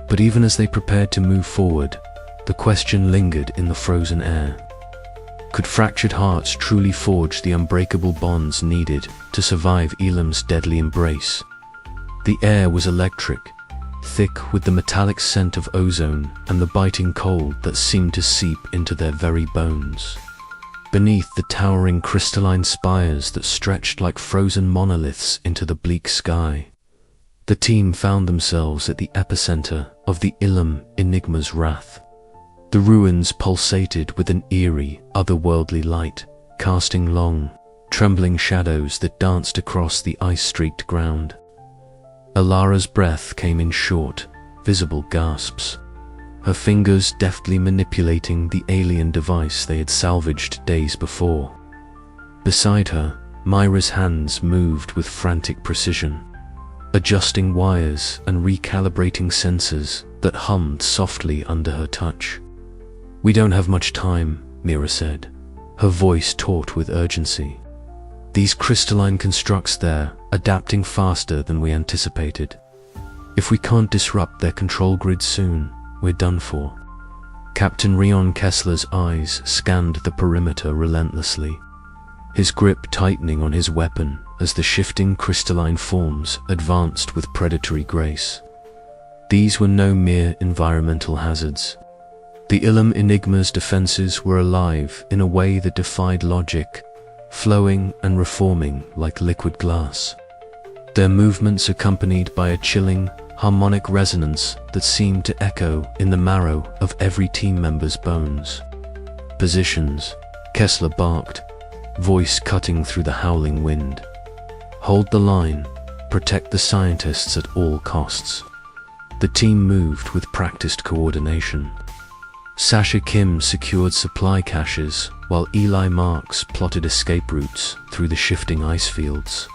But even as they prepared to move forward, the question lingered in the frozen air. Could fractured hearts truly forge the unbreakable bonds needed to survive Ilum's deadly embrace? The air was electric, thick with the metallic scent of ozone and the biting cold that seemed to seep into their very bones. Beneath the towering crystalline spires that stretched like frozen monoliths into the bleak sky, the team found themselves at the epicenter of the Ilum enigma's wrath. The ruins pulsated with an eerie, otherworldly light, casting long, trembling shadows that danced across the ice-streaked ground. Alara's breath came in short, visible gasps, her fingers deftly manipulating the alien device they had salvaged days before. Beside her, Myra's hands moved with frantic precision, adjusting wires and recalibrating sensors that hummed softly under her touch. "We don't have much time," Myra said, her voice taut with urgency. "These crystalline constructs there, adapting faster than we anticipated. If we can't disrupt their control grid soon, we're done for." Captain Rion Kessler's eyes scanned the perimeter relentlessly, his grip tightening on his weapon as the shifting crystalline forms advanced with predatory grace. These were no mere environmental hazards. The Ilum Enigma's defenses were alive in a way that defied logic, flowing and reforming like liquid glass. Their movements accompanied by a chilling, harmonic resonance that seemed to echo in the marrow of every team member's bones. "Positions," Kessler barked, voice cutting through the howling wind. "Hold the line, protect the scientists at all costs." The team moved with practiced coordination. Sasha Kim secured supply caches, while Eli Marks plotted escape routes through the shifting ice fields.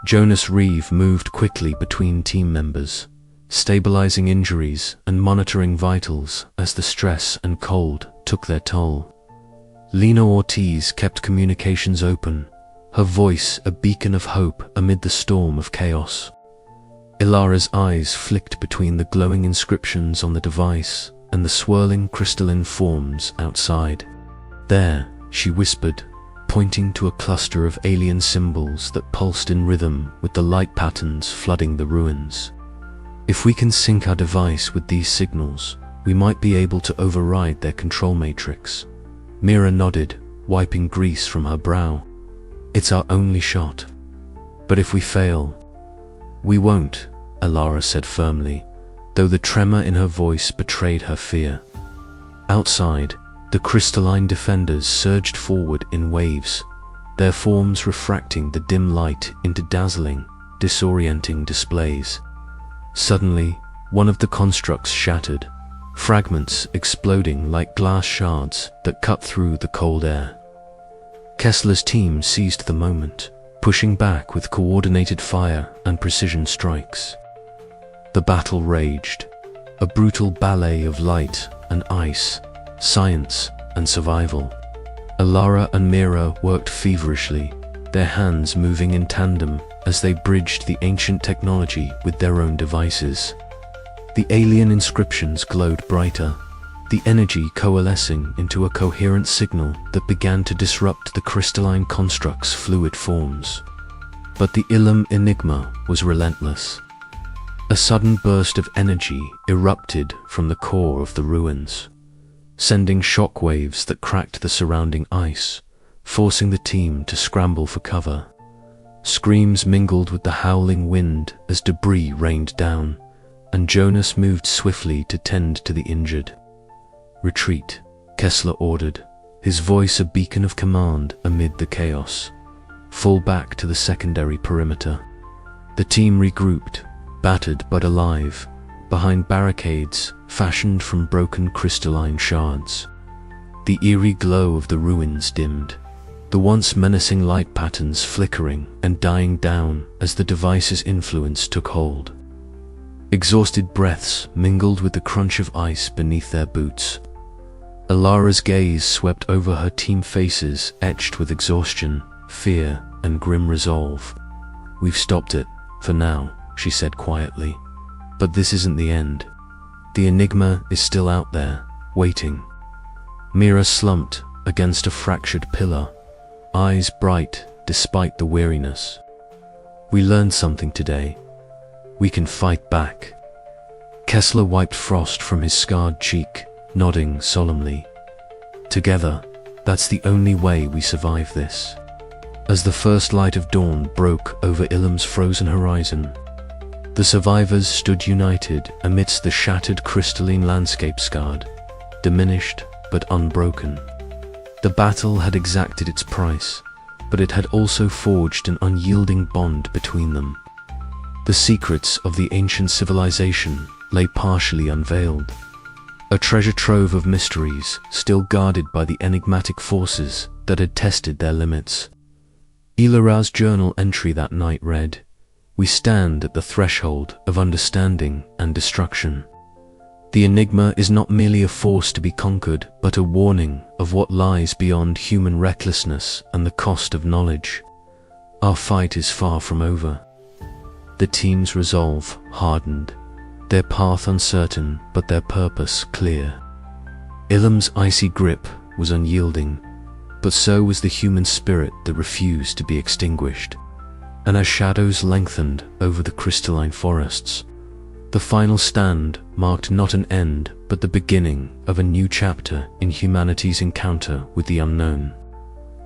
Jonas Reeve moved quickly between team members, stabilizing injuries and monitoring vitals as the stress and cold took their toll. Lena Ortiz kept communications open, her voice a beacon of hope amid the storm of chaos. Ilara's eyes flicked between the glowing inscriptions on the device and the swirling crystalline forms outside. "There," she whispered, pointing to a cluster of alien symbols that pulsed in rhythm with the light patterns flooding the ruins. "If we can sync our device with these signals, we might be able to override their control matrix." Mira nodded, wiping grease from her brow. "It's our only shot. But if we fail..." "We won't," Alara said firmly, though the tremor in her voice betrayed her fear. Outside, the crystalline defenders surged forward in waves, their forms refracting the dim light into dazzling, disorienting displays. Suddenly, one of the constructs shattered, fragments exploding like glass shards that cut through the cold air. Kessler's team seized the moment, pushing back with coordinated fire and precision strikes. The battle raged, a brutal ballet of light and ice, science and survival. Alara and Mira worked feverishly, their hands moving in tandem as they bridged the ancient technology with their own devices. The alien inscriptions glowed brighter, the energy coalescing into a coherent signal that began to disrupt the crystalline construct's fluid forms. But the Ilum enigma was relentless. A sudden burst of energy erupted from the core of the ruins, sending shockwaves that cracked the surrounding ice, forcing the team to scramble for cover. Screams mingled with the howling wind as debris rained down, and Jonas moved swiftly to tend to the injured. "Retreat," Kessler ordered, his voice a beacon of command amid the chaos. "Fall back to the secondary perimeter." The team regrouped, battered but alive, behind barricades fashioned from broken crystalline shards. The eerie glow of the ruins dimmed, the once menacing light patterns flickering and dying down as the device's influence took hold. Exhausted breaths mingled with the crunch of ice beneath their boots. Ilara's gaze swept over her team faces etched with exhaustion, fear, and grim resolve. "We've stopped it, for now," she said quietly. "But this isn't the end. The enigma is still out there, waiting." Mira slumped against a fractured pillar, eyes bright despite the weariness. "We learned something today. We can fight back." Kessler wiped frost from his scarred cheek, nodding solemnly. "Together, that's the only way we survive this." As the first light of dawn broke over Ilum's frozen horizon, the survivors stood united amidst the shattered crystalline landscape, scarred, diminished, but unbroken. The battle had exacted its price, but it had also forged an unyielding bond between them. The secrets of the ancient civilization lay partially unveiled, a treasure trove of mysteries still guarded by the enigmatic forces that had tested their limits. Ilara's journal entry that night read, "We stand at the threshold of understanding and destruction. The enigma is not merely a force to be conquered, but a warning of what lies beyond human recklessness and the cost of knowledge. Our fight is far from over." The team's resolve hardened, their path uncertain but their purpose clear. Ilum's icy grip was unyielding, but so was the human spirit that refused to be extinguished. And as shadows lengthened over the crystalline forests, the final stand marked not an end but the beginning of a new chapter in humanity's encounter with the unknown.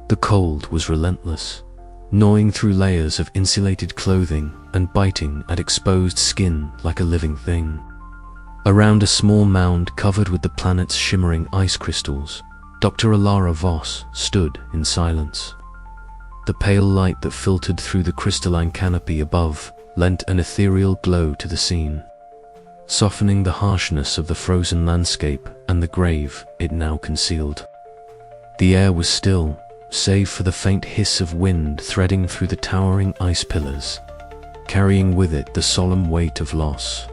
The cold was relentless, gnawing through layers of insulated clothing and biting at exposed skin like a living thing. Around a small mound covered with the planet's shimmering ice crystals, Dr. Ilara Voss stood in silence. The pale light that filtered through the crystalline canopy above lent an ethereal glow to the scene, softening the harshness of the frozen landscape and the grave it now concealed. The air was still, save for the faint hiss of wind threading through the towering ice pillars, carrying with it the solemn weight of loss.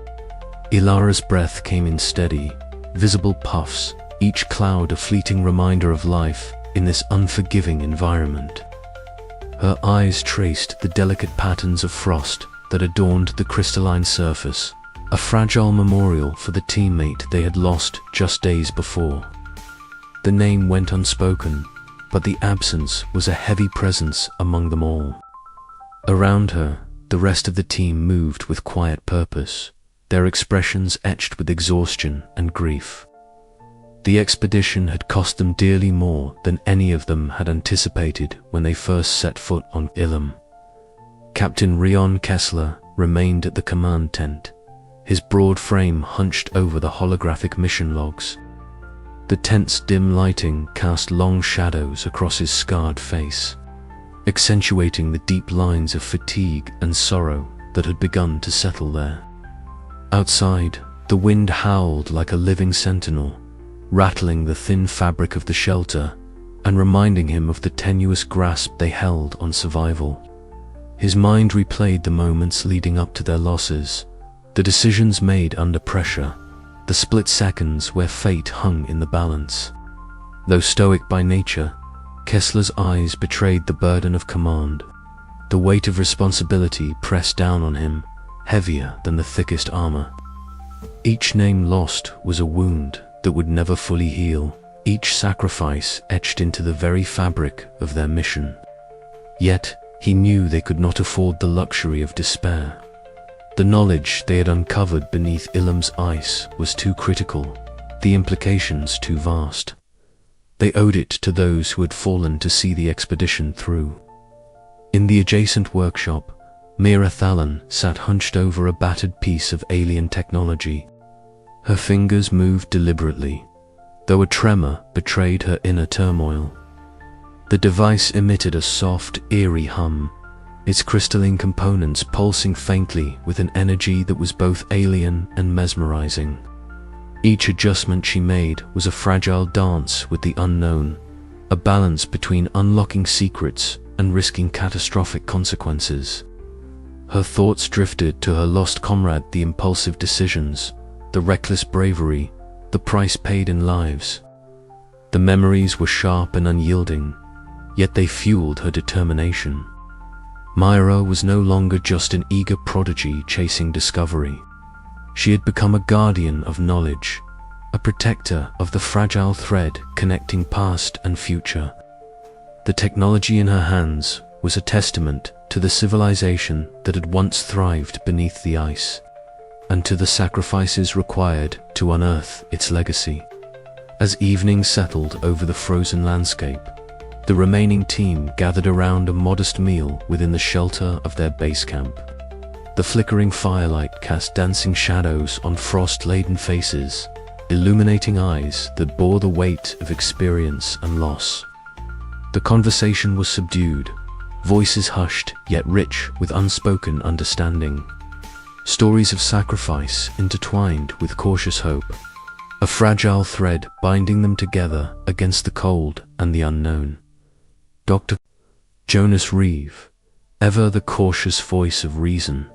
Ilara's breath came in steady, visible puffs, each cloud a fleeting reminder of life in this unforgiving environment. Her eyes traced the delicate patterns of frost that adorned the crystalline surface, a fragile memorial for the teammate they had lost just days before. The name went unspoken, but the absence was a heavy presence among them all. Around her, the rest of the team moved with quiet purpose, their expressions etched with exhaustion and grief. The expedition had cost them dearly more than any of them had anticipated when they first set foot on Ilum. Captain Rion Kessler remained at the command tent, his broad frame hunched over the holographic mission logs. The tent's dim lighting cast long shadows across his scarred face, accentuating the deep lines of fatigue and sorrow that had begun to settle there. Outside, the wind howled like a living sentinel, rattling the thin fabric of the shelter and reminding him of the tenuous grasp they held on survival. His mind replayed the moments leading up to their losses, the decisions made under pressure, the split seconds where fate hung in the balance. Though stoic by nature, Kessler's eyes betrayed the burden of command. The weight of responsibility pressed down on him, heavier than the thickest armor. Each name lost was a wound that would never fully heal, each sacrifice etched into the very fabric of their mission. Yet, he knew they could not afford the luxury of despair. The knowledge they had uncovered beneath Ilum's ice was too critical, the implications too vast. They owed it to those who had fallen to see the expedition through. In the adjacent workshop, Mira Thalon sat hunched over a battered piece of alien technology. Her fingers moved deliberately, though a tremor betrayed her inner turmoil. The device emitted a soft, eerie hum, its crystalline components pulsing faintly with an energy that was both alien and mesmerizing. Each adjustment she made was a fragile dance with the unknown, a balance between unlocking secrets and risking catastrophic consequences. Her thoughts drifted to her lost comrade, the impulsive decisions, the reckless bravery, the price paid in lives. The memories were sharp and unyielding, yet they fueled her determination. Myra was no longer just an eager prodigy chasing discovery. She had become a guardian of knowledge, a protector of the fragile thread connecting past and future. The technology in her hands was a testament to the civilization that had once thrived beneath the ice, and to the sacrifices required to unearth its legacy. As evening settled over the frozen landscape, the remaining team gathered around a modest meal within the shelter of their base camp. The flickering firelight cast dancing shadows on frost-laden faces, illuminating eyes that bore the weight of experience and loss. The conversation was subdued, voices hushed yet rich with unspoken understanding. Stories of sacrifice intertwined with cautious hope, a fragile thread binding them together against the cold and the unknown. Dr. Jonas Reeve, ever the cautious voice of reason,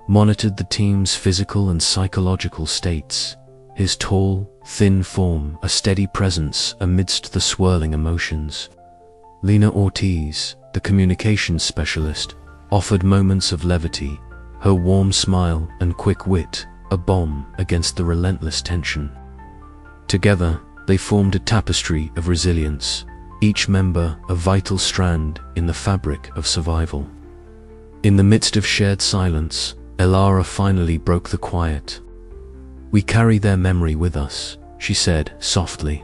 monitored the team's physical and psychological states, his tall, thin form a steady presence amidst the swirling emotions. Lena Ortiz, the communications specialist, offered moments of levity, her warm smile and quick wit a balm against the relentless tension. Together, they formed a tapestry of resilience, each member a vital strand in the fabric of survival. In the midst of shared silence, Elara finally broke the quiet. "We carry their memory with us," she said softly,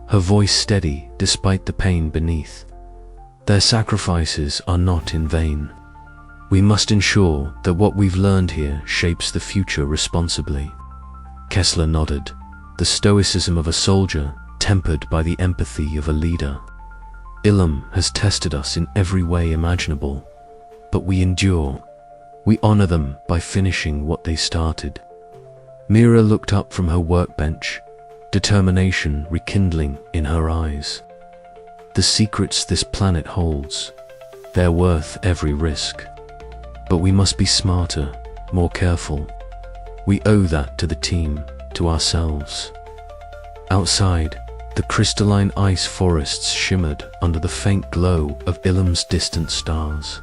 her voice steady despite the pain beneath. "Their sacrifices are not in vain. We must ensure that what we've learned here shapes the future responsibly." Kessler nodded, the stoicism of a soldier tempered by the empathy of a leader. "Ilum has tested us in every way imaginable, but we endure. We honor them by finishing what they started." Mira looked up from her workbench, determination rekindling in her eyes. "The secrets this planet holds, they're worth every risk. But we must be smarter, more careful. We owe that to the team, to ourselves." Outside, the crystalline ice forests shimmered under the faint glow of Ilum's distant stars,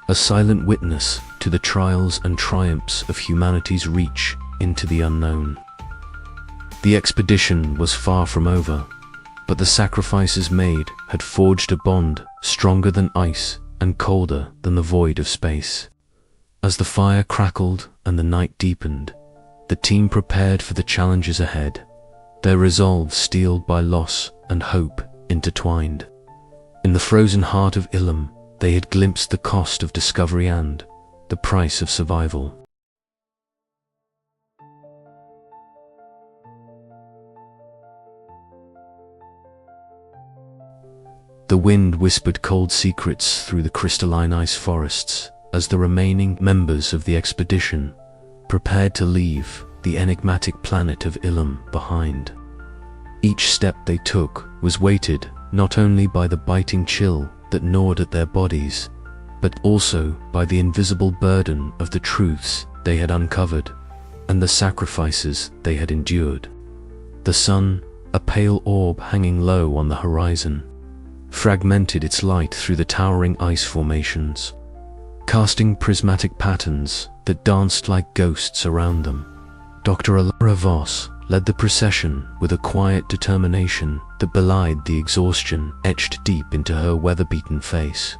a silent witness to the trials and triumphs of humanity's reach into the unknown. The expedition was far from over, but the sacrifices made had forged a bond stronger than ice and colder than the void of space. As the fire crackled and the night deepened, the team prepared for the challenges ahead, their resolve steeled by loss and hope intertwined. In the frozen heart of Ilum, they had glimpsed the cost of discovery and the price of survival. The wind whispered cold secrets through the crystalline ice forests as the remaining members of the expedition prepared to leave the enigmatic planet of Ilum behind. Each step they took was weighted not only by the biting chill that gnawed at their bodies, but also by the invisible burden of the truths they had uncovered and the sacrifices they had endured. The sun, a pale orb hanging low on the horizon, fragmented its light through the towering ice formations, casting prismatic patterns that danced like ghosts around them. Dr. Elara Voss led the procession with a quiet determination that belied the exhaustion etched deep into her weather-beaten face.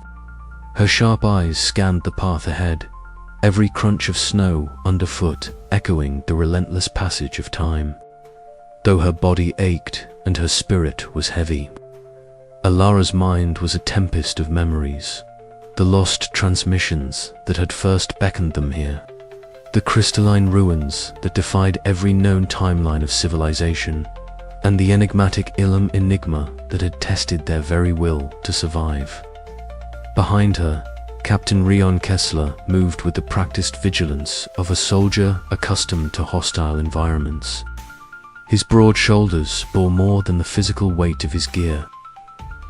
Her sharp eyes scanned the path ahead, every crunch of snow underfoot echoing the relentless passage of time. Though her body ached and her spirit was heavy, Elara's mind was a tempest of memories, the lost transmissions that had first beckoned them here, the crystalline ruins that defied every known timeline of civilization, and the enigmatic Ilum enigma that had tested their very will to survive. Behind her, Captain Rion Kessler moved with the practiced vigilance of a soldier accustomed to hostile environments. His broad shoulders bore more than the physical weight of his gear,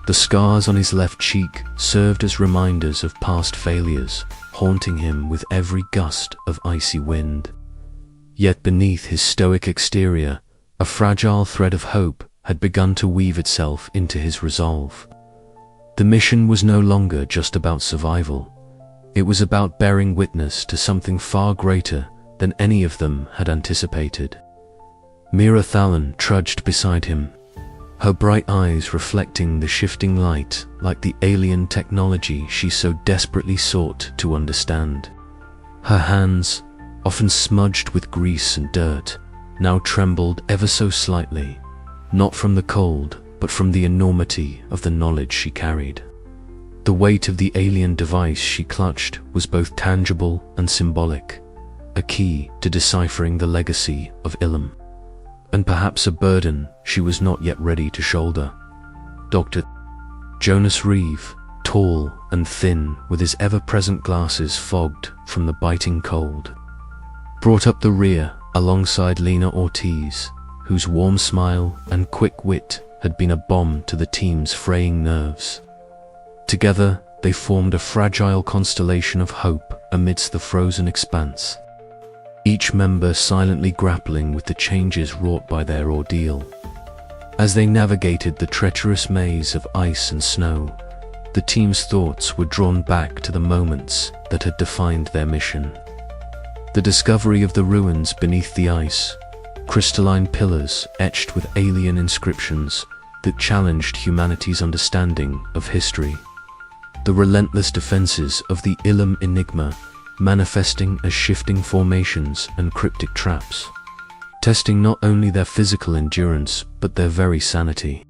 The scars on his left cheek served as reminders of past failures, haunting him with every gust of icy wind. Yet beneath his stoic exterior, a fragile thread of hope had begun to weave itself into his resolve. The mission was no longer just about survival. It was about bearing witness to something far greater than any of them had anticipated. Mira Thalon trudged beside him, her bright eyes reflecting the shifting light like the alien technology she so desperately sought to understand. Her hands, often smudged with grease and dirt, now trembled ever so slightly, not from the cold, but from the enormity of the knowledge she carried. The weight of the alien device she clutched was both tangible and symbolic, a key to deciphering the legacy of Ilum, and perhaps a burden she was not yet ready to shoulder. Dr. Jonas Reeve, tall and thin with his ever-present glasses fogged from the biting cold, brought up the rear alongside Lena Ortiz, whose warm smile and quick wit had been a balm to the team's fraying nerves. Together, they formed a fragile constellation of hope amidst the frozen expanse, each member silently grappling with the changes wrought by their ordeal. As they navigated the treacherous maze of ice and snow, the team's thoughts were drawn back to the moments that had defined their mission. The discovery of the ruins beneath the ice, crystalline pillars etched with alien inscriptions that challenged humanity's understanding of history. The relentless defenses of the Ilum enigma, manifesting as shifting formations and cryptic traps, testing not only their physical endurance but their very sanity.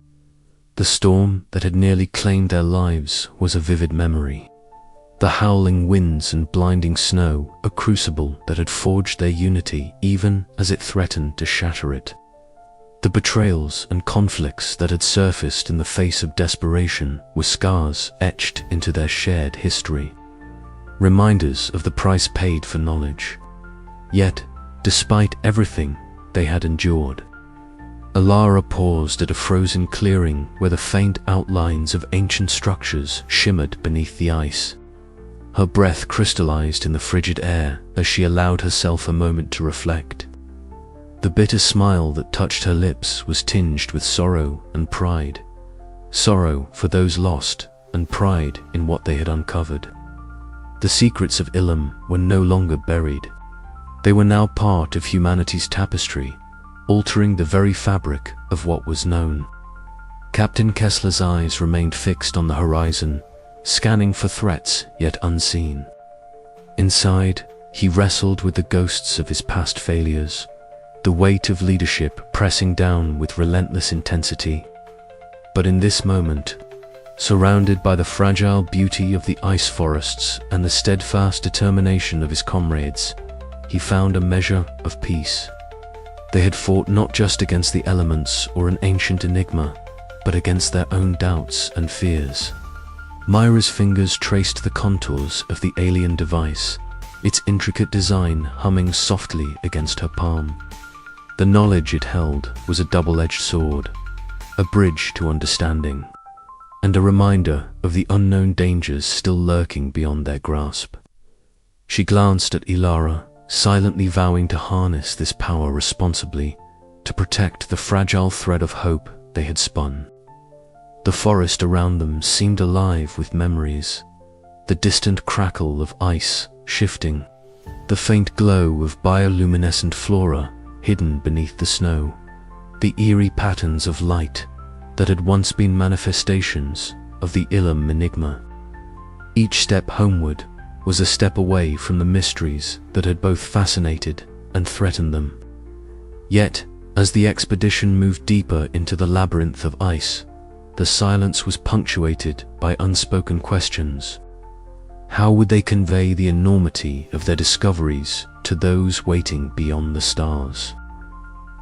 The storm that had nearly claimed their lives was a vivid memory. The howling winds and blinding snow, a crucible that had forged their unity even as it threatened to shatter it. The betrayals and conflicts that had surfaced in the face of desperation were scars etched into their shared history, reminders of the price paid for knowledge. Yet, despite everything they had endured, Alara paused at a frozen clearing where the faint outlines of ancient structures shimmered beneath the ice. Her breath crystallized in the frigid air as she allowed herself a moment to reflect. The bitter smile that touched her lips was tinged with sorrow and pride. Sorrow for those lost and pride in what they had uncovered. The secrets of Ilum were no longer buried. They were now part of humanity's tapestry, altering the very fabric of what was known. Captain Kessler's eyes remained fixed on the horizon, scanning for threats yet unseen. Inside, he wrestled with the ghosts of his past failures, the weight of leadership pressing down with relentless intensity. But in this moment, surrounded by the fragile beauty of the ice forests and the steadfast determination of his comrades, he found a measure of peace. They had fought not just against the elements or an ancient enigma, but against their own doubts and fears. Myra's fingers traced the contours of the alien device, its intricate design humming softly against her palm. The knowledge it held was a double-edged sword, a bridge to understanding, and a reminder of the unknown dangers still lurking beyond their grasp. She glanced at Ilara, silently vowing to harness this power responsibly, to protect the fragile thread of hope they had spun. The forest around them seemed alive with memories, the distant crackle of ice shifting, the faint glow of bioluminescent flora hidden beneath the snow, the eerie patterns of light that had once been manifestations of the Ilum enigma. Each step homeward was a step away from the mysteries that had both fascinated and threatened them. Yet, as the expedition moved deeper into the labyrinth of ice, the silence was punctuated by unspoken questions. How would they convey the enormity of their discoveries to those waiting beyond the stars?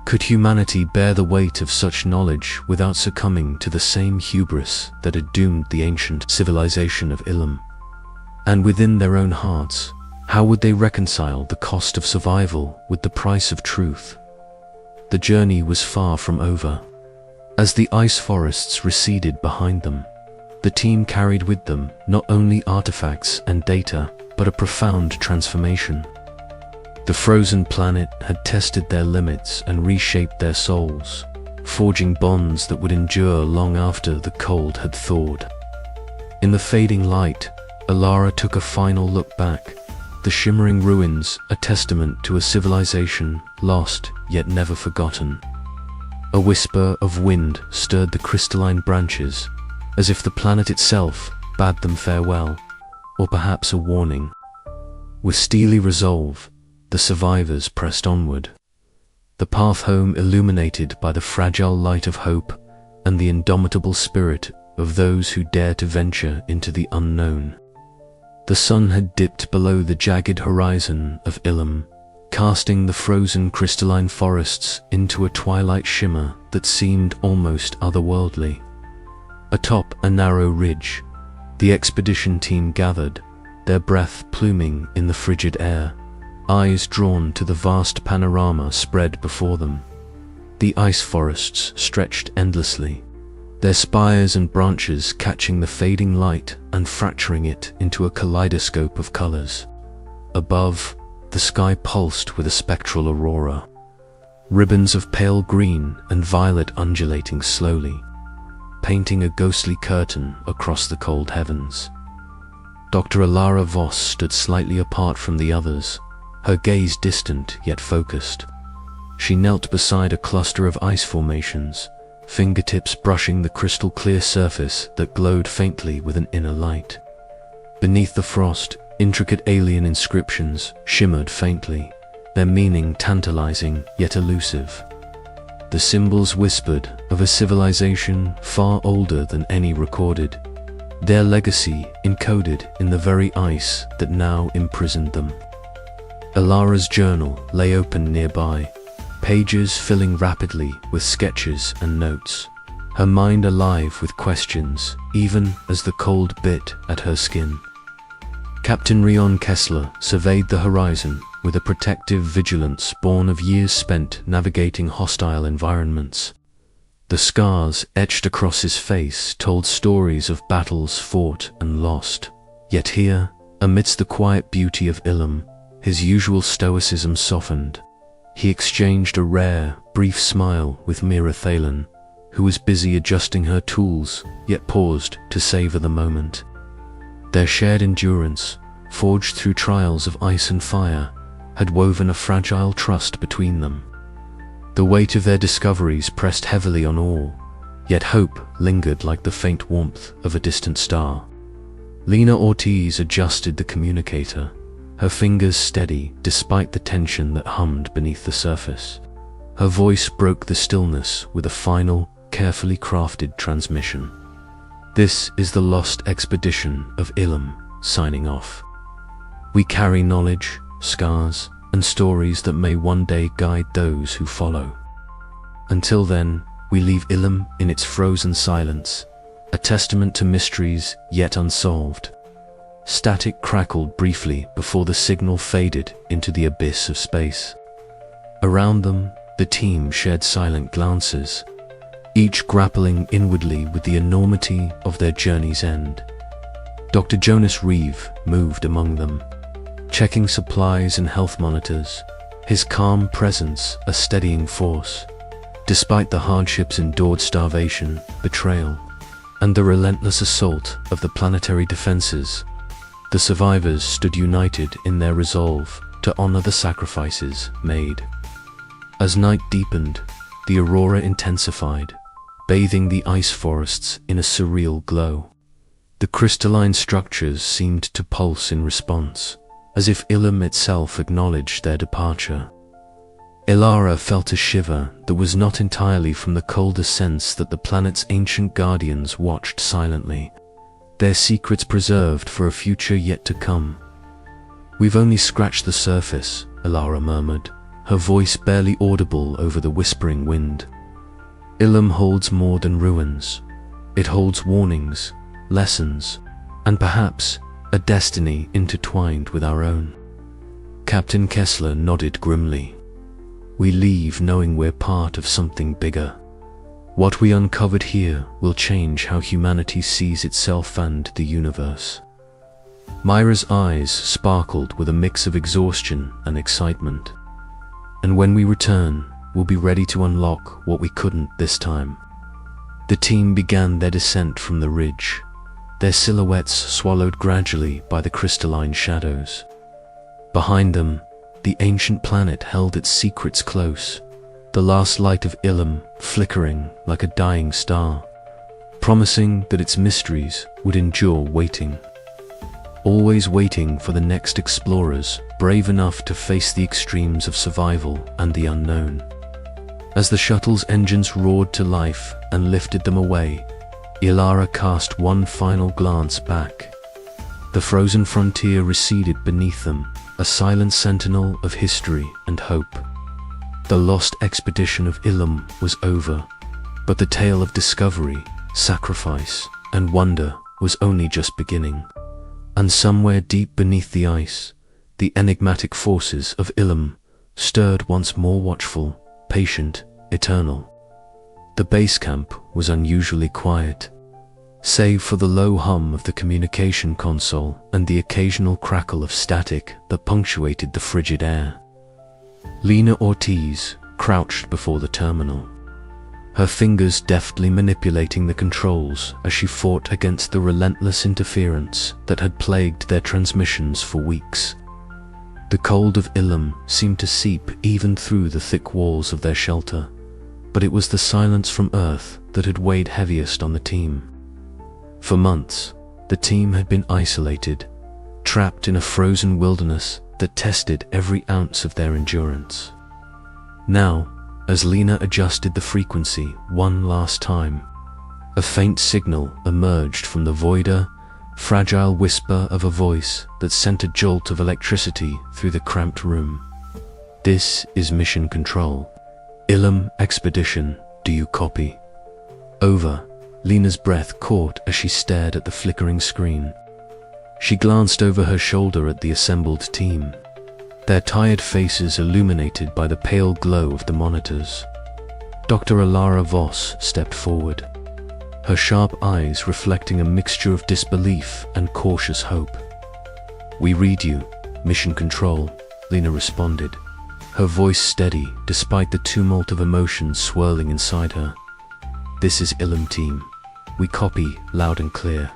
Could humanity bear the weight of such knowledge without succumbing to the same hubris that had doomed the ancient civilization of Ilum? And within their own hearts, how would they reconcile the cost of survival with the price of truth? The journey was far from over. As the ice forests receded behind them, The team carried with them not only artifacts and data, but a profound transformation. The frozen planet had tested their limits and reshaped their souls, forging bonds that would endure long after the cold had thawed. In the fading light, Alara took a final look back, the shimmering ruins a testament to a civilization lost yet never forgotten. A whisper of wind stirred the crystalline branches, as if the planet itself bade them farewell, or perhaps a warning. With steely resolve, the survivors pressed onward, the path home illuminated by the fragile light of hope and the indomitable spirit of those who dare to venture into the unknown. The sun had dipped below the jagged horizon of Ilum, casting the frozen crystalline forests into a twilight shimmer that seemed almost otherworldly. Atop a narrow ridge, the expedition team gathered, their breath pluming in the frigid air, eyes drawn to the vast panorama spread before them. The ice forests stretched endlessly, their spires and branches catching the fading light and fracturing it into a kaleidoscope of colors. Above, the sky pulsed with a spectral aurora, ribbons of pale green and violet undulating slowly, painting a ghostly curtain across the cold heavens. Dr. Alara Voss stood slightly apart from the others, her gaze distant yet focused. She knelt beside a cluster of ice formations, fingertips brushing the crystal-clear surface that glowed faintly with an inner light. Beneath the frost, intricate alien inscriptions shimmered faintly, their meaning tantalizing yet elusive. The symbols whispered of a civilization far older than any recorded, their legacy encoded in the very ice that now imprisoned them. Alara's journal lay open nearby, pages filling rapidly with sketches and notes, her mind alive with questions even as the cold bit at her skin. Captain Rion Kessler surveyed the horizon with a protective vigilance born of years spent navigating hostile environments. The scars etched across his face told stories of battles fought and lost, yet here, amidst the quiet beauty of Ilum, his usual stoicism softened. He exchanged a rare, brief smile with Mira Thalen, who was busy adjusting her tools, yet paused to savor the moment. Their shared endurance, forged through trials of ice and fire, had woven a fragile trust between them. The weight of their discoveries pressed heavily on all, yet hope lingered like the faint warmth of a distant star. Lena Ortiz adjusted the communicator, her fingers steady despite the tension that hummed beneath the surface. Her voice broke the stillness with a final, carefully crafted transmission. "This is the lost expedition of Ilum, signing off. We carry knowledge, scars, and stories that may one day guide those who follow. Until then, we leave Ilum in its frozen silence, a testament to mysteries yet unsolved." Static crackled briefly before the signal faded into the abyss of space. Around them, the team shared silent glances, each grappling inwardly with the enormity of their journey's end. Dr. Jonas Reeve moved among them, checking supplies and health monitors, his calm presence a steadying force. Despite the hardships endured, starvation, betrayal, and the relentless assault of the planetary defenses, the survivors stood united in their resolve to honor the sacrifices made. As night deepened, the aurora intensified, bathing the ice forests in a surreal glow. The crystalline structures seemed to pulse in response, as if Ilum itself acknowledged their departure. Alara felt a shiver that was not entirely from the colder sense that the planet's ancient guardians watched silently, their secrets preserved for a future yet to come. "We've only scratched the surface," Alara murmured, her voice barely audible over the whispering wind. "Ilum holds more than ruins. It holds warnings, lessons, and perhaps a destiny intertwined with our own." Captain Kessler nodded grimly. "We leave knowing we're part of something bigger, What we uncovered here will change how humanity sees itself and the universe. Myra's eyes sparkled with a mix of exhaustion and excitement. And when we return, we'll be ready to unlock what we couldn't this time. The team began their descent from the ridge, their silhouettes swallowed gradually by the crystalline shadows. Behind them, the ancient planet held its secrets close, the last light of Ilum flickering like a dying star, promising that its mysteries would endure waiting. Always waiting for the next explorers brave enough to face the extremes of survival and the unknown. As the shuttle's engines roared to life and lifted them away, Ilara cast one final glance back. The frozen frontier receded beneath them, a silent sentinel of history and hope. The lost expedition of Ilum was over, but the tale of discovery, sacrifice, and wonder was only just beginning. And somewhere deep beneath the ice, the enigmatic forces of Ilum stirred once more, watchful, patient, eternal. The base camp was unusually quiet, save for the low hum of the communication console and the occasional crackle of static that punctuated the frigid air. Lena Ortiz crouched before the terminal, her fingers deftly manipulating the controls as she fought against the relentless interference that had plagued their transmissions for weeks. The cold of Ilum seemed to seep even through the thick walls of their shelter, but it was the silence from Earth that had weighed heaviest on the team. For months, the team had been isolated, trapped in a frozen wilderness that tested every ounce of their endurance. Now, as Lena adjusted the frequency one last time, a faint signal emerged from the voider, fragile whisper of a voice that sent a jolt of electricity through the cramped room. "This is Mission Control. Ilum Expedition, do you copy?" Over. Lena's breath caught as she stared at the flickering screen. She glanced over her shoulder at the assembled team, their tired faces illuminated by the pale glow of the monitors. Dr. Alara Voss stepped forward, her sharp eyes reflecting a mixture of disbelief and cautious hope. "We read you, Mission Control," Lena responded, her voice steady despite the tumult of emotions swirling inside her. "This is Ilum Team. We copy loud and clear."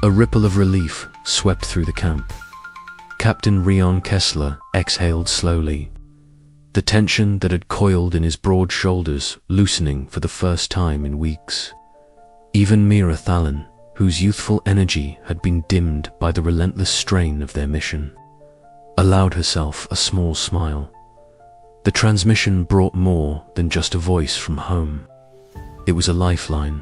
A ripple of relief swept through the camp. Captain Rion Kessler exhaled slowly, the tension that had coiled in his broad shoulders loosening for the first time in weeks. Even Mira Thalen, whose youthful energy had been dimmed by the relentless strain of their mission, allowed herself a small smile. The transmission brought more than just a voice from home. It was a lifeline.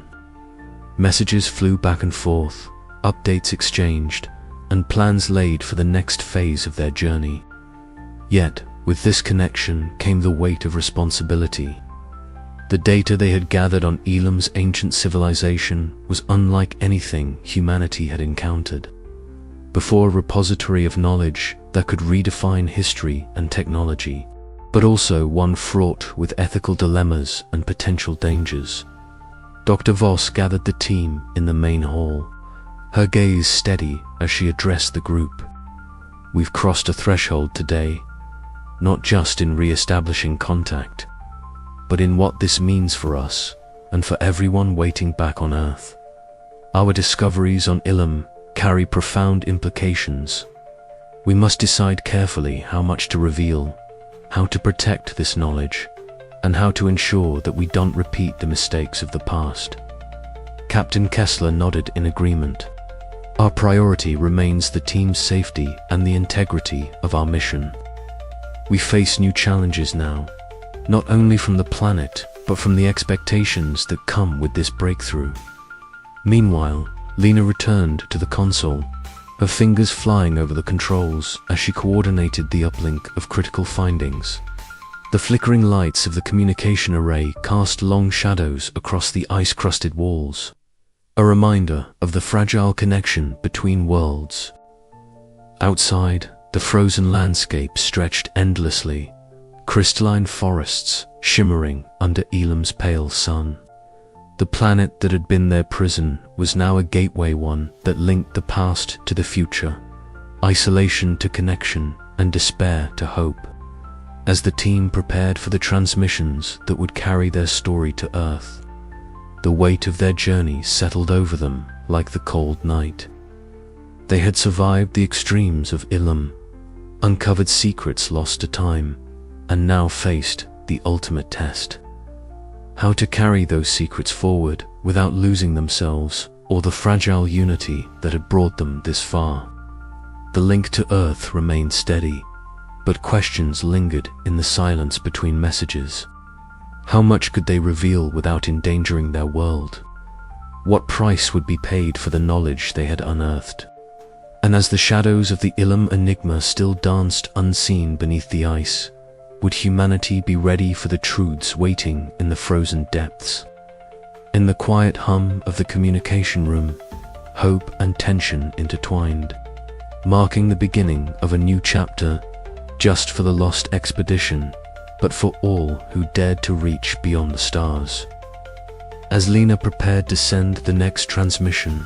Messages flew back and forth, updates exchanged, and plans laid for the next phase of their journey. Yet, with this connection came the weight of responsibility. The data they had gathered on Ilum's ancient civilization was unlike anything humanity had encountered. Before a repository of knowledge that could redefine history and technology, but also one fraught with ethical dilemmas and potential dangers. Dr. Voss gathered the team in the main hall, her gaze steady as she addressed the group. "We've crossed a threshold today, not just in re-establishing contact, but in what this means for us and for everyone waiting back on Earth. Our discoveries on Ilum carry profound implications. We must decide carefully how much to reveal, how to protect this knowledge, and how to ensure that we don't repeat the mistakes of the past." Captain Kessler nodded in agreement. "Our priority remains the team's safety and the integrity of our mission. We face new challenges now, not only from the planet, but from the expectations that come with this breakthrough." Meanwhile, Lena returned to the console, her fingers flying over the controls as she coordinated the uplink of critical findings. The flickering lights of the communication array cast long shadows across the ice-crusted walls, a reminder of the fragile connection between worlds. Outside, the frozen landscape stretched endlessly, crystalline forests shimmering under Ilum's pale sun. The planet that had been their prison was now a gateway, one that linked the past to the future, isolation to connection, and despair to hope. As the team prepared for the transmissions that would carry their story to Earth, the weight of their journey settled over them like the cold night. They had survived the extremes of Ilum, uncovered secrets lost to time, and now faced the ultimate test. How to carry those secrets forward without losing themselves or the fragile unity that had brought them this far. The link to Earth remained steady, but questions lingered in the silence between messages. How much could they reveal without endangering their world? What price would be paid for the knowledge they had unearthed? And as the shadows of the Ilum enigma still danced unseen beneath the ice, would humanity be ready for the truths waiting in the frozen depths? In the quiet hum of the communication room, hope and tension intertwined, marking the beginning of a new chapter, just for the lost expedition, but for all who dared to reach beyond the stars. As Lena prepared to send the next transmission,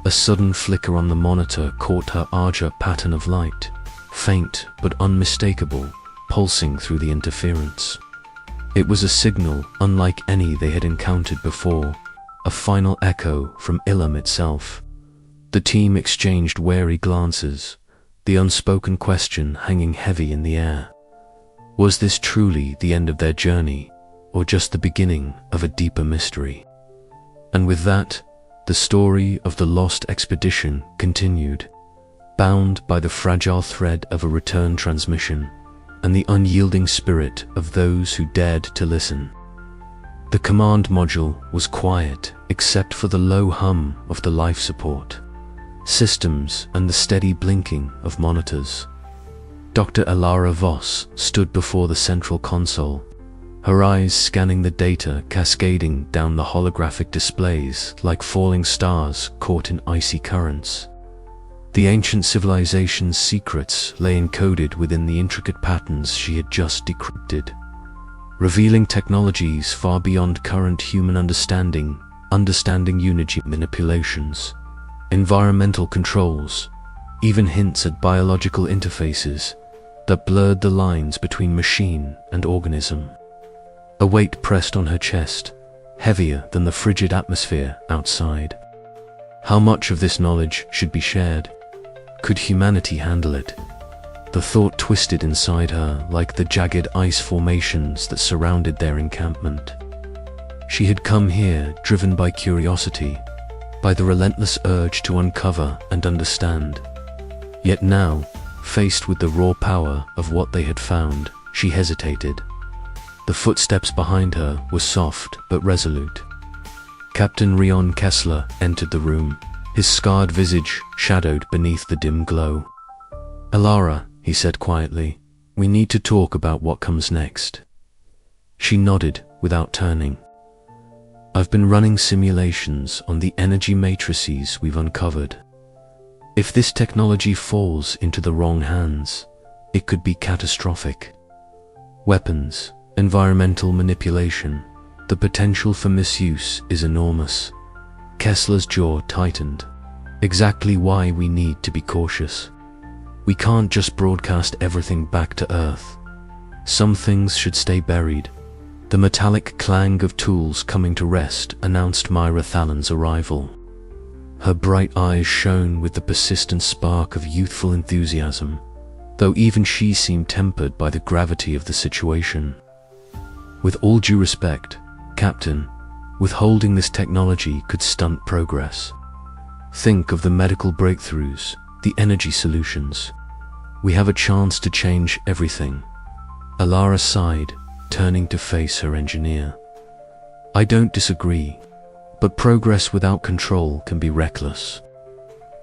a sudden flicker on the monitor caught her Arja pattern of light, faint but unmistakable, pulsing through the interference. It was a signal unlike any they had encountered before, a final echo from Ilum itself. The team exchanged wary glances, the unspoken question hanging heavy in the air. Was this truly the end of their journey, or just the beginning of a deeper mystery? And with that, the story of the lost expedition continued, bound by the fragile thread of a return transmission and the unyielding spirit of those who dared to listen. The command module was quiet except for the low hum of the life support systems and the steady blinking of monitors. Dr. Alara Voss stood before the central console, her eyes scanning the data cascading down the holographic displays like falling stars caught in icy currents. The ancient civilization's secrets lay encoded within the intricate patterns she had just decrypted, revealing technologies far beyond current human understanding unity manipulations, environmental controls, even hints at biological interfaces that blurred the lines between machine and organism. A weight pressed on her chest, heavier than the frigid atmosphere outside. How much of this knowledge should be shared? Could humanity handle it? The thought twisted inside her like the jagged ice formations that surrounded their encampment. She had come here driven by curiosity, by the relentless urge to uncover and understand. Yet now, faced with the raw power of what they had found, she hesitated. The footsteps behind her were soft but resolute. Captain Rion Kessler entered the room, his scarred visage shadowed beneath the dim glow. "Alara," he said quietly, "we need to talk about what comes next." She nodded without turning. "I've been running simulations on the energy matrices we've uncovered. If this technology falls into the wrong hands, it could be catastrophic. Weapons, environmental manipulation, the potential for misuse is enormous." Kessler's jaw tightened. "Exactly why we need to be cautious. We can't just broadcast everything back to Earth. Some things should stay buried." The metallic clang of tools coming to rest announced Myra Thalon's arrival. Her bright eyes shone with the persistent spark of youthful enthusiasm, though even she seemed tempered by the gravity of the situation. "With all due respect, Captain, withholding this technology could stunt progress. Think of the medical breakthroughs, the energy solutions. We have a chance to change everything." Alara sighed, turning to face her engineer. "I don't disagree, but progress without control can be reckless.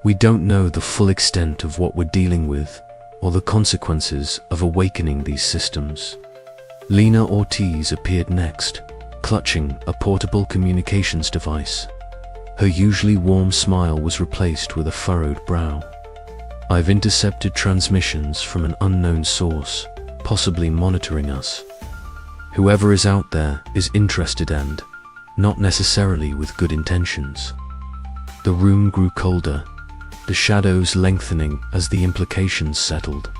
We don't know the full extent of what we're dealing with, or the consequences of awakening these systems." Lena Ortiz appeared next, clutching a portable communications device. Her usually warm smile was replaced with a furrowed brow. "I've intercepted transmissions from an unknown source, possibly monitoring us. Whoever is out there is interested and not necessarily with good intentions. The room grew colder, the shadows lengthening as the implications settled.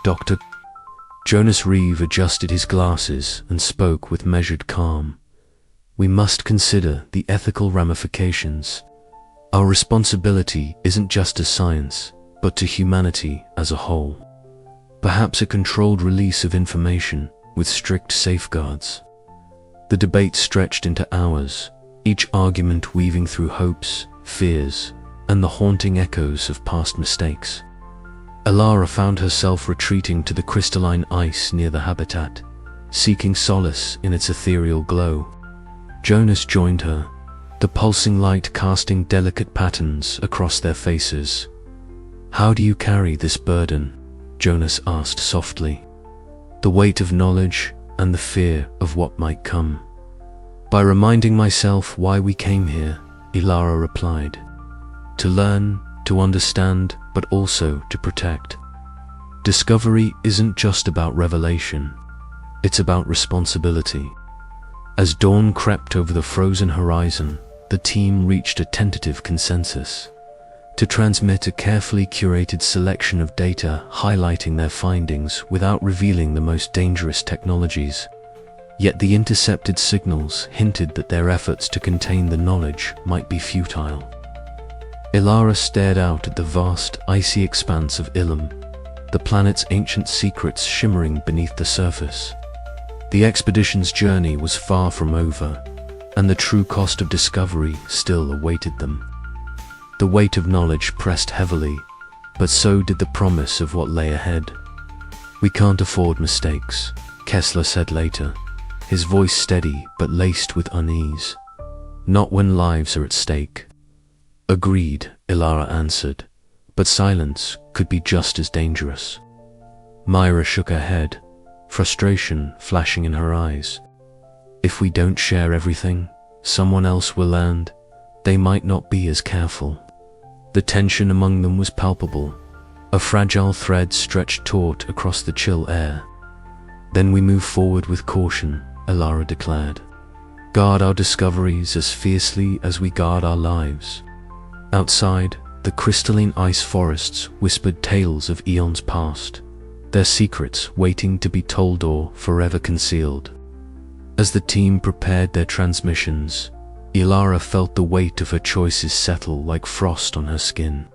Dr. Jonas Reeve adjusted his glasses and spoke with measured calm. We must consider the ethical ramifications. Our responsibility isn't just to science, but to humanity as a whole. Perhaps a controlled release of information with strict safeguards. The debate stretched into hours, each argument weaving through hopes, fears, and the haunting echoes of past mistakes. Elara found herself retreating to the crystalline ice near the habitat, seeking solace in its ethereal glow. Jonas joined her, the pulsing light casting delicate patterns across their faces. "How do you carry this burden?" Jonas asked softly. "The weight of knowledge and the fear of what might come." "By reminding myself why we came here," Elara replied. "To learn, to understand, but also to protect. Discovery isn't just about revelation, it's about responsibility." As dawn crept over the frozen horizon, the team reached a tentative consensus: to transmit a carefully curated selection of data highlighting their findings without revealing the most dangerous technologies. Yet the intercepted signals hinted that their efforts to contain the knowledge might be futile. Elara stared out at the vast, icy expanse of Ilum, the planet's ancient secrets shimmering beneath the surface. The expedition's journey was far from over, and the true cost of discovery still awaited them. The weight of knowledge pressed heavily, but so did the promise of what lay ahead. "We can't afford mistakes," Kessler said later, his voice steady but laced with unease. "Not when lives are at stake." "Agreed," Elara answered, "but silence could be just as dangerous." Myra shook her head, frustration flashing in her eyes. "If we don't share everything, someone else will, and they might not be as careful." The tension among them was palpable, a fragile thread stretched taut across the chill air. "Then we move forward with caution," Elara declared. "Guard our discoveries as fiercely as we guard our lives." Outside, the crystalline ice forests whispered tales of eons past, their secrets waiting to be told or forever concealed. As the team prepared their transmissions, Elara felt the weight of her choices settle like frost on her skin.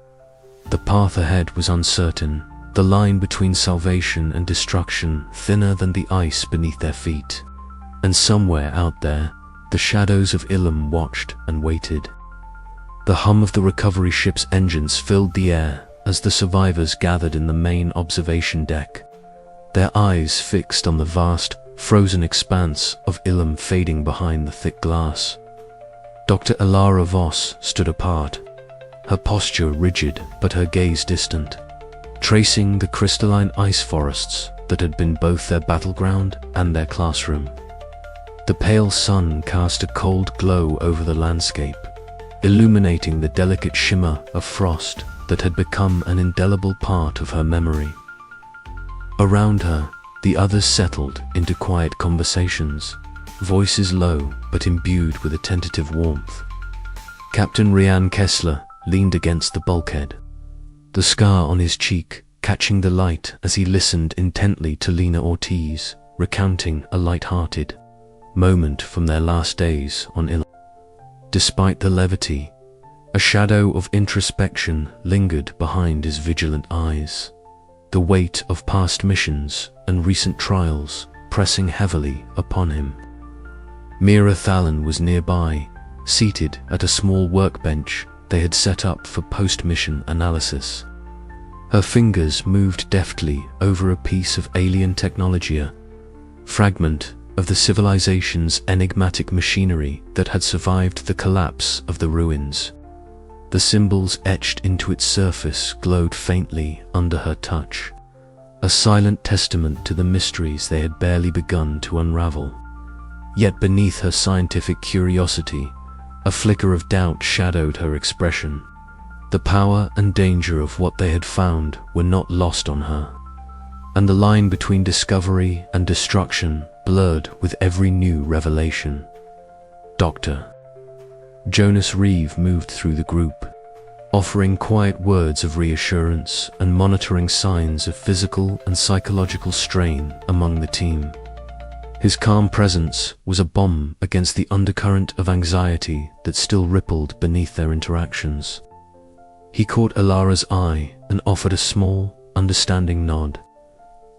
The path ahead was uncertain, the line between salvation and destruction thinner than the ice beneath their feet. And somewhere out there, the shadows of Ilum watched and waited. The hum of the recovery ship's engines filled the air as the survivors gathered in the main observation deck, their eyes fixed on the vast, frozen expanse of Ilum fading behind the thick glass. Dr. Elara Voss stood apart, her posture rigid but her gaze distant, tracing the crystalline ice forests that had been both their battleground and their classroom. The pale sun cast a cold glow over the landscape, illuminating the delicate shimmer of frost that had become an indelible part of her memory. Around her, the others settled into quiet conversations, voices low but imbued with a tentative warmth. Captain Ryan Kessler leaned against the bulkhead, the scar on his cheek catching the light as he listened intently to Lena Ortiz recounting a light-hearted moment from their last days on Ilum. Despite the levity, a shadow of introspection lingered behind his vigilant eyes, the weight of past missions and recent trials pressing heavily upon him. Mira Thallen was nearby, seated at a small workbench they had set up for post-mission analysis. Her fingers moved deftly over a piece of alien technologia, fragment of the civilization's enigmatic machinery that had survived the collapse of the ruins. The symbols etched into its surface glowed faintly under her touch, a silent testament to the mysteries they had barely begun to unravel. Yet beneath her scientific curiosity, a flicker of doubt shadowed her expression. The power and danger of what they had found were not lost on her, and the line between discovery and destruction blurred with every new revelation. Doctor. Jonas Reeve moved through the group, offering quiet words of reassurance and monitoring signs of physical and psychological strain among the team. His calm presence was a balm against the undercurrent of anxiety that still rippled beneath their interactions. He caught Ilara's eye and offered a small, understanding nod,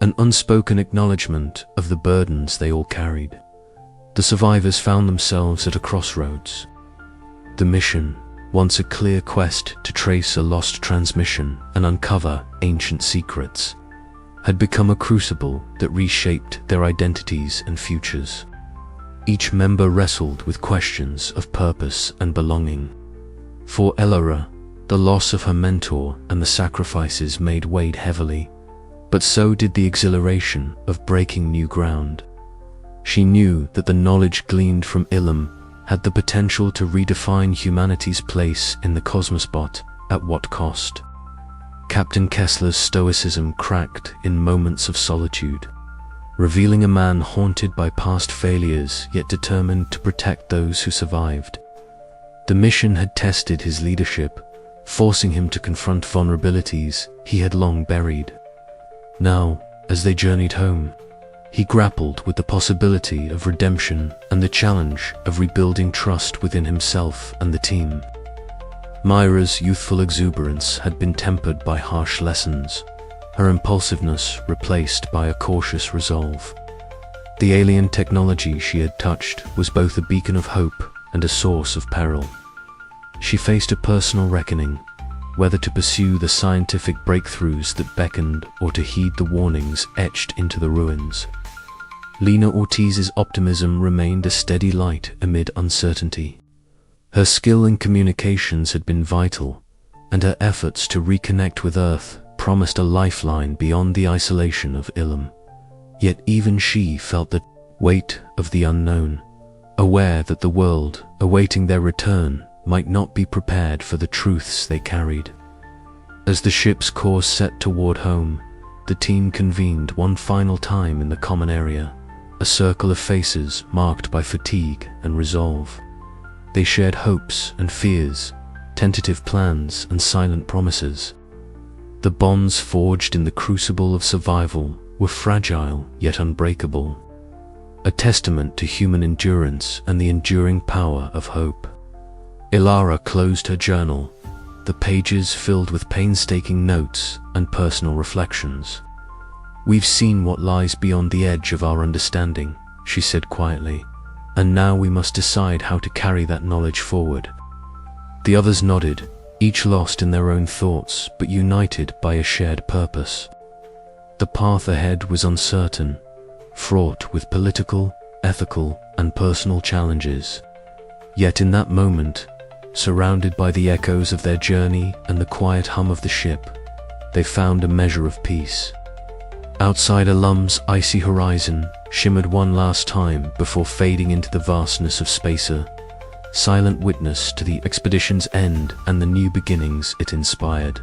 an unspoken acknowledgement of the burdens they all carried. The survivors found themselves at a crossroads. The mission, once a clear quest to trace a lost transmission and uncover ancient secrets, had become a crucible that reshaped their identities and futures. Each member wrestled with questions of purpose and belonging. For Ilara, the loss of her mentor and the sacrifices weighed heavily, but so did the exhilaration of breaking new ground. She knew that the knowledge gleaned from Ilum had the potential to redefine humanity's place in the cosmos, at what cost? Captain Kessler's stoicism cracked in moments of solitude, revealing a man haunted by past failures yet determined to protect those who survived. The mission had tested his leadership, forcing him to confront vulnerabilities he had long buried. Now, as they journeyed home, he grappled with the possibility of redemption and the challenge of rebuilding trust within himself and the team. Myra's youthful exuberance had been tempered by harsh lessons, her impulsiveness replaced by a cautious resolve. The alien technology she had touched was both a beacon of hope and a source of peril. She faced a personal reckoning, whether to pursue the scientific breakthroughs that beckoned or to heed the warnings etched into the ruins. Lena Ortiz's optimism remained a steady light amid uncertainty. Her skill in communications had been vital, and her efforts to reconnect with Earth promised a lifeline beyond the isolation of Ilum. Yet even she felt the weight of the unknown, aware that the world, awaiting their return, might not be prepared for the truths they carried. As the ship's course set toward home, the team convened one final time in the common area, a circle of faces marked by fatigue and resolve. They shared hopes and fears, tentative plans and silent promises. The bonds forged in the crucible of survival were fragile yet unbreakable, a testament to human endurance and the enduring power of hope. Ilara closed her journal, the pages filled with painstaking notes and personal reflections. "We've seen what lies beyond the edge of our understanding," she said quietly, "and now we must decide how to carry that knowledge forward." The others nodded, each lost in their own thoughts but united by a shared purpose. The path ahead was uncertain, fraught with political, ethical, and personal challenges. Yet in that moment, surrounded by the echoes of their journey and the quiet hum of the ship, they found a measure of peace. Outside Ilum's icy horizon shimmered one last time before fading into the vastness of Spacer, silent witness to the expedition's end and the new beginnings it inspired.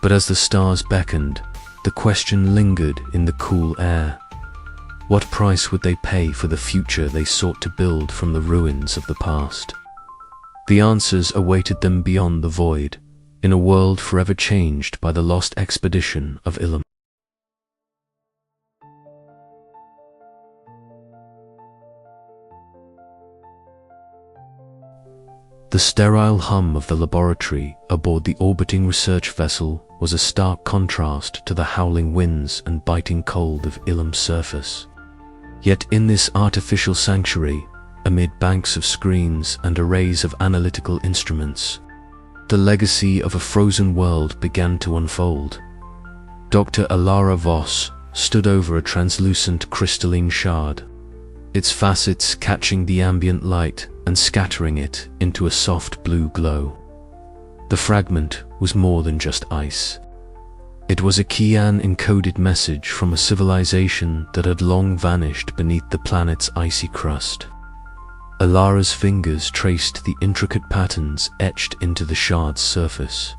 But as the stars beckoned, the question lingered in the cool air. What price would they pay for the future they sought to build from the ruins of the past? The answers awaited them beyond the void, in a world forever changed by the lost expedition of Ilum. The sterile hum of the laboratory aboard the orbiting research vessel was a stark contrast to the howling winds and biting cold of Ilum's surface. Yet in this artificial sanctuary, amid banks of screens and arrays of analytical instruments, the legacy of a frozen world began to unfold. Dr. Ilara Voss stood over a translucent crystalline shard, its facets catching the ambient light and scattering it into a soft blue glow. The fragment was more than just ice. It was a Kian-encoded message from a civilization that had long vanished beneath the planet's icy crust. Ilara's fingers traced the intricate patterns etched into the shard's surface,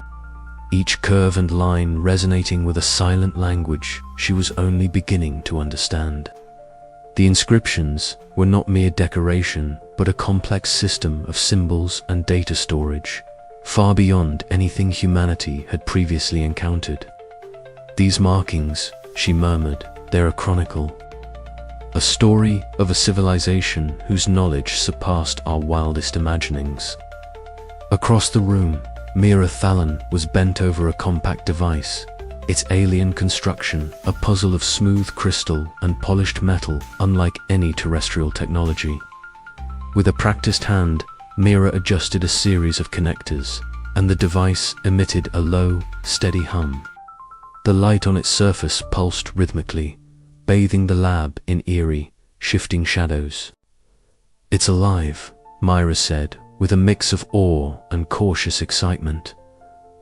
each curve and line resonating with a silent language she was only beginning to understand. The inscriptions were not mere decoration, but a complex system of symbols and data storage, far beyond anything humanity had previously encountered. "These markings," she murmured, "they're a chronicle. A story of a civilization whose knowledge surpassed our wildest imaginings." Across the room, Mira Thalon was bent over a compact device, its alien construction a puzzle of smooth crystal and polished metal unlike any terrestrial technology. With a practiced hand, Mira adjusted a series of connectors, and the device emitted a low, steady hum. The light on its surface pulsed rhythmically, bathing the lab in eerie, shifting shadows. "It's alive," Myra said, with a mix of awe and cautious excitement.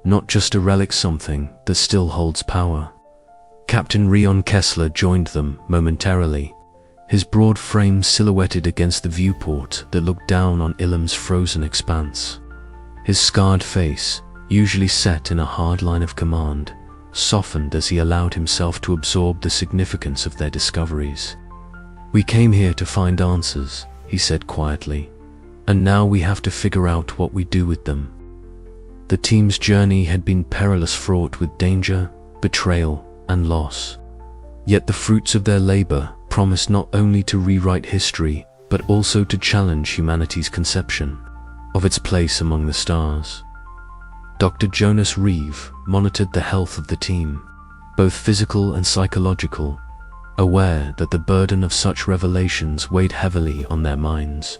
"Not just a relic, something that still holds power." Captain Rion Kessler joined them momentarily, his broad frame silhouetted against the viewport that looked down on Ilum's frozen expanse. His scarred face, usually set in a hard line of command, softened as he allowed himself to absorb the significance of their discoveries. "We came here to find answers," he said quietly, "and now we have to figure out what we do with them." The team's journey had been perilous, fraught with danger, betrayal, and loss. Yet the fruits of their labor promised not only to rewrite history, but also to challenge humanity's conception of its place among the stars. Dr. Jonas Reeve monitored the health of the team, both physical and psychological, aware that the burden of such revelations weighed heavily on their minds.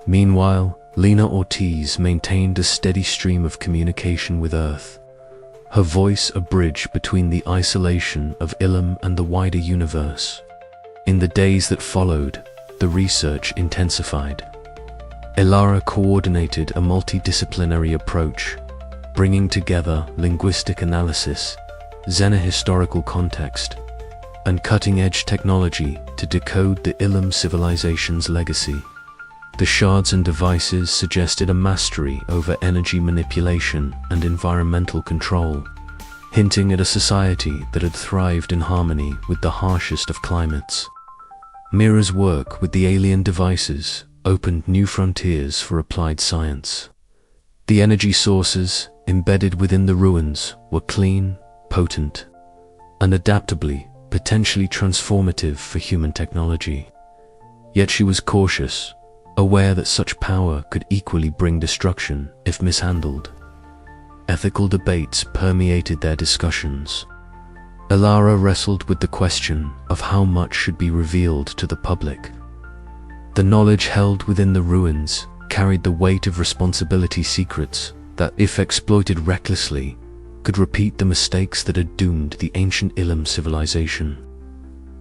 Meanwhile, Lena Ortiz maintained a steady stream of communication with Earth, her voice a bridge between the isolation of Ilum and the wider universe. In the days that followed, the research intensified. Elara coordinated a multidisciplinary approach, bringing together linguistic analysis, xenohistorical context, and cutting-edge technology to decode the Ilum civilization's legacy. The shards and devices suggested a mastery over energy manipulation and environmental control, hinting at a society that had thrived in harmony with the harshest of climates. Mira's work with the alien devices opened new frontiers for applied science. The energy sources embedded within the ruins were clean, potent, and adaptably, potentially transformative for human technology. Yet she was cautious, aware that such power could equally bring destruction if mishandled. Ethical debates permeated their discussions. Elara wrestled with the question of how much should be revealed to the public. The knowledge held within the ruins carried the weight of responsibility, secrets that, if exploited recklessly, could repeat the mistakes that had doomed the ancient Ilum civilization.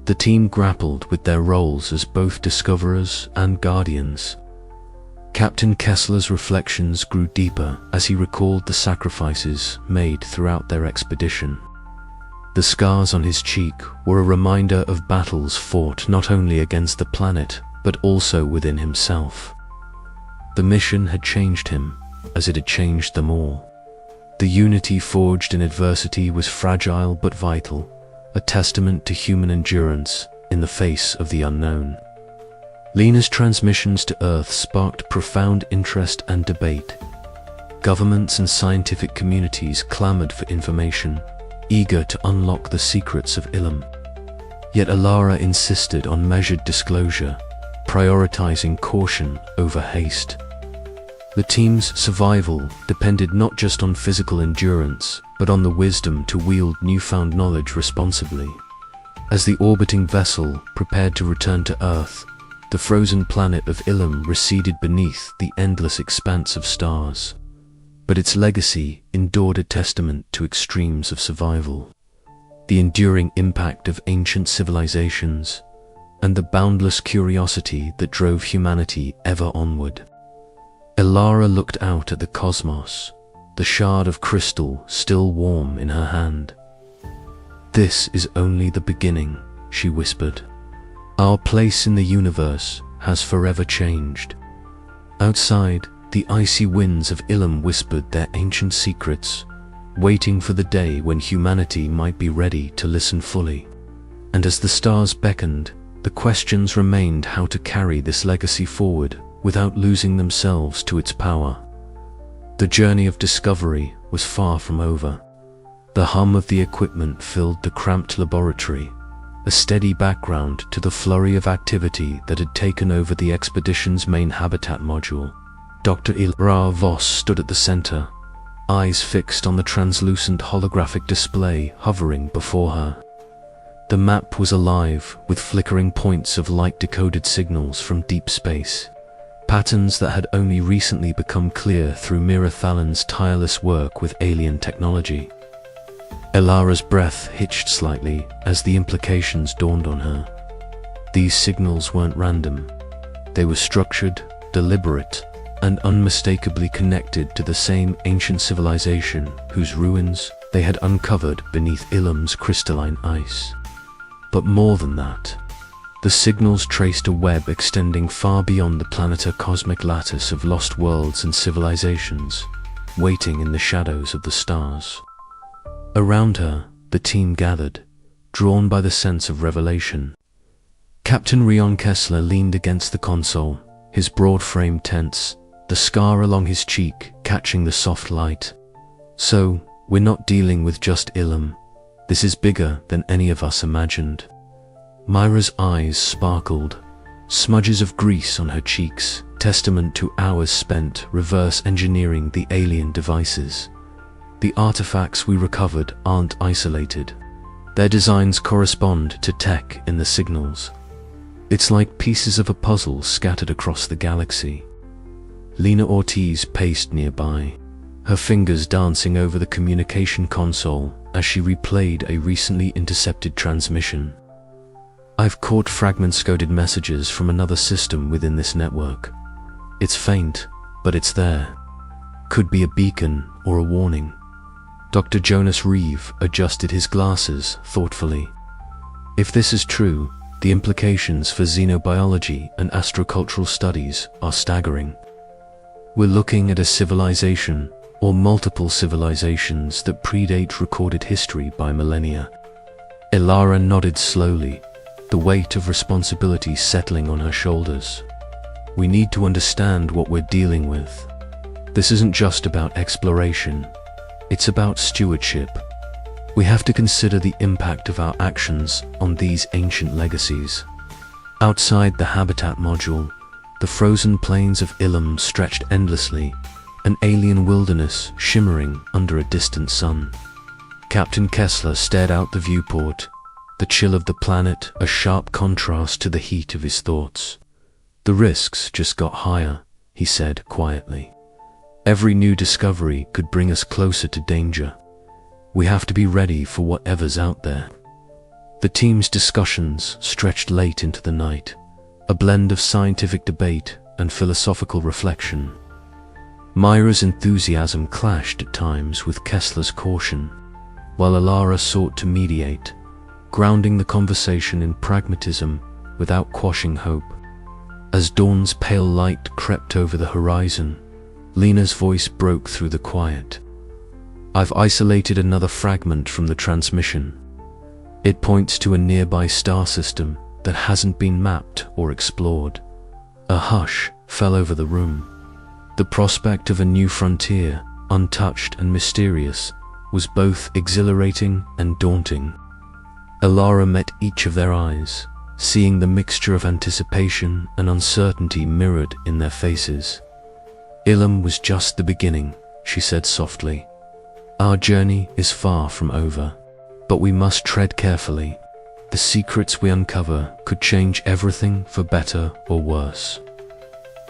The team grappled with their roles as both discoverers and guardians. Captain Kessler's reflections grew deeper as he recalled the sacrifices made throughout their expedition. The scars on his cheek were a reminder of battles fought not only against the planet, but also within himself. The mission had changed him, as it had changed them all. The unity forged in adversity was fragile but vital, a testament to human endurance in the face of the unknown. Lena's transmissions to Earth sparked profound interest and debate. Governments and scientific communities clamored for information, eager to unlock the secrets of Ilum. Yet Elara insisted on measured disclosure, prioritizing caution over haste. The team's survival depended not just on physical endurance, but on the wisdom to wield newfound knowledge responsibly. As the orbiting vessel prepared to return to Earth, the frozen planet of Ilum receded beneath the endless expanse of stars. But its legacy endured, a testament to extremes of survival, the enduring impact of ancient civilizations, and the boundless curiosity that drove humanity ever onward. Elara looked out at the cosmos, the shard of crystal still warm in her hand. "This is only the beginning," she whispered. "Our place in the universe has forever changed." Outside, the icy winds of Ilum whispered their ancient secrets, waiting for the day when humanity might be ready to listen fully. And as the stars beckoned, The questions remained how to carry this legacy forward without losing themselves to its power. The journey of discovery was far from over. The hum of the equipment filled the cramped laboratory, a steady background to the flurry of activity that had taken over the expedition's main habitat module. Dr. Elias Mercer stood at the center, eyes fixed on the translucent holographic display hovering before her. The map was alive with flickering points of light-decoded signals from deep space, patterns that had only recently become clear through Mira Thalan's tireless work with alien technology. Elara's breath hitched slightly as the implications dawned on her. These signals weren't random. They were structured, deliberate, and unmistakably connected to the same ancient civilization whose ruins they had uncovered beneath Ilum's crystalline ice. But more than that, the signals traced a web extending far beyond the planetary cosmic lattice of lost worlds and civilizations, waiting in the shadows of the stars. Around her, the team gathered, drawn by the sense of revelation. Captain Rion Kessler leaned against the console, his broad frame tense, the scar along his cheek catching the soft light. So, we're not dealing with just Ilum. This is bigger than any of us imagined. Myra's eyes sparkled, smudges of grease on her cheeks, testament to hours spent reverse engineering the alien devices. The artifacts we recovered aren't isolated. Their designs correspond to tech in the signals. It's like pieces of a puzzle scattered across the galaxy. Lena Ortiz paced nearby, her fingers dancing over the communication console as she replayed a recently intercepted transmission. I've caught fragment-coded messages from another system within this network. It's faint, but it's there. Could be a beacon or a warning. Dr. Jonas Reeve adjusted his glasses thoughtfully. If this is true, the implications for xenobiology and astrocultural studies are staggering. We're looking at a civilization, or multiple civilizations, that predate recorded history by millennia. Elara nodded slowly, the weight of responsibility settling on her shoulders. We need to understand what we're dealing with. This isn't just about exploration. It's about stewardship. We have to consider the impact of our actions on these ancient legacies. Outside the habitat module, the frozen plains of Ilum stretched endlessly, an alien wilderness shimmering under a distant sun. Captain Kessler stared out the viewport, the chill of the planet a sharp contrast to the heat of his thoughts. The risks just got higher, he said quietly. Every new discovery could bring us closer to danger. We have to be ready for whatever's out there. The team's discussions stretched late into the night, a blend of scientific debate and philosophical reflection. Myra's enthusiasm clashed at times with Kessler's caution, while Elara sought to mediate, grounding the conversation in pragmatism without quashing hope. As dawn's pale light crept over the horizon, Lena's voice broke through the quiet. I've isolated another fragment from the transmission. It points to a nearby star system that hasn't been mapped or explored. A hush fell over the room. The prospect of a new frontier, untouched and mysterious, was both exhilarating and daunting. Elara met each of their eyes, seeing the mixture of anticipation and uncertainty mirrored in their faces. Ilum was just the beginning, she said softly. Our journey is far from over, but we must tread carefully. The secrets we uncover could change everything for better or worse.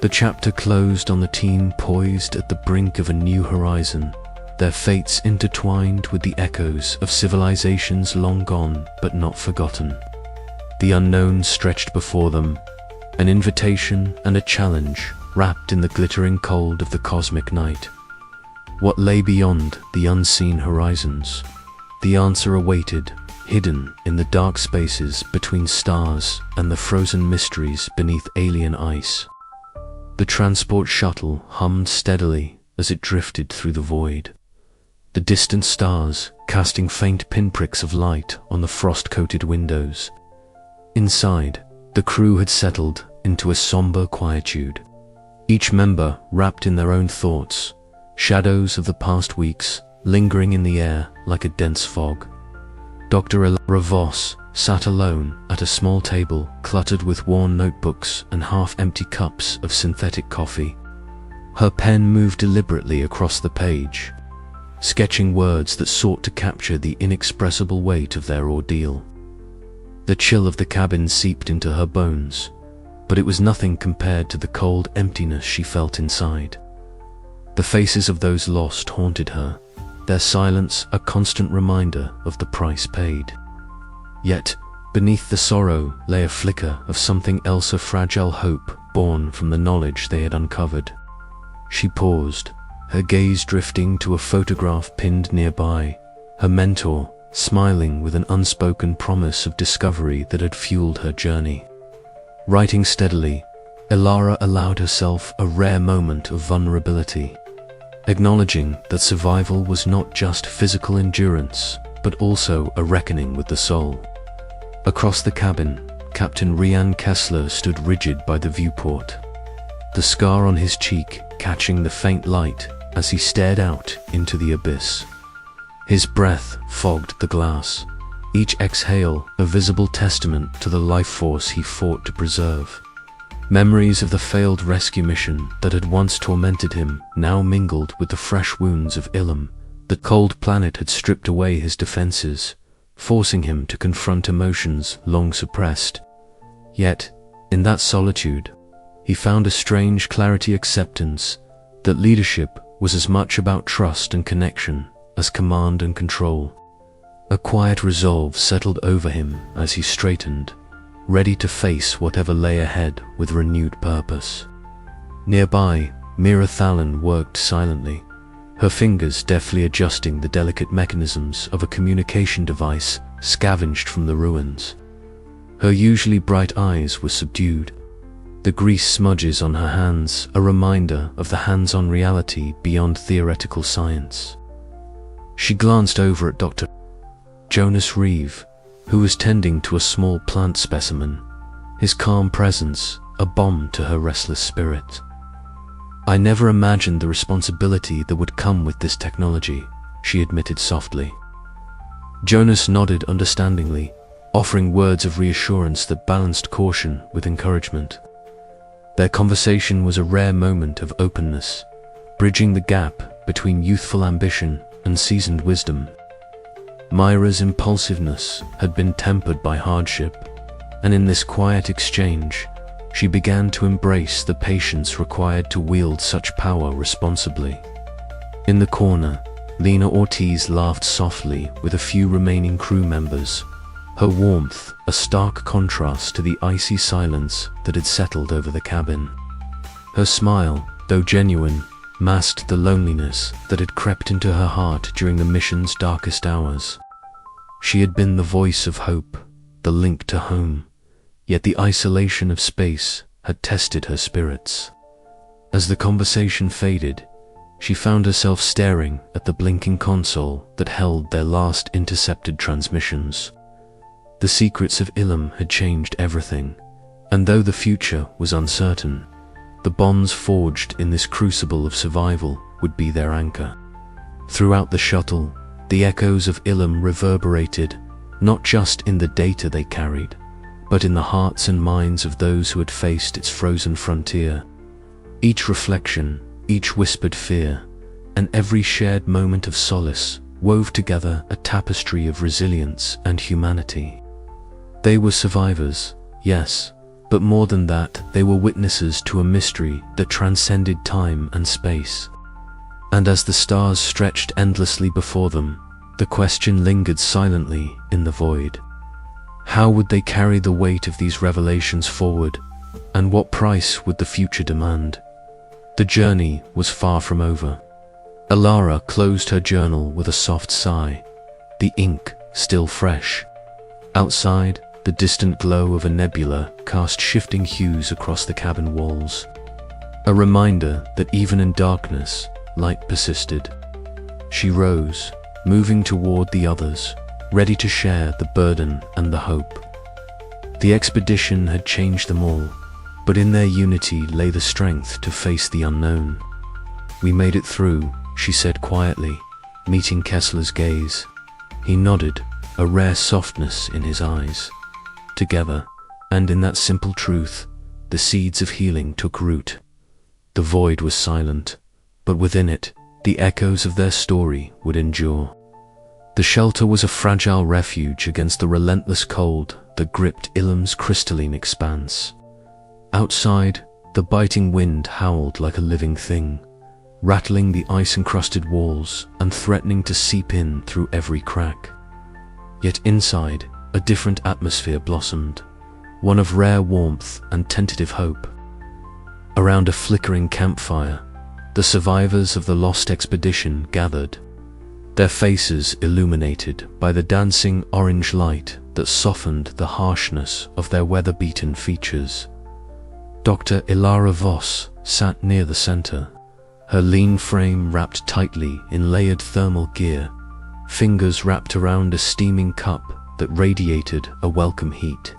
The chapter closed on the team poised at the brink of a new horizon, their fates intertwined with the echoes of civilizations long gone but not forgotten. The unknown stretched before them, an invitation and a challenge wrapped in the glittering cold of the cosmic night. What lay beyond the unseen horizons? The answer awaited, hidden in the dark spaces between stars and the frozen mysteries beneath alien ice. The transport shuttle hummed steadily as it drifted through the void, the distant stars casting faint pinpricks of light on the frost-coated windows. Inside, The crew had settled into a somber quietude, each member wrapped in their own thoughts, shadows of the past weeks lingering in the air like a dense fog. Dr. Elias sat alone at a small table cluttered with worn notebooks and half-empty cups of synthetic coffee. Her pen moved deliberately across the page, sketching words that sought to capture the inexpressible weight of their ordeal. The chill of the cabin seeped into her bones, but it was nothing compared to the cold emptiness she felt inside. The faces of those lost haunted her, their silence a constant reminder of the price paid. Yet, beneath the sorrow lay a flicker of something else, a fragile hope born from the knowledge they had uncovered. She paused, her gaze drifting to a photograph pinned nearby, her mentor smiling with an unspoken promise of discovery that had fueled her journey. Writing steadily, Elara allowed herself a rare moment of vulnerability, acknowledging that survival was not just physical endurance, but also a reckoning with the soul. Across the cabin, Captain Rian Kessler stood rigid by the viewport, the scar on his cheek catching the faint light as he stared out into the abyss. His breath fogged the glass, each exhale a visible testament to the life force he fought to preserve. Memories of the failed rescue mission that had once tormented him now mingled with the fresh wounds of Ilum. The cold planet had stripped away his defenses, forcing him to confront emotions long suppressed. Yet, in that solitude, he found a strange clarity, acceptance that leadership was as much about trust and connection as command and control. A quiet resolve settled over him as he straightened, ready to face whatever lay ahead with renewed purpose. Nearby, Mira Thalon worked silently, her fingers deftly adjusting the delicate mechanisms of a communication device scavenged from the ruins. Her usually bright eyes were subdued, the grease smudges on her hands a reminder of the hands-on reality beyond theoretical science. She glanced over at Dr. Jonas Reeve, who was tending to a small plant specimen, his calm presence a balm to her restless spirit. "I never imagined the responsibility that would come with this technology," she admitted softly. Jonas nodded understandingly, offering words of reassurance that balanced caution with encouragement. Their conversation was a rare moment of openness, bridging the gap between youthful ambition and seasoned wisdom. Myra's impulsiveness had been tempered by hardship, and in this quiet exchange, she began to embrace the patience required to wield such power responsibly. In the corner, Lena Ortiz laughed softly with a few remaining crew members, her warmth a stark contrast to the icy silence that had settled over the cabin. Her smile, though genuine, masked the loneliness that had crept into her heart during the mission's darkest hours. She had been the voice of hope, the link to home, yet the isolation of space had tested her spirits. As the conversation faded, she found herself staring at the blinking console that held their last intercepted transmissions. The secrets of Ilum had changed everything, and though the future was uncertain, the bonds forged in this crucible of survival would be their anchor. Throughout the shuttle, the echoes of Ilum reverberated, not just in the data they carried, but in the hearts and minds of those who had faced its frozen frontier. Each reflection, each whispered fear, and every shared moment of solace wove together a tapestry of resilience and humanity. They were survivors, yes, but more than that, they were witnesses to a mystery that transcended time and space. And as the stars stretched endlessly before them, the question lingered silently in the void. How would they carry the weight of these revelations forward, and what price would the future demand? The journey was far from over. Elara closed her journal with a soft sigh, the ink still fresh. Outside, the distant glow of a nebula cast shifting hues across the cabin walls, a reminder that even in darkness, light persisted. She rose, moving toward the others, ready to share the burden and the hope. The expedition had changed them all, but in their unity lay the strength to face the unknown. "We made it through," she said quietly, meeting Kessler's gaze. He nodded, a rare softness in his eyes. Together, and in that simple truth, the seeds of healing took root. The void was silent, but within it, the echoes of their story would endure. The shelter was a fragile refuge against the relentless cold that gripped Ilum's crystalline expanse. Outside, the biting wind howled like a living thing, rattling the ice-encrusted walls and threatening to seep in through every crack. Yet inside, a different atmosphere blossomed, one of rare warmth and tentative hope. Around a flickering campfire, the survivors of the lost expedition gathered, their faces illuminated by the dancing orange light that softened the harshness of their weather-beaten features. Dr. Ilara Voss sat near the center, her lean frame wrapped tightly in layered thermal gear, fingers wrapped around a steaming cup that radiated a welcome heat.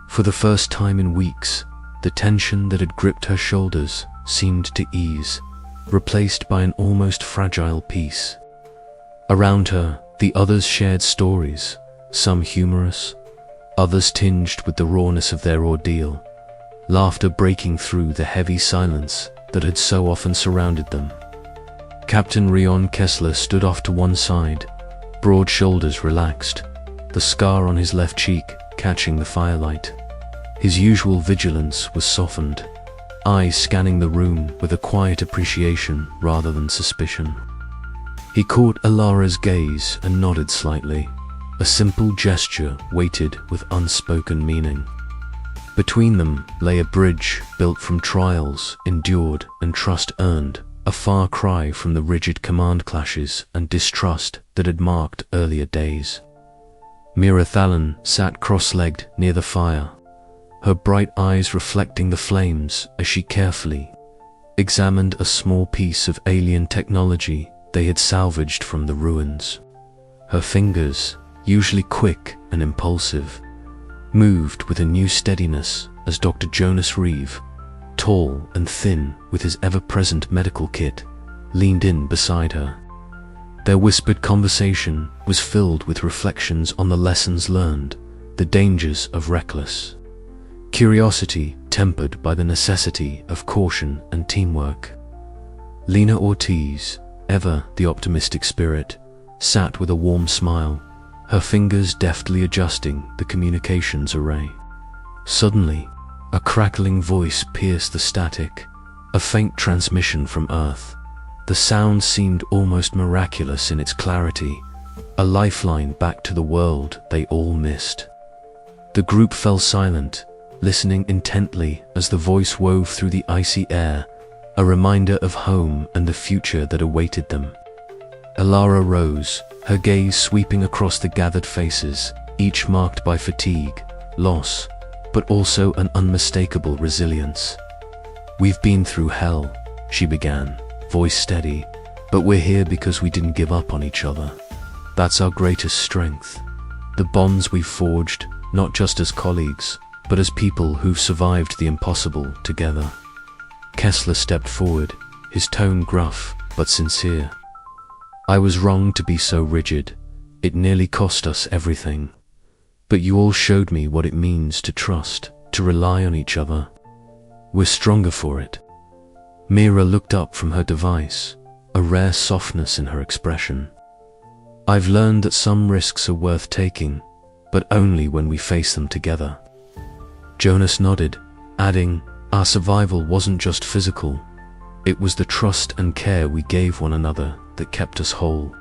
For the first time in weeks, the tension that had gripped her shoulders seemed to ease, replaced by an almost fragile peace. Around her, the others shared stories, some humorous, others tinged with the rawness of their ordeal, laughter breaking through the heavy silence that had so often surrounded them. Captain Rion Kessler stood off to one side, broad shoulders relaxed, the scar on his left cheek catching the firelight. His usual vigilance was softened, eyes scanning the room with a quiet appreciation rather than suspicion. He caught Ilara's gaze and nodded slightly, a simple gesture weighted with unspoken meaning. Between them lay a bridge built from trials endured and trust earned, a far cry from the rigid command clashes and distrust that had marked earlier days. Mira Thalon sat cross-legged near the fire, her bright eyes reflecting the flames as she carefully examined a small piece of alien technology they had salvaged from the ruins. Her fingers, usually quick and impulsive, moved with a new steadiness as Dr. Jonas Reeve, tall and thin with his ever-present medical kit, leaned in beside her. Their whispered conversation was filled with reflections on the lessons learned, the dangers of reckless, curiosity tempered by the necessity of caution and teamwork. Lena Ortiz, ever the optimistic spirit, sat with a warm smile, her fingers deftly adjusting the communications array. Suddenly, a crackling voice pierced the static, a faint transmission from Earth. The sound seemed almost miraculous in its clarity, a lifeline back to the world they all missed. The group fell silent, listening intently as the voice wove through the icy air, a reminder of home and the future that awaited them. Ilara rose, her gaze sweeping across the gathered faces, each marked by fatigue, loss, but also an unmistakable resilience. "We've been through hell," she began, voice steady, "but we're here because we didn't give up on each other. That's our greatest strength. The bonds we've forged, not just as colleagues, but as people who've survived the impossible together." Kessler stepped forward, his tone gruff but sincere. "I was wrong to be so rigid. It nearly cost us everything. But you all showed me what it means to trust, to rely on each other. We're stronger for it." Mira looked up from her device, a rare softness in her expression. "I've learned that some risks are worth taking, but only when we face them together." Jonas nodded, adding, "Our survival wasn't just physical. It was the trust and care we gave one another that kept us whole."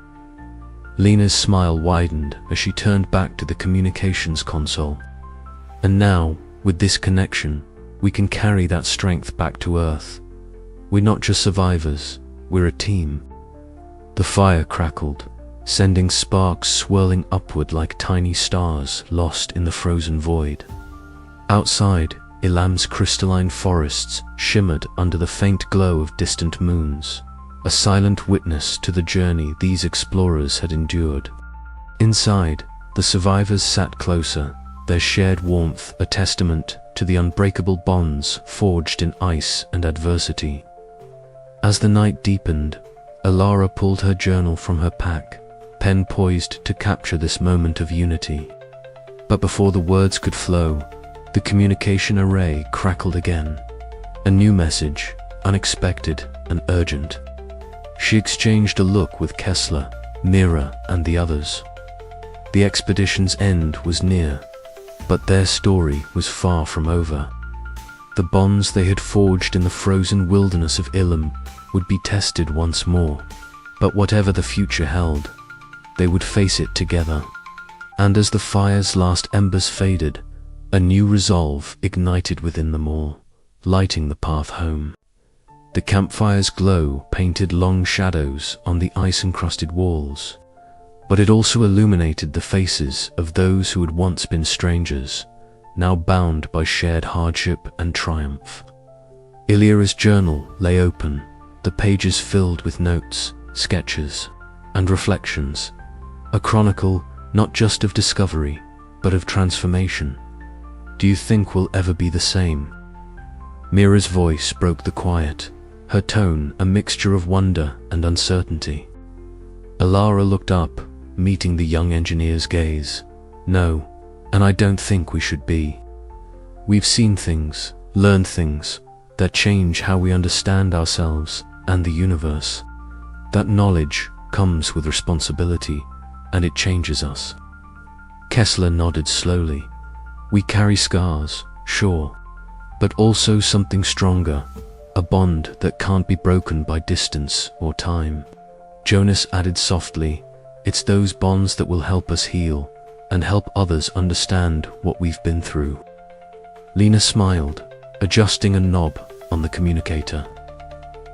Lena's smile widened as she turned back to the communications console. "And now, with this connection, we can carry that strength back to Earth. We're not just survivors, we're a team." The fire crackled, sending sparks swirling upward like tiny stars lost in the frozen void. Outside, Ilum's crystalline forests shimmered under the faint glow of distant moons, a silent witness to the journey these explorers had endured. Inside, the survivors sat closer, their shared warmth a testament to the unbreakable bonds forged in ice and adversity. As the night deepened, Alara pulled her journal from her pack, pen poised to capture this moment of unity. But before the words could flow, the communication array crackled again. A new message, unexpected and urgent. She exchanged a look with Kessler, Mira, and the others. The expedition's end was near, but their story was far from over. The bonds they had forged in the frozen wilderness of Ilum would be tested once more, but whatever the future held, they would face it together. And as the fire's last embers faded, a new resolve ignited within them all, lighting the path home. The campfire's glow painted long shadows on the ice-encrusted walls, but it also illuminated the faces of those who had once been strangers, now bound by shared hardship and triumph. Illyria's journal lay open, the pages filled with notes, sketches, and reflections, a chronicle not just of discovery, but of transformation. Do you think we'll ever be the same? Mira's voice broke the quiet, her tone a mixture of wonder and uncertainty. Alara looked up, meeting the young engineer's gaze. No, and I don't think we should be. We've seen things, learned things, that change how we understand ourselves and the universe. That knowledge comes with responsibility, and it changes us. Kessler nodded slowly. We carry scars, sure, but also something stronger, a bond that can't be broken by distance or time. Jonas added softly, it's those bonds that will help us heal and help others understand what we've been through. Lena smiled, adjusting a knob on the communicator.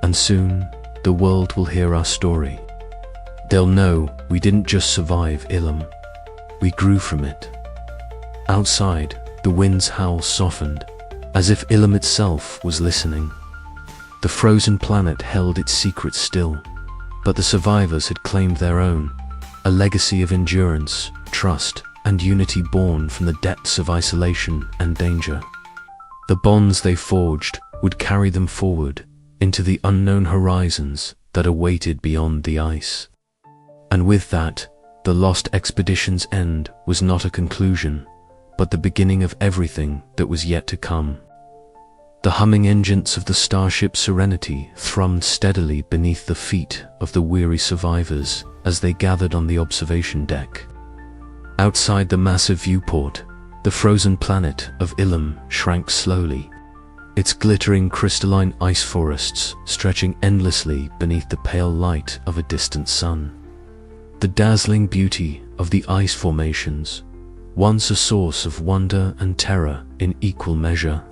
And soon, the world will hear our story. They'll know we didn't just survive Ilum, we grew from it. Outside, the wind's howl softened, as if Ilum itself was listening. The frozen planet held its secrets still, but the survivors had claimed their own, a legacy of endurance, trust, and unity born from the depths of isolation and danger. The bonds they forged would carry them forward into the unknown horizons that awaited beyond the ice. And with that, the lost expedition's end was not a conclusion, but the beginning of everything that was yet to come. The humming engines of the starship Serenity thrummed steadily beneath the feet of the weary survivors as they gathered on the observation deck. Outside the massive viewport, the frozen planet of Ilum shrank slowly, its glittering crystalline ice forests stretching endlessly beneath the pale light of a distant sun. The dazzling beauty of the ice formations, once a source of wonder and terror in equal measure,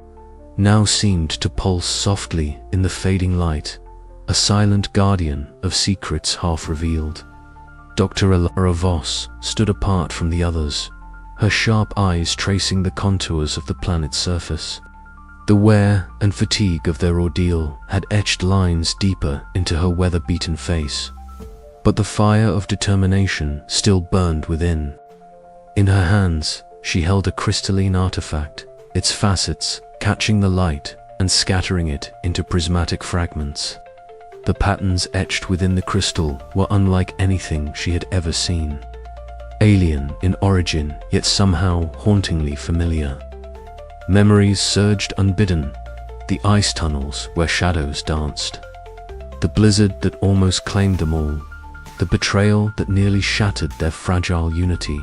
now seemed to pulse softly in the fading light, a silent guardian of secrets half revealed. Dr. Alara Voss stood apart from the others, her sharp eyes tracing the contours of the planet's surface. The wear and fatigue of their ordeal had etched lines deeper into her weather-beaten face, but the fire of determination still burned within. In her hands, she held a crystalline artifact, its facets catching the light and scattering it into prismatic fragments. The patterns etched within the crystal were unlike anything she had ever seen. Alien in origin, yet somehow hauntingly familiar. Memories surged unbidden, the ice tunnels where shadows danced, the blizzard that almost claimed them all, the betrayal that nearly shattered their fragile unity.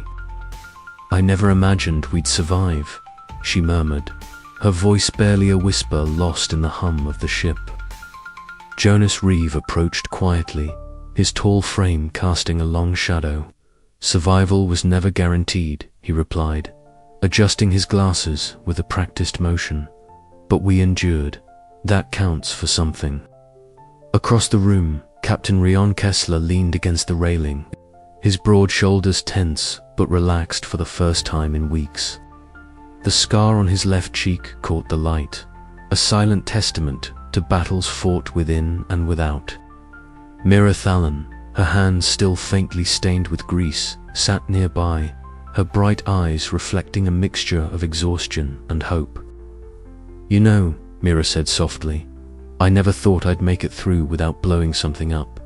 I never imagined we'd survive, she murmured, her voice barely a whisper lost in the hum of the ship. Jonas Reeve approached quietly, his tall frame casting a long shadow. Survival was never guaranteed, he replied, adjusting his glasses with a practiced motion. But we endured. That counts for something. Across the room, Captain Rion Kessler leaned against the railing, his broad shoulders tense but relaxed for the first time in weeks. The scar on his left cheek caught the light, a silent testament to battles fought within and without. Mira Thalon, her hands still faintly stained with grease, sat nearby, her bright eyes reflecting a mixture of exhaustion and hope. "You know," Mira said softly, "I never thought I'd make it through without blowing something up."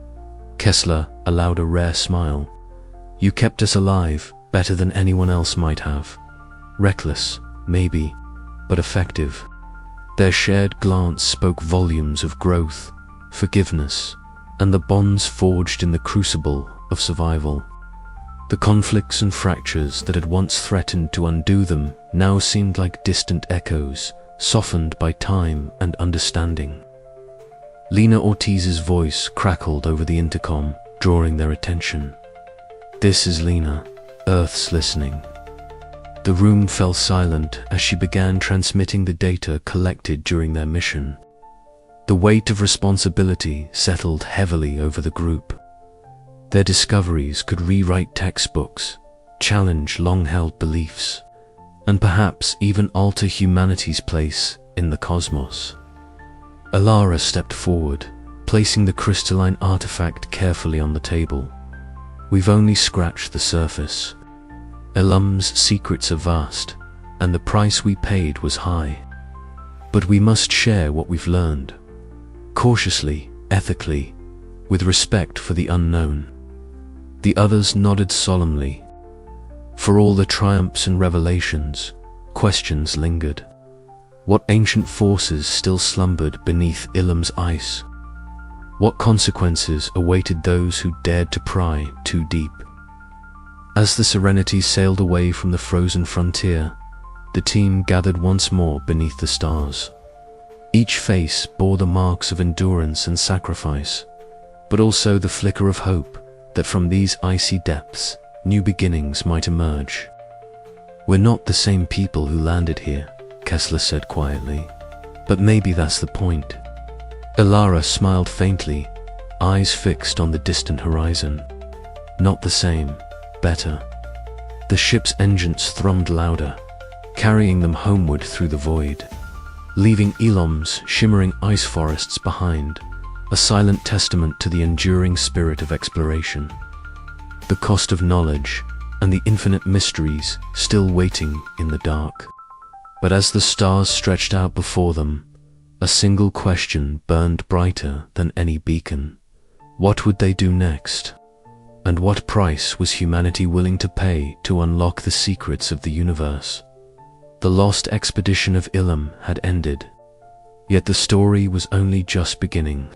Kessler allowed a rare smile. "You kept us alive better than anyone else might have. Reckless, maybe, but effective." Their shared glance spoke volumes of growth, forgiveness, and the bonds forged in the crucible of survival. The conflicts and fractures that had once threatened to undo them now seemed like distant echoes, softened by time and understanding. Lena Ortiz's voice crackled over the intercom, drawing their attention. "This is Lena. Earth's listening." The room fell silent as she began transmitting the data collected during their mission. The weight of responsibility settled heavily over the group. Their discoveries could rewrite textbooks, challenge long-held beliefs, and perhaps even alter humanity's place in the cosmos. Alara stepped forward, placing the crystalline artifact carefully on the table. "We've only scratched the surface. Ilum's secrets are vast, and the price we paid was high. But we must share what we've learned. Cautiously, ethically, with respect for the unknown." The others nodded solemnly. For all the triumphs and revelations, questions lingered. What ancient forces still slumbered beneath Ilum's ice? What consequences awaited those who dared to pry too deep? As the Serenity sailed away from the frozen frontier, the team gathered once more beneath the stars. Each face bore the marks of endurance and sacrifice, but also the flicker of hope that from these icy depths, new beginnings might emerge. "We're not the same people who landed here," Kessler said quietly, "but maybe that's the point." Alara smiled faintly, eyes fixed on the distant horizon. "Not the same, better." The ship's engines thrummed louder, carrying them homeward through the void, leaving Ilum's shimmering ice forests behind, a silent testament to the enduring spirit of exploration. The cost of knowledge and the infinite mysteries still waiting in the dark. But as the stars stretched out before them, a single question burned brighter than any beacon. What would they do next? And what price was humanity willing to pay to unlock the secrets of the universe? The lost expedition of Ilum had ended, yet the story was only just beginning.